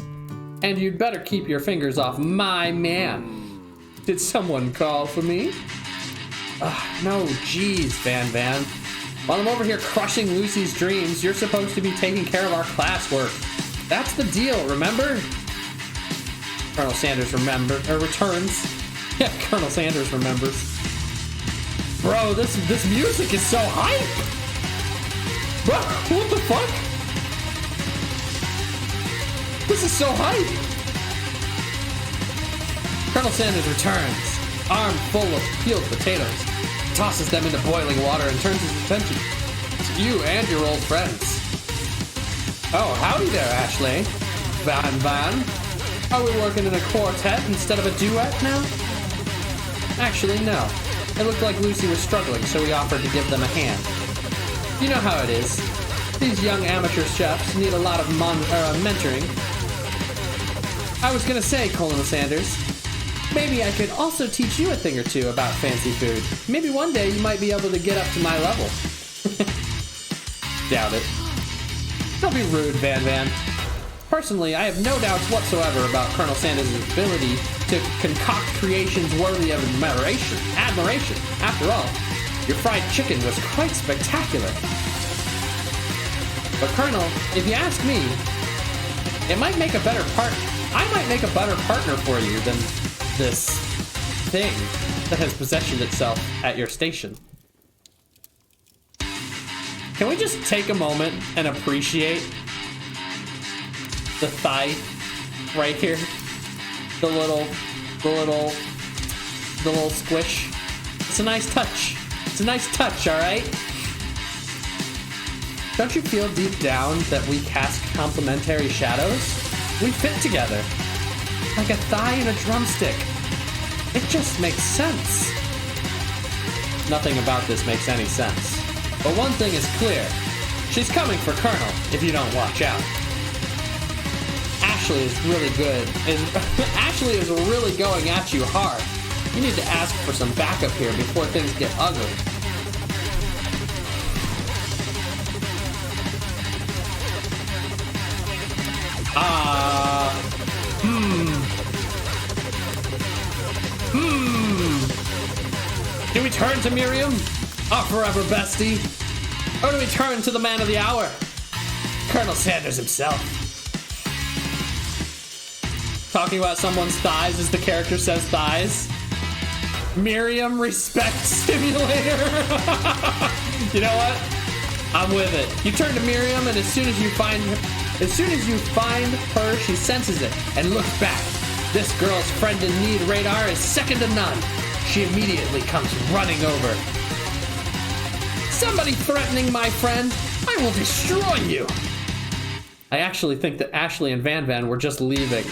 Speaker 1: And you'd better keep your fingers off my man. Did someone call for me? No, geez, Van. While I'm over here crushing Lucy's dreams, you're supposed to be taking care of our classwork. That's the deal, remember? Colonel Sanders returns. Yeah, Colonel Sanders remembers. Bro, this music is so hype! Bro, what the fuck? This is so hype! Colonel Sanders returns, arm full of peeled potatoes, tosses them into boiling water and turns his attention to you and your old friends. Oh, howdy there, Ashley. Van. Are we working in a quartet instead of a duet now? Actually, no. It looked like Lucy was struggling, so we offered to give them a hand. You know how it is. These young amateur chefs need a lot of mentoring. I was gonna say, Colonel Sanders, maybe I could also teach you a thing or two about fancy food. Maybe one day you might be able to get up to my level. Doubt it. Don't be rude, Van. Personally, I have no doubts whatsoever about Colonel Sanders' ability to concoct creations worthy of admiration. After all, your fried chicken was quite spectacular. But Colonel, if you ask me, it might make a better partner. I might make a better partner for you than this thing that has possessioned itself at your station. Can we just take a moment and appreciate the thigh right here? The little the little squish. It's a nice touch. It's a nice touch, all right? Don't you feel deep down that we cast complementary shadows? We fit together. Like a thigh and a drumstick. It just makes sense. Nothing about this makes any sense. But one thing is clear. She's coming for Colonel if you don't watch out. Ashley is really good. Ashley is really going at you hard. You need to ask for some backup here before things get ugly. Do we turn to Miriam, our forever bestie? Or do we turn to the man of the hour, Colonel Sanders himself? Talking about someone's thighs as the character says thighs. Miriam respect simulator. You know what? I'm with it. You turn to Miriam, and as soon as you find her, she senses it and looks back. This girl's friend in need radar is second to none. She immediately comes running over. Somebody threatening my friend? I will destroy you. I actually think that Ashley and Van Van were just leaving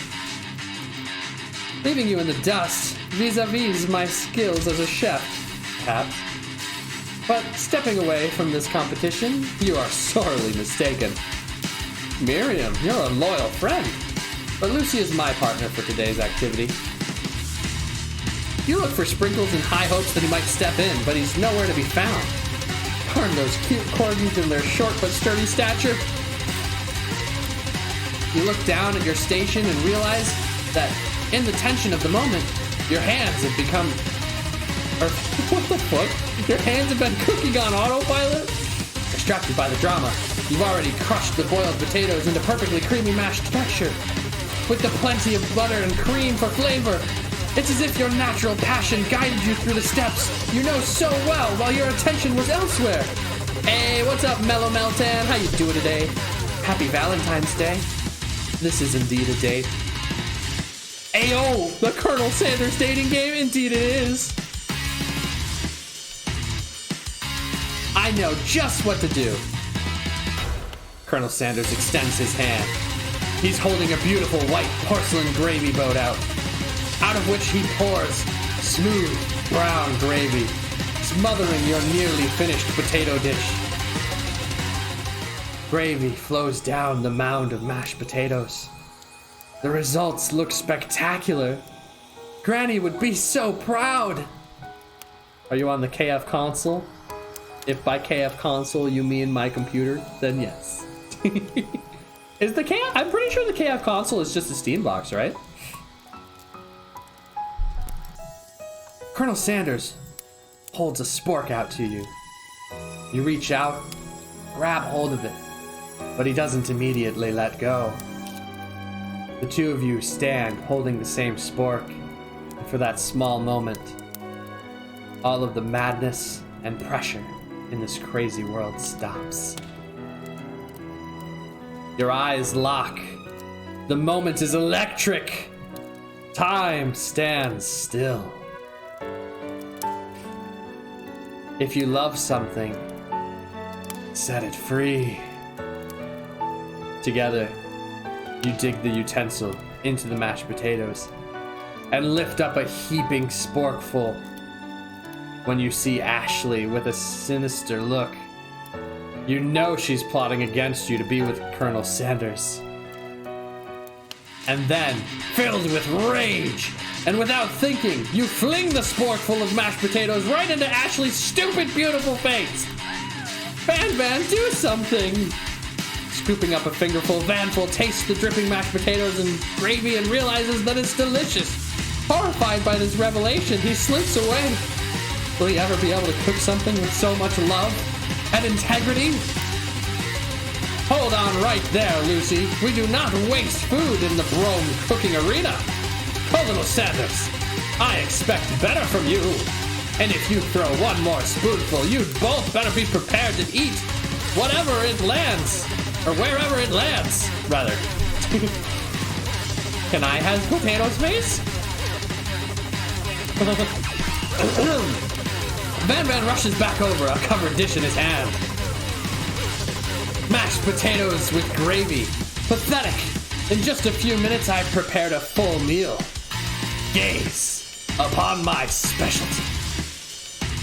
Speaker 1: you in the dust, vis-a-vis my skills as a chef, perhaps. But stepping away from this competition, you are sorely mistaken. Miriam, you're a loyal friend, but Lucy is my partner for today's activity. You look for Sprinkles in high hopes that he might step in, but he's nowhere to be found. Darn those cute corgis in their short but sturdy stature. You look down at your station and realize that in the tension of the moment, your hands have become... what the fuck? Your hands have been cooking on autopilot? Distracted by the drama, you've already crushed the boiled potatoes into perfectly creamy mashed texture. With the plenty of butter and cream for flavor, it's as if your natural passion guided you through the steps you know so well while your attention was elsewhere. Hey, what's up, Mellow Meltan? How you doing today? Happy Valentine's Day. This is indeed a date. Ayo, the Colonel Sanders dating game? Indeed it is. I know just what to do. Colonel Sanders extends his hand. He's holding a beautiful white porcelain gravy boat out of which he pours smooth brown gravy, smothering your nearly finished potato dish. Gravy flows down the mound of mashed potatoes. The results look spectacular. Granny would be so proud. Are you on the KF console? If by KF console you mean my computer, then yes. Is the KF? I'm pretty sure the KF console is just a Steam box, right? Colonel Sanders holds a spork out to you. You reach out, grab hold of it, but he doesn't immediately let go. The two of you stand holding the same spork, and for that small moment, all of the madness and pressure in this crazy world stops. Your eyes lock. The moment is electric. Time stands still. If you love something, set it free. Together, you dig the utensil into the mashed potatoes and lift up a heaping sporkful. When you see Ashley with a sinister look, you know she's plotting against you to be with Colonel Sanders. And then, filled with rage, and without thinking, you fling the sporkful of mashed potatoes right into Ashley's stupid, beautiful face. Van, do something. Scooping up a fingerful, Vanful tastes the dripping mashed potatoes and gravy and realizes that it's delicious. Horrified by this revelation, he slinks away. Will he ever be able to cook something with so much love and integrity? Hold on right there, Lucy. We do not waste food in the Brome cooking arena. Colonel Sanders, I expect better from you. And if you throw one more spoonful, you'd both better be prepared to eat whatever it lands. Or wherever it lands, rather. Can I have potatoes, please? Van Van rushes back over, a covered dish in his hand. Mashed potatoes with gravy. Pathetic. In just a few minutes, I've prepared a full meal. Gaze upon my specialty.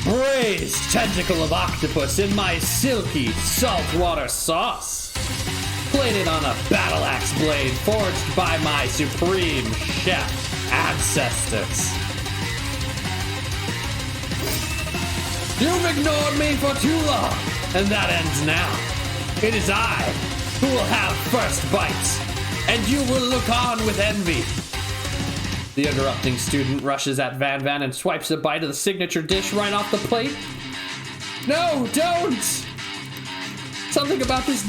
Speaker 1: Braised tentacle of octopus in my silky saltwater sauce. Plated on a battle axe blade forged by my supreme chef ancestors. You've ignored me for too long, and that ends now. It is I who will have first bite, and you will look on with envy. The interrupting student rushes at Van Van and swipes a bite of the signature dish right off the plate. No, don't! Something about this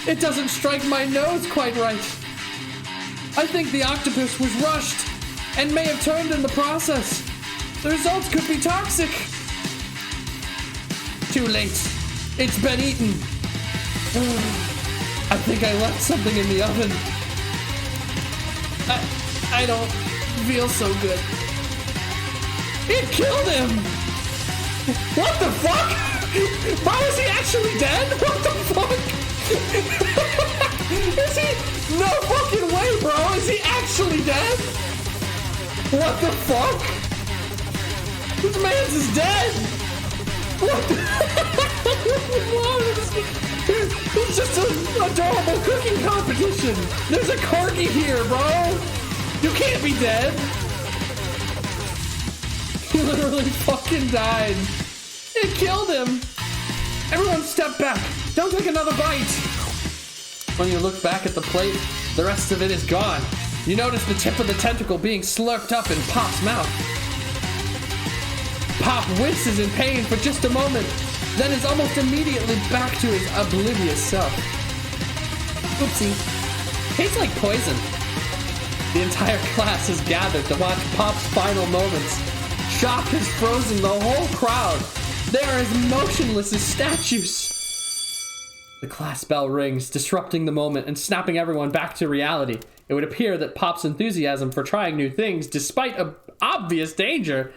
Speaker 1: it doesn't strike my nose quite right. I think the octopus was rushed and may have turned in the process. The results could be toxic. Too late. It's been eaten. I think I left something in the oven. I don't feel so good. It killed him! What the fuck? Bro, is he actually dead? What the fuck? Is he? No fucking way, bro. Is he actually dead? What the fuck? This man's is dead. What the It's just an adorable cooking competition. There's a corgi here, bro. You can't be dead. He literally fucking died. It killed him. Everyone step back. Don't take another bite. When you look back at the plate, the rest of it is gone. You notice the tip of the tentacle being slurped up in Pop's mouth. Pop winces in pain for just a moment, then is almost immediately back to his oblivious self. Oopsie. Tastes like poison. The entire class has gathered to watch Pop's final moments. Shock has frozen the whole crowd. They are as motionless as statues. The class bell rings, disrupting the moment and snapping everyone back to reality. It would appear that Pop's enthusiasm for trying new things, despite obvious danger,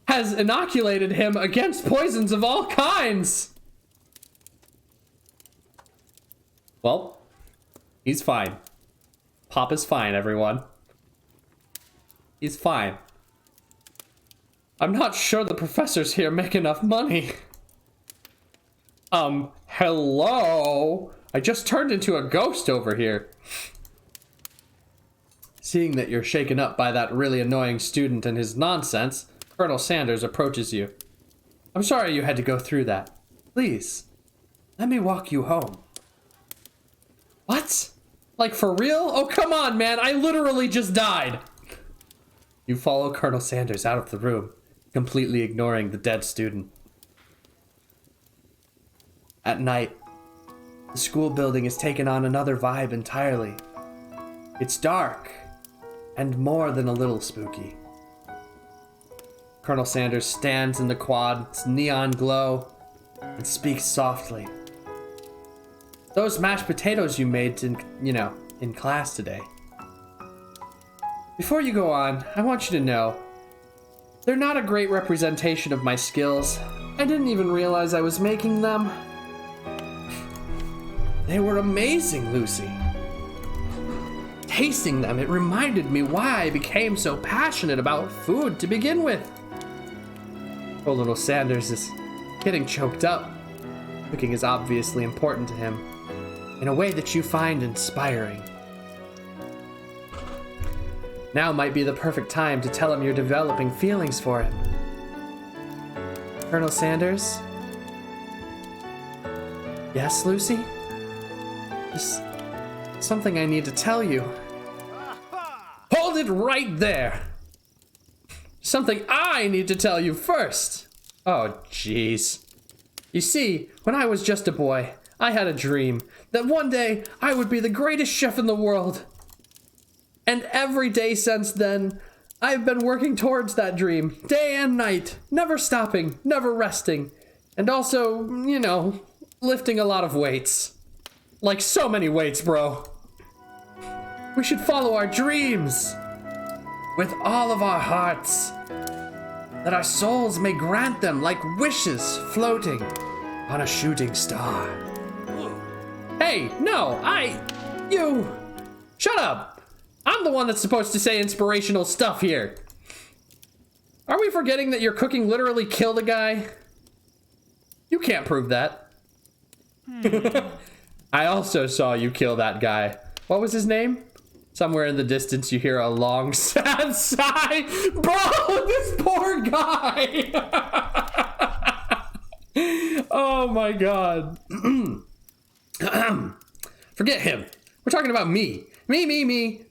Speaker 1: has inoculated him against poisons of all kinds. Well, he's fine. Pop is fine, everyone. He's fine. I'm not sure the professors here make enough money. Hello? I just turned into a ghost over here. Seeing that you're shaken up by that really annoying student and his nonsense, Colonel Sanders approaches you. I'm sorry you had to go through that. Please, let me walk you home. What? Like for real? Oh, come on, man. I literally just died. You follow Colonel Sanders out of the room, completely ignoring the dead student. At night, the school building has taken on another vibe entirely. It's dark, and more than a little spooky. Colonel Sanders stands in the quad's neon glow and speaks softly. Those mashed potatoes you made in class today. Before you go on, I want you to know, they're not a great representation of my skills. I didn't even realize I was making them. They were amazing, Lucy. Tasting them, it reminded me why I became so passionate about food to begin with. Poor little Sanders is getting choked up. Cooking is obviously important to him, in a way that you find inspiring. Now might be the perfect time to tell him you're developing feelings for him. Colonel Sanders? Yes, Lucy? There's something I need to tell you. Hold it right there! Something I need to tell you first. Oh, jeez. You see, when I was just a boy, I had a dream that one day I would be the greatest chef in the world. And every day since then, I've been working towards that dream, day and night, never stopping, never resting. And also, lifting a lot of weights. Like so many weights, bro. We should follow our dreams with all of our hearts that our souls may grant them like wishes floating on a shooting star. Hey, no, you, shut up. I'm the one that's supposed to say inspirational stuff here. Are we forgetting that your cooking literally killed a guy? You can't prove that. I also saw you kill that guy. What was his name? Somewhere in the distance you hear a long sad sigh. Bro, this poor guy. Oh my god. Forget him. We're talking about me. Me.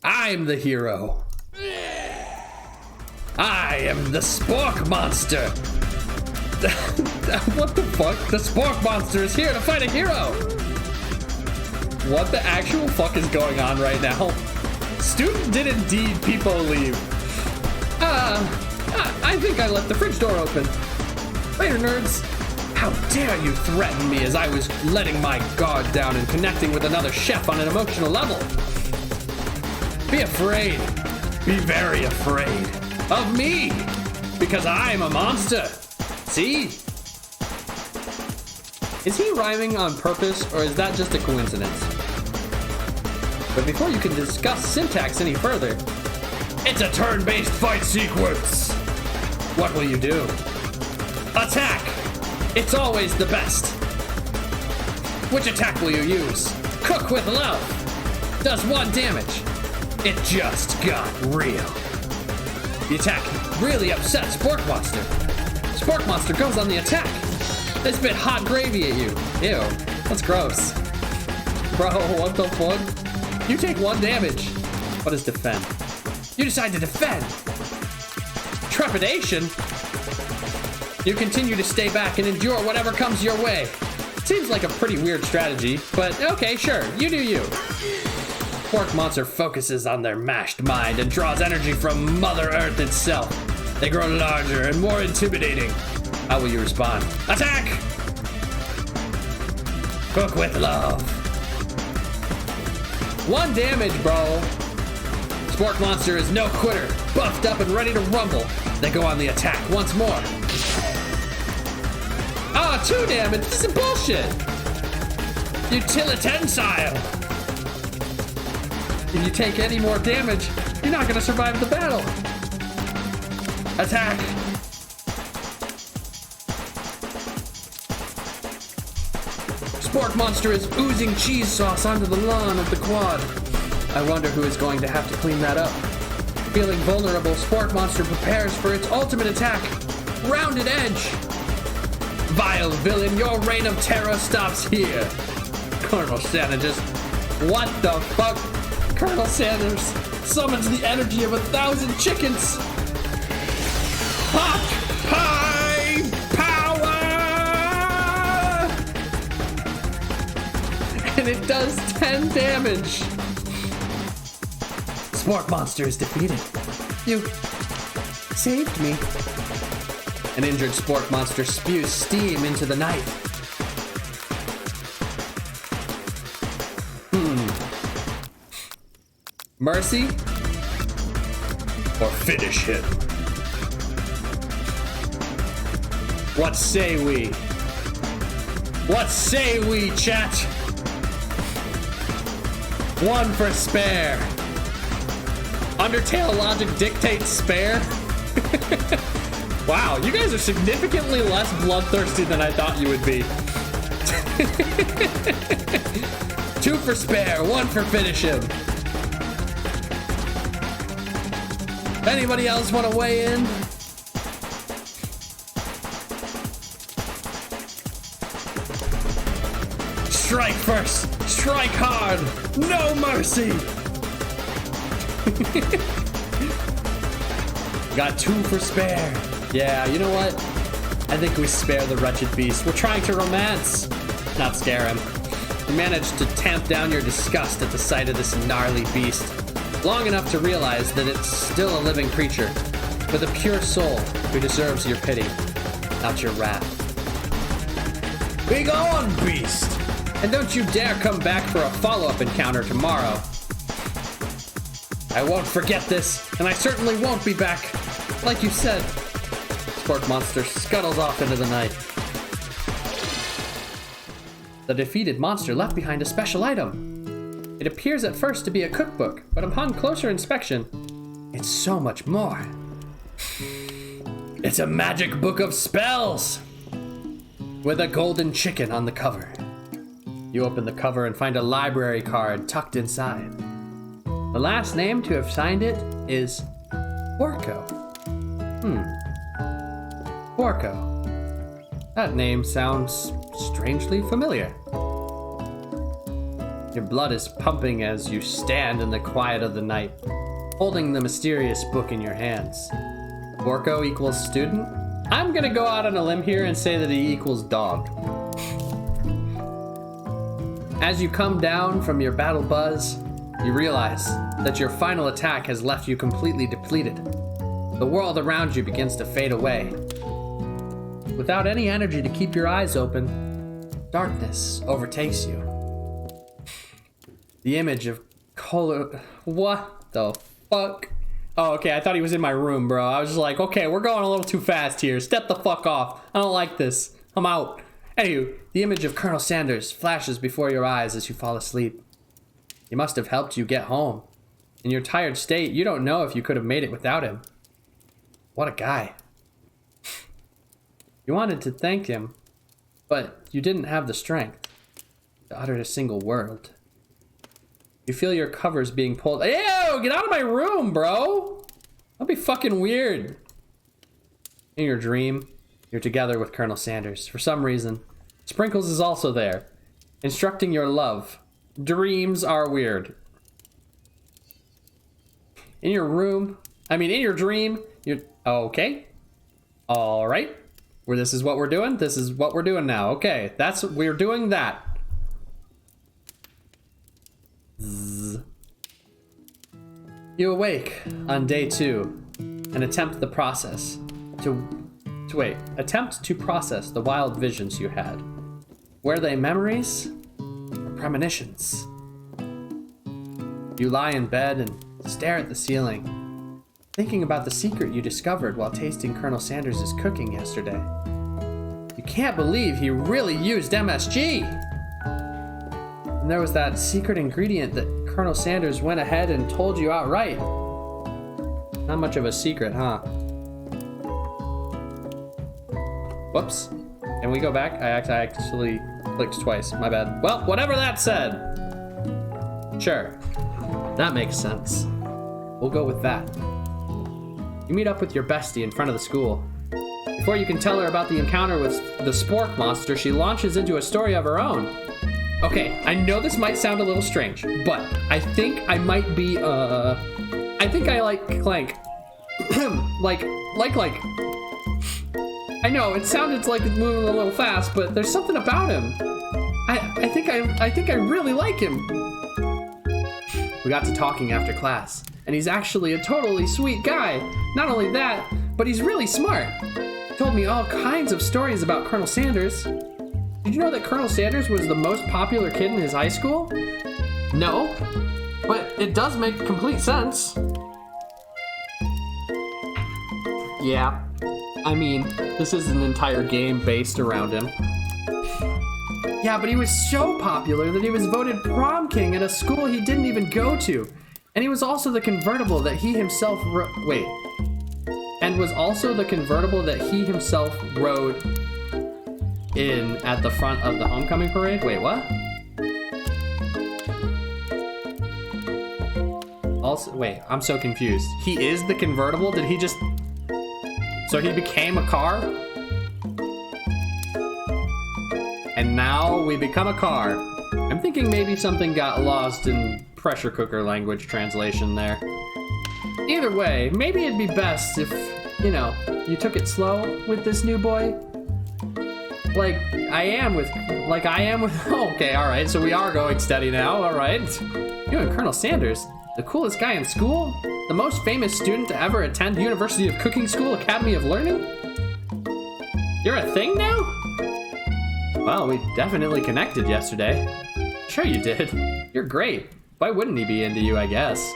Speaker 1: I'm the hero. I am the Spork Monster. What the fuck? The Spork Monster is here to fight a hero. What the actual fuck is going on right now? Student did indeed people leave. I think I left the fridge door open. Later, nerds. How dare you threaten me as I was letting my guard down and connecting with another chef on an emotional level? Be afraid. Be very afraid of me, because I'm a monster. See? Is he rhyming on purpose, or is that just a coincidence? But before you can discuss syntax any further, it's a turn-based fight sequence. What will you do? Attack! It's always the best. Which attack will you use? Cook with love. Does 1 damage. It just got real. The attack really upsets Spork Monster. Spork Monster goes on the attack. They spit hot gravy at you. Ew, that's gross. Bro, what the fuck? You take 1 damage. What is defend? You decide to defend. Trepidation? You continue to stay back and endure whatever comes your way. Seems like a pretty weird strategy, but okay, sure, you do you. Spork Monster focuses on their mashed mind and draws energy from Mother Earth itself. They grow larger and more intimidating. How will you respond? Attack! Cook with love. 1 damage, bro. Spork Monster is no quitter, buffed up and ready to rumble. They go on the attack once more. Ah, 2 damage. This is bullshit. Utilitensile. If you take any more damage, you're not gonna survive the battle. Attack. Spork Monster is oozing cheese sauce onto the lawn of the quad. I wonder who is going to have to clean that up. Feeling vulnerable, Spork Monster prepares for its ultimate attack. Rounded Edge. Vile villain, your reign of terror stops here. Colonel Santa just... What the fuck? Colonel Sanders summons the energy of 1,000 chickens. Hot high power! And it does 10 damage. Spork Monster is defeated. You saved me. An injured Spork Monster spews steam into the night. Mercy? Or finish him? What say we? What say we, chat? 1 for spare. Undertale logic dictates spare? Wow, you guys are significantly less bloodthirsty than I thought you would be. 2 for spare, 1 for finish him. Anybody else want to weigh in? Strike first, strike hard, no mercy. Got 2 for spare. Yeah, you know what? I think we spare the wretched beast. We're trying to romance, not scare him. We managed to tamp down your disgust at the sight of this gnarly beast. Long enough to realize that it's still a living creature, with a pure soul who deserves your pity, not your wrath. Be gone, beast! And don't you dare come back for a follow-up encounter tomorrow. I won't forget this, and I certainly won't be back. Like you said. Spork monster scuttles off into the night. The defeated monster left behind a special item. It appears at first to be a cookbook, but upon closer inspection, it's so much more. It's a magic book of spells! With a golden chicken on the cover. You open the cover and find a library card tucked inside. The last name to have signed it is Orko. Orko. That name sounds strangely familiar. Your blood is pumping as you stand in the quiet of the night, holding the mysterious book in your hands. Orko equals student. I'm gonna go out on a limb here and say that he equals dog. As you come down from your battle buzz, you realize that your final attack has left you completely depleted. The world around you begins to fade away. Without any energy to keep your eyes open, darkness overtakes you. The image of what the fuck? Oh, okay, I thought he was in my room, bro. I was just like, okay, we're going a little too fast here. Step the fuck off. I don't like this. I'm out. Anywho, the image of Colonel Sanders flashes before your eyes as you fall asleep. He must have helped you get home. In your tired state, you don't know if you could have made it without him. What a guy. You wanted to thank him, but you didn't have the strength to utter a single word. You feel your covers being pulled. Ew, get out of my room, bro. That'd be fucking weird. In your dream, you're together with Colonel Sanders. For some reason, Sprinkles is also there, instructing your love. Dreams are weird. In your dream, you're okay. All right. This is what we're doing. This is what we're doing now. Okay, we're doing that. Zzz. You awake on day 2 and attempt to process the wild visions you had. Were they memories or premonitions? You lie in bed and stare at the ceiling, thinking about the secret you discovered while tasting Colonel Sanders' cooking yesterday. You can't believe he really used MSG! And there was that secret ingredient that Colonel Sanders went ahead and told you outright. Not much of a secret, huh? Whoops. Can we go back? I actually clicked twice. My bad. Well, whatever that said. Sure. That makes sense. We'll go with that. You meet up with your bestie in front of the school. Before you can tell her about the encounter with the Spork monster, she launches into a story of her own. Okay, I know this might sound a little strange, but I think I might be, I think I like Clank. like. I know, it sounded like it's moving a little fast, but there's something about him. I think I really like him. We got to talking after class, and he's actually a totally sweet guy. Not only that, but he's really smart. He told me all kinds of stories about Colonel Sanders. Did you know that Colonel Sanders was the most popular kid in his high school? No, but it does make complete sense. Yeah, I mean, this is an entire game based around him. Yeah, but he was so popular that he was voted prom king at a school he didn't even go to. And he was also the convertible that he himself rode in at the front of the homecoming parade. Wait, what? Also, wait, I'm so confused. He is the convertible? Did he just... So he became a car? And now we become a car. I'm thinking maybe something got lost in pressure cooker language translation there. Either way, maybe it'd be best if, you know, you took it slow with this new boy. Like I am with, okay, alright, so we are going steady now, alright. You and Colonel Sanders, the coolest guy in school? The most famous student to ever attend University of Cooking School Academy of Learning? You're a thing now? Well, we definitely connected yesterday. Sure you did. You're great. Why wouldn't he be into you, I guess?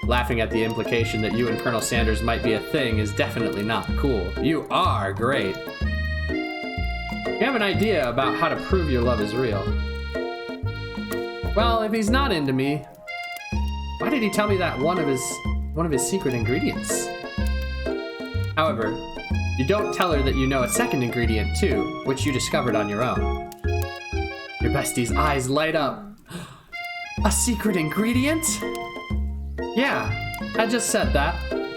Speaker 1: Laughing at the implication that you and Colonel Sanders might be a thing is definitely not cool. You are great. You have an idea about how to prove your love is real. Well, if he's not into me, why did he tell me that one of his secret ingredients? However, you don't tell her that you know a second ingredient too, which you discovered on your own. Your bestie's eyes light up. A secret ingredient? Yeah, I just said that.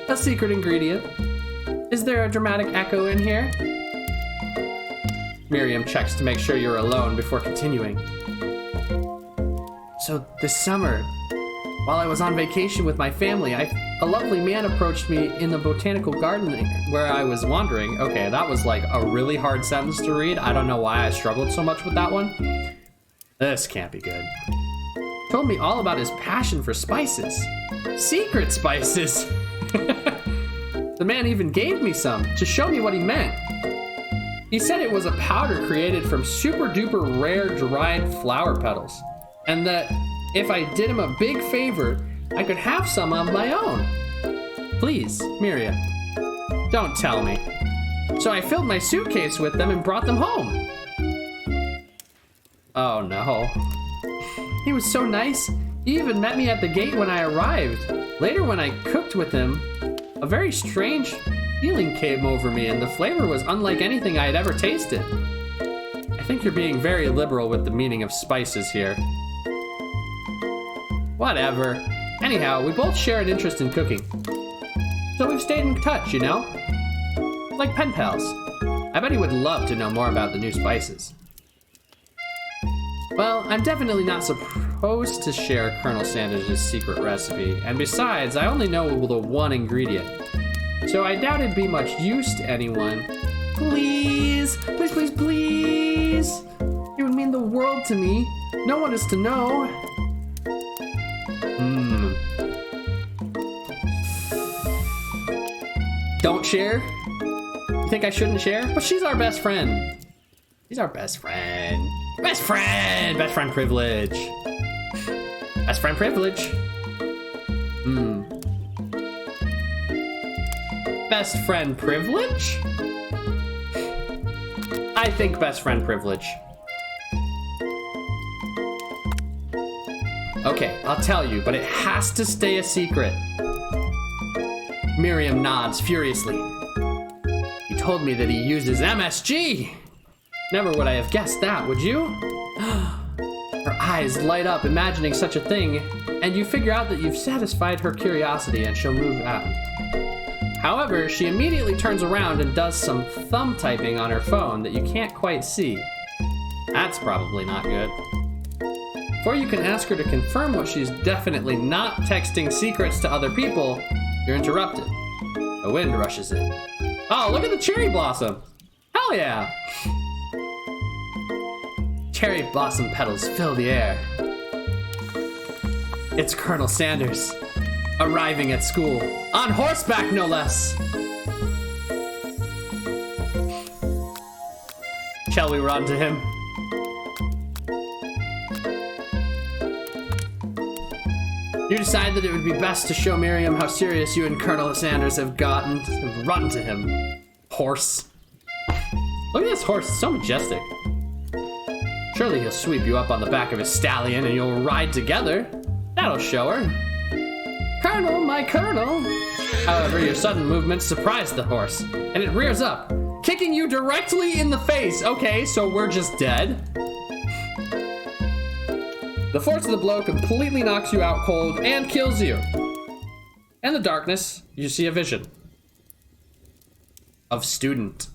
Speaker 1: A secret ingredient. Is there a dramatic echo in here? Miriam checks to make sure you're alone before continuing. So this summer, while I was on vacation with my family, a lovely man approached me in the botanical garden where I was wandering. Okay, that was like a really hard sentence to read. I don't know why I struggled so much with that one. This can't be good. Told me all about his passion for spices. Secret spices! The man even gave me some to show me what he meant. He said it was a powder created from super duper rare dried flower petals, and that if I did him a big favor, I could have some of my own. Please, Miriam, don't tell me. So I filled my suitcase with them and brought them home. Oh no. He was so nice. He even met me at the gate when I arrived. Later, when I cooked with him, a very strange feeling came over me, and the flavor was unlike anything I had ever tasted. I think you're being very liberal with the meaning of spices here. Whatever. Anyhow, we both share an interest in cooking. So we've stayed in touch, you know? Like pen pals. I bet he would love to know more about the new spices. Well, I'm definitely not supposed to share Colonel Sanders' secret recipe, and besides, I only know the one ingredient. So I doubt it'd be much use to anyone. Please, please, please, please. It would mean the world to me. No one is to know. Don't share? You think I shouldn't share? But she's our best friend. She's our best friend. Best friend! Best friend privilege. Best friend privilege. Best friend privilege? I think best friend privilege. Okay, I'll tell you, but it has to stay a secret. Miriam nods furiously. He told me that he uses MSG. Never would I have guessed that, would you? Her eyes light up imagining such a thing, and you figure out that you've satisfied her curiosity and she'll move out. However, she immediately turns around and does some thumb typing on her phone that you can't quite see. That's probably not good. Before you can ask her to confirm what she's definitely not texting secrets to other people, you're interrupted. A wind rushes in. Oh, look at the cherry blossom! Hell yeah! Cherry blossom petals fill the air. It's Colonel Sanders, arriving at school, on horseback no less. Shall we run to him? You decide that it would be best to show Miriam how serious you and Colonel Sanders have gotten and run to him. Horse. Look at this horse, it's so majestic. Surely he'll sweep you up on the back of his stallion and you'll ride together. That'll show her. Colonel, my colonel. However, your sudden movements surprise the horse, and it rears up, kicking you directly in the face. Okay, so we're just dead. The force of the blow completely knocks you out cold and kills you. In the darkness, you see a vision of student.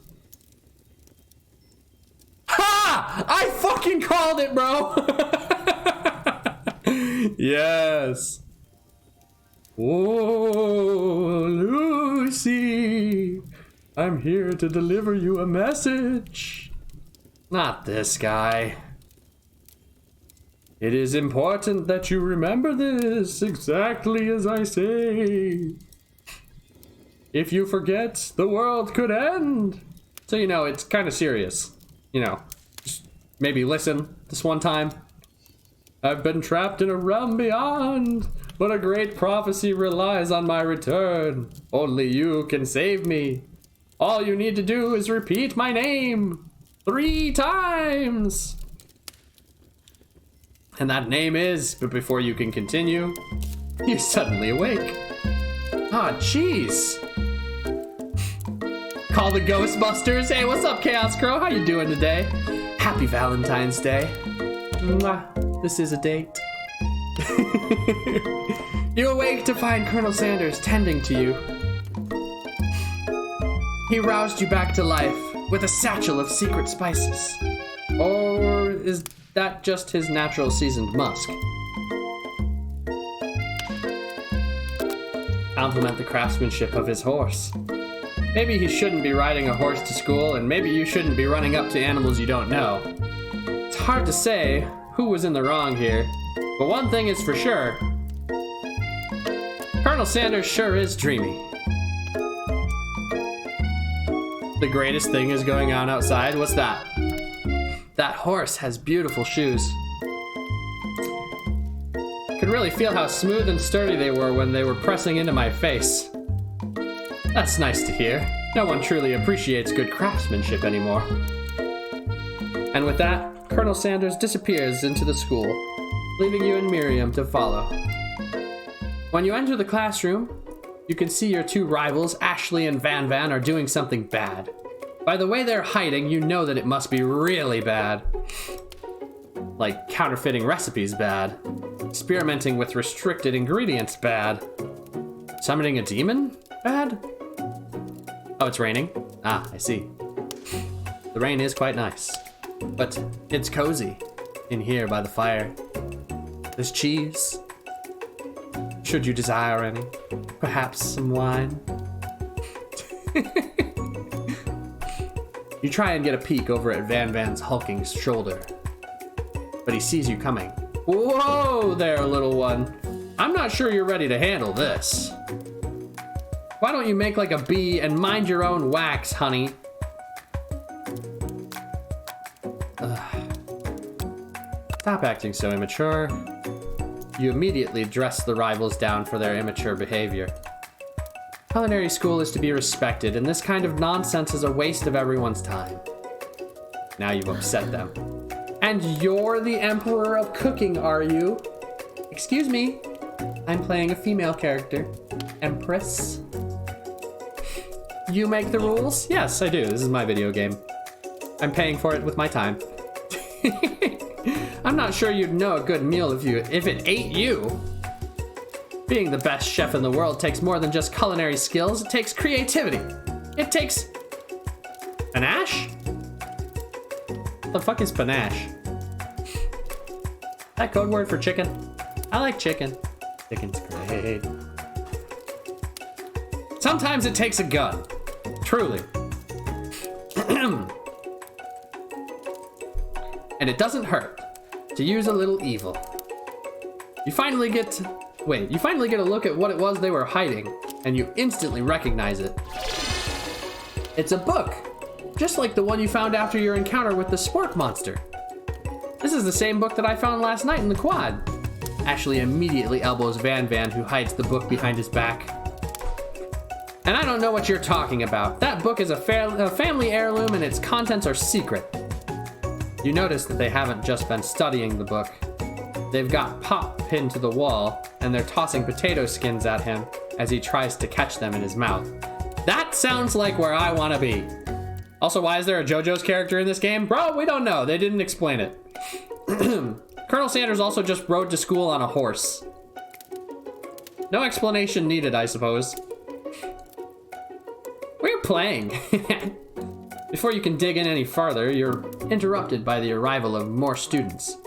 Speaker 1: Ha! I fucking called it, bro! Yes. Oh, Lucy, I'm here to deliver you a message. Not this guy. It is important that you remember this exactly as I say. If you forget, the world could end. So, you know, it's kind of serious. You know, just maybe listen this one time. I've been trapped in a realm beyond, but a great prophecy relies on my return. Only you can save me. All you need to do is repeat my name 3 times. And that name is, but before you can continue, you suddenly awake. Ah, jeez. Call the Ghostbusters. Hey, what's up, Chaos Crow? How you doing today? Happy Valentine's Day. Mwah. This is a date. You awake to find Colonel Sanders tending to you. He roused you back to life with a satchel of secret spices. Or is that just his natural seasoned musk? Compliment the craftsmanship of his horse. Maybe he shouldn't be riding a horse to school, and maybe you shouldn't be running up to animals you don't know. It's hard to say who was in the wrong here, but one thing is for sure. Colonel Sanders sure is dreamy. The greatest thing is going on outside. What's that? That horse has beautiful shoes. Could really feel how smooth and sturdy they were when they were pressing into my face. That's nice to hear. No one truly appreciates good craftsmanship anymore. And with that, Colonel Sanders disappears into the school, leaving you and Miriam to follow. When you enter the classroom, you can see your 2 rivals, Ashley and Van Van, are doing something bad. By the way they're hiding, you know that it must be really bad. Like counterfeiting recipes bad. Experimenting with restricted ingredients bad. Summoning a demon bad? Oh, it's raining? Ah, I see. The rain is quite nice. But it's cozy in here by the fire. There's cheese. Should you desire any. Perhaps some wine. You try and get a peek over at Van Van's hulking shoulder. But he sees you coming. Whoa there, little one. I'm not sure you're ready to handle this. Why don't you make like a bee and mind your own wax, honey? Stop acting so immature. You immediately dress the rivals down for their immature behavior. Culinary school is to be respected, and this kind of nonsense is a waste of everyone's time. Now you've upset them. And you're the Emperor of Cooking, are you? Excuse me, I'm playing a female character. Empress. You make the rules? Yes, I do. This is my video game. I'm paying for it with my time. I'm not sure you'd know a good meal if it ate you. Being the best chef in the world takes more than just culinary skills. It takes creativity. It takes... Panache? What the fuck is panache? That code word for chicken? I like chicken. Chicken's great. Sometimes it takes a gun. Truly. And it doesn't hurt to use a little evil. You finally get a look at what it was they were hiding, and you instantly recognize it. It's a book, just like the one you found after your encounter with the spork monster. This is the same book that I found last night in the quad. Ashley immediately elbows Van Van, who hides the book behind his back. And I don't know what you're talking about. That book is a family heirloom and its contents are secret. You notice that they haven't just been studying the book. They've got Pop pinned to the wall, and they're tossing potato skins at him as he tries to catch them in his mouth. That sounds like where I want to be. Also, why is there a JoJo's character in this game? Bro, we don't know. They didn't explain it. Colonel Sanders also just rode to school on a horse. No explanation needed, I suppose. We're playing. Before you can dig in any farther, you're interrupted by the arrival of more students.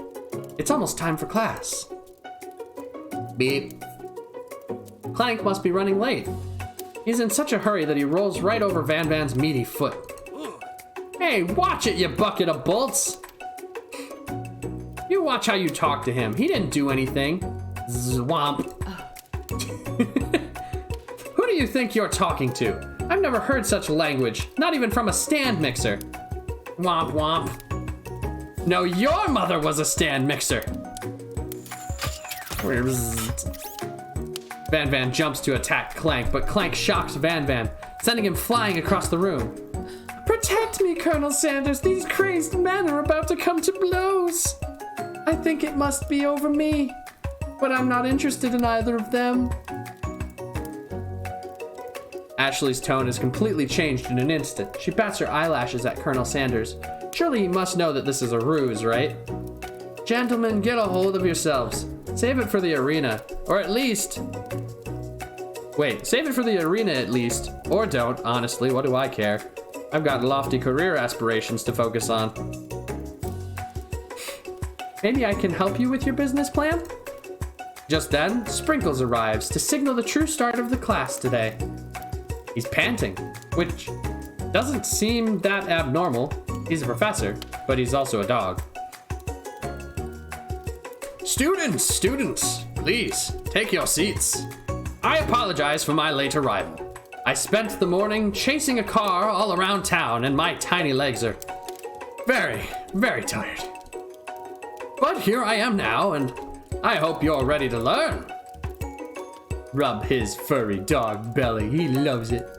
Speaker 1: It's almost time for class. Beep. Clank must be running late. He's in such a hurry that he rolls right over Van Van's meaty foot. Hey, watch it, you bucket of bolts! You watch how you talk to him. He didn't do anything. Zwamp. Who do you think you're talking to? I've never heard such language, not even from a stand mixer. Womp womp. No, your mother was a stand mixer. Van Van jumps to attack Clank, but Clank shocks Van Van, sending him flying across the room. Protect me, Colonel Sanders. These crazed men are about to come to blows. I think it must be over me, but I'm not interested in either of them. Ashley's tone is completely changed in an instant. She bats her eyelashes at Colonel Sanders. Surely you must know that this is a ruse, right? Gentlemen, get a hold of yourselves. Save it for the arena, or at least... Wait, save it for the arena at least. Or don't, honestly, what do I care? I've got lofty career aspirations to focus on. Maybe I can help you with your business plan? Just then, Sprinkles arrives to signal the true start of the class today. He's panting, which doesn't seem that abnormal. He's a professor, but he's also a dog. Students, please, take your seats. I apologize for my late arrival. I spent the morning chasing a car all around town, and my tiny legs are very, very tired. But here I am now, and I hope you're ready to learn. Rub his furry dog belly, he loves it.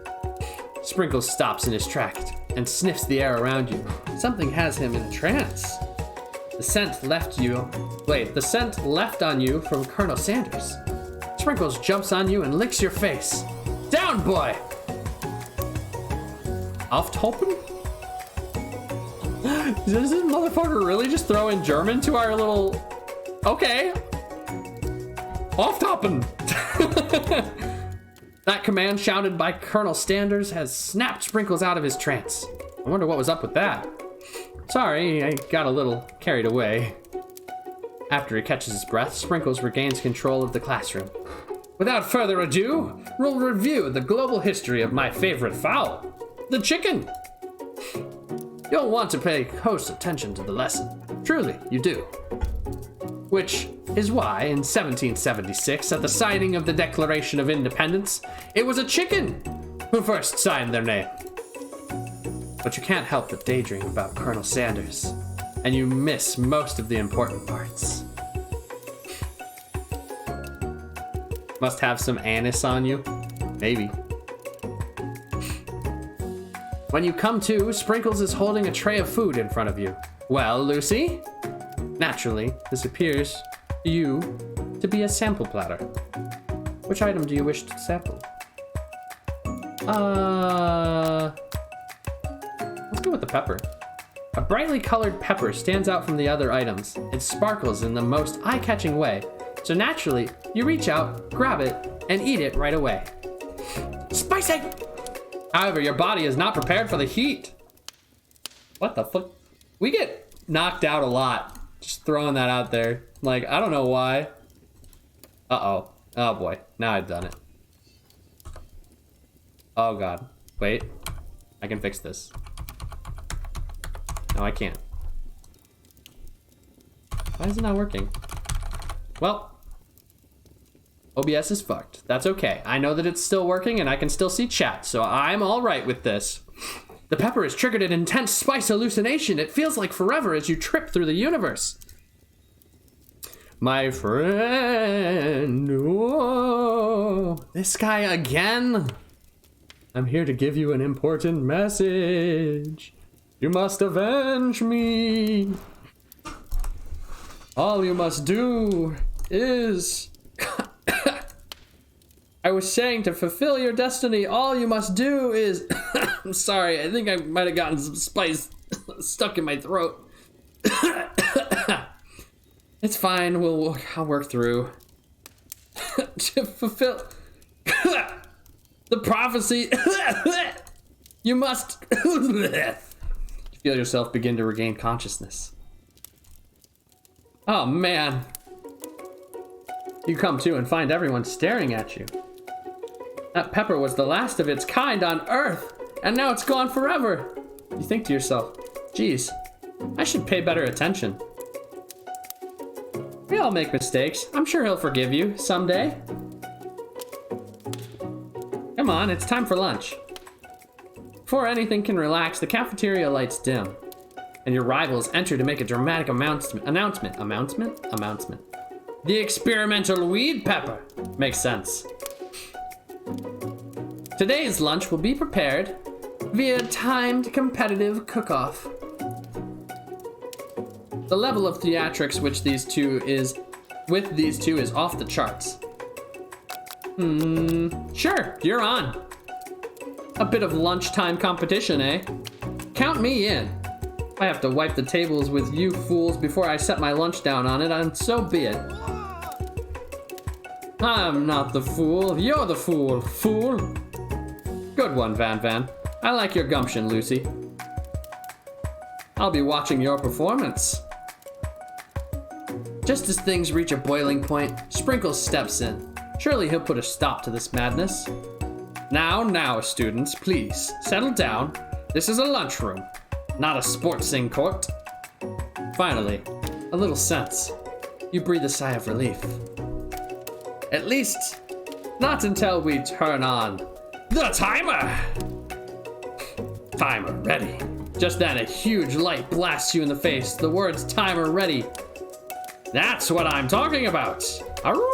Speaker 1: Sprinkles stops in his tracks and sniffs the air around you. Something has him in a trance. The scent left on you from Colonel Sanders. Sprinkles jumps on you and licks your face. Down, boy! Auftoppen? Does this motherfucker really just throw in German to our little... Okay. Auftoppen! That command shouted by Colonel Sanders has snapped Sprinkles out of his trance. I wonder what was up with that. Sorry, I got a little carried away. After he catches his breath, Sprinkles regains control of the classroom. Without further ado, we'll review the global history of my favorite fowl, the chicken. You'll want to pay close attention to the lesson. Truly, you do. Which is why, in 1776, at the signing of the Declaration of Independence, it was a chicken who first signed their name. But you can't help but daydream about Colonel Sanders, and you miss most of the important parts. Must have some anise on you? Maybe. When you come to, Sprinkles is holding a tray of food in front of you. Well, Lucy? Naturally, this appears to you to be a sample platter. Which item do you wish to sample? Let's go with the pepper. A brightly colored pepper stands out from the other items. It sparkles in the most eye-catching way. So naturally, you reach out, grab it, and eat it right away. Spicy! However, your body is not prepared for the heat. What the fuck? We get knocked out a lot. Just throwing that out there. Like, I don't know why. Uh-oh. Oh boy. Now I've done it. Oh god. Wait. I can fix this. No, I can't. Why is it not working? Well, OBS is fucked. That's okay. I know that it's still working and I can still see chat, so I'm all right with this. The pepper has triggered an intense spice hallucination. It feels like forever as you trip through the universe. My friend. Whoa. This guy again? I'm here to give you an important message. You must avenge me. All you must do is... I was saying to fulfill your destiny, all you must do is... I'm sorry, I think I might have gotten some spice stuck in my throat. It's fine, I'll work through. To fulfill... the prophecy... you must... Feel yourself begin to regain consciousness. Oh man. You come to and find everyone staring at you. That pepper was the last of its kind on Earth, and now it's gone forever. You think to yourself, geez, I should pay better attention. We all make mistakes. I'm sure he'll forgive you someday. Come on, it's time for lunch. Before anything can relax, the cafeteria lights dim, and your rivals enter to make a dramatic announcement. The experimental weed pepper. Makes sense. Today's lunch will be prepared via timed competitive cook-off. The level of theatrics with these two is off the charts. Sure, you're on. A bit of lunchtime competition, eh? Count me in. I have to wipe the tables with you fools before I set my lunch down on it, and so be it. I'm not the fool, you're the fool, fool. Good one, Van Van. I like your gumption, Lucy. I'll be watching your performance. Just as things reach a boiling point, Sprinkles steps in. Surely he'll put a stop to this madness. Now, students, please, settle down. This is a lunchroom, not a sportsing court. Finally, a little sense. You breathe a sigh of relief. At least, not until we turn on the timer! Timer ready. Just then, a huge light blasts you in the face. The words timer ready. That's what I'm talking about. Aroo!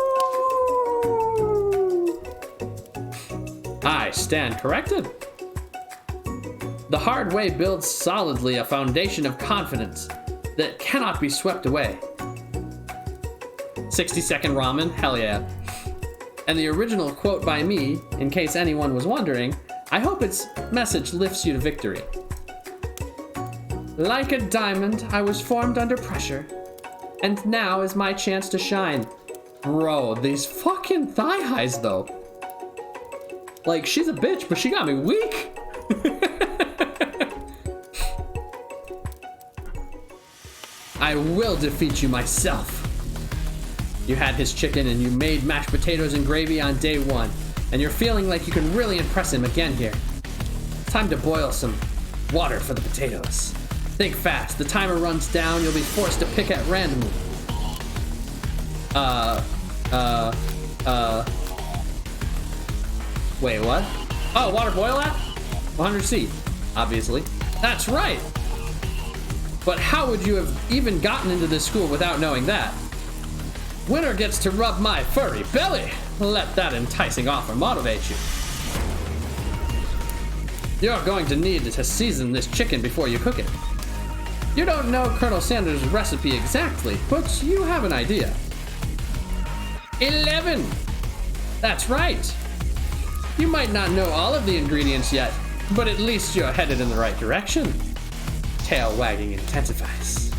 Speaker 1: I stand corrected. The hard way builds solidly a foundation of confidence that cannot be swept away. 60-second ramen, hell yeah. And the original quote by me, in case anyone was wondering, I hope its message lifts you to victory. Like a diamond, I was formed under pressure, and now is my chance to shine. Bro, these fucking thigh highs though. Like, she's a bitch, but she got me weak. I will defeat you myself. You had his chicken and you made mashed potatoes and gravy on day one, and you're feeling like you can really impress him again here. Time to boil some water for the potatoes. Think fast, the timer runs down, you'll be forced to pick at randomly. Wait, what? Oh, water boil at? 100C, obviously. That's right! But how would you have even gotten into this school without knowing that? Winner gets to rub my furry belly. Let that enticing offer motivate you. You're going to need to season this chicken before you cook it. You don't know Colonel Sanders' recipe exactly, but you have an idea. 11! That's right. You might not know all of the ingredients yet, but at least you're headed in the right direction. Tail wagging intensifies.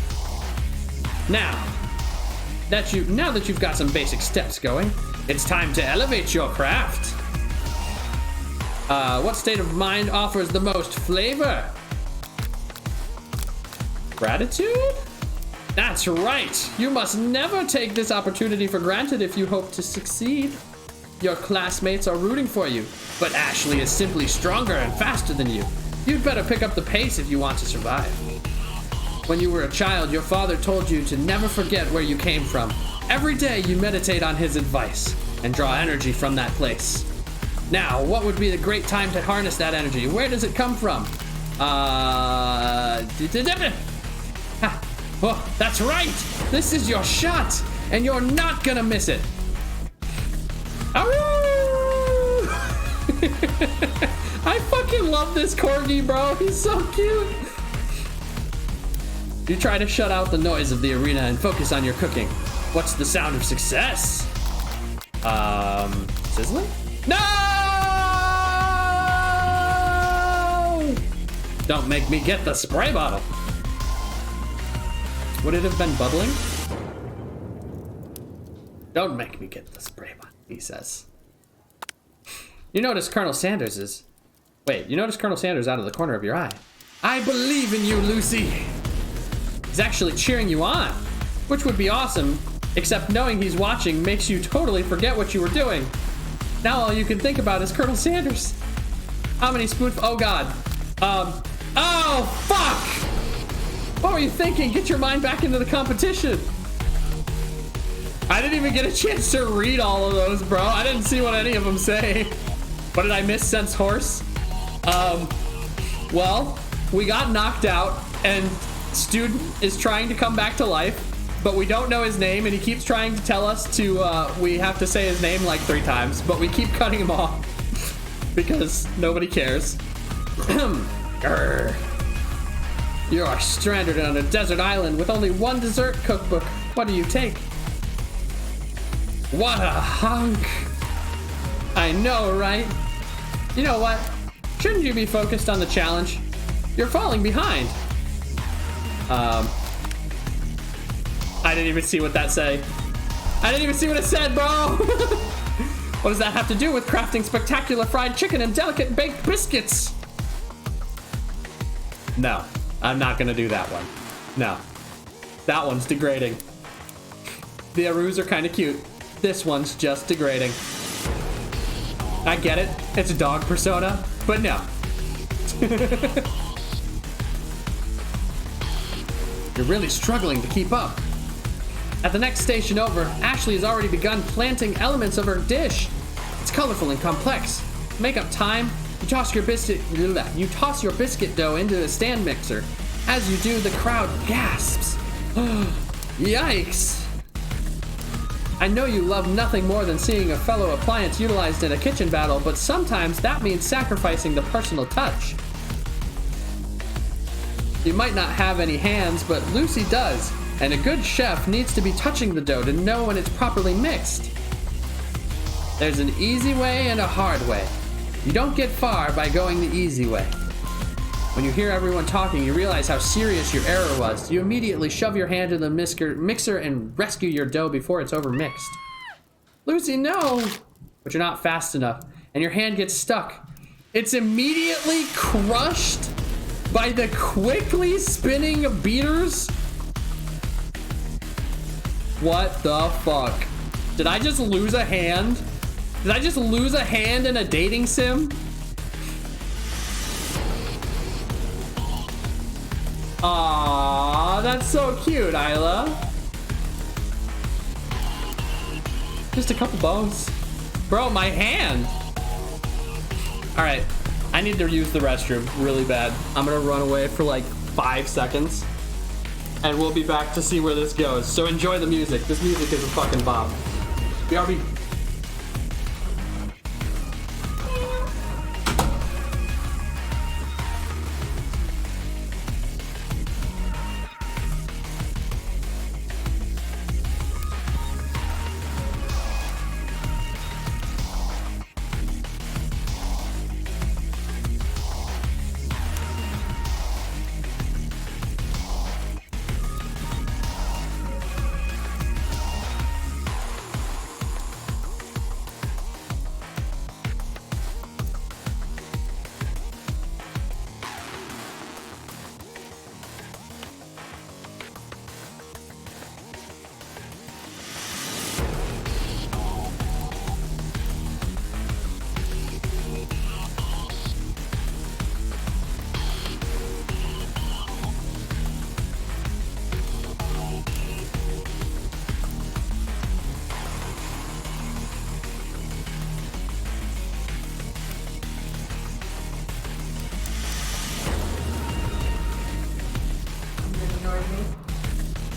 Speaker 1: Now that you've got some basic steps going, it's time to elevate your craft. What state of mind offers the most flavor? Gratitude? That's right. You must never take this opportunity for granted if you hope to succeed. Your classmates are rooting for you, but Ashley is simply stronger and faster than you. You'd better pick up the pace if you want to survive. When you were a child, your father told you to never forget where you came from. Every day you meditate on his advice and draw energy from that place. Now, what would be the great time to harness that energy? Where does it come from? Oh, that's right! This is your shot, and you're not gonna miss it. I fucking love this corgi, bro. He's so cute. You try to shut out the noise of the arena and focus on your cooking. What's the sound of success? Sizzling? No! Don't make me get the spray bottle. Would it have been bubbling? Don't make me get the spray bottle, he says. You notice Colonel Sanders out of the corner of your eye. I believe in you, Lucy. He's actually cheering you on, which would be awesome, except knowing he's watching makes you totally forget what you were doing. Now all you can think about is Colonel Sanders. How many spoonfuls? Oh God. Oh fuck! What were you thinking? Get your mind back into the competition. I didn't even get a chance to read all of those, bro. I didn't see what any of them say. What did I miss? Sense horse? Well, we got knocked out and student is trying to come back to life. but we don't know his name, and he keeps trying to tell us to, we have to say his name like 3 times, but we keep cutting him off because nobody cares. Grr. You are stranded on a desert island with only 1 dessert cookbook. What do you take? What a hunk! I know, right? You know what? Shouldn't you be focused on the challenge? You're falling behind. I didn't even see what that said. I didn't even see what it said, bro! What does that have to do with crafting spectacular fried chicken and delicate baked biscuits? No, I'm not gonna do that one. No. That one's degrading. The Arus are kind of cute. This one's just degrading. I get it. It's a dog persona, but no. You're really struggling to keep up. At the next station over, Ashley has already begun planting elements of her dish. It's colorful and complex. To make up time, you toss your biscuit dough into the stand mixer. As you do, the crowd gasps. Yikes! I know you love nothing more than seeing a fellow appliance utilized in a kitchen battle, but sometimes that means sacrificing the personal touch. You might not have any hands, but Lucy does, and a good chef needs to be touching the dough to know when it's properly mixed. There's an easy way and a hard way. You don't get far by going the easy way. When you hear everyone talking, you realize how serious your error was. You immediately shove your hand in the mixer and rescue your dough before it's overmixed. Lucy, no! But you're not fast enough, and your hand gets stuck. It's immediately crushed by the quickly spinning beaters. What the fuck? Did I just lose a hand? Did I just lose a hand in a dating sim? Aww, that's so cute, Isla. Just a couple bones. Bro, my hand. All right, I need to use the restroom really bad. I'm gonna run away for like 5 seconds and we'll be back to see where this goes. So enjoy the music. This music is a fucking bop. BRB.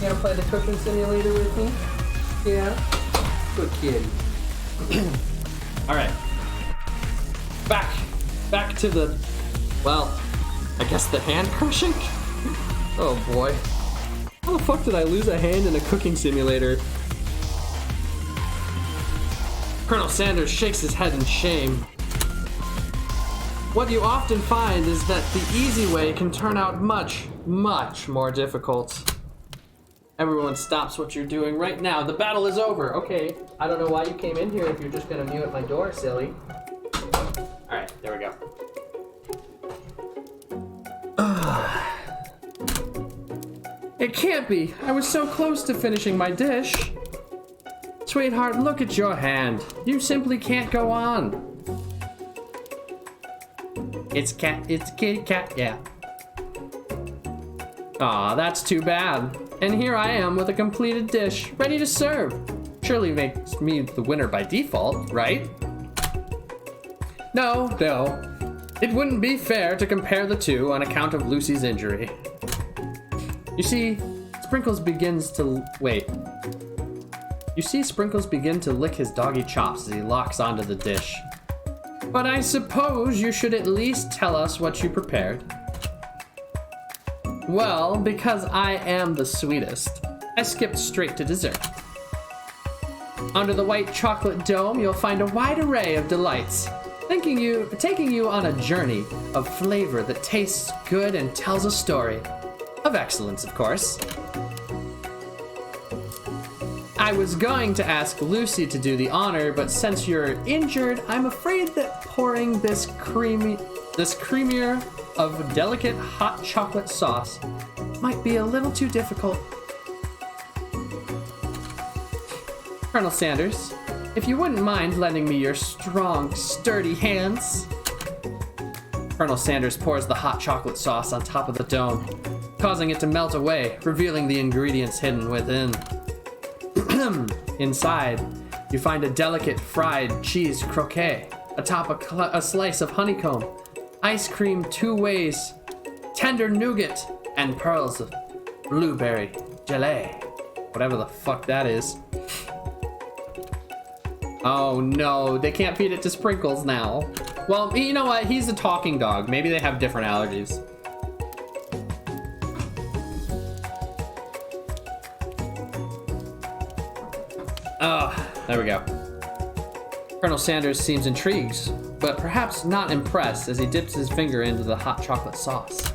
Speaker 1: You gonna play the cooking simulator with me? Yeah? Good kid. Alright. Back to the, well, I guess the hand crushing? Oh boy. How the fuck did I lose a hand in a cooking simulator? Colonel Sanders shakes his head in shame. What you often find is that the easy way can turn out much, much more difficult. Everyone stops what you're doing right now. The battle is over. Okay, I don't know why you came in here if you're just gonna mew at my door, silly. Alright, there we go. It can't be. I was so close to finishing my dish. Sweetheart, look at your hand. You simply can't go on. It's kitty cat, yeah. Aw, that's too bad. And here I am with a completed dish, ready to serve. Surely makes me the winner by default, right? No. It wouldn't be fair to compare the two on account of Lucy's injury. You see, it's Sprinkles begins to... Wait. You see Sprinkles begin to lick his doggy chops as he locks onto the dish. But I suppose you should at least tell us what you prepared. Well, because I am the sweetest, I skipped straight to dessert. Under the white chocolate dome, you'll find a wide array of delights, taking you on a journey of flavor that tastes good and tells a story. Of excellence, of course. I was going to ask Lucy to do the honor, but since you're injured, I'm afraid that pouring this creamier of delicate hot chocolate sauce might be a little too difficult. Colonel Sanders, if you wouldn't mind lending me your strong, sturdy hands. Colonel Sanders pours the hot chocolate sauce on top of the dome, causing it to melt away, revealing the ingredients hidden within. Inside, you find a delicate fried cheese croquet atop a slice of honeycomb, ice cream 2 ways, tender nougat, and pearls of blueberry gelée. Whatever the fuck that is. Oh no, they can't feed it to Sprinkles now. Well, you know what? He's a talking dog. Maybe they have different allergies. There we go. Colonel Sanders seems intrigued, but perhaps not impressed as he dips his finger into the hot chocolate sauce.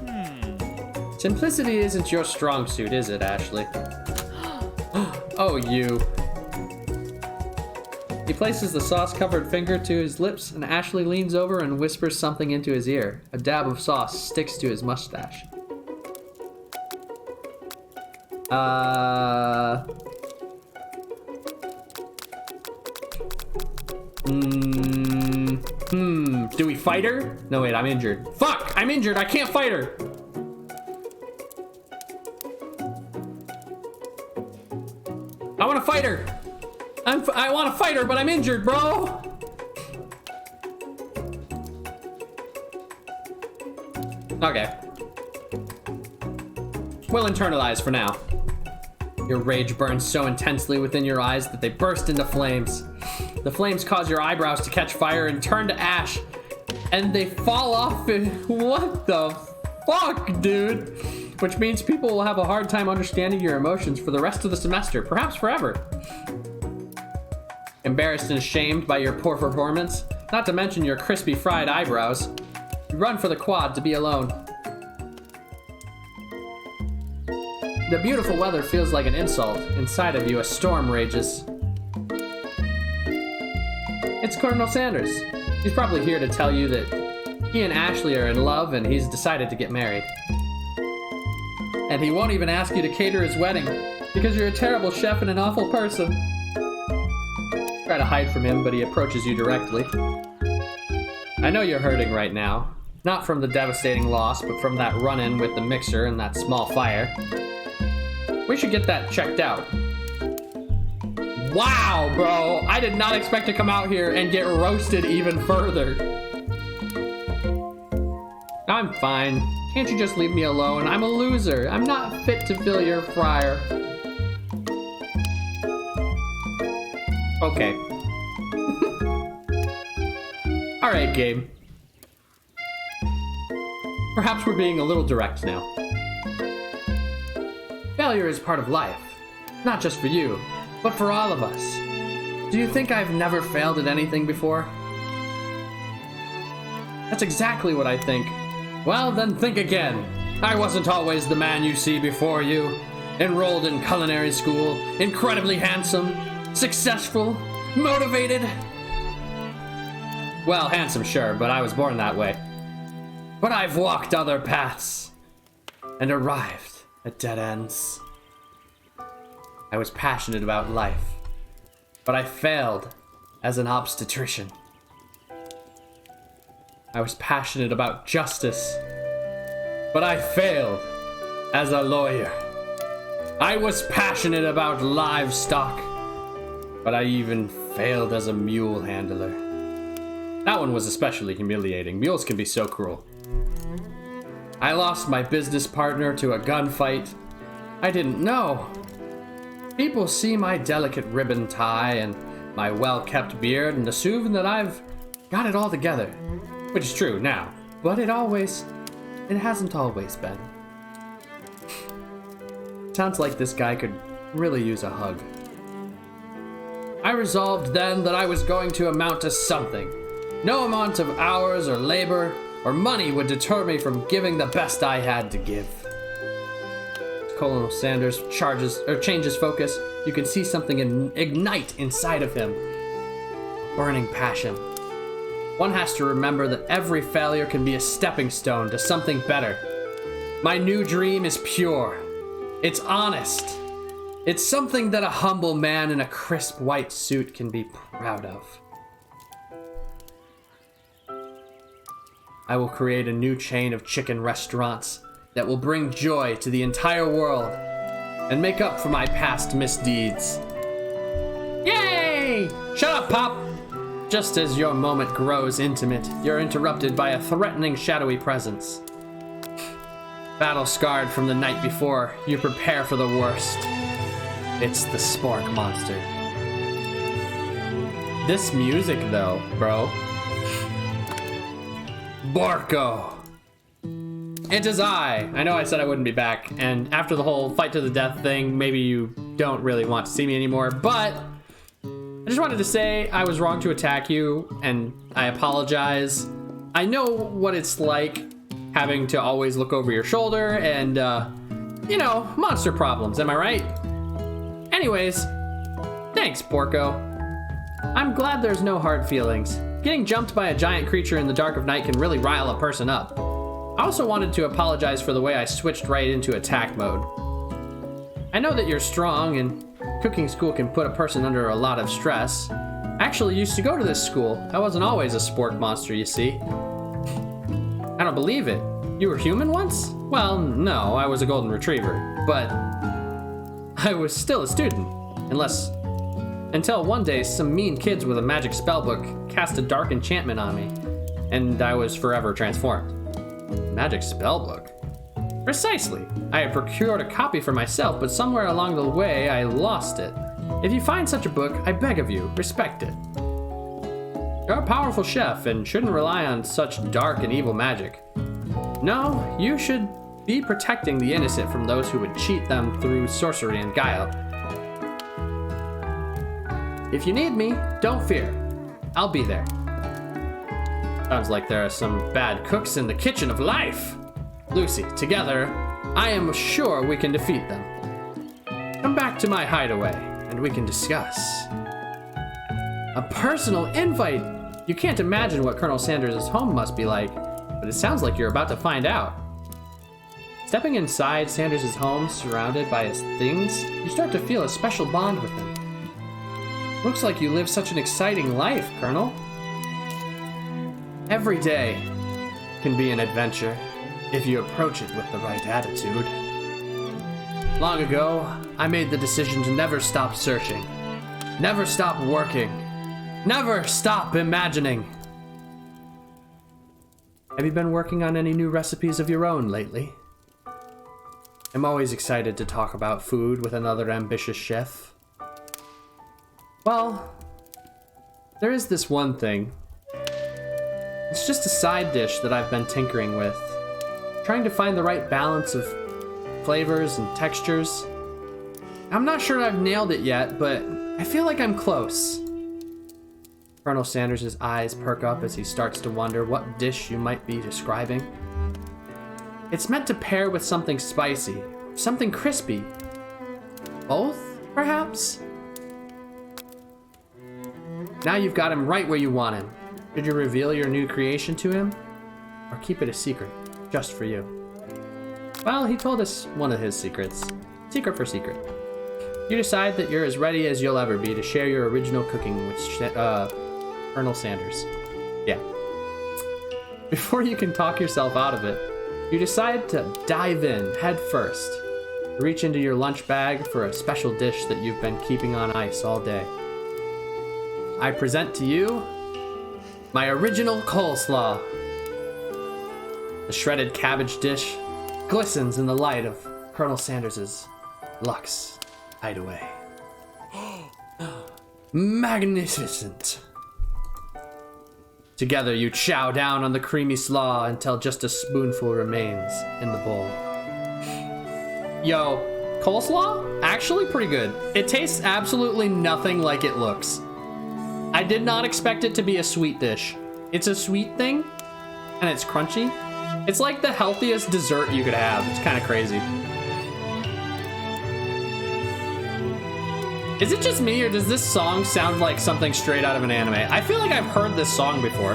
Speaker 1: Simplicity isn't your strong suit, is it, Ashley? Oh, you. He places the sauce-covered finger to his lips, and Ashley leans over and whispers something into his ear. A dab of sauce sticks to his mustache. Do we fight her? No, wait, I'm injured. Fuck! I'm injured! I can't fight her! I want to fight her! I want to fight her, but I'm injured, bro! Okay. We'll internalize for now. Your rage burns so intensely within your eyes that they burst into flames. The flames cause your eyebrows to catch fire and turn to ash. And they fall off and... What the fuck, dude? Which means people will have a hard time understanding your emotions for the rest of the semester, perhaps forever. Embarrassed and ashamed by your poor performance, not to mention your crispy fried eyebrows, you run for the quad to be alone. The beautiful weather feels like an insult. Inside of you, a storm rages. It's Colonel Sanders. He's probably here to tell you that he and Ashley are in love and he's decided to get married. And he won't even ask you to cater his wedding because you're a terrible chef and an awful person. Try to hide from him, but he approaches you directly. I know you're hurting right now. Not from the devastating loss, but from that run-in with the mixer and that small fire. We should get that checked out. Wow, bro! I did not expect to come out here and get roasted even further. I'm fine. Can't you just leave me alone? I'm a loser. I'm not fit to fill your fryer. Okay. Alright, game. Perhaps we're being a little direct now. Failure is part of life. Not just for you, but for all of us. Do you think I've never failed at anything before? That's exactly what I think. Well, then think again. I wasn't always the man you see before you. Enrolled in culinary school, incredibly handsome, successful, motivated. Well, handsome, sure, but I was born that way. But I've walked other paths and arrived at dead ends. I was passionate about life, but I failed as an obstetrician. I was passionate about justice, but I failed as a lawyer. I was passionate about livestock, but I even failed as a mule handler. That one was especially humiliating. Mules can be so cruel. I lost my business partner to a gunfight, I didn't know. People see my delicate ribbon tie and my well-kept beard and assume that I've got it all together. Which is true now, but it hasn't always been. Sounds like this guy could really use a hug. I resolved then that I was going to amount to something. No amount of hours or labor or money would deter me from giving the best I had to give. Colonel Sanders changes focus. You can see something ignite inside of him. Burning passion. One has to remember that every failure can be a stepping stone to something better. My new dream is pure. It's honest. It's something that a humble man in a crisp white suit can be proud of. I will create a new chain of chicken restaurants that will bring joy to the entire world and make up for my past misdeeds. Yay! Shut up, Pop! Just as your moment grows intimate, you're interrupted by a threatening, shadowy presence. Battle-scarred from the night before, you prepare for the worst. It's the Spork Monster. This music, though, bro. Borko! It is I know I said I wouldn't be back, and after the whole fight to the death thing, maybe you don't really want to see me anymore, but I just wanted to say I was wrong to attack you, and I apologize. I know what it's like having to always look over your shoulder and, monster problems, am I right? Anyways, thanks, Borko. I'm glad there's no hard feelings. Getting jumped by a giant creature in the dark of night can really rile a person up. I also wanted to apologize for the way I switched right into attack mode. I know that you're strong, and cooking school can put a person under a lot of stress. I actually used to go to this school. I wasn't always a spork monster, you see. I don't believe it. You were human once? Well, no, I was a golden retriever, but I was still a student. Until one day some mean kids with a magic spellbook cast a dark enchantment on me, and I was forever transformed. Magic spellbook? Precisely. I had procured a copy for myself, but somewhere along the way I lost it. If you find such a book, I beg of you, respect it. You're a powerful chef and shouldn't rely on such dark and evil magic. No, you should be protecting the innocent from those who would cheat them through sorcery and guile. If you need me, don't fear. I'll be there. Sounds like there are some bad cooks in the kitchen of life. Lucy, together, I am sure we can defeat them. Come back to my hideaway, and we can discuss. A personal invite! You can't imagine what Colonel Sanders' home must be like, but it sounds like you're about to find out. Stepping inside Sanders' home, surrounded by his things, you start to feel a special bond with him. Looks like you live such an exciting life, Colonel. Every day can be an adventure if you approach it with the right attitude. Long ago, I made the decision to never stop searching, never stop working, never stop imagining. Have you been working on any new recipes of your own lately? I'm always excited to talk about food with another ambitious chef. Well, there is this one thing. It's just a side dish that I've been tinkering with, trying to find the right balance of flavors and textures. I'm not sure I've nailed it yet, but I feel like I'm close. Colonel Sanders' eyes perk up as he starts to wonder what dish you might be describing. It's meant to pair with something spicy, something crispy. Both, perhaps? Now you've got him right where you want him. Should you reveal your new creation to him? Or keep it a secret, just for you? Well, he told us one of his secrets. Secret for secret. You decide that you're as ready as you'll ever be to share your original cooking with Colonel Sanders. Yeah. Before you can talk yourself out of it, you decide to dive in head first. Reach into your lunch bag for a special dish that you've been keeping on ice all day. I present to you my original coleslaw. The shredded cabbage dish glistens in the light of Colonel Sanders' Lux Hideaway. Magnificent. Together you chow down on the creamy slaw until just a spoonful remains in the bowl. Yo, coleslaw? Actually pretty good. It tastes absolutely nothing like it looks. I did not expect it to be a sweet dish. It's a sweet thing, and it's crunchy. It's like the healthiest dessert you could have. It's kind of crazy. Is it just me, or does this song sound like something straight out of an anime? I feel like I've heard this song before.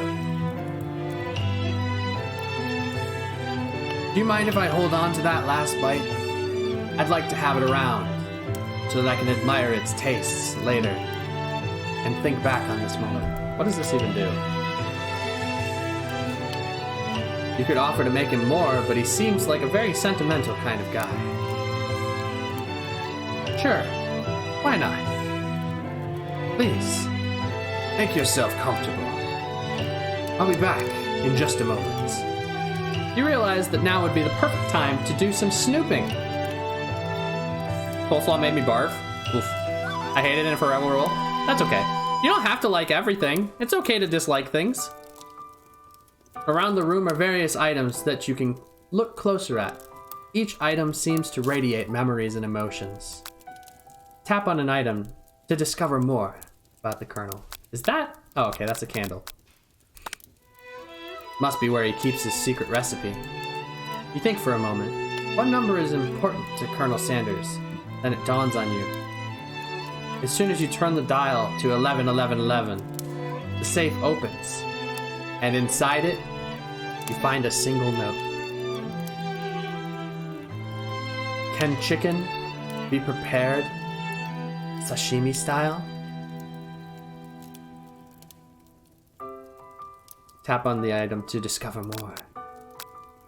Speaker 1: Do you mind if I hold on to that last bite? I'd like to have it around so that I can admire its tastes later and think back on this moment. What does this even do? You could offer to make him more, but he seems like a very sentimental kind of guy. Sure. Why not? Please, make yourself comfortable. I'll be back in just a moment. You realize that now would be the perfect time to do some snooping. Coleslaw made me barf. Oof. I hated it for a rule. That's okay. You don't have to like everything. It's okay to dislike things. Around the room are various items that you can look closer at. Each item seems to radiate memories and emotions. Tap on an item to discover more about the Colonel. Is that? Oh, okay, that's a candle. Must be where he keeps his secret recipe. You think for a moment. What number is important to Colonel Sanders? Then it dawns on you. As soon as you turn the dial to 111111, the safe opens. And inside it, you find a single note. Can chicken be prepared sashimi style? Tap on the item to discover more.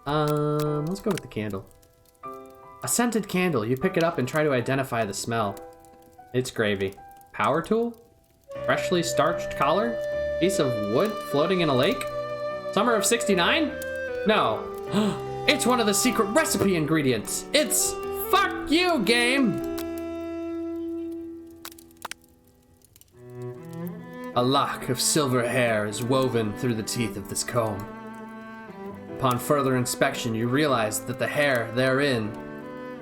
Speaker 1: Let's go with the candle. A scented candle. You pick it up and try to identify the smell. It's gravy. Power tool? Freshly starched collar? Piece of wood floating in a lake? Summer of 69? No. It's one of the secret recipe ingredients. It's fuck you, game! A lock of silver hair is woven through the teeth of this comb. Upon further inspection, you realize that the hair therein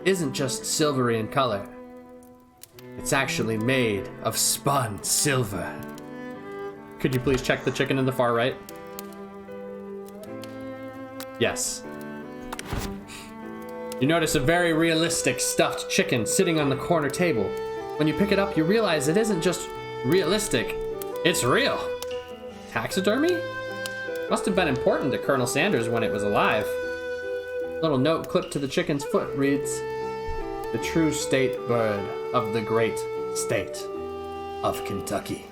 Speaker 1: isn't just silvery in color. It's actually made of spun silver. Could you please check the chicken in the far right? Yes. You notice a very realistic stuffed chicken sitting on the corner table. When you pick it up, you realize it isn't just realistic. It's real. Taxidermy? Must have been important to Colonel Sanders when it was alive. Little note clipped to the chicken's foot reads, "The true state bird of the great state of Kentucky."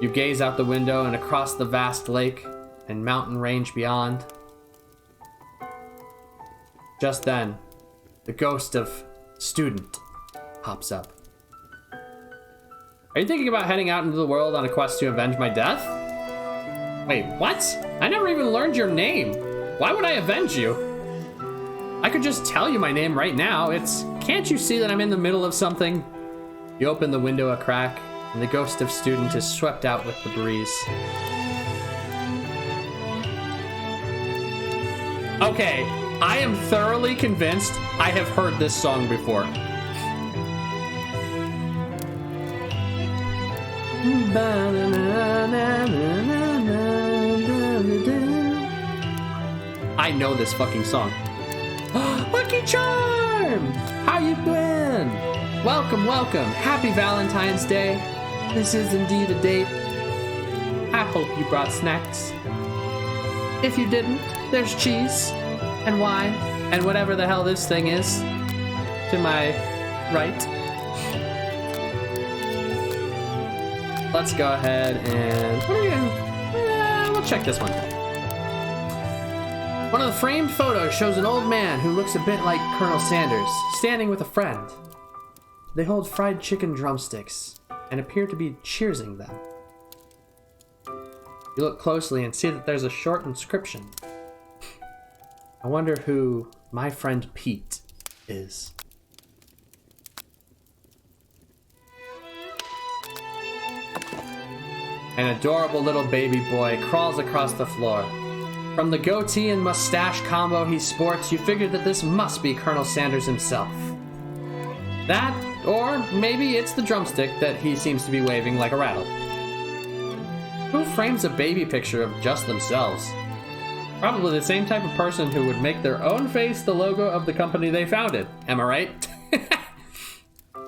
Speaker 1: You gaze out the window and across the vast lake and mountain range beyond. Just then, the ghost of student pops up. Are you thinking about heading out into the world on a quest to avenge my death? Wait, what? I never even learned your name. Why would I avenge you? I could just tell you my name right now. Can't you see that I'm in the middle of something? You open the window a crack, and the ghost of student is swept out with the breeze. Okay, I am thoroughly convinced I have heard this song before. I know this fucking song. Lucky Charm! How you been? Welcome, welcome. Happy Valentine's Day. This is indeed a date. I hope you brought snacks. If you didn't, there's cheese and wine and whatever the hell this thing is to my right. Let's go ahead and we'll check this one. One of the framed photos shows an old man who looks a bit like Colonel Sanders, standing with a friend. They hold fried chicken drumsticks and appear to be cheersing them. You look closely and see that there's a short inscription. I wonder who my friend Pete is. An adorable little baby boy crawls across the floor. From the goatee and mustache combo he sports, you figure that this must be Colonel Sanders himself. That, or maybe it's the drumstick that he seems to be waving like a rattle. Who frames a baby picture of just themselves? Probably the same type of person who would make their own face the logo of the company they founded. Am I right? I'm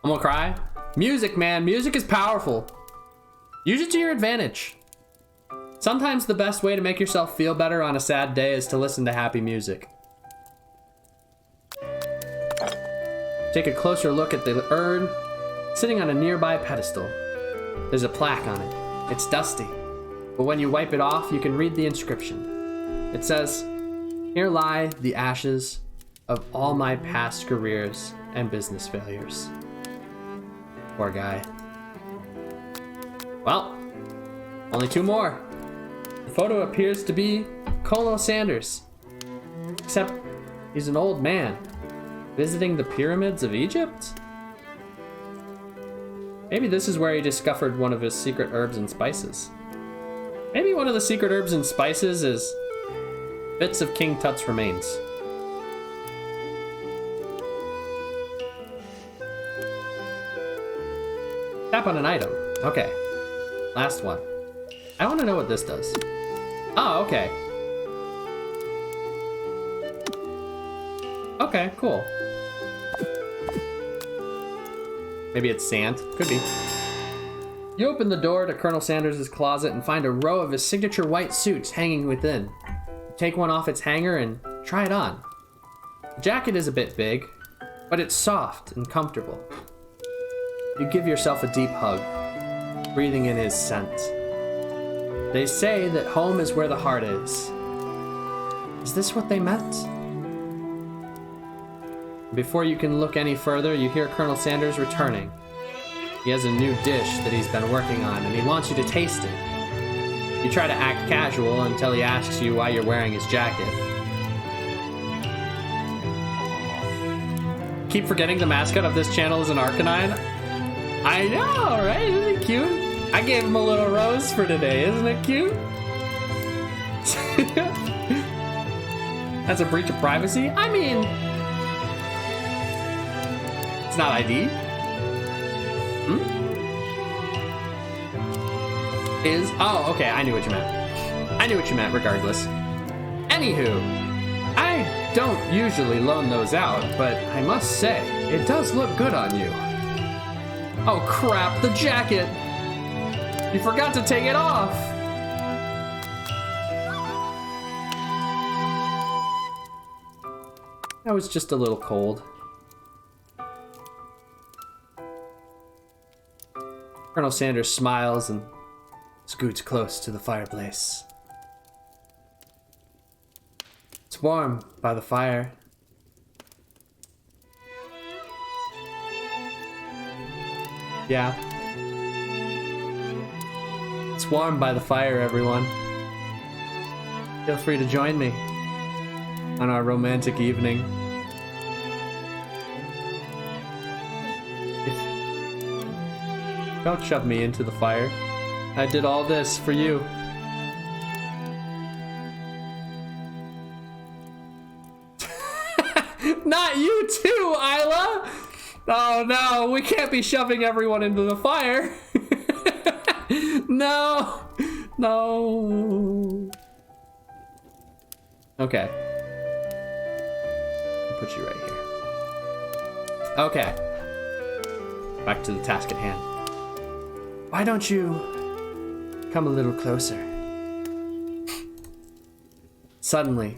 Speaker 1: gonna cry. Music, man. Music is powerful. Use it to your advantage. Sometimes the best way to make yourself feel better on a sad day is to listen to happy music. Take a closer look at the urn sitting on a nearby pedestal. There's a plaque on it. It's dusty, but when you wipe it off, you can read the inscription. It says, "Here lie the ashes of all my past careers and business failures." Poor guy. Well, only 2 more. The photo appears to be Colonel Sanders, except he's an old man visiting the pyramids of Egypt? Maybe this is where he discovered one of his secret herbs and spices. Maybe one of the secret herbs and spices is bits of King Tut's remains. Tap on an item. Okay. Last one. I want to know what this does. Oh, okay. Okay, cool. Maybe it's sand. Could be. You open the door to Colonel Sanders' closet and find a row of his signature white suits hanging within. You take one off its hanger and try it on. The jacket is a bit big, but it's soft and comfortable. You give yourself a deep hug, breathing in his scent. They say that home is where the heart is. Is this what they meant? Before you can look any further, you hear Colonel Sanders returning. He has a new dish that he's been working on, and he wants you to taste it. You try to act casual until he asks you why you're wearing his jacket. Keep forgetting the mascot of this channel is an Arcanine. I know, right? Isn't it cute? I gave him a little rose for today. Isn't it cute? That's a breach of privacy? I mean, it's not ID. Oh, okay, I knew what you meant. I knew what you meant regardless. Anywho, I don't usually loan those out, but I must say, it does look good on you. Oh crap, the jacket! You forgot to take it off! I was just a little cold. Colonel Sanders smiles and scoots close to the fireplace. It's warm by the fire. Yeah. It's warm by the fire, everyone. Feel free to join me on our romantic evening. Don't shove me into the fire. I did all this for you. Not you too, Isla! Oh no, we can't be shoving everyone into the fire. No, no. Okay. I'll put you right here. Okay. Back to the task at hand. Why don't you come a little closer? Suddenly,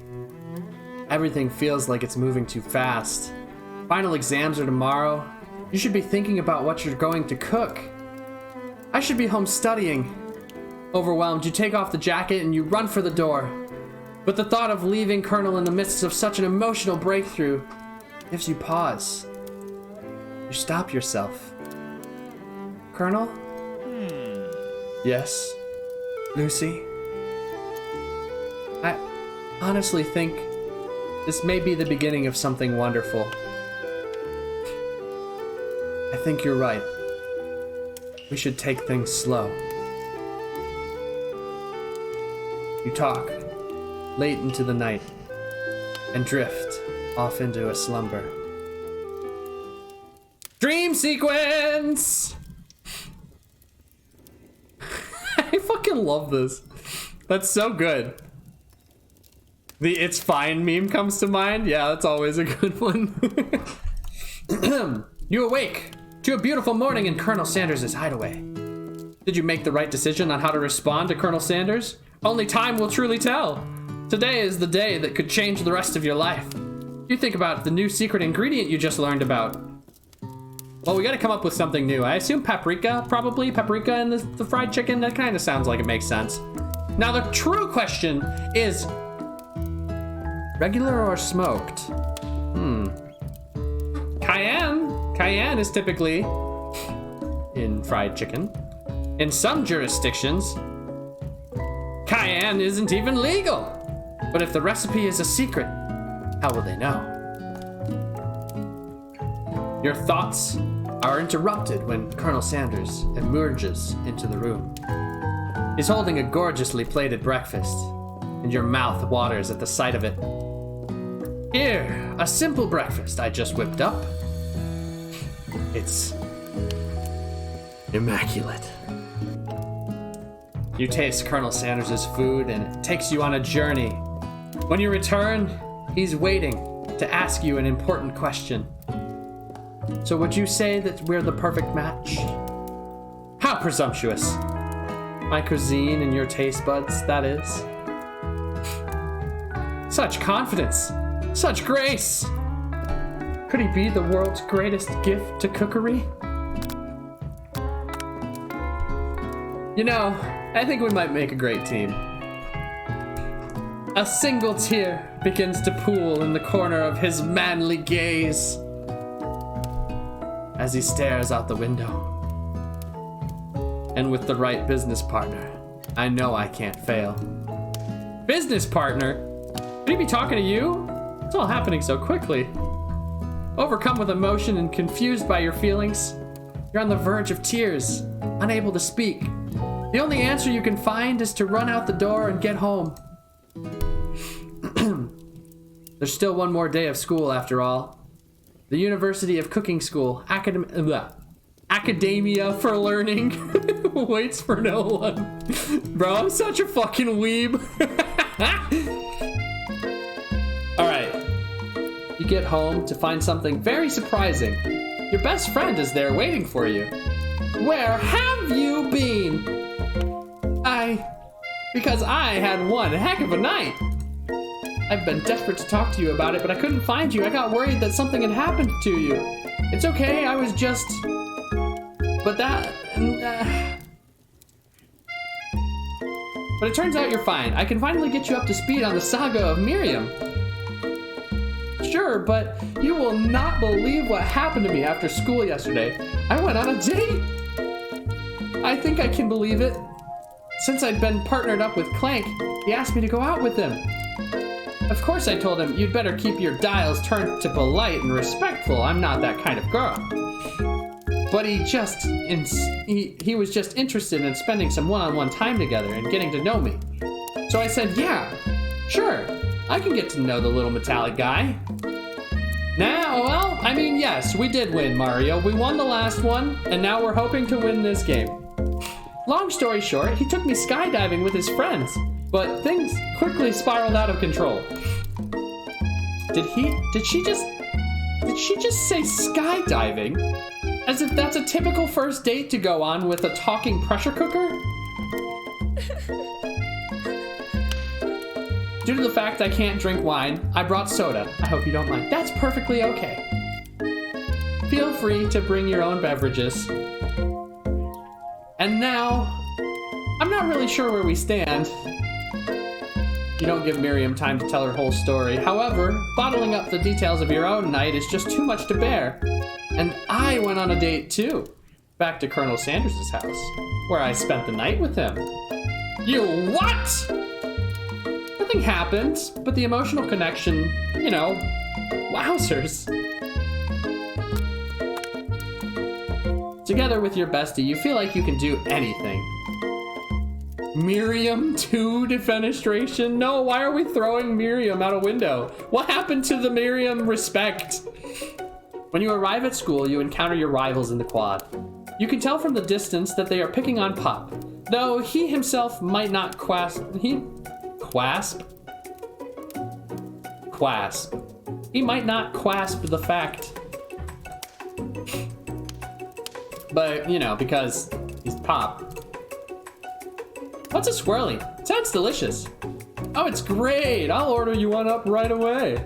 Speaker 1: everything feels like it's moving too fast. Final exams are tomorrow. You should be thinking about what you're going to cook. I should be home studying. Overwhelmed, you take off the jacket and you run for the door. But the thought of leaving Colonel in the midst of such an emotional breakthrough gives you pause. You stop yourself. Colonel? Yes, Lucy. I honestly think This may be the beginning of something wonderful. I think you're right. We should take things slow. You talk late into the night and drift off into a slumber. Dream sequence! I fucking love this. That's so good. The "it's fine" meme comes to mind. Yeah, that's always a good one. You awake to a beautiful morning in Colonel Sanders' hideaway. Did you make the right decision on how to respond to Colonel Sanders? Only time will truly tell. Today is the day that could change the rest of your life. You think about the new secret ingredient you just learned about. Well, we gotta come up with something new. I assume paprika, probably. Paprika in the fried chicken. That kind of sounds like it makes sense. Now, the true question is, regular or smoked? Cayenne. Cayenne is typically in fried chicken. In some jurisdictions, cayenne isn't even legal. But if the recipe is a secret, how will they know? Your thoughts are interrupted when Colonel Sanders emerges into the room. He's holding a gorgeously plated breakfast, and your mouth waters at the sight of it. Here, a simple breakfast I just whipped up. It's immaculate. You taste Colonel Sanders' food, and it takes you on a journey. When you return, he's waiting to ask you an important question. So would you say that we're the perfect match? How presumptuous. My cuisine and your taste buds, that is. Such confidence, such grace. Could he be the world's greatest gift to cookery? You know, I think we might make a great team. A single tear begins to pool in the corner of his manly gaze as he stares out the window. And with the right business partner, I know I can't fail. Business partner? Could he be talking to you? It's all happening so quickly. Overcome with emotion and confused by your feelings, you're on the verge of tears, unable to speak. The only answer you can find is to run out the door and get home. There's still one more day of school after all. The University of Cooking School, Academia for Learning, waits for no one. Bro, I'm such a fucking weeb. Alright. You get home to find something very surprising. Your best friend is there waiting for you. Where have you been? Because I had one heck of a night. I've been desperate to talk to you about it, but I couldn't find you. I got worried that something had happened to you. It's okay, I was just... But it turns out you're fine. I can finally get you up to speed on the saga of Miriam. Sure, but you will not believe what happened to me after school yesterday. I went on a date. I think I can believe it. Since I'd been partnered up with Clank, he asked me to go out with him. Of course I told him, you'd better keep your dials turned to polite and respectful. I'm not that kind of girl. But he was just interested in spending some one-on-one time together and getting to know me. So I said, yeah, sure, I can get to know the little metallic guy. Yes, we did win, Mario. We won the last one, and now we're hoping to win this game. Long story short, he took me skydiving with his friends, but things quickly spiraled out of control. Did she just say skydiving? As if that's a typical first date to go on with a talking pressure cooker? Due to the fact I can't drink wine, I brought soda. I hope you don't mind. That's perfectly okay. Feel free to bring your own beverages. And now, I'm not really sure where we stand. You don't give Miriam time to tell her whole story. However, bottling up the details of your own night is just too much to bear. And I went on a date too. Back to Colonel Sanders' house, where I spent the night with him. You what? I Nothing happened, but the emotional connection, you know, wowzers. Together with your bestie, you feel like you can do anything. Miriam 2 defenestration? No, why are we throwing Miriam out a window? What happened to the Miriam respect? When you arrive at school, you encounter your rivals in the quad. You can tell from the distance that they are picking on Pop, though he himself might not quasp. He might not quasp the fact. But, you know, because he's Pop. What's a swirly? Sounds delicious. Oh, it's great. I'll order you one up right away.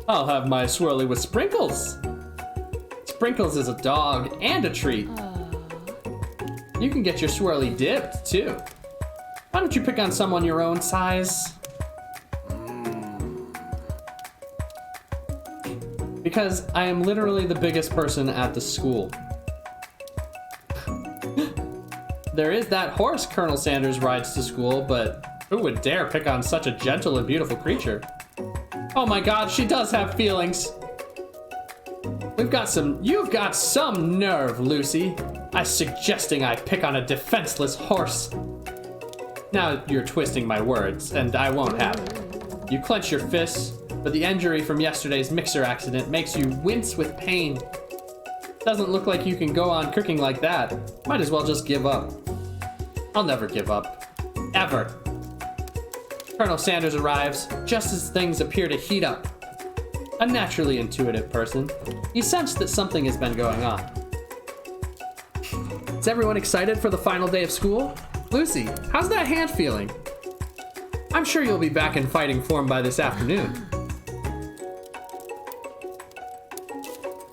Speaker 1: I'll have my swirly with Sprinkles. Sprinkles is a dog and a treat. You can get your swirly dipped, too. Why don't you pick on someone your own size? Because I am literally the biggest person at the school. There is that horse Colonel Sanders rides to school, but who would dare pick on such a gentle and beautiful creature? Oh my god, she does have feelings. You've got some nerve, Lucy. Suggesting I pick on a defenseless horse. Now you're twisting my words, and I won't have it. You clench your fists, but the injury from yesterday's mixer accident makes you wince with pain. Doesn't look like you can go on cooking like that. Might as well just give up. I'll never give up. Ever. Colonel Sanders arrives just as things appear to heat up. A naturally intuitive person, you sense that something has been going on. Is everyone excited for the final day of school? Lucy, how's that hand feeling? I'm sure you'll be back in fighting form by this afternoon.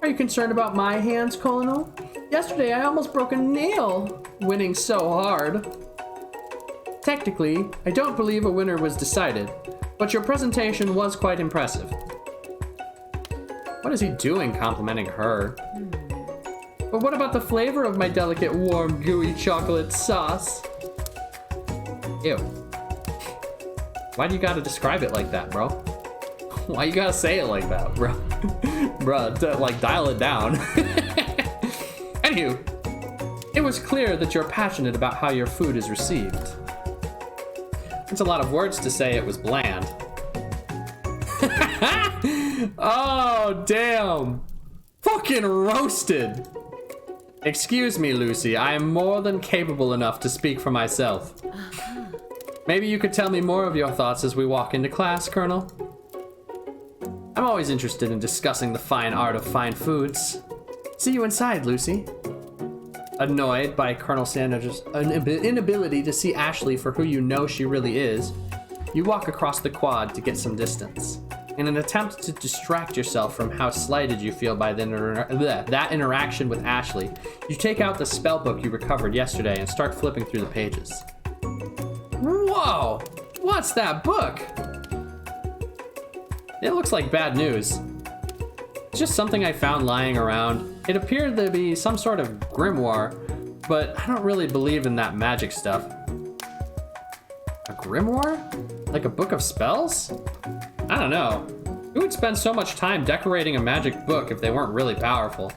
Speaker 1: Are you concerned about my hands, Colonel? Yesterday I almost broke a nail, winning so hard. Technically, I don't believe a winner was decided, but your presentation was quite impressive. What is he doing complimenting her? But what about the flavor of my delicate, warm, gooey chocolate sauce? Ew. Why do you gotta describe it like that, bro? Why you gotta say it like that, bro? Bruh, like, dial it down. Anywho, it was clear that you're passionate about how your food is received. It's a lot of words to say it was bland. Oh, damn. Fucking roasted. Excuse me, Lucy. I am more than capable enough to speak for myself. Maybe you could tell me more of your thoughts as we walk into class, Colonel. I'm always interested in discussing the fine art of fine foods. See you inside, Lucy. Annoyed by Colonel Sanders' inability to see Ashley for who you know she really is, you walk across the quad to get some distance. In an attempt to distract yourself from how slighted you feel by that interaction with Ashley, you take out the spellbook you recovered yesterday and start flipping through the pages. Whoa! What's that book? It looks like bad news. It's just something I found lying around. It appeared to be some sort of grimoire, but I don't really believe in that magic stuff. A grimoire? Like a book of spells? I don't know. Who would spend so much time decorating a magic book if they weren't really powerful?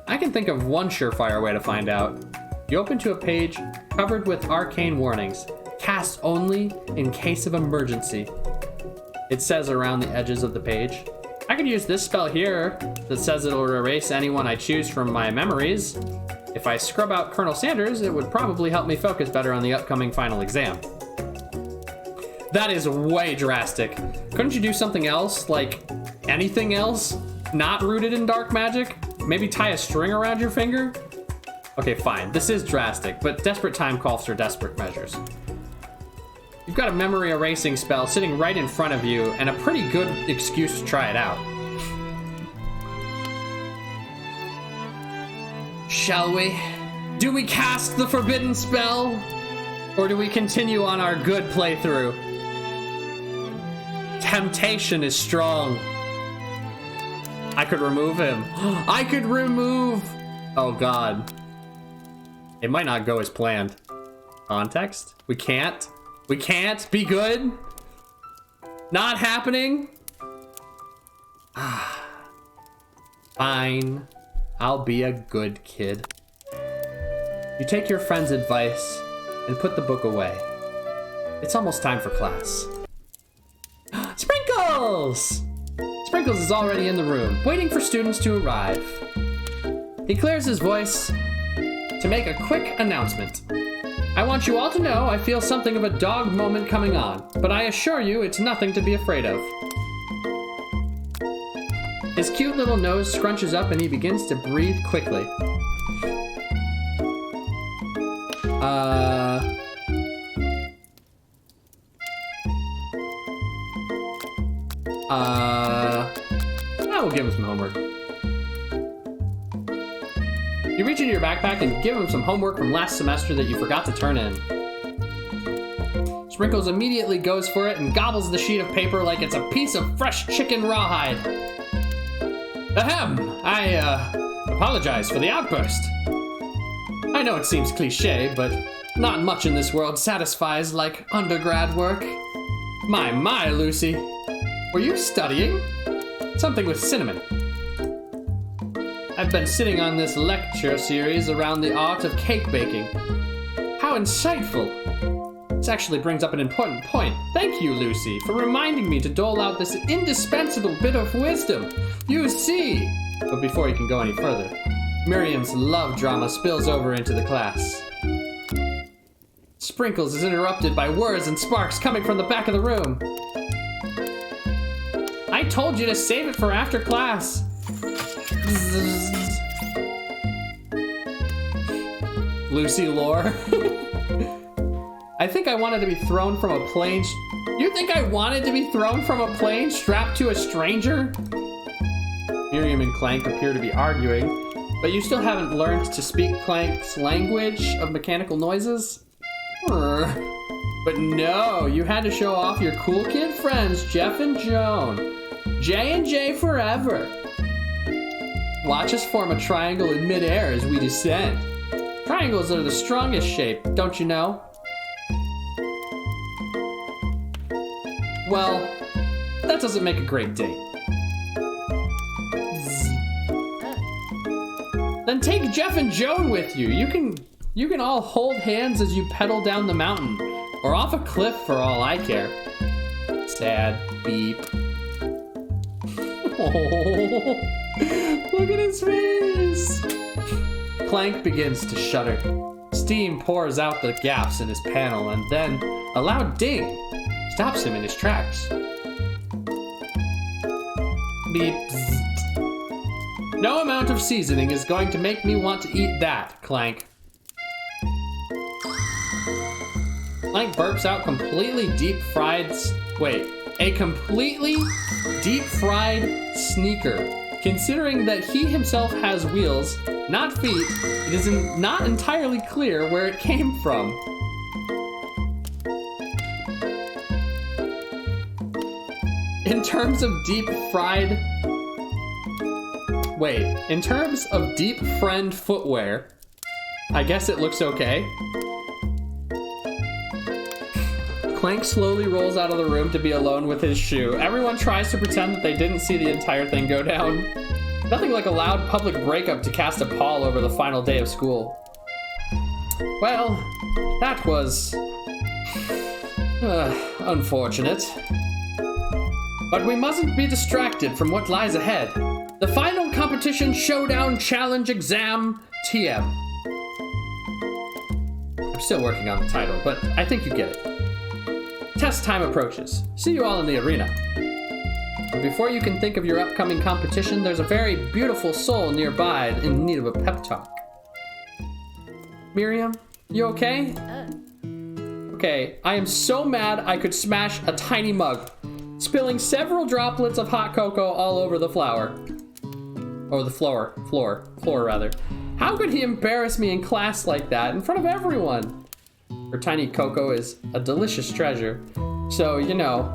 Speaker 1: I can think of one surefire way to find out. You open to a page covered with arcane warnings. Cast only in case of emergency. It says around the edges of the page. I could use this spell here that says it'll erase anyone I choose from my memories. If I scrub out Colonel Sanders, it would probably help me focus better on the upcoming final exam. That is way drastic. Couldn't you do something else? Like anything else? Not rooted in dark magic? Maybe tie a string around your finger? Okay, fine. This is drastic, but desperate time calls for desperate measures. You've got a memory erasing spell sitting right in front of you and a pretty good excuse to try it out. Shall we? Do we cast the forbidden spell? Or do we continue on our good playthrough? Temptation is strong. I could remove him. I could remove... Oh god. It might not go as planned. Context? We can't? We can't be good? Not happening? Fine. I'll be a good kid. You take your friend's advice and put the book away. It's almost time for class. Sprinkles! Sprinkles is already in the room, waiting for students to arrive. He clears his voice to make a quick announcement. I want you all to know I feel something of a dog moment coming on, but I assure you it's nothing to be afraid of. His cute little nose scrunches up and he begins to breathe quickly. I will give him some homework. You reach into your backpack and give him some homework from last semester that you forgot to turn in. Sprinkles immediately goes for it and gobbles the sheet of paper like it's a piece of fresh chicken rawhide. Ahem! I apologize for the outburst. I know it seems cliche, but not much in this world satisfies like undergrad work. My, Lucy. Were you studying? Something with cinnamon. I've been sitting on this lecture series around the art of cake baking. How insightful. This actually brings up an important point. Thank you, Lucy, for reminding me to dole out this indispensable bit of wisdom. You see. But before you can go any further, Miriam's love drama spills over into the class. Sprinkles is interrupted by whirs and sparks coming from the back of the room. I told you to save it for after class. Lucy lore. I think I wanted to be thrown from a plane. You think I wanted to be thrown from a plane strapped to a stranger? Miriam and Clank appear to be arguing, but you still haven't learned to speak Clank's language of mechanical noises? But no, you had to show off your cool kid friends, Jeff and Joan. J&J forever. Watch us form a triangle in midair as we descend. Triangles are the strongest shape, don't you know? Well, that doesn't make a great date. Then take Jeff and Joan with you. You can all hold hands as you pedal down the mountain, or off a cliff for all I care. Sad beep. Oh, look at his face. Clank begins to shudder. Steam pours out the gaps in his panel, and then a loud ding stops him in his tracks. Beep. No amount of seasoning is going to make me want to eat that, Clank. Clank burps out completely deep-fried... a completely deep-fried sneaker. Considering that he himself has wheels, not feet, it is not entirely clear where it came from. In terms of deep-fried footwear, I guess it looks okay. Clank slowly rolls out of the room to be alone with his shoe. Everyone tries to pretend that they didn't see the entire thing go down. Nothing like a loud public breakup to cast a pall over the final day of school. Well, that was... unfortunate. But we mustn't be distracted from what lies ahead. The final competition showdown challenge exam TM. I'm still working on the title, but I think you get it. Test time approaches. See you all in the arena. But before you can think of your upcoming competition, there's a very beautiful soul nearby in need of a pep talk. Miriam, you okay? Okay, I am so mad I could smash a tiny mug, spilling several droplets of hot cocoa all over the floor. Or the floor rather. How could he embarrass me in class like that in front of everyone? Her tiny cocoa is a delicious treasure, so, you know,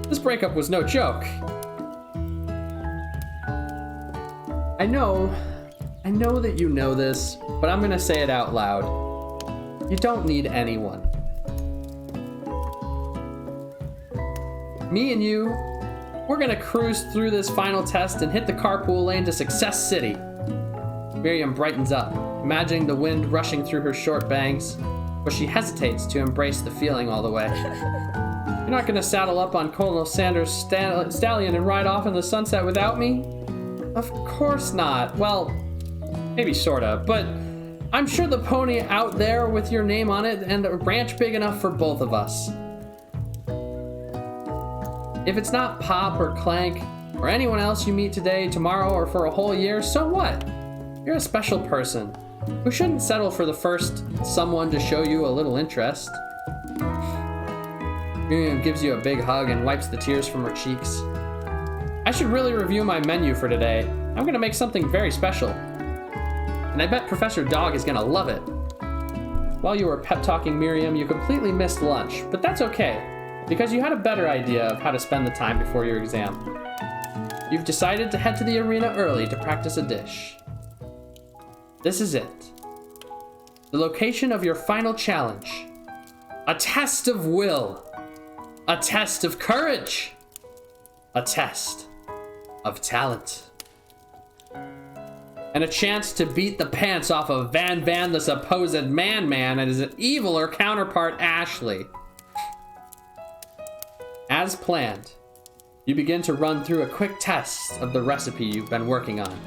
Speaker 1: this breakup was no joke. I know that you know this, but I'm gonna say it out loud. You don't need anyone. Me and you, we're gonna cruise through this final test and hit the carpool lane to Success City. Miriam brightens up, imagining the wind rushing through her short bangs, but she hesitates to embrace the feeling all the way. You're not gonna saddle up on Colonel Sanders' stallion and ride off in the sunset without me? Of course not. Well, maybe sorta, but I'm sure the pony out there with your name on it and a ranch big enough for both of us. If it's not Pop or Clank or anyone else you meet today, tomorrow, or for a whole year, so what? You're a special person who shouldn't settle for the first someone to show you a little interest. Miriam gives you a big hug and wipes the tears from her cheeks. I should really review my menu for today. I'm gonna make something very special. And I bet Professor Dog is gonna love it. While you were pep-talking Miriam, you completely missed lunch, but that's okay, because you had a better idea of how to spend the time before your exam. You've decided to head to the arena early to practice a dish. This is it. The location of your final challenge. A test of will. A test of courage. A test of talent. And a chance to beat the pants off of Van Van, the supposed man-man, and his eviler counterpart, Ashley. As planned, you begin to run through a quick test of the recipe you've been working on.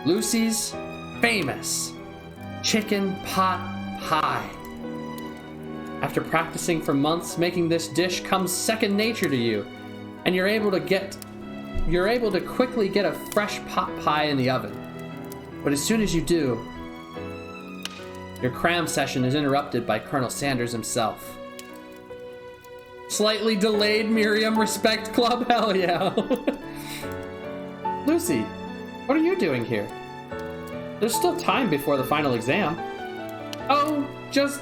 Speaker 1: Lucy's famous chicken pot pie. After practicing for months, making this dish comes second nature to you, and you're able to quickly get a fresh pot pie in the oven. But as soon as you do, your cram session is interrupted by Colonel Sanders himself. Slightly delayed Miriam Respect Club, hell yeah. Lucy, what are you doing here? There's still time before the final exam. Oh, just,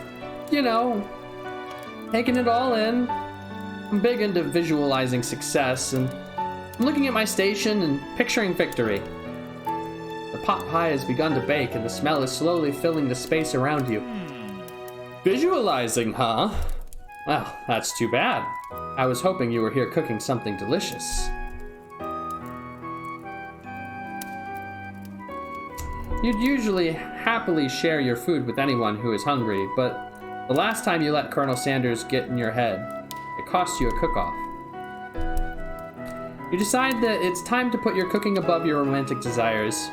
Speaker 1: taking it all in. I'm big into visualizing success, and I'm looking at my station and picturing victory. The pot pie has begun to bake, and the smell is slowly filling the space around you. Visualizing, huh? Well, that's too bad. I was hoping you were here cooking something delicious. You'd usually happily share your food with anyone who is hungry, but the last time you let Colonel Sanders get in your head, it cost you a cook-off. You decide that it's time to put your cooking above your romantic desires,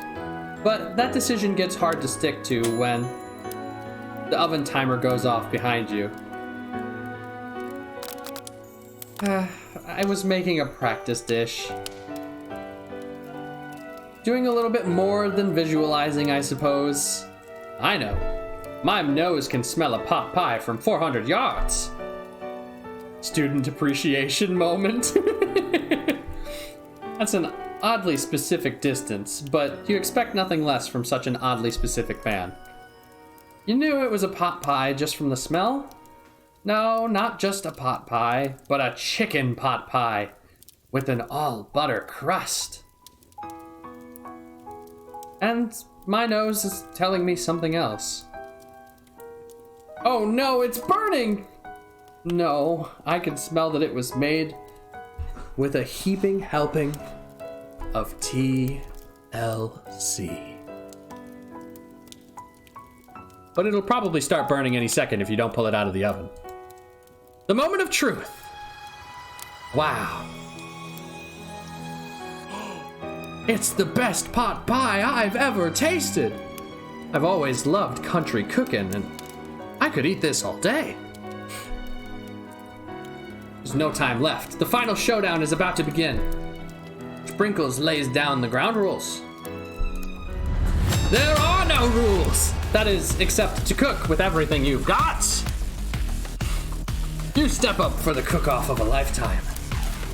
Speaker 1: but that decision gets hard to stick to when the oven timer goes off behind you. I was making a practice dish. Doing a little bit more than visualizing, I suppose. I know. My nose can smell a pot pie from 400 yards. Student appreciation moment. That's an oddly specific distance, but you expect nothing less from such an oddly specific man. You knew it was a pot pie just from the smell? No, not just a pot pie, but a chicken pot pie with an all-butter crust. And my nose is telling me something else. Oh no, it's burning! No, I can smell that it was made with a heaping helping of TLC. But it'll probably start burning any second if you don't pull it out of the oven. The moment of truth. Wow. It's the best pot pie I've ever tasted. I've always loved country cooking, and I could eat this all day. There's no time left. The final showdown is about to begin. Sprinkles lays down the ground rules. There are no rules! That is, except to cook with everything you've got. You step up for the cook-off of a lifetime.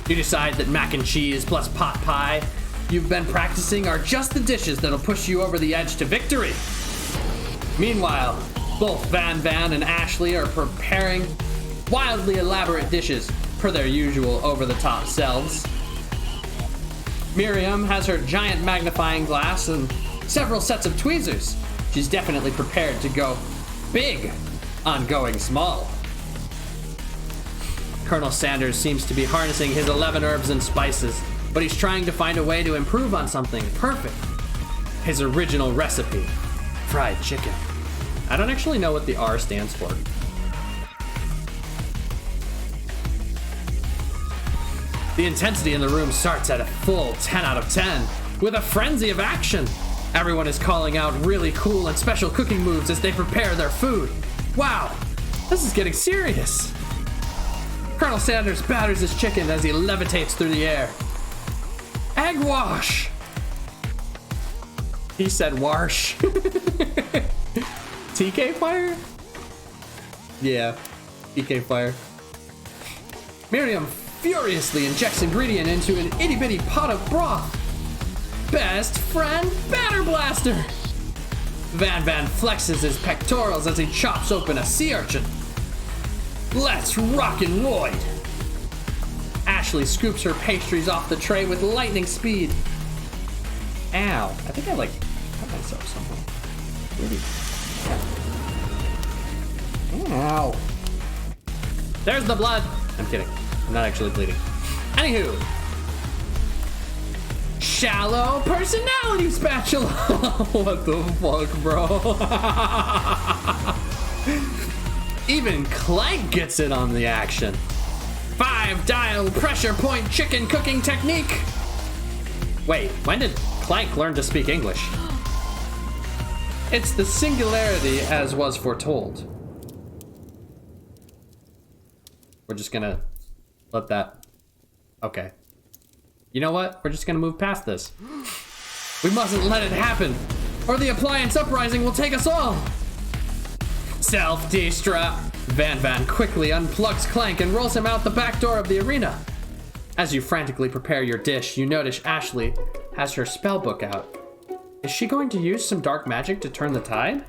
Speaker 1: You decide that mac and cheese plus pot pie you've been practicing are just the dishes that'll push you over the edge to victory. Meanwhile, both Van Van and Ashley are preparing wildly elaborate dishes per their usual over-the-top selves. Miriam has her giant magnifying glass and several sets of tweezers. She's definitely prepared to go big on going small. Colonel Sanders seems to be harnessing his 11 herbs and spices, but he's trying to find a way to improve on something perfect. His original recipe, fried chicken. I don't actually know what the R stands for. The intensity in the room starts at a full 10 out of 10, with a frenzy of action. Everyone is calling out really cool and special cooking moves as they prepare their food. Wow, this is getting serious. Colonel Sanders batters his chicken as he levitates through the air. Egg wash! He said wash. TK fire? Yeah, TK fire. Miriam furiously injects ingredient into an itty bitty pot of broth. Best friend batter blaster! Van flexes his pectorals as he chops open a sea urchin. Let's rock and roll. Ashley scoops her pastries off the tray with lightning speed. Ow, I think I cut myself somewhere. Really? Ow. There's the blood. I'm kidding. I'm not actually bleeding. Anywho. Shallow personality spatula. What the fuck, bro? Even Clank gets in on the action. 5-dial pressure point chicken cooking technique. Wait, when did Clank learn to speak English? It's the singularity as was foretold. We're just gonna let that... Okay. You know what? We're just gonna move past this. We mustn't let it happen, or the appliance uprising will take us all. Self-destruct. Van quickly unplugs Clank and rolls him out the back door of the arena. As you frantically prepare your dish, you notice Ashley has her spell book out. Is she going to use some dark magic to turn the tide?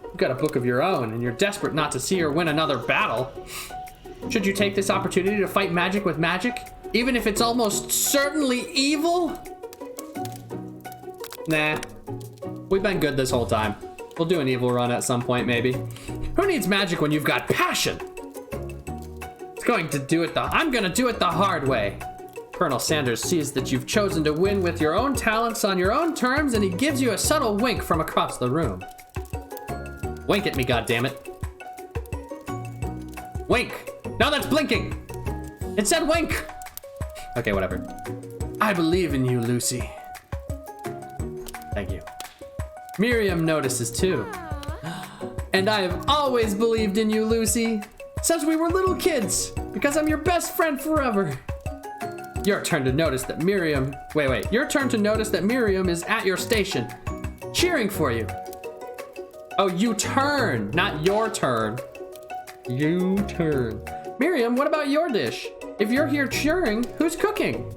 Speaker 1: You've got a book of your own, and you're desperate not to see her win another battle. Should you take this opportunity to fight magic with magic, even if it's almost certainly evil? Nah. We've been good this whole time. We'll do an evil run at some point, maybe. Who needs magic when you've got passion? I'm gonna do it the hard way. Colonel Sanders sees that you've chosen to win with your own talents on your own terms, and he gives you a subtle wink from across the room. Wink at me, goddammit. Wink. No, that's blinking. It said wink. Okay, whatever. I believe in you, Lucy. Thank you. Miriam notices too. And I have always believed in you, Lucy, since we were little kids, because I'm your best friend forever. Your turn to notice that Miriam... Your turn to notice that Miriam is at your station, cheering for you. Oh, you turn, not your turn. You turn. Miriam, what about your dish? If you're here cheering, who's cooking?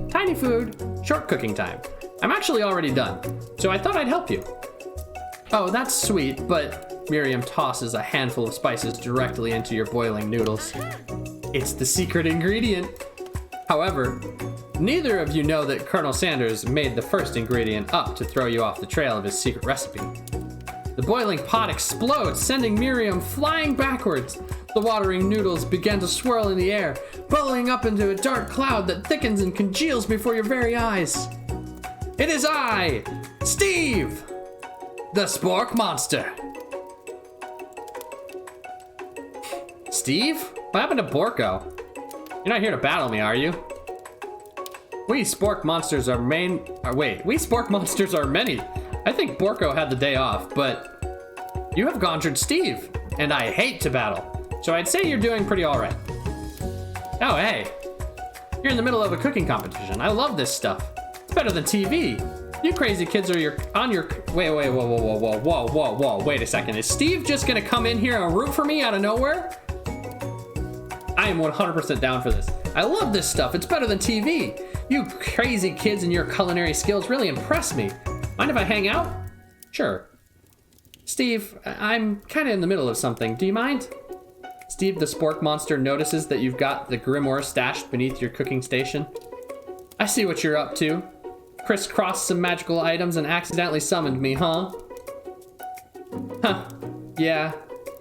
Speaker 1: Tiny food, short cooking time. I'm actually already done, so I thought I'd help you. Oh, that's sweet, but Miriam tosses a handful of spices directly into your boiling noodles. It's the secret ingredient. However, neither of you know that Colonel Sanders made the first ingredient up to throw you off the trail of his secret recipe. The boiling pot explodes, sending Miriam flying backwards. The watering noodles begin to swirl in the air, bubbling up into a dark cloud that thickens and congeals before your very eyes. It is I, Steve, the Spork Monster. Steve? What happened to Borko? You're not here to battle me, are you? We Spork Monsters are many. I think Borko had the day off, but you have conjured Steve, and I hate to battle. So I'd say you're doing pretty all right. Oh, hey. You're in the middle of a cooking competition. I love this stuff. It's better than TV. You crazy kids are whoa. Wait a second. Is Steve just gonna come in here and root for me out of nowhere? I am 100% down for this. I love this stuff. It's better than TV. You crazy kids and your culinary skills really impress me. Mind if I hang out? Sure. Steve, I'm kind of in the middle of something. Do you mind? Steve the Spork Monster notices that you've got the grimoire stashed beneath your cooking station. I see what you're up to. Crisscrossed some magical items and accidentally summoned me, huh? Huh. Yeah.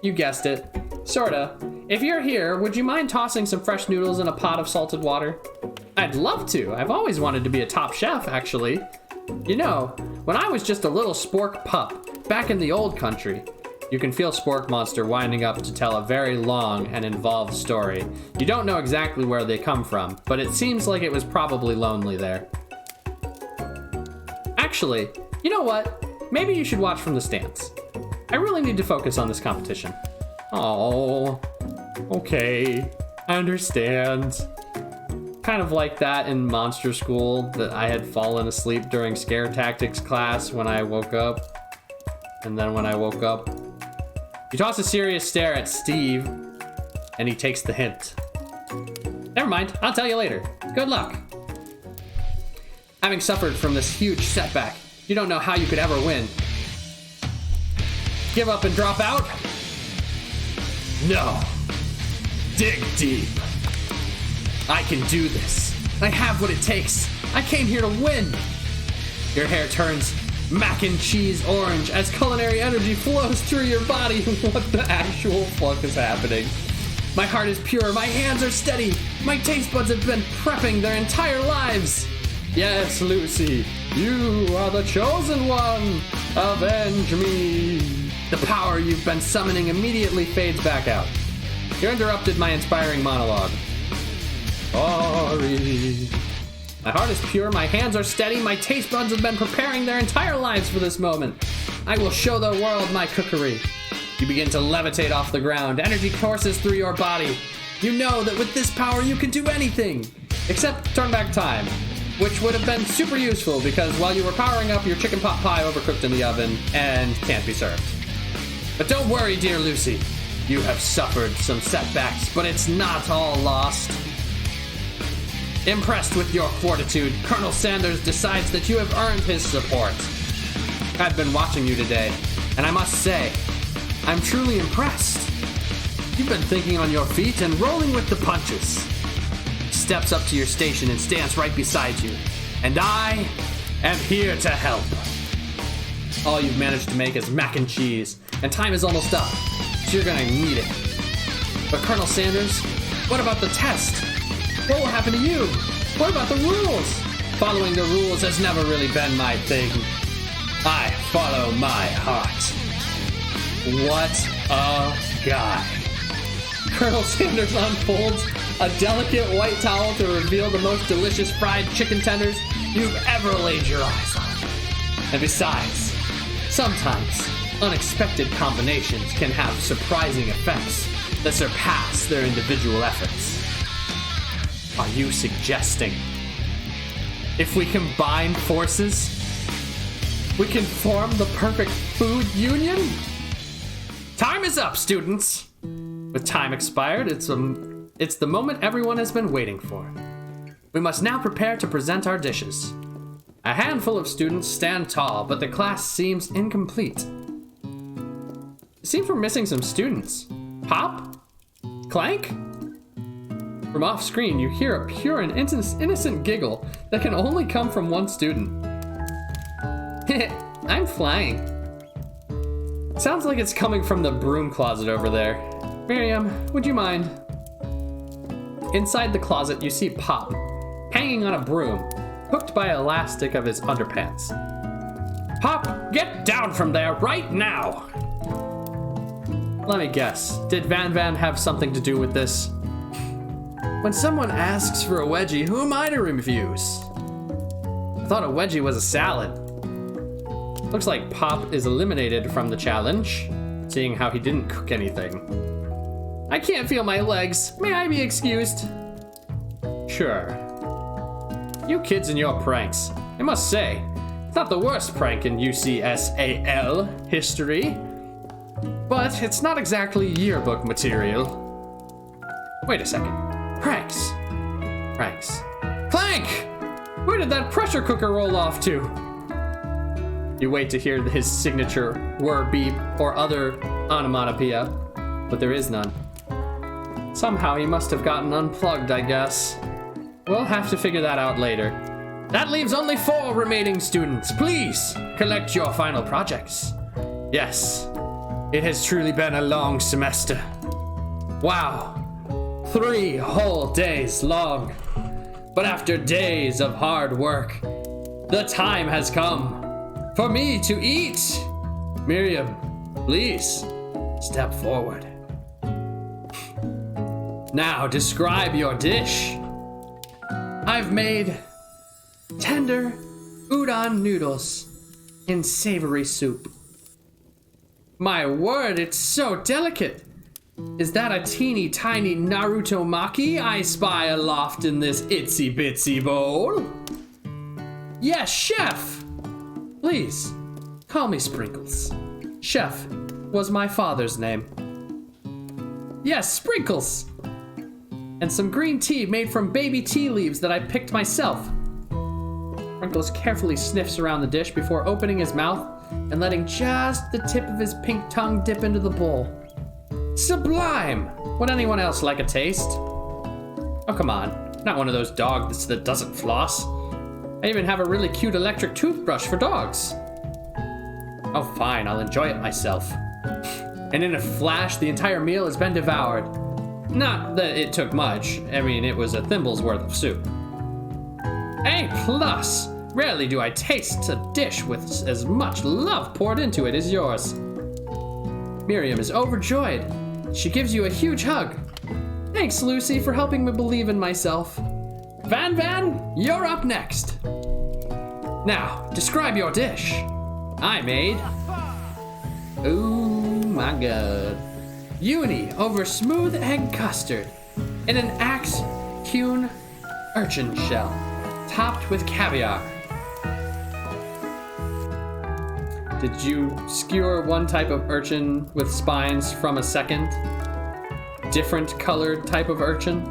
Speaker 3: You guessed it. Sorta. If you're here, would you mind tossing some fresh noodles in a pot of salted water? I'd love to. I've always wanted to be a top chef, actually. You know, when I was just a little spork pup, back in the old country, you can feel Spork Monster winding up to tell a very long and involved story. You don't know exactly where they come from, but it seems like it was probably lonely there. Actually, you know what? Maybe you should watch from the stands. I really need to focus on this competition. Oh, okay, I understand. Kind of like that in Monster School, that I had fallen asleep during scare tactics class when I woke up. And then when I woke up, you toss a serious stare at Steve, and he takes the hint. Never mind, I'll tell you later. Good luck. Having suffered from this huge setback, you don't know how you could ever win. Give up and drop out? No. Dig deep. I can do this. I have what it takes. I came here to win. Your hair turns mac and cheese orange as culinary energy flows through your body. What the actual fuck is happening? My heart is pure. My hands are steady. My taste buds have been prepping their entire lives. Yes, Lucy, you are the chosen one. Avenge me. The power you've been summoning immediately fades back out. You interrupted my inspiring monologue. Sorry. My heart is pure, my hands are steady, my taste buds have been preparing their entire lives for this moment. I will show the world my cookery. You begin to levitate off the ground, energy courses through your body. You know that with this power you can do anything, except turn back time, which would have been super useful because while you were powering up, your chicken pot pie overcooked in the oven and can't be served. But don't worry, dear Lucy. You have suffered some setbacks, but it's not all lost. Impressed with your fortitude, Colonel Sanders decides that you have earned his support. I've been watching you today, and I must say, I'm truly impressed. You've been thinking on your feet and rolling with the punches. He steps up to your station and stands right beside you, and I am here to help. All you've managed to make is mac and cheese, and time is almost up, so you're gonna need it. But Colonel Sanders, what about the test? What will happen to you? What about the rules? Following the rules has never really been my thing. I follow my heart. What a guy. Colonel Sanders unfolds a delicate white towel to reveal the most delicious fried chicken tenders you've ever laid your eyes on. And besides, sometimes unexpected combinations can have surprising effects that surpass their individual efforts. Are you suggesting if we combine forces, we can form the perfect food union? Time is up, students. With time expired, it's the moment everyone has been waiting for. We must now prepare to present our dishes. A handful of students stand tall, but the class seems incomplete. It seems we're missing some students. Pop? Clank? From off screen, you hear a pure and innocent giggle that can only come from one student. I'm flying. Sounds like it's coming from the broom closet over there. Miriam, would you mind? Inside the closet, you see Pop, hanging on a broom, hooked by elastic of his underpants. Pop, get down from there right now! Let me guess, did Van have something to do with this? When someone asks for a wedgie, who am I to refuse? I thought a wedgie was a salad. Looks like Pop is eliminated from the challenge, seeing how he didn't cook anything. I can't feel my legs. May I be excused? Sure. You kids and your pranks. I must say, it's not the worst prank in UCSAL history. But it's not exactly yearbook material. Wait a second. Pranks. Clank! Where did that pressure cooker roll off to? You wait to hear his signature whir beep or other onomatopoeia, but there is none. Somehow he must have gotten unplugged, I guess. We'll have to figure that out later. That leaves only 4 remaining students. Please collect your final projects. Yes, It has truly been a long semester. Wow. 3 whole days long. But after days of hard work, the time has come for me to eat. Miriam, please step forward. Now describe your dish. I've made tender udon noodles in savory soup. My word, it's so delicate. Is that a teeny tiny Naruto maki I spy aloft in this itsy bitsy bowl? Yes, chef! Please, call me Sprinkles. Chef was my father's name. Yes, Sprinkles! And some green tea made from baby tea leaves that I picked myself. Sprinkles carefully sniffs around the dish before opening his mouth and letting just the tip of his pink tongue dip into the bowl. Sublime! Would anyone else like a taste? Oh, come on. Not one of those dogs that doesn't floss. I even have a really cute electric toothbrush for dogs. Oh, fine. I'll enjoy it myself. And in a flash, the entire meal has been devoured. Not that it took much. I mean, it was a thimble's worth of soup. A+. Rarely do I taste a dish with as much love poured into it as yours. Miriam is overjoyed. She gives you a huge hug. Thanks, Lucy, for helping me believe in myself. Van, you're up next. Now, describe your dish. I made... Oh my god. Uni over smooth egg custard in an axe-hewn urchin shell, topped with caviar. Did you skewer one type of urchin with spines from a second? Different colored type of urchin?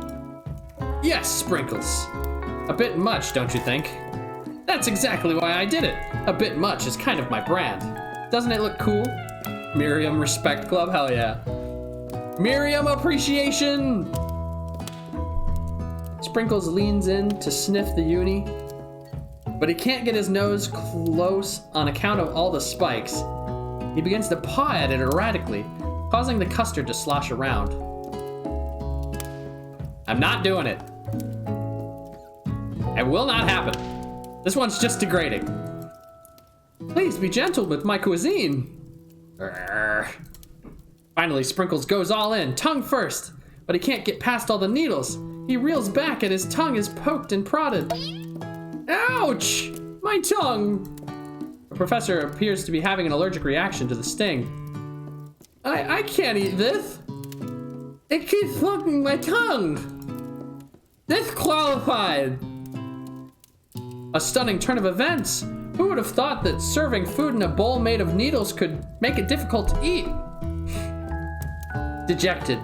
Speaker 3: Yes, Sprinkles. A bit much, don't you think? That's exactly why I did it. A bit much is kind of my brand. Doesn't it look cool? Miriam Respect Club, hell yeah. Miriam Appreciation! Sprinkles leans in to sniff the uni, but he can't get his nose close on account of all the spikes. He begins to paw at it erratically, causing the custard to slosh around. I'm not doing it. It will not happen. This one's just degrading. Please be gentle with my cuisine. Urgh. Finally, Sprinkles goes all in, tongue first, but he can't get past all the needles. He reels back and his tongue is poked and prodded. Ouch! My tongue! The professor appears to be having an allergic reaction to the sting. I can't eat this. It keeps poking my tongue. Disqualified. A stunning turn of events. Who would have thought that serving food in a bowl made of needles could make it difficult to eat? Dejected,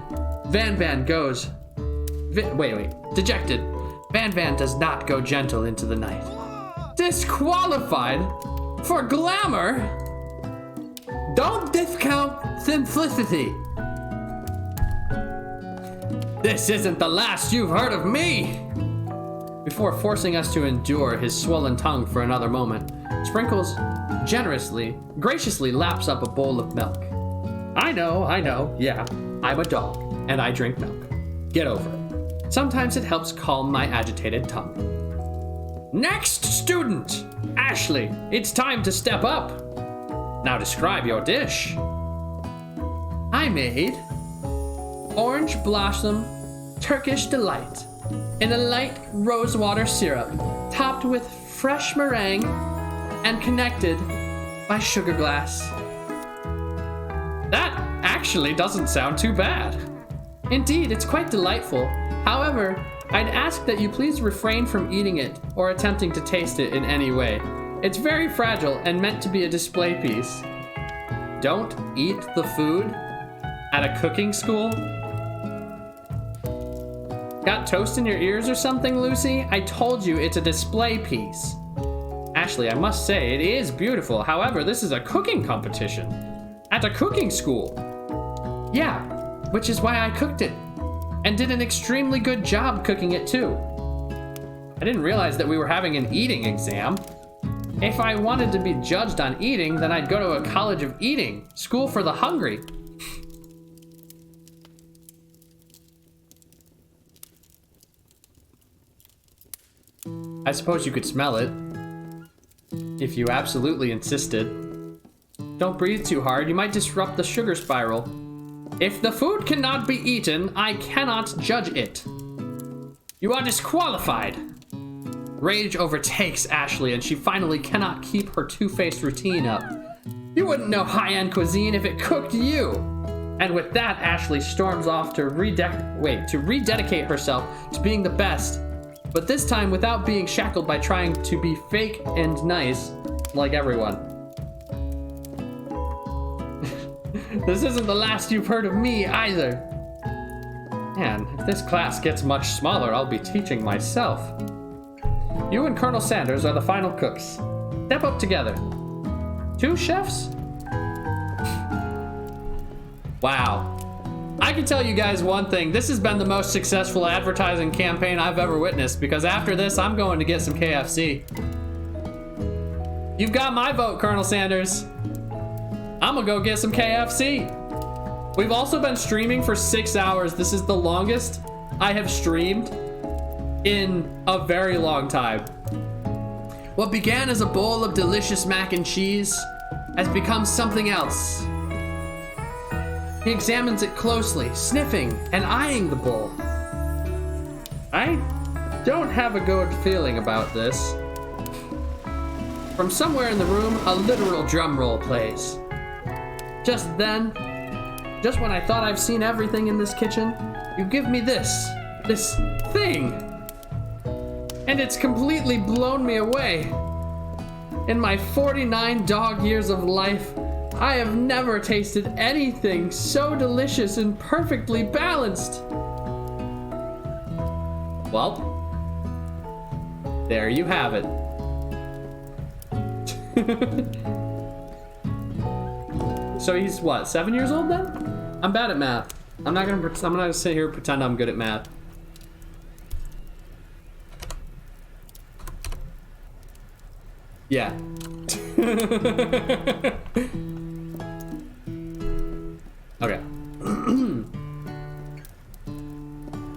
Speaker 3: Van goes. Wait. Dejected, Van does not go gentle into the night. Disqualified? For glamour? Don't discount simplicity. This isn't the last you've heard of me! Before forcing us to endure his swollen tongue for another moment, Sprinkles graciously laps up a bowl of milk. I know, yeah, I'm a dog, and I drink milk. Get over it. Sometimes it helps calm my agitated tongue. Next student! Ashley, it's time to step up. Now describe your dish. I made orange blossom Turkish delight in a light rosewater syrup, topped with fresh meringue and connected by sugar glass. That actually doesn't sound too bad. Indeed, it's quite delightful. However, I'd ask that you please refrain from eating it or attempting to taste it in any way. It's very fragile and meant to be a display piece. Don't eat the food at a cooking school? Got toast in your ears or something, Lucy? I told you it's a display piece. Ashley, I must say, it is beautiful. However, this is a cooking competition at a cooking school. Yeah, which is why I cooked it and did an extremely good job cooking it too. I didn't realize that we were having an eating exam. If I wanted to be judged on eating, then I'd go to a college of eating. School for the hungry. I suppose you could smell it. If you absolutely insisted. Don't breathe too hard, you might disrupt the sugar spiral. If the food cannot be eaten, I cannot judge it. You are disqualified. Rage overtakes Ashley, and she finally cannot keep her two-faced routine up. You wouldn't know high-end cuisine if it cooked you. And with that, Ashley storms off to rededicate herself to being the best. But this time without being shackled by trying to be fake and nice like everyone. This isn't the last you've heard of me either. Man, if this class gets much smaller, I'll be teaching myself. You and Colonel Sanders are the final cooks. Step up together. 2 chefs? Wow. I can tell you guys one thing. This has been the most successful advertising campaign I've ever witnessed, because after this, I'm going to get some KFC. You've got my vote, Colonel Sanders. I'm gonna go get some KFC. We've also been streaming for 6 hours. This is the longest I have streamed in a very long time. What began as a bowl of delicious mac and cheese has become something else. He examines it closely, sniffing and eyeing the bowl. I don't have a good feeling about this. From somewhere in the room, a literal drum roll plays. Just then, just when I thought I've seen everything in this kitchen, you give me this thing. And it's completely blown me away. In my 49 dog years of life, I have never tasted anything so delicious and perfectly balanced. Well, there you have it. So he's what, 7 years old then? I'm bad at math. I'm not gonna sit here and pretend I'm good at math. Yeah. Okay.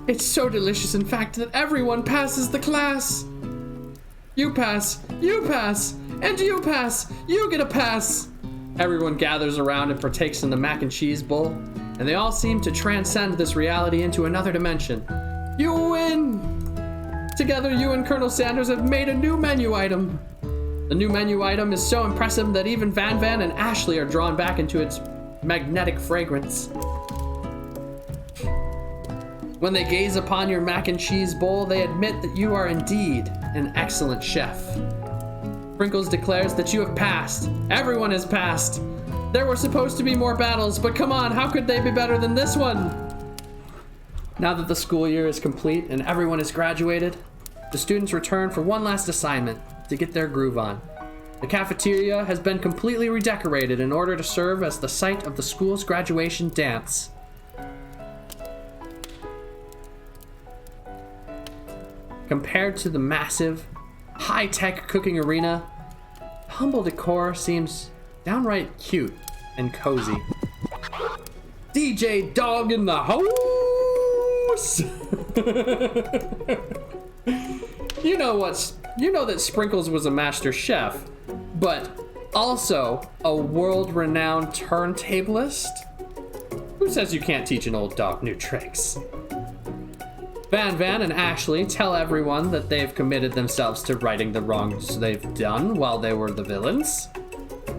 Speaker 3: It's so delicious, in fact, that everyone passes the class. You pass, and you pass, you get a pass. Everyone gathers around and partakes in the mac and cheese bowl, and they all seem to transcend this reality into another dimension. You win! Together, you and Colonel Sanders have made a new menu item. The new menu item is so impressive that even Van and Ashley are drawn back into its magnetic fragrance. When they gaze upon your mac and cheese bowl, they admit that you are indeed an excellent chef. Sprinkles declares that you have passed. Everyone has passed. There were supposed to be more battles, but come on, how could they be better than this one? Now that the school year is complete and everyone has graduated, the students return for one last assignment to get their groove on. The cafeteria has been completely redecorated in order to serve as the site of the school's graduation dance. Compared to the massive, high-tech cooking arena, the humble decor seems downright cute and cozy. DJ Dog in the house! You know that Sprinkles was a master chef, but also a world-renowned turntablist? Who says you can't teach an old dog new tricks? Van and Ashley tell everyone that they've committed themselves to righting the wrongs they've done while they were the villains.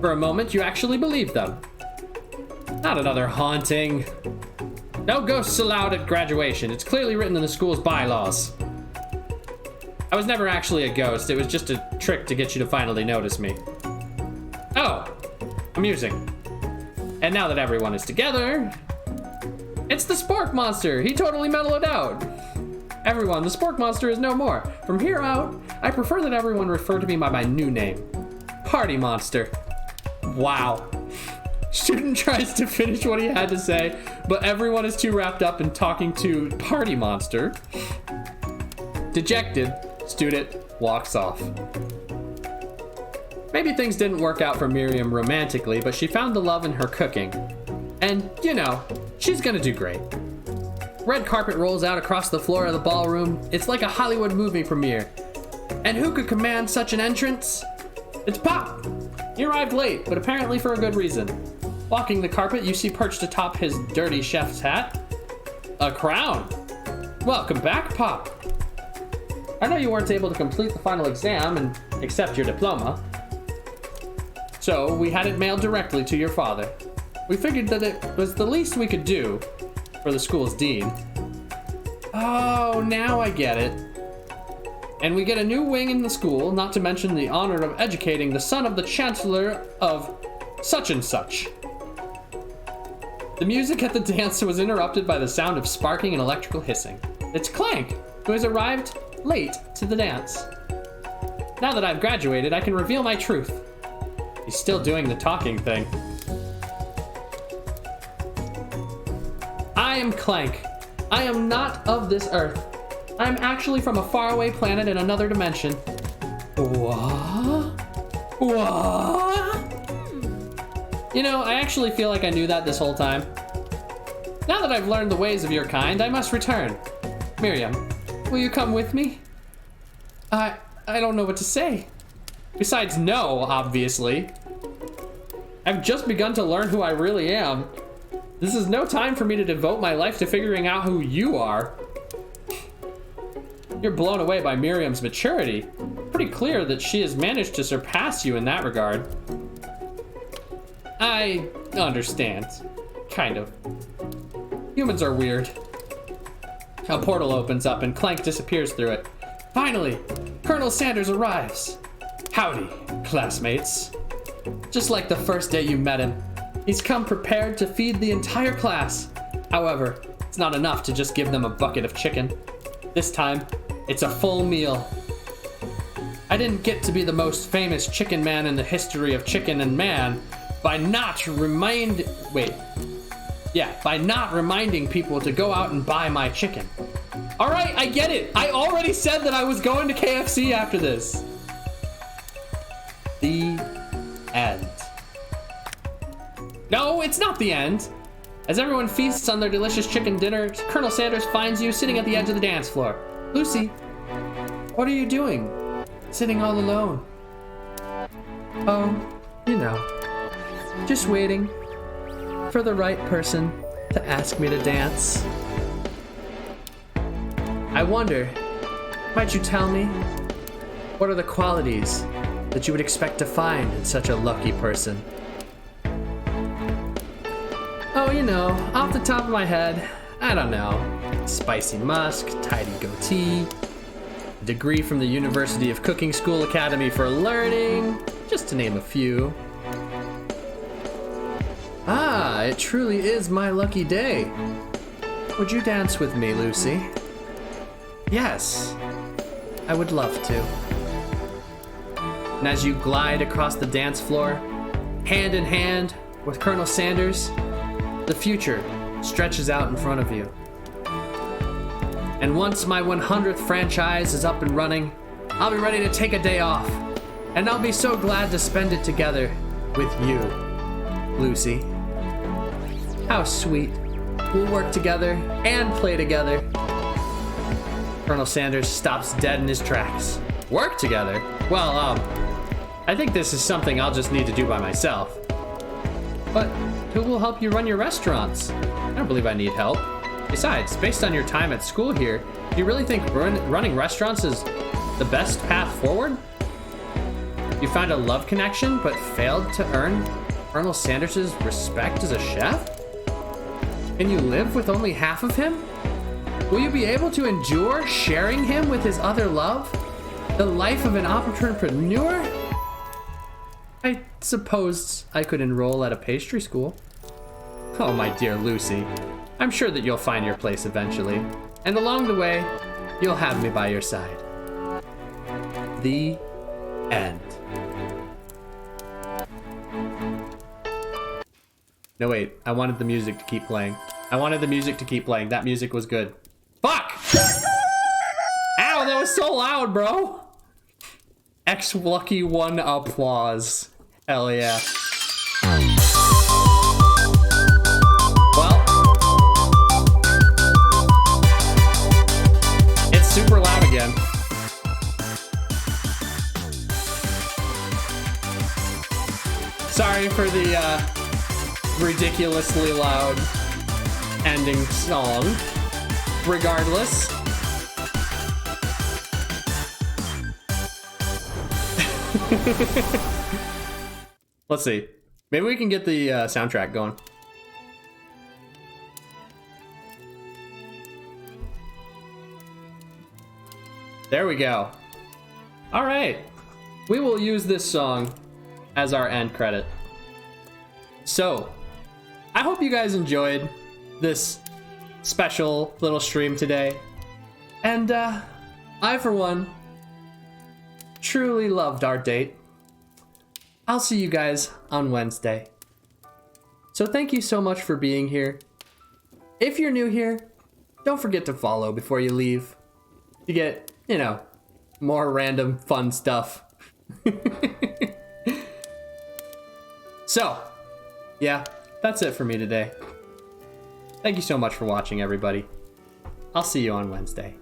Speaker 3: For a moment, you actually believe them. Not another haunting. No ghosts allowed at graduation. It's clearly written in the school's bylaws. I was never actually a ghost. It was just a trick to get you to finally notice me. Oh, amusing. And now that everyone is together, it's the Spork Monster. He totally mellowed out. Everyone, the Spork Monster is no more. From here out, I prefer that everyone refer to me by my new name, Party Monster. Wow. Student tries to finish what he had to say, but everyone is too wrapped up in talking to Party Monster. Dejected, student walks off. Maybe things didn't work out for Miriam romantically, but she found the love in her cooking. And, you know, she's gonna do great. Red carpet rolls out across the floor of the ballroom. It's like a Hollywood movie premiere. And who could command such an entrance? It's Pop! He arrived late, but apparently for a good reason. Walking the carpet, you see perched atop his dirty chef's hat a crown. Welcome back, Pop. I know you weren't able to complete the final exam and accept your diploma, so we had it mailed directly to your father. We figured that it was the least we could do for the school's dean. Oh, now I get it. And we get a new wing in the school, not to mention the honor of educating the son of the chancellor of such and such. The music at the dance was interrupted by the sound of sparking and electrical hissing. It's Clank, who has arrived late to the dance. Now that I've graduated, I can reveal my truth. He's still doing the talking thing. I am Clank. I am not of this earth. I am actually from a faraway planet in another dimension. What? You know, I actually feel like I knew that this whole time. Now that I've learned the ways of your kind, I must return. Miriam, will you come with me? I don't know what to say. Besides no, obviously. I've just begun to learn who I really am. This is no time for me to devote my life to figuring out who you are. You're blown away by Miriam's maturity. Pretty clear that she has managed to surpass you in that regard. I understand. Kind of. Humans are weird. A portal opens up and Clank disappears through it. Finally, Colonel Sanders arrives. Howdy, classmates. Just like the first day you met him, he's come prepared to feed the entire class. However, it's not enough to just give them a bucket of chicken. This time, it's a full meal. I didn't get to be the most famous chicken man in the history of chicken and man by not reminding people to go out and buy my chicken. All right, I get it. I already said that I was going to KFC after this. The end. No, it's not the end. As everyone feasts on their delicious chicken dinner, Colonel Sanders finds you sitting at the edge of the dance floor. Lucy, what are you doing? Sitting all alone. Oh, you know, just waiting for the right person to ask me to dance. I wonder, might you tell me, what are the qualities that you would expect to find in such a lucky person? Oh, you know, off the top of my head, I don't know. Spicy musk, tidy goatee, a degree from the University of Cooking School Academy for Learning, just to name a few. Ah, it truly is my lucky day. Would you dance with me, Lucy? Yes, I would love to. And as you glide across the dance floor, hand in hand with Colonel Sanders, the future stretches out in front of you. And once my 100th franchise is up and running, I'll be ready to take a day off. And I'll be so glad to spend it together with you, Lucy. How sweet. We'll work together and play together. Colonel Sanders stops dead in his tracks. Work together? Well, I think this is something I'll just need to do by myself. But who will help you run your restaurants? I don't believe I need help. Besides, based on your time at school here, do you really think running restaurants is the best path forward? You found a love connection, but failed to earn Colonel Sanders' respect as a chef? Can you live with only half of him? Will you be able to endure sharing him with his other love? The life of an entrepreneur? I suppose I could enroll at a pastry school. Oh, my dear Lucy, I'm sure that you'll find your place eventually, and along the way, you'll have me by your side. The end. No, wait, I wanted the music to keep playing. That music was good. Fuck! Ow, that was so loud, bro! X Lucky One applause. Hell yeah. Well, it's super loud again. Sorry for the ridiculously loud ending song. Regardless. Let's see. Maybe we can get the soundtrack going. There we go. All right. We will use this song as our end credit. So, I hope you guys enjoyed this special little stream today. And I, for one, truly loved our date. I'll see you guys on Wednesday. So thank you so much for being here. If you're new here, don't forget to follow before you leave to get, you know, more random fun stuff. So, yeah, that's it for me today. Thank you so much for watching, everybody. I'll see you on Wednesday.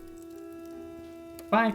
Speaker 3: Bye.